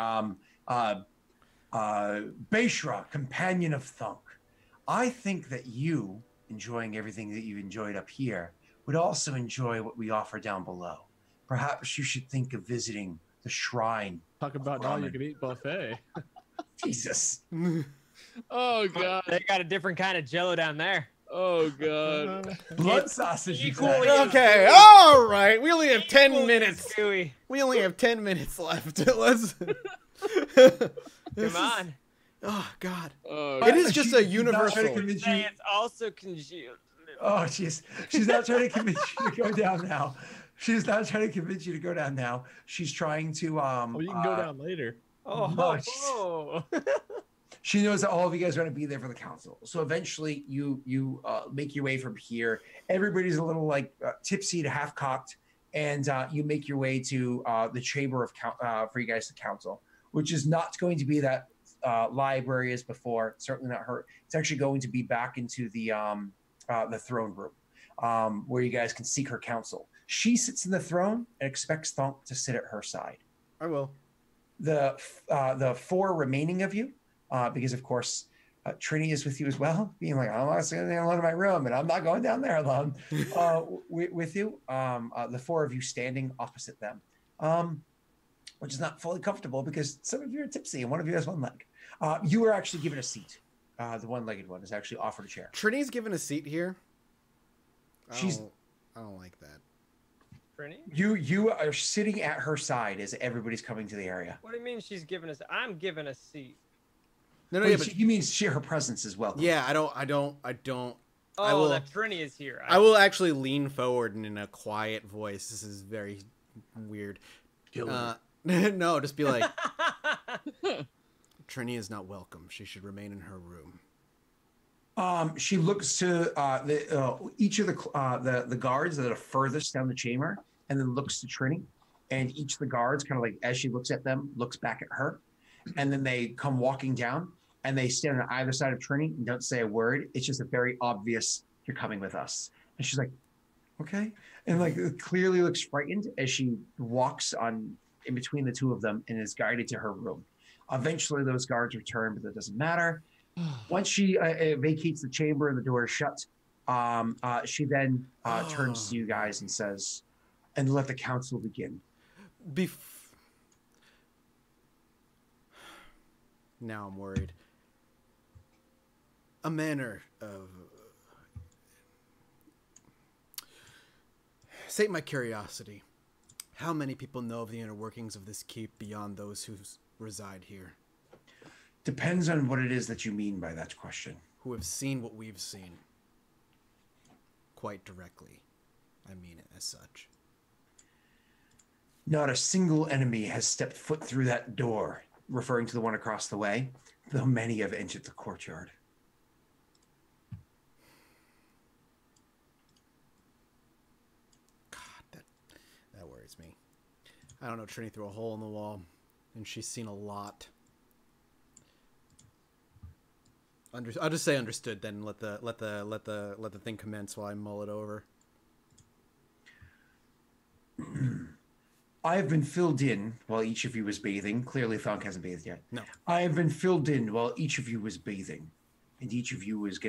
Beishra, companion of Thunk, I think that you, enjoying everything that you've enjoyed up here, would also enjoy what we offer down below. Perhaps you should think of visiting the shrine. Talk about an all-you-can-eat buffet. Jesus. Oh god. They got a different kind of Jello down there. Oh god. Blood sausage. equally- Okay, all right. We only have 10 Equally minutes. gooey. We only have 10 minutes left. Let's. Come on. Oh God. Oh, It is just a She's not trying to universal. convince Say you. it's also congealed. Oh, she's not trying to convince you to go down now. She's not trying to convince you to go down now. She's trying to Oh, you can go down later. Oh, No, she knows that all of you guys are going to be there for the council. So eventually you make your way from here. Everybody's a little like tipsy to half cocked, and you make your way to the chamber of for you guys to council, which is not going to be that library as before. Certainly not her. It's actually going to be back into the throne room, where you guys can seek her counsel. She sits in the throne and expects Thonk to sit at her side. I will. The four remaining of you, because of course Trini is with you as well, being like, I'm not sitting alone in my room, and I'm not going down there alone. With you, the four of you standing opposite them, which is not fully comfortable because some of you are tipsy and one of you has one leg. You are actually given a seat. The one-legged one is actually offered a chair. Trini's given a seat here. I She's- don't like that. Trini? You are sitting at her side as everybody's coming to the area. What do you mean she's giving us? I'm giving a seat. No, no, Wait, yeah, but you mean share her presence as well? yeah, I don't. Oh, will- that Trini is here. I will actually lean forward and in a quiet voice. This is very weird. Kill her. No, just be like, Trini is not welcome. She should remain in her room. She looks to each of the guards that are furthest down the chamber, and then looks to Trini. And each of the guards, kind of like as she looks at them, looks back at her, and then they come walking down, and they stand on either side of Trini and don't say a word. It's just a very obvious, "You're coming with us." And she's like, "Okay," and like clearly looks frightened as she walks on in between the two of them and is guided to her room. Eventually, those guards return, but that doesn't matter. Once she vacates the chamber and the door is shut, she then turns to you guys and says, "And let the council begin." Now I'm worried. A manner of... Sate my curiosity. How many people know of the inner workings of this keep beyond those who reside here? Depends on what it is that you mean by that question. Who have seen what we've seen. Quite directly. I mean it as such. Not a single enemy has stepped foot through that door, referring to the one across the way, though many have entered the courtyard. God, that worries me. I don't know, Trini threw a hole in the wall, and she's seen a lot. I'll just say understood, then let the thing commence while I mull it over. I have been filled in while each of you was bathing. Clearly, Thunk hasn't bathed yet. No. I have been filled in while each of you was bathing, and each of you was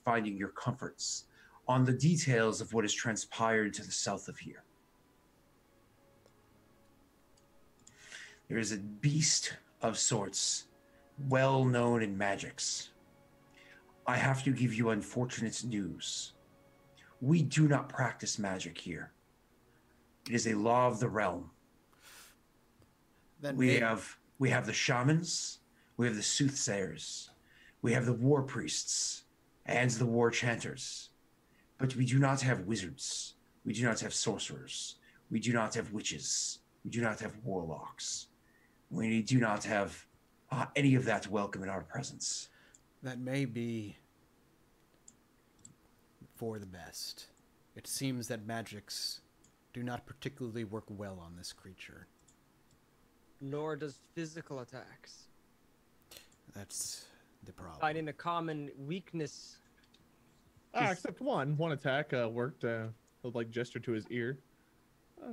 finding your comforts on the details of what has transpired to the south of here. There is a beast of sorts, well known in magics. I have to give you unfortunate news. We do not practice magic here. It is a law of the realm. We have the shamans, we have the soothsayers, we have the war priests, and the war chanters. But we do not have wizards. We do not have sorcerers. We do not have witches. We do not have warlocks. We do not have any of that welcome in our presence. That may be for the best. It seems that magics do not particularly work well on this creature. Nor does physical attacks. That's the problem. Finding a common weakness. Except one. One attack worked. Like gesture to his ear.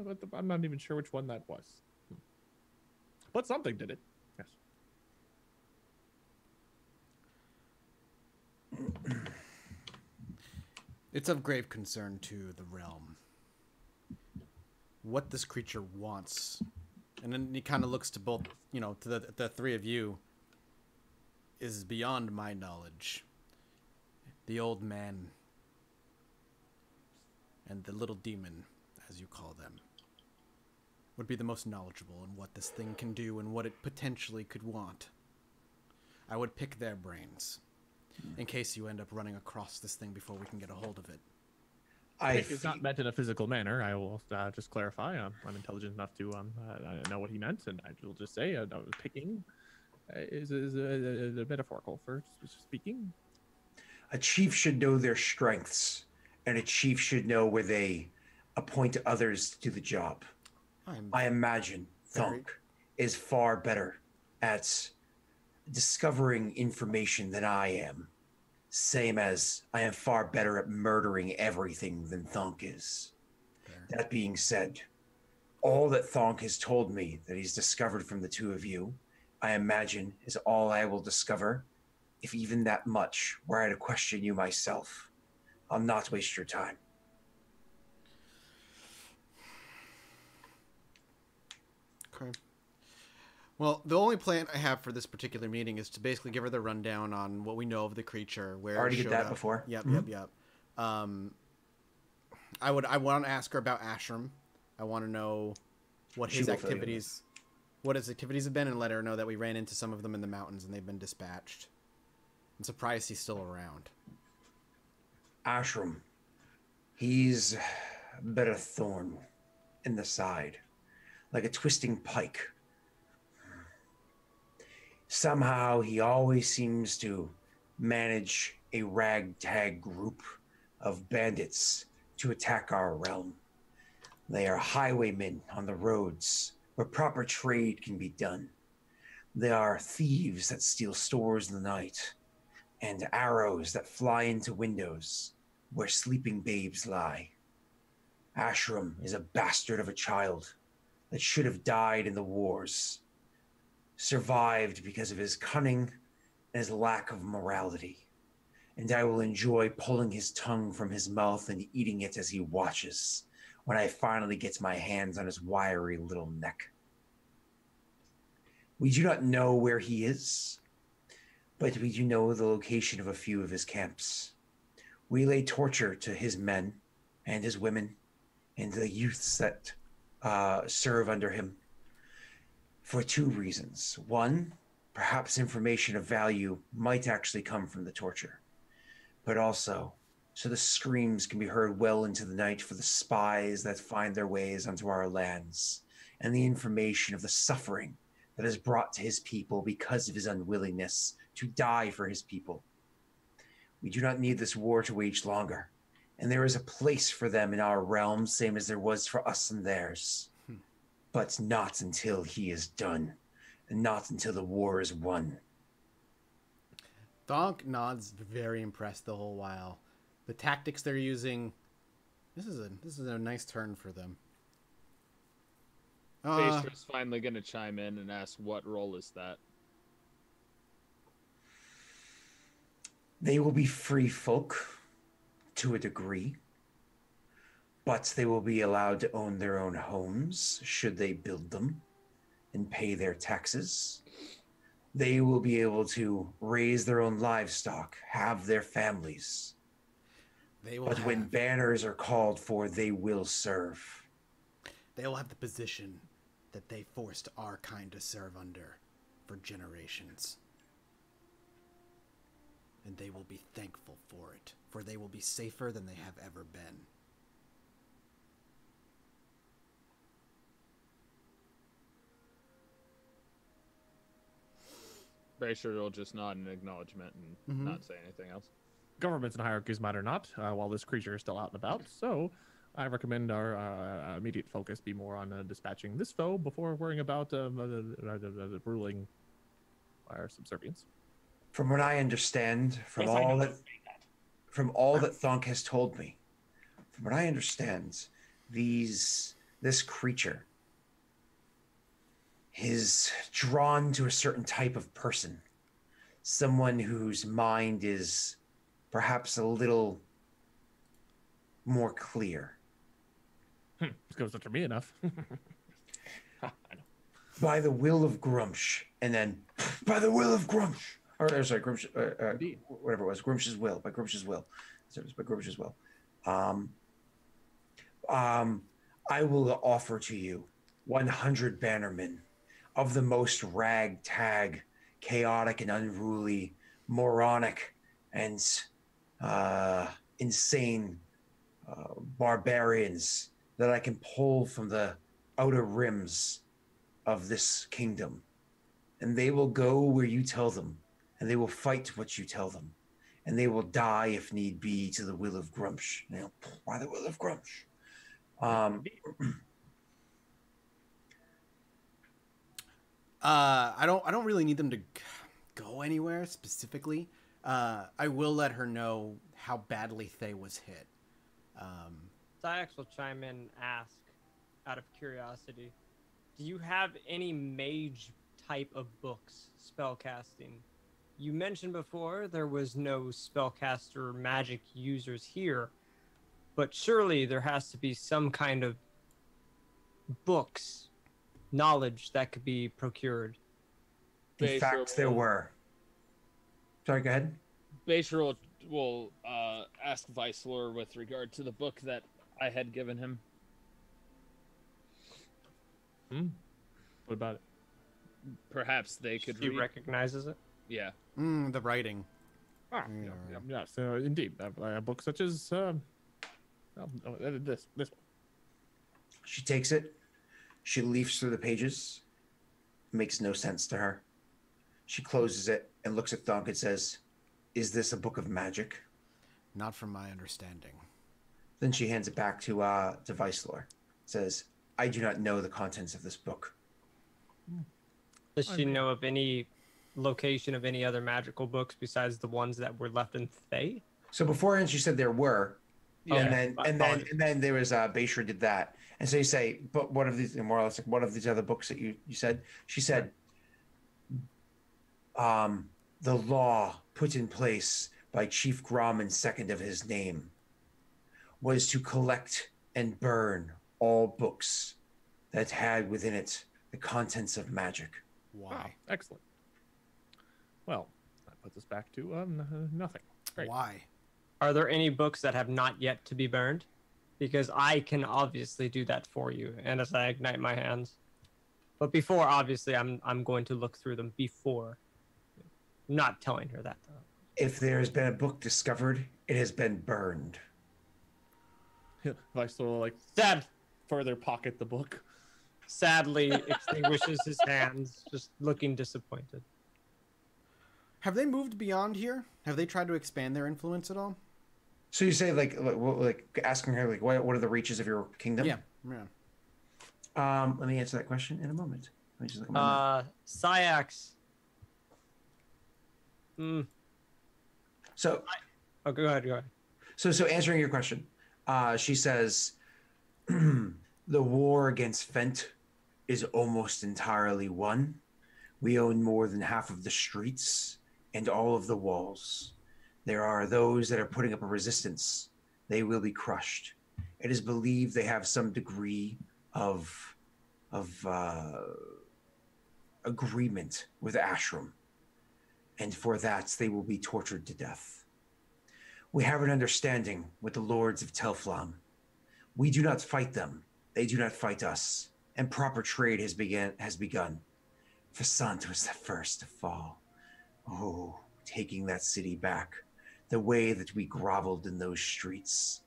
But I'm not even sure which one that was. But something did it. Yes. It's of grave concern to the realm. What this creature wants, and then he kind of looks to both, to the three of you, is beyond my knowledge. The old man and the little demon, as you call them, would be the most knowledgeable in what this thing can do and what it potentially could want. I would pick their brains, in case you end up running across this thing before we can get a hold of it. It's not meant in a physical manner. I will just clarify. I'm intelligent enough to know what he meant, and I will just say picking is a metaphorical for speaking. A chief should know their strengths, and a chief should know where they appoint others to do the job. I imagine Thunk is far better at discovering information than I am. Same as I am far better at murdering everything than Thunk is. Fair. That being said, all that Thunk has told me that he's discovered from the two of you, I imagine is all I will discover, if even that much, were I to question you myself. I'll not waste your time. Okay. Well, the only plan I have for this particular meeting is to basically give her the rundown on what we know of the creature, where already it did that up. Before. Yep. I want to ask her about Ashram. I want to know what his activities have been, and let her know that we ran into some of them in the mountains and they've been dispatched. I'm surprised he's still around. Ashram, he's but a thorn in the side like a twisting pike. Somehow he always seems to manage a ragtag group of bandits to attack our realm. They are highwaymen on the roads where proper trade can be done. They are thieves that steal stores in the night, and arrows that fly into windows where sleeping babes lie. Ashram is a bastard of a child that should have died in the wars, survived because of his cunning and his lack of morality. And I will enjoy pulling his tongue from his mouth and eating it as he watches when I finally get my hands on his wiry little neck. We do not know where he is, but we do know the location of a few of his camps. We lay torture to his men and his women and the youths that serve under him for two reasons. One, perhaps information of value might actually come from the torture, but also so the screams can be heard well into the night for the spies that find their ways onto our lands, and the information of the suffering that is brought to his people because of his unwillingness to die for his people. We do not need this war to wage longer, and there is a place for them in our realm, same as there was for us and theirs. But not until he is done, and not until the war is won. Thonk nods, very impressed the whole while. The tactics they're using, this is a nice turn for them. Phaestra's finally going to chime in and ask, what role is that? They will be free folk to a degree, but they will be allowed to own their own homes should they build them and pay their taxes. They will be able to raise their own livestock, have their families. But when banners are called for, they will serve. They will have the position that they forced our kind to serve under for generations. And they will be thankful for it, for they will be safer than they have ever been. Bracer will just nod in acknowledgement and not say anything else. Governments and hierarchies matter not while this creature is still out and about, so I recommend our immediate focus be more on dispatching this foe before worrying about ruling our subservience. From what I understand, from all that Thonk has told me, from what I understand, this creature is drawn to a certain type of person, someone whose mind is perhaps a little more clear. This goes after me enough. I know. By the will of Grumsh, and then by the will of Grumsh, or sorry, Grumsh, whatever it was, Grumsh's will, by Grumsh's will, so it was by Grumsh's will. I will offer to you 100 bannermen of the most ragtag, chaotic and unruly, moronic and insane barbarians that I can pull from the outer rims of this kingdom. And they will go where you tell them, and they will fight what you tell them. And they will die if need be to the will of Grumsh. You know, by the will of Grumsh. I don't really need them to go anywhere specifically. I will let her know how badly Thay was hit. Syax will chime in and ask, out of curiosity, do you have any mage type of books, spellcasting? You mentioned before there was no spellcaster magic users here, but surely there has to be some kind of books, knowledge that could be procured. In fact, there were. Sorry, go ahead. Basher will ask Vicelor with regard to the book that I had given him. What about it? Perhaps they could He read. recognizes it? Yeah. The writing. Yes, indeed. A book such as this one. She takes it. She leafs through the pages. Makes no sense to her. She closes it and looks at Thunk and says, "Is this a book of magic?" Not from my understanding. Then she hands it back to Vicelor. Says, "I do not know the contents of this book." Does she know of any location of any other magical books besides the ones that were left in Thay? So beforehand, she said there were, Yeah. and then there was Basher did that, and so you say, "But what of these?" More or less, like, what of these other books that you said? She said, "The law put in place by Chief Gromman, second of his name, was to collect and burn all books that had within it the contents of magic." Why? Oh, excellent. Well, that puts us back to nothing. Great. Why? Are there any books that have not yet to be burned? Because I can obviously do that for you, and as I ignite my hands. But before, obviously, I'm going to look through them before. I'm not telling her that, though. If there has been a book discovered, it has been burned. Viceroy like Sad, further pocket the book. sadly extinguishes his hands, just looking disappointed. Have they moved beyond here? Have they tried to expand their influence at all? So you say like asking her like what are the reaches of your kingdom? Yeah. Let me answer that question in a moment. Let me just look at my map. Syax. So Oh, go ahead. So answering your question, she says, the war against Fent is almost entirely won. We own more than half of the streets and all of the walls. There are those that are putting up a resistance. They will be crushed. It is believed they have some degree of agreement with Ashram, and for that they will be tortured to death. We have an understanding with the lords of Telflam. We do not fight them. They do not fight us. And proper trade has begun. Fasant was the first to fall. Oh, taking that city back. The way that we groveled in those streets.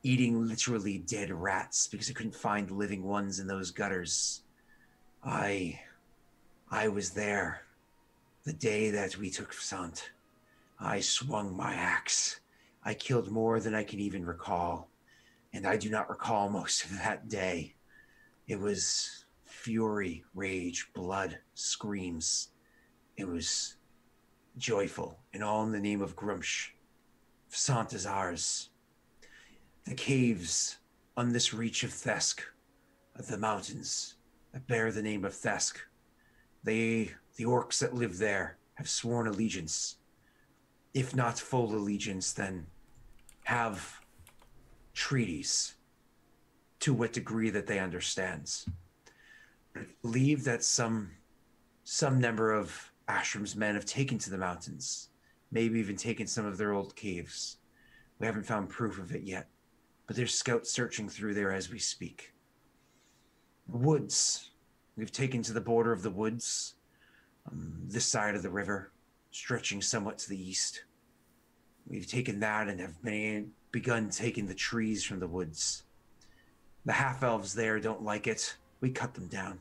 Eating literally dead rats because I couldn't find living ones in those gutters. I was there. The day that we took Fasant. I swung my axe. I killed more than I can even recall. And I do not recall most of that day. It was fury, rage, blood, screams. It was joyful, and all in the name of Grumsh. Fasant is ours. The caves on this reach of Thesk, of the mountains that bear the name of Thesk, the orcs that live there have sworn allegiance. If not full allegiance, then have treaties to what degree that they understand. I believe that some number of Ashram's men have taken to the mountains, maybe even taken some of their old caves. We haven't found proof of it yet, but there's scouts searching through there as we speak. Woods. We've taken to the border of the woods, this side of the river, stretching somewhat to the east. We've taken that and have begun taking the trees from the woods. The half-elves there don't like it. We cut them down.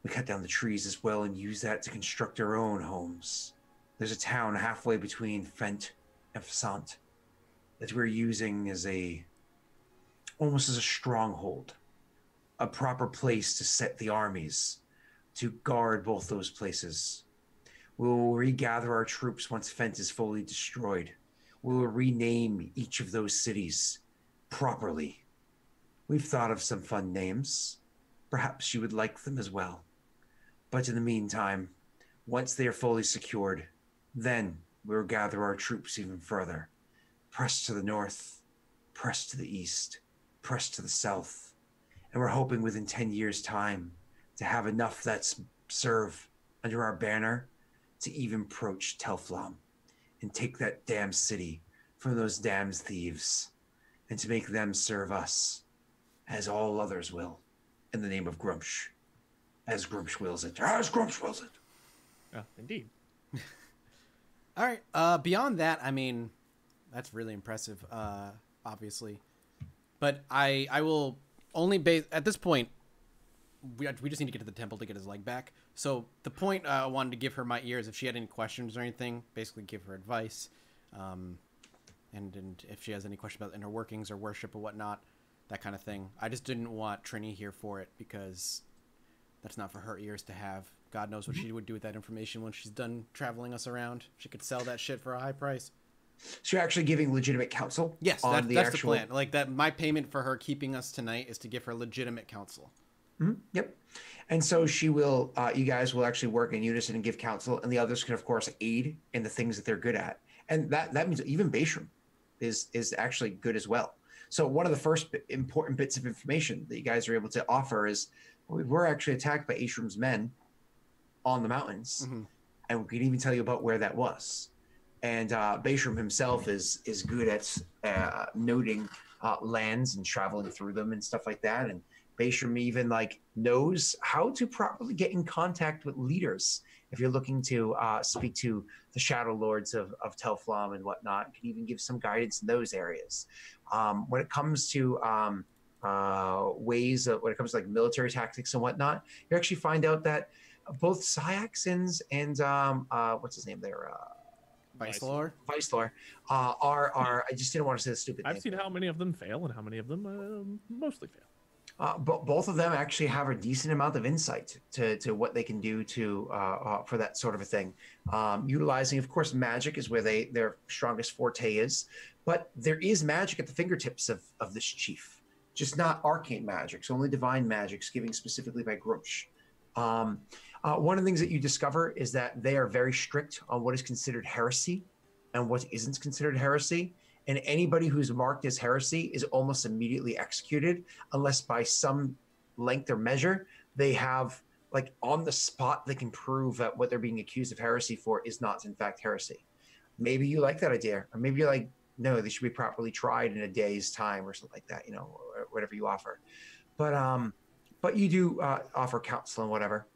We cut down the trees as well and use that to construct our own homes. There's a town halfway between Fent and Fasant that we're using as almost as a stronghold, a proper place to set the armies, to guard both those places. We will regather our troops once Fent is fully destroyed. We will rename each of those cities properly. We've thought of some fun names. Perhaps you would like them as well. But in the meantime, once they are fully secured, then we will gather our troops even further. Press to the north, press to the east, press to the south. And we're hoping within 10 years' time to have enough that serve under our banner to even approach Telflam and take that damn city from those damned thieves, and to make them serve us as all others will, in the name of Grumsh, as Grumsh wills it. As Grumsh wills it. Yeah, indeed. All right. Beyond that, I mean, that's really impressive, obviously. But I will only base, at this point, we just need to get to the temple to get his leg back. So the point I wanted to give her my ear is if she had any questions or anything, basically give her advice, and if she has any question about inner workings or worship or whatnot, that kind of thing. I just didn't want Trini here for it because that's not for her ears to have. God knows what she would do with that information when she's done traveling us around. She could sell that shit for a high price. So you're actually giving legitimate counsel? Yes, on that's the plan. Like that, my payment for her keeping us tonight is to give her legitimate counsel. Mm-hmm. Yep. And so she will, you guys will actually work in unison and give counsel, and the others can, of course, aid in the things that they're good at. And that means even Bashram is actually good as well. So one of the first important bits of information that you guys are able to offer is we were actually attacked by Ashram's men on the mountains, and we can even tell you about where that was. And Bashram himself is good at noting lands and traveling through them and stuff like that. And Bashram even knows how to properly get in contact with leaders if you're looking to speak to the Shadow Lords of Telflam and whatnot. Can even give some guidance in those areas. When it comes to ways of, when it comes to military tactics and whatnot, you actually find out that both Syaxons and what's his name there? Vicelor are I just didn't want to say the stupid name. I've seen how many of them fail and how many of them mostly fail. But both of them actually have a decent amount of insight to what they can do for that sort of a thing. Utilizing, of course, magic is where their strongest forte is, but there is magic at the fingertips of this chief, just not arcane magics, only divine magics given specifically by Grosh. One of the things that you discover is that they are very strict on what is considered heresy and what isn't considered heresy. And anybody who's marked as heresy is almost immediately executed unless by some length or measure they have, on the spot, they can prove that what they're being accused of heresy for is not in fact heresy. Maybe you like that idea, or maybe you're like, no, they should be properly tried in a day's time or something like that, or whatever you offer. But you do offer counsel and whatever.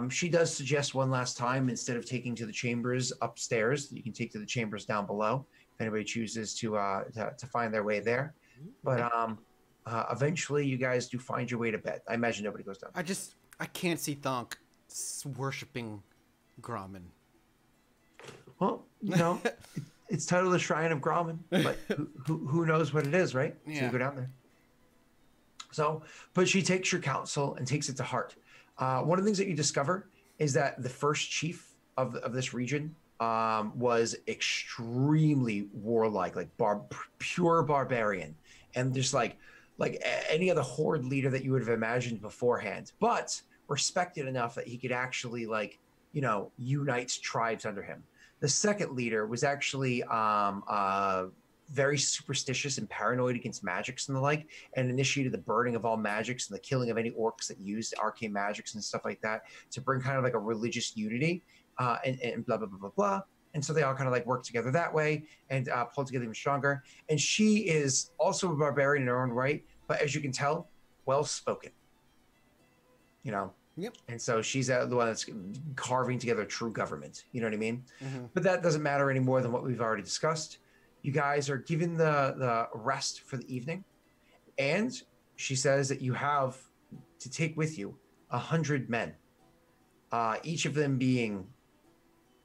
She does suggest one last time, instead of taking to the chambers upstairs, you can take to the chambers down below if anybody chooses to find their way there. But eventually you guys do find your way to bed. I imagine nobody goes down. I can't see Thonk worshipping Grommen. Well, it's titled the Shrine of Grommen, but who knows what it is, right? Yeah. So you go down there. So, but she takes your counsel and takes it to heart. One of the things that you discover is that the first chief of this region was extremely warlike, pure barbarian, and just like any other horde leader that you would have imagined beforehand, but respected enough that he could actually unite tribes under him. The second leader was actually very superstitious and paranoid against magics and the like, and initiated the burning of all magics and the killing of any orcs that used arcane magics and stuff like that to bring kind of a religious unity and blah, blah, blah, blah, blah. And so they all kind of work together that way and pull together even stronger. And she is also a barbarian in her own right, but as you can tell, well-spoken. Yep. And so she's the one that's carving together a true government. You know what I mean? Mm-hmm. But that doesn't matter any more than what we've already discussed. You guys are given the rest for the evening, and she says that you have to take with you 100 men, each of them being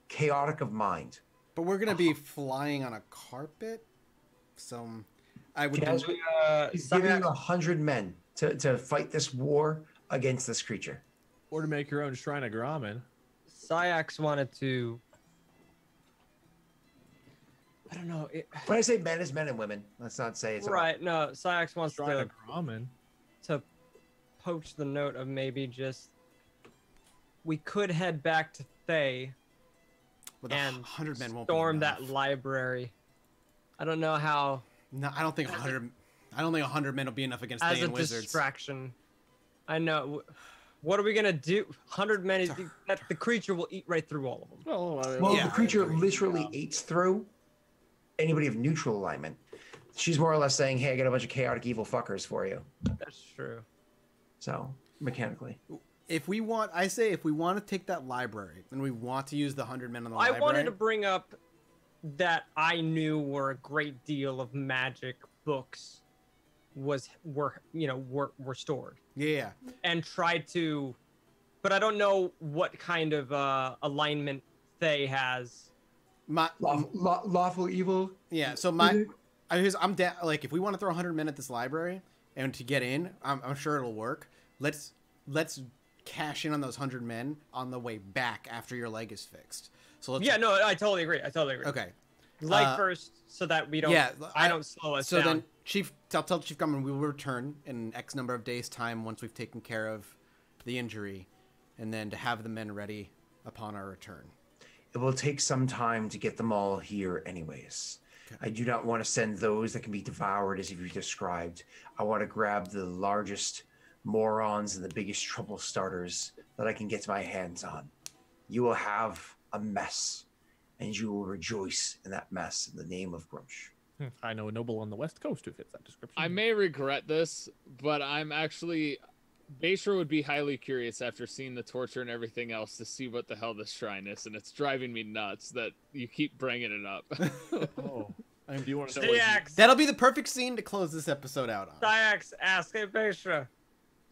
chaotic of mind. But we're gonna be flying on a carpet, so I would. She's giving you 100 men to fight this war against this creature. Or to make your own Shrine of Grommen. Syax wanted to. I don't know. When I say men, is men and women. Let's not say it's right. No, Syax wants Shrine of Grommen. to poach the note of maybe just we could head back to Thay with and 100 men won't storm be that enough. library. I don't know how. No, I don't think 100. I don't think 100 men will be enough against As Thay a and wizards. distraction. I know. What are we gonna do? 100 men. That the creature will eat right through all of them. Well, Yeah. the creature literally eats through anybody of neutral alignment. She's more or less saying, hey, I got a bunch of chaotic evil fuckers for you. That's true. So, mechanically. If we want to take that library, and we want to use the 100 men on the I library. wanted to bring up that I knew were a great deal of magic books were stored, Yeah. and tried to, but I don't know what kind of alignment Thay has. My Lawful evil. yeah. So I'm down. Like, if we want to throw 100 men at this library and to get in, I'm sure it'll work. Let's cash in on those 100 men on the way back after your leg is fixed. So let's. Yeah, no, I totally agree. Okay. Leg first, so that we don't. Yeah, I don't slow us So down. then, I'll tell Chief Grumman we will return in X number of days' time once we've taken care of the injury, and then to have the men ready upon our return. It will take some time to get them all here anyways. I do not want to send those that can be devoured as you described. I want to grab the largest morons and the biggest trouble starters that I can get my hands on. You will have a mess, and you will rejoice in that mess in the name of Grumsh. I know a noble on the west coast who fits that description. I may regret this, but I'm actually... Bayshore would be highly curious after seeing the torture and everything else to see what the hell this shrine is, and it's driving me nuts that you keep bringing it up. Oh, do you want to know? Styax, That'll be the perfect scene to close this episode out on. Styax, ask, hey, Beshra,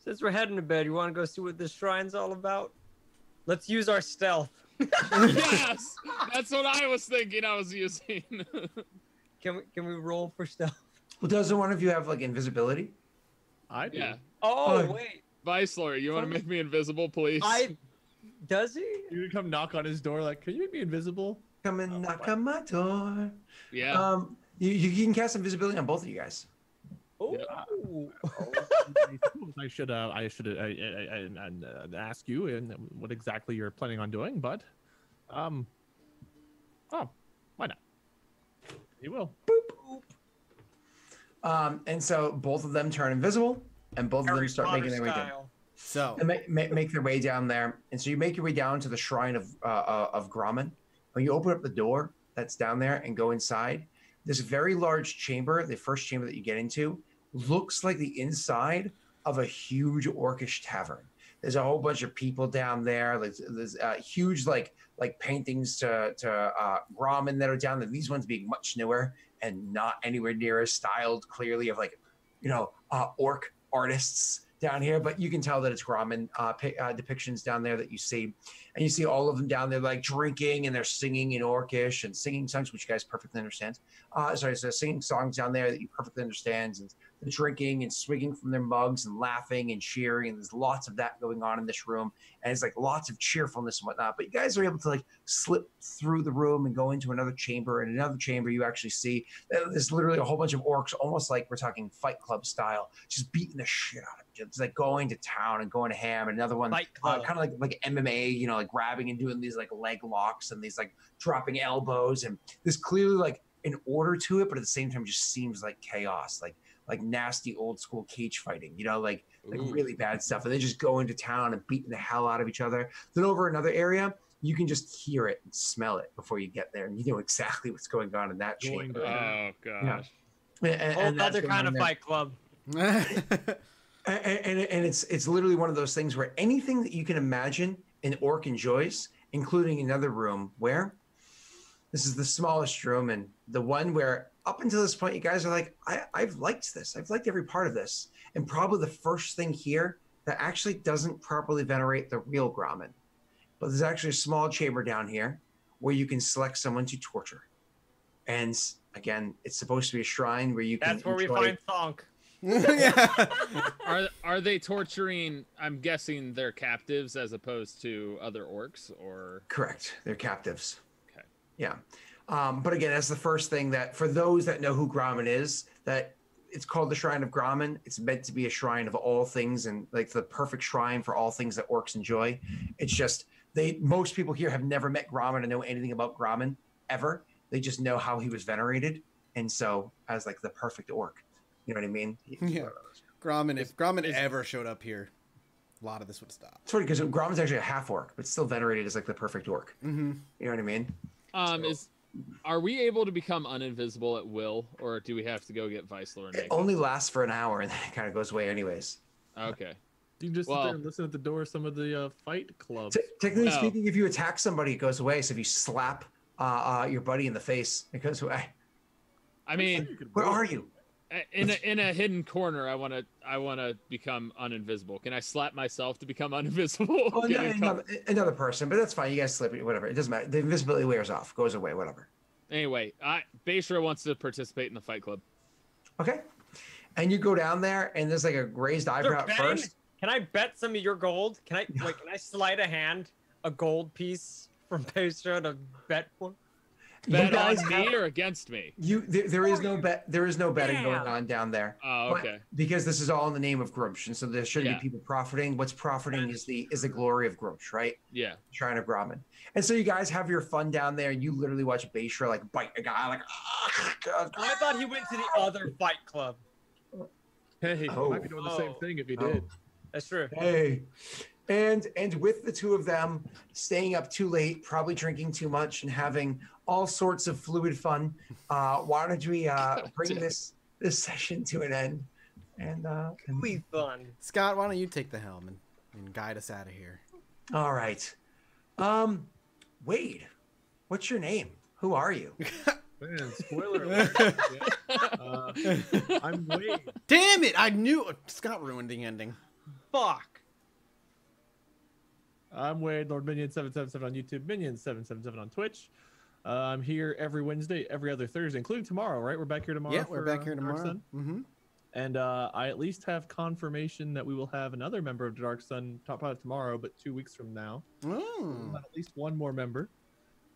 since we're heading to bed, you want to go see what this shrine's all about? Let's use our stealth. Yes! That's what I was thinking I was using. Can we roll for stealth? Well, doesn't one of you have like invisibility? I do. Yeah. Oh, Oh. wait. Vice Lord, you want to make me invisible, please? Does he? You come knock on his door like, can you make me invisible? Come and knock on my door. Yeah. You can cast invisibility on both of you guys. Oh. I should ask you and what exactly you're planning on doing, but why not? You will. And so both of them turn invisible, and both of them Harry start Potter making their way down. style. So And make their way down there. And so you make your way down to the shrine of Grommen. When you open up the door that's down there and go inside, this very large chamber, the first chamber that you get into, looks like the inside of a huge orcish tavern. There's a whole bunch of people down there. There's huge like paintings to Grommen that are down there. These ones being much newer and not anywhere near as styled clearly of orc artists down here, but you can tell that it's Grommen depictions down there that you see. And you see all of them down there like drinking, and they're singing in Orcish and singing songs, which you guys perfectly understand. So singing songs down there that you perfectly understand, and they're drinking and swigging from their mugs and laughing and cheering, and there's lots of that going on in this room, and it's like lots of cheerfulness and whatnot. But you guys are able to like slip through the room and go into another chamber, and in another chamber you actually see there's literally a whole bunch of orcs, almost like we're talking Fight Club style, just beating the shit out of it. It's like going to town and going to ham. And another one Fight Club. kind of like MMA, like grabbing and doing these like leg locks and these like dropping elbows, and there's clearly like an order to it, but at the same time just seems like chaos, like nasty old school cage fighting, like Ooh. really bad stuff. And they just go into town and beating the hell out of each other. Then over another area, you can just hear it and smell it before you get there, and you know exactly what's going on in that chamber. Oh gosh. And that's Other going kind on of there. Fight Club. And it's literally one of those things where anything that you can imagine an orc enjoys, including another room where this is the smallest room, and the one where up until this point you guys are like, I've liked this. I've liked every part of this. And probably the first thing here that actually doesn't properly venerate the real Grommen. But there's actually a small chamber down here where you can select someone to torture. And again, it's supposed to be a shrine where you can That's where we enjoy- find Thonk. yeah. Are they torturing? I'm guessing they're captives as opposed to other orcs, or Correct. They're captives. Okay. Yeah. But again, that's the first thing that, for those that know who Grommen is, that it's called the Shrine of Grommen. It's meant to be a shrine of all things, and like the perfect shrine for all things that orcs enjoy. It's just most people here have never met Grommen and know anything about Grommen ever. They just know how he was venerated, and so as like the perfect orc. You know what I mean? Yeah. Grommen, if Grommen ever showed up here, a lot of this would stop. It's funny because Grommen's actually a half orc, but still venerated as like the perfect orc. Mm-hmm. You know what I mean? are we able to become uninvisible at will, or do we have to go get Vice Lord? It only lasts for an hour and then it kind of goes away anyways. Okay. You just sit there and listen at the door of some of the Fight Clubs. Technically No. speaking, if you attack somebody, it goes away. So if you slap your buddy in the face, it goes away. I mean, Where are you? In a hidden corner, I wanna become uninvisible. Can I slap myself to become uninvisible? Oh, another person, but that's fine. You guys slip it, whatever. It doesn't matter. The invisibility wears off, goes away, whatever. Anyway, Bayshore wants to participate in the fight club. Okay. And you go down there, and there's like a raised eyebrow at first. Can I bet some of your gold? Can I slide a gold piece from Peso to bet for? Bet on me or against me? There is no bet. There is no betting going on down there. Oh, okay. Because this is all in the name of Grumsh, and so there shouldn't be people profiting. What's profiting is the glory of Grumsh, right? Yeah. Shrine of Grommen. And so you guys have your fun down there, and you literally watch Bayshore like bite a guy, like. I thought he went to the other fight club. Hey, he might be doing the same thing if he did. That's true. Hey. And with the two of them staying up too late, probably drinking too much, and having all sorts of fluid fun, why don't we bring this session to an end? And fluid fun. Scott, why don't you take the helm and guide us out of here? All right. Wade, what's your name? Who are you? Man, spoiler alert. I'm Wade. Damn it! I knew Scott ruined the ending. Fuck. I'm Wade, Lord Minion 777 on YouTube, Minion 777 on Twitch. I'm here every Wednesday, every other Thursday, including tomorrow, right? We're back here tomorrow. Yeah, we're back here tomorrow. Mm-hmm. And I at least have confirmation that we will have another member of the Dark Sun, probably tomorrow, but 2 weeks from now. We'll have at least one more member.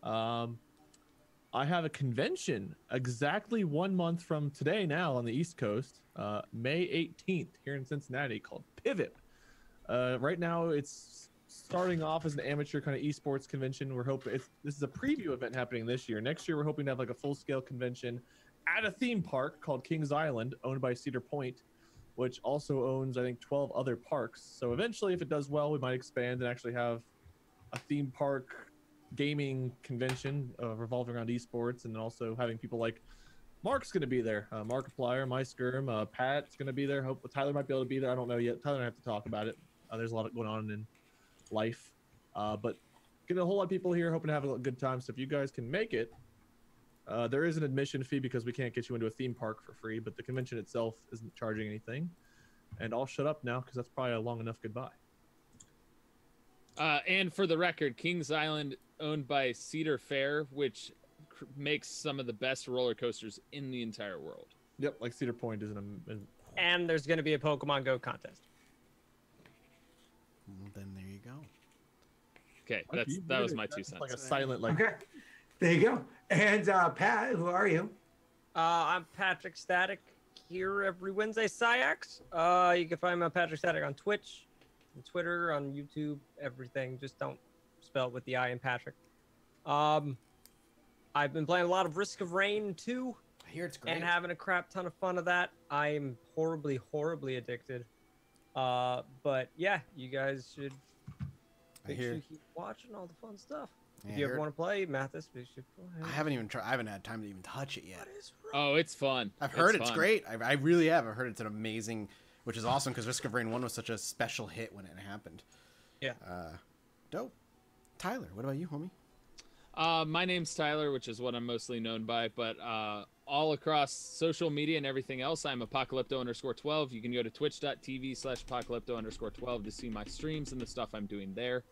I have a convention exactly 1 month from today now on the East Coast, May 18th here in Cincinnati, called Pivot. Right now it's starting off as an amateur kind of esports convention. We're hoping this is a preview event happening this year. Next year, we're hoping to have like a full-scale convention at a theme park called Kings Island, owned by Cedar Point, which also owns, I think, 12 other parks. So eventually, if it does well, we might expand and actually have a theme park gaming convention revolving around esports, and then also having people like Mark's going to be there. Markiplier, MySkirm, Pat's going to be there. Hope Tyler might be able to be there. I don't know yet. Tyler and I have to talk about it. There's a lot going on in life, but getting a whole lot of people here, hoping to have a good time. So if you guys can make it, there is an admission fee because we can't get you into a theme park for free, but the convention itself isn't charging anything. And I'll shut up now because that's probably a long enough goodbye. And for the record, Kings Island owned by Cedar Fair, which makes some of the best roller coasters in the entire world. Yep, like Cedar Point is And there's going to be a Pokemon Go contest. Well, then there you go. Okay, that was my 2 cents. Like a silent, like. Okay, there you go. And Pat, who are you? I'm Patrick Static here every Wednesday. Syax. You can find me on Patrick Static on Twitch, on Twitter, on YouTube, everything. Just don't spell it with the I in Patrick. I've been playing a lot of Risk of Rain 2. I hear it's great. And having a crap ton of fun of that. I'm horribly, horribly addicted. But yeah, you guys should make sure you keep watching all the fun stuff. Yeah, if you ever want to play Mathis, we should play. I haven't even tried. I haven't had time to even touch it yet. Oh, it's fun. I've heard it's great. I really have. I've heard it's an amazing, which is awesome because Risk of Rain 1 was such a special hit when it happened. Yeah. Dope. Tyler, what about you, homie? My name's Tyler, which is what I'm mostly known by, but all across social media and everything else, I'm Apocalypto_12. You can go to twitch.tv/Apocalypto_12 to see my streams and the stuff I'm doing there.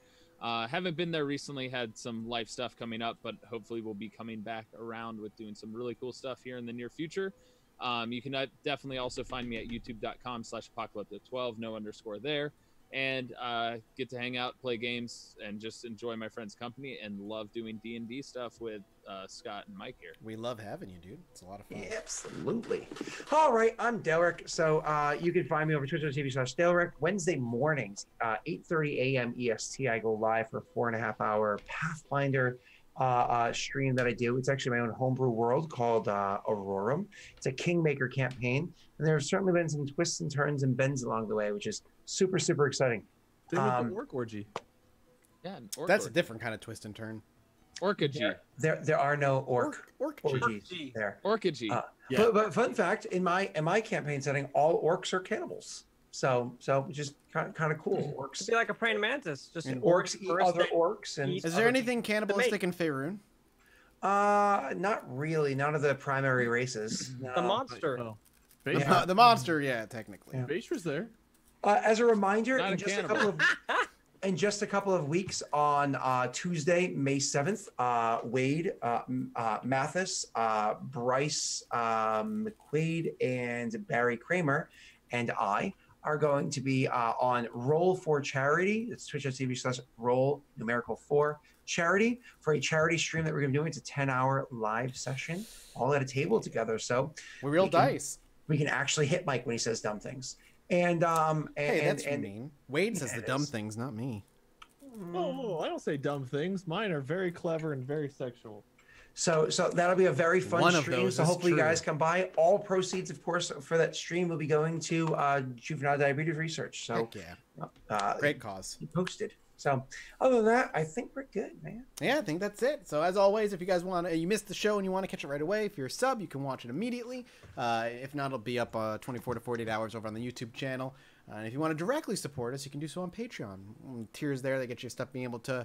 Haven't been there recently, had some life stuff coming up, but hopefully we'll be coming back around with doing some really cool stuff here in the near future. You can definitely also find me at youtube.com/Apocalypto12, no underscore there. And get to hang out, play games, and just enjoy my friends' company, and love doing D&D stuff with Scott and Mike here. We love having you, dude. It's a lot of fun. Yeah, absolutely. All right, I'm Delric. So you can find me over twitch.tv/Delric. Wednesday mornings, 8:30 a.m. EST. I go live for a 4.5 hour Pathfinder stream that I do. It's actually my own homebrew world called Aurorum. It's a Kingmaker campaign, and there have certainly been some twists and turns and bends along the way, which is super, super exciting. They look Orc Orgy. Yeah, that's a different kind of twist and turn. Orcagy. There are no orgies there. Orcagy. Yeah. But fun fact, in my campaign setting, all orcs are cannibals. So just kind of cool. Orcs. It'd be like a praying mantis. Just and orcs eat other orcs. And is there anything cannibalistic in Faerun? Not really. None of the primary races. No. The monster. Oh. The monster, yeah, technically. Yeah. Bastra's there. As a reminder, Not in a just a cannibal. couple of in just a couple of weeks, on Tuesday, May 7th, Wade, Mathis, Bryce McQuaid, and Barry Kramer, and I are going to be on Roll for Charity. It's twitch.tv/roll numerical 4 charity for a charity stream that we're going to be doing. It's a 10-hour live session, all at a table together. So We real we can- dice. we can actually hit Mike when he says dumb things. And Hey, that's and mean. Wade says Yeah, the it dumb is. things, not me. Oh, I don't say dumb things. Mine are very clever and very sexual. so that'll be a very fun One of stream. those So is hopefully you true. guys come by. All proceeds, of course, for that stream will be going to juvenile diabetes research. So Heck yeah. Great cause. you posted. So other than that, I think we're good, man. Yeah, I think that's it. So as always, if you guys want, you missed the show and you want to catch it right away, if you're a sub, you can watch it immediately. If not, it'll be up 24 to 48 hours over on the YouTube channel. And if you want to directly support us, you can do so on Patreon. Tiers there that get you stuff, being able to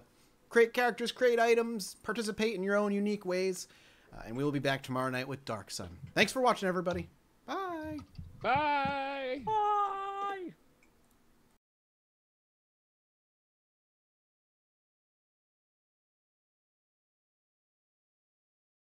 create characters, create items, participate in your own unique ways. And we will be back tomorrow night with Dark Sun. Thanks for watching, everybody. Bye. Bye.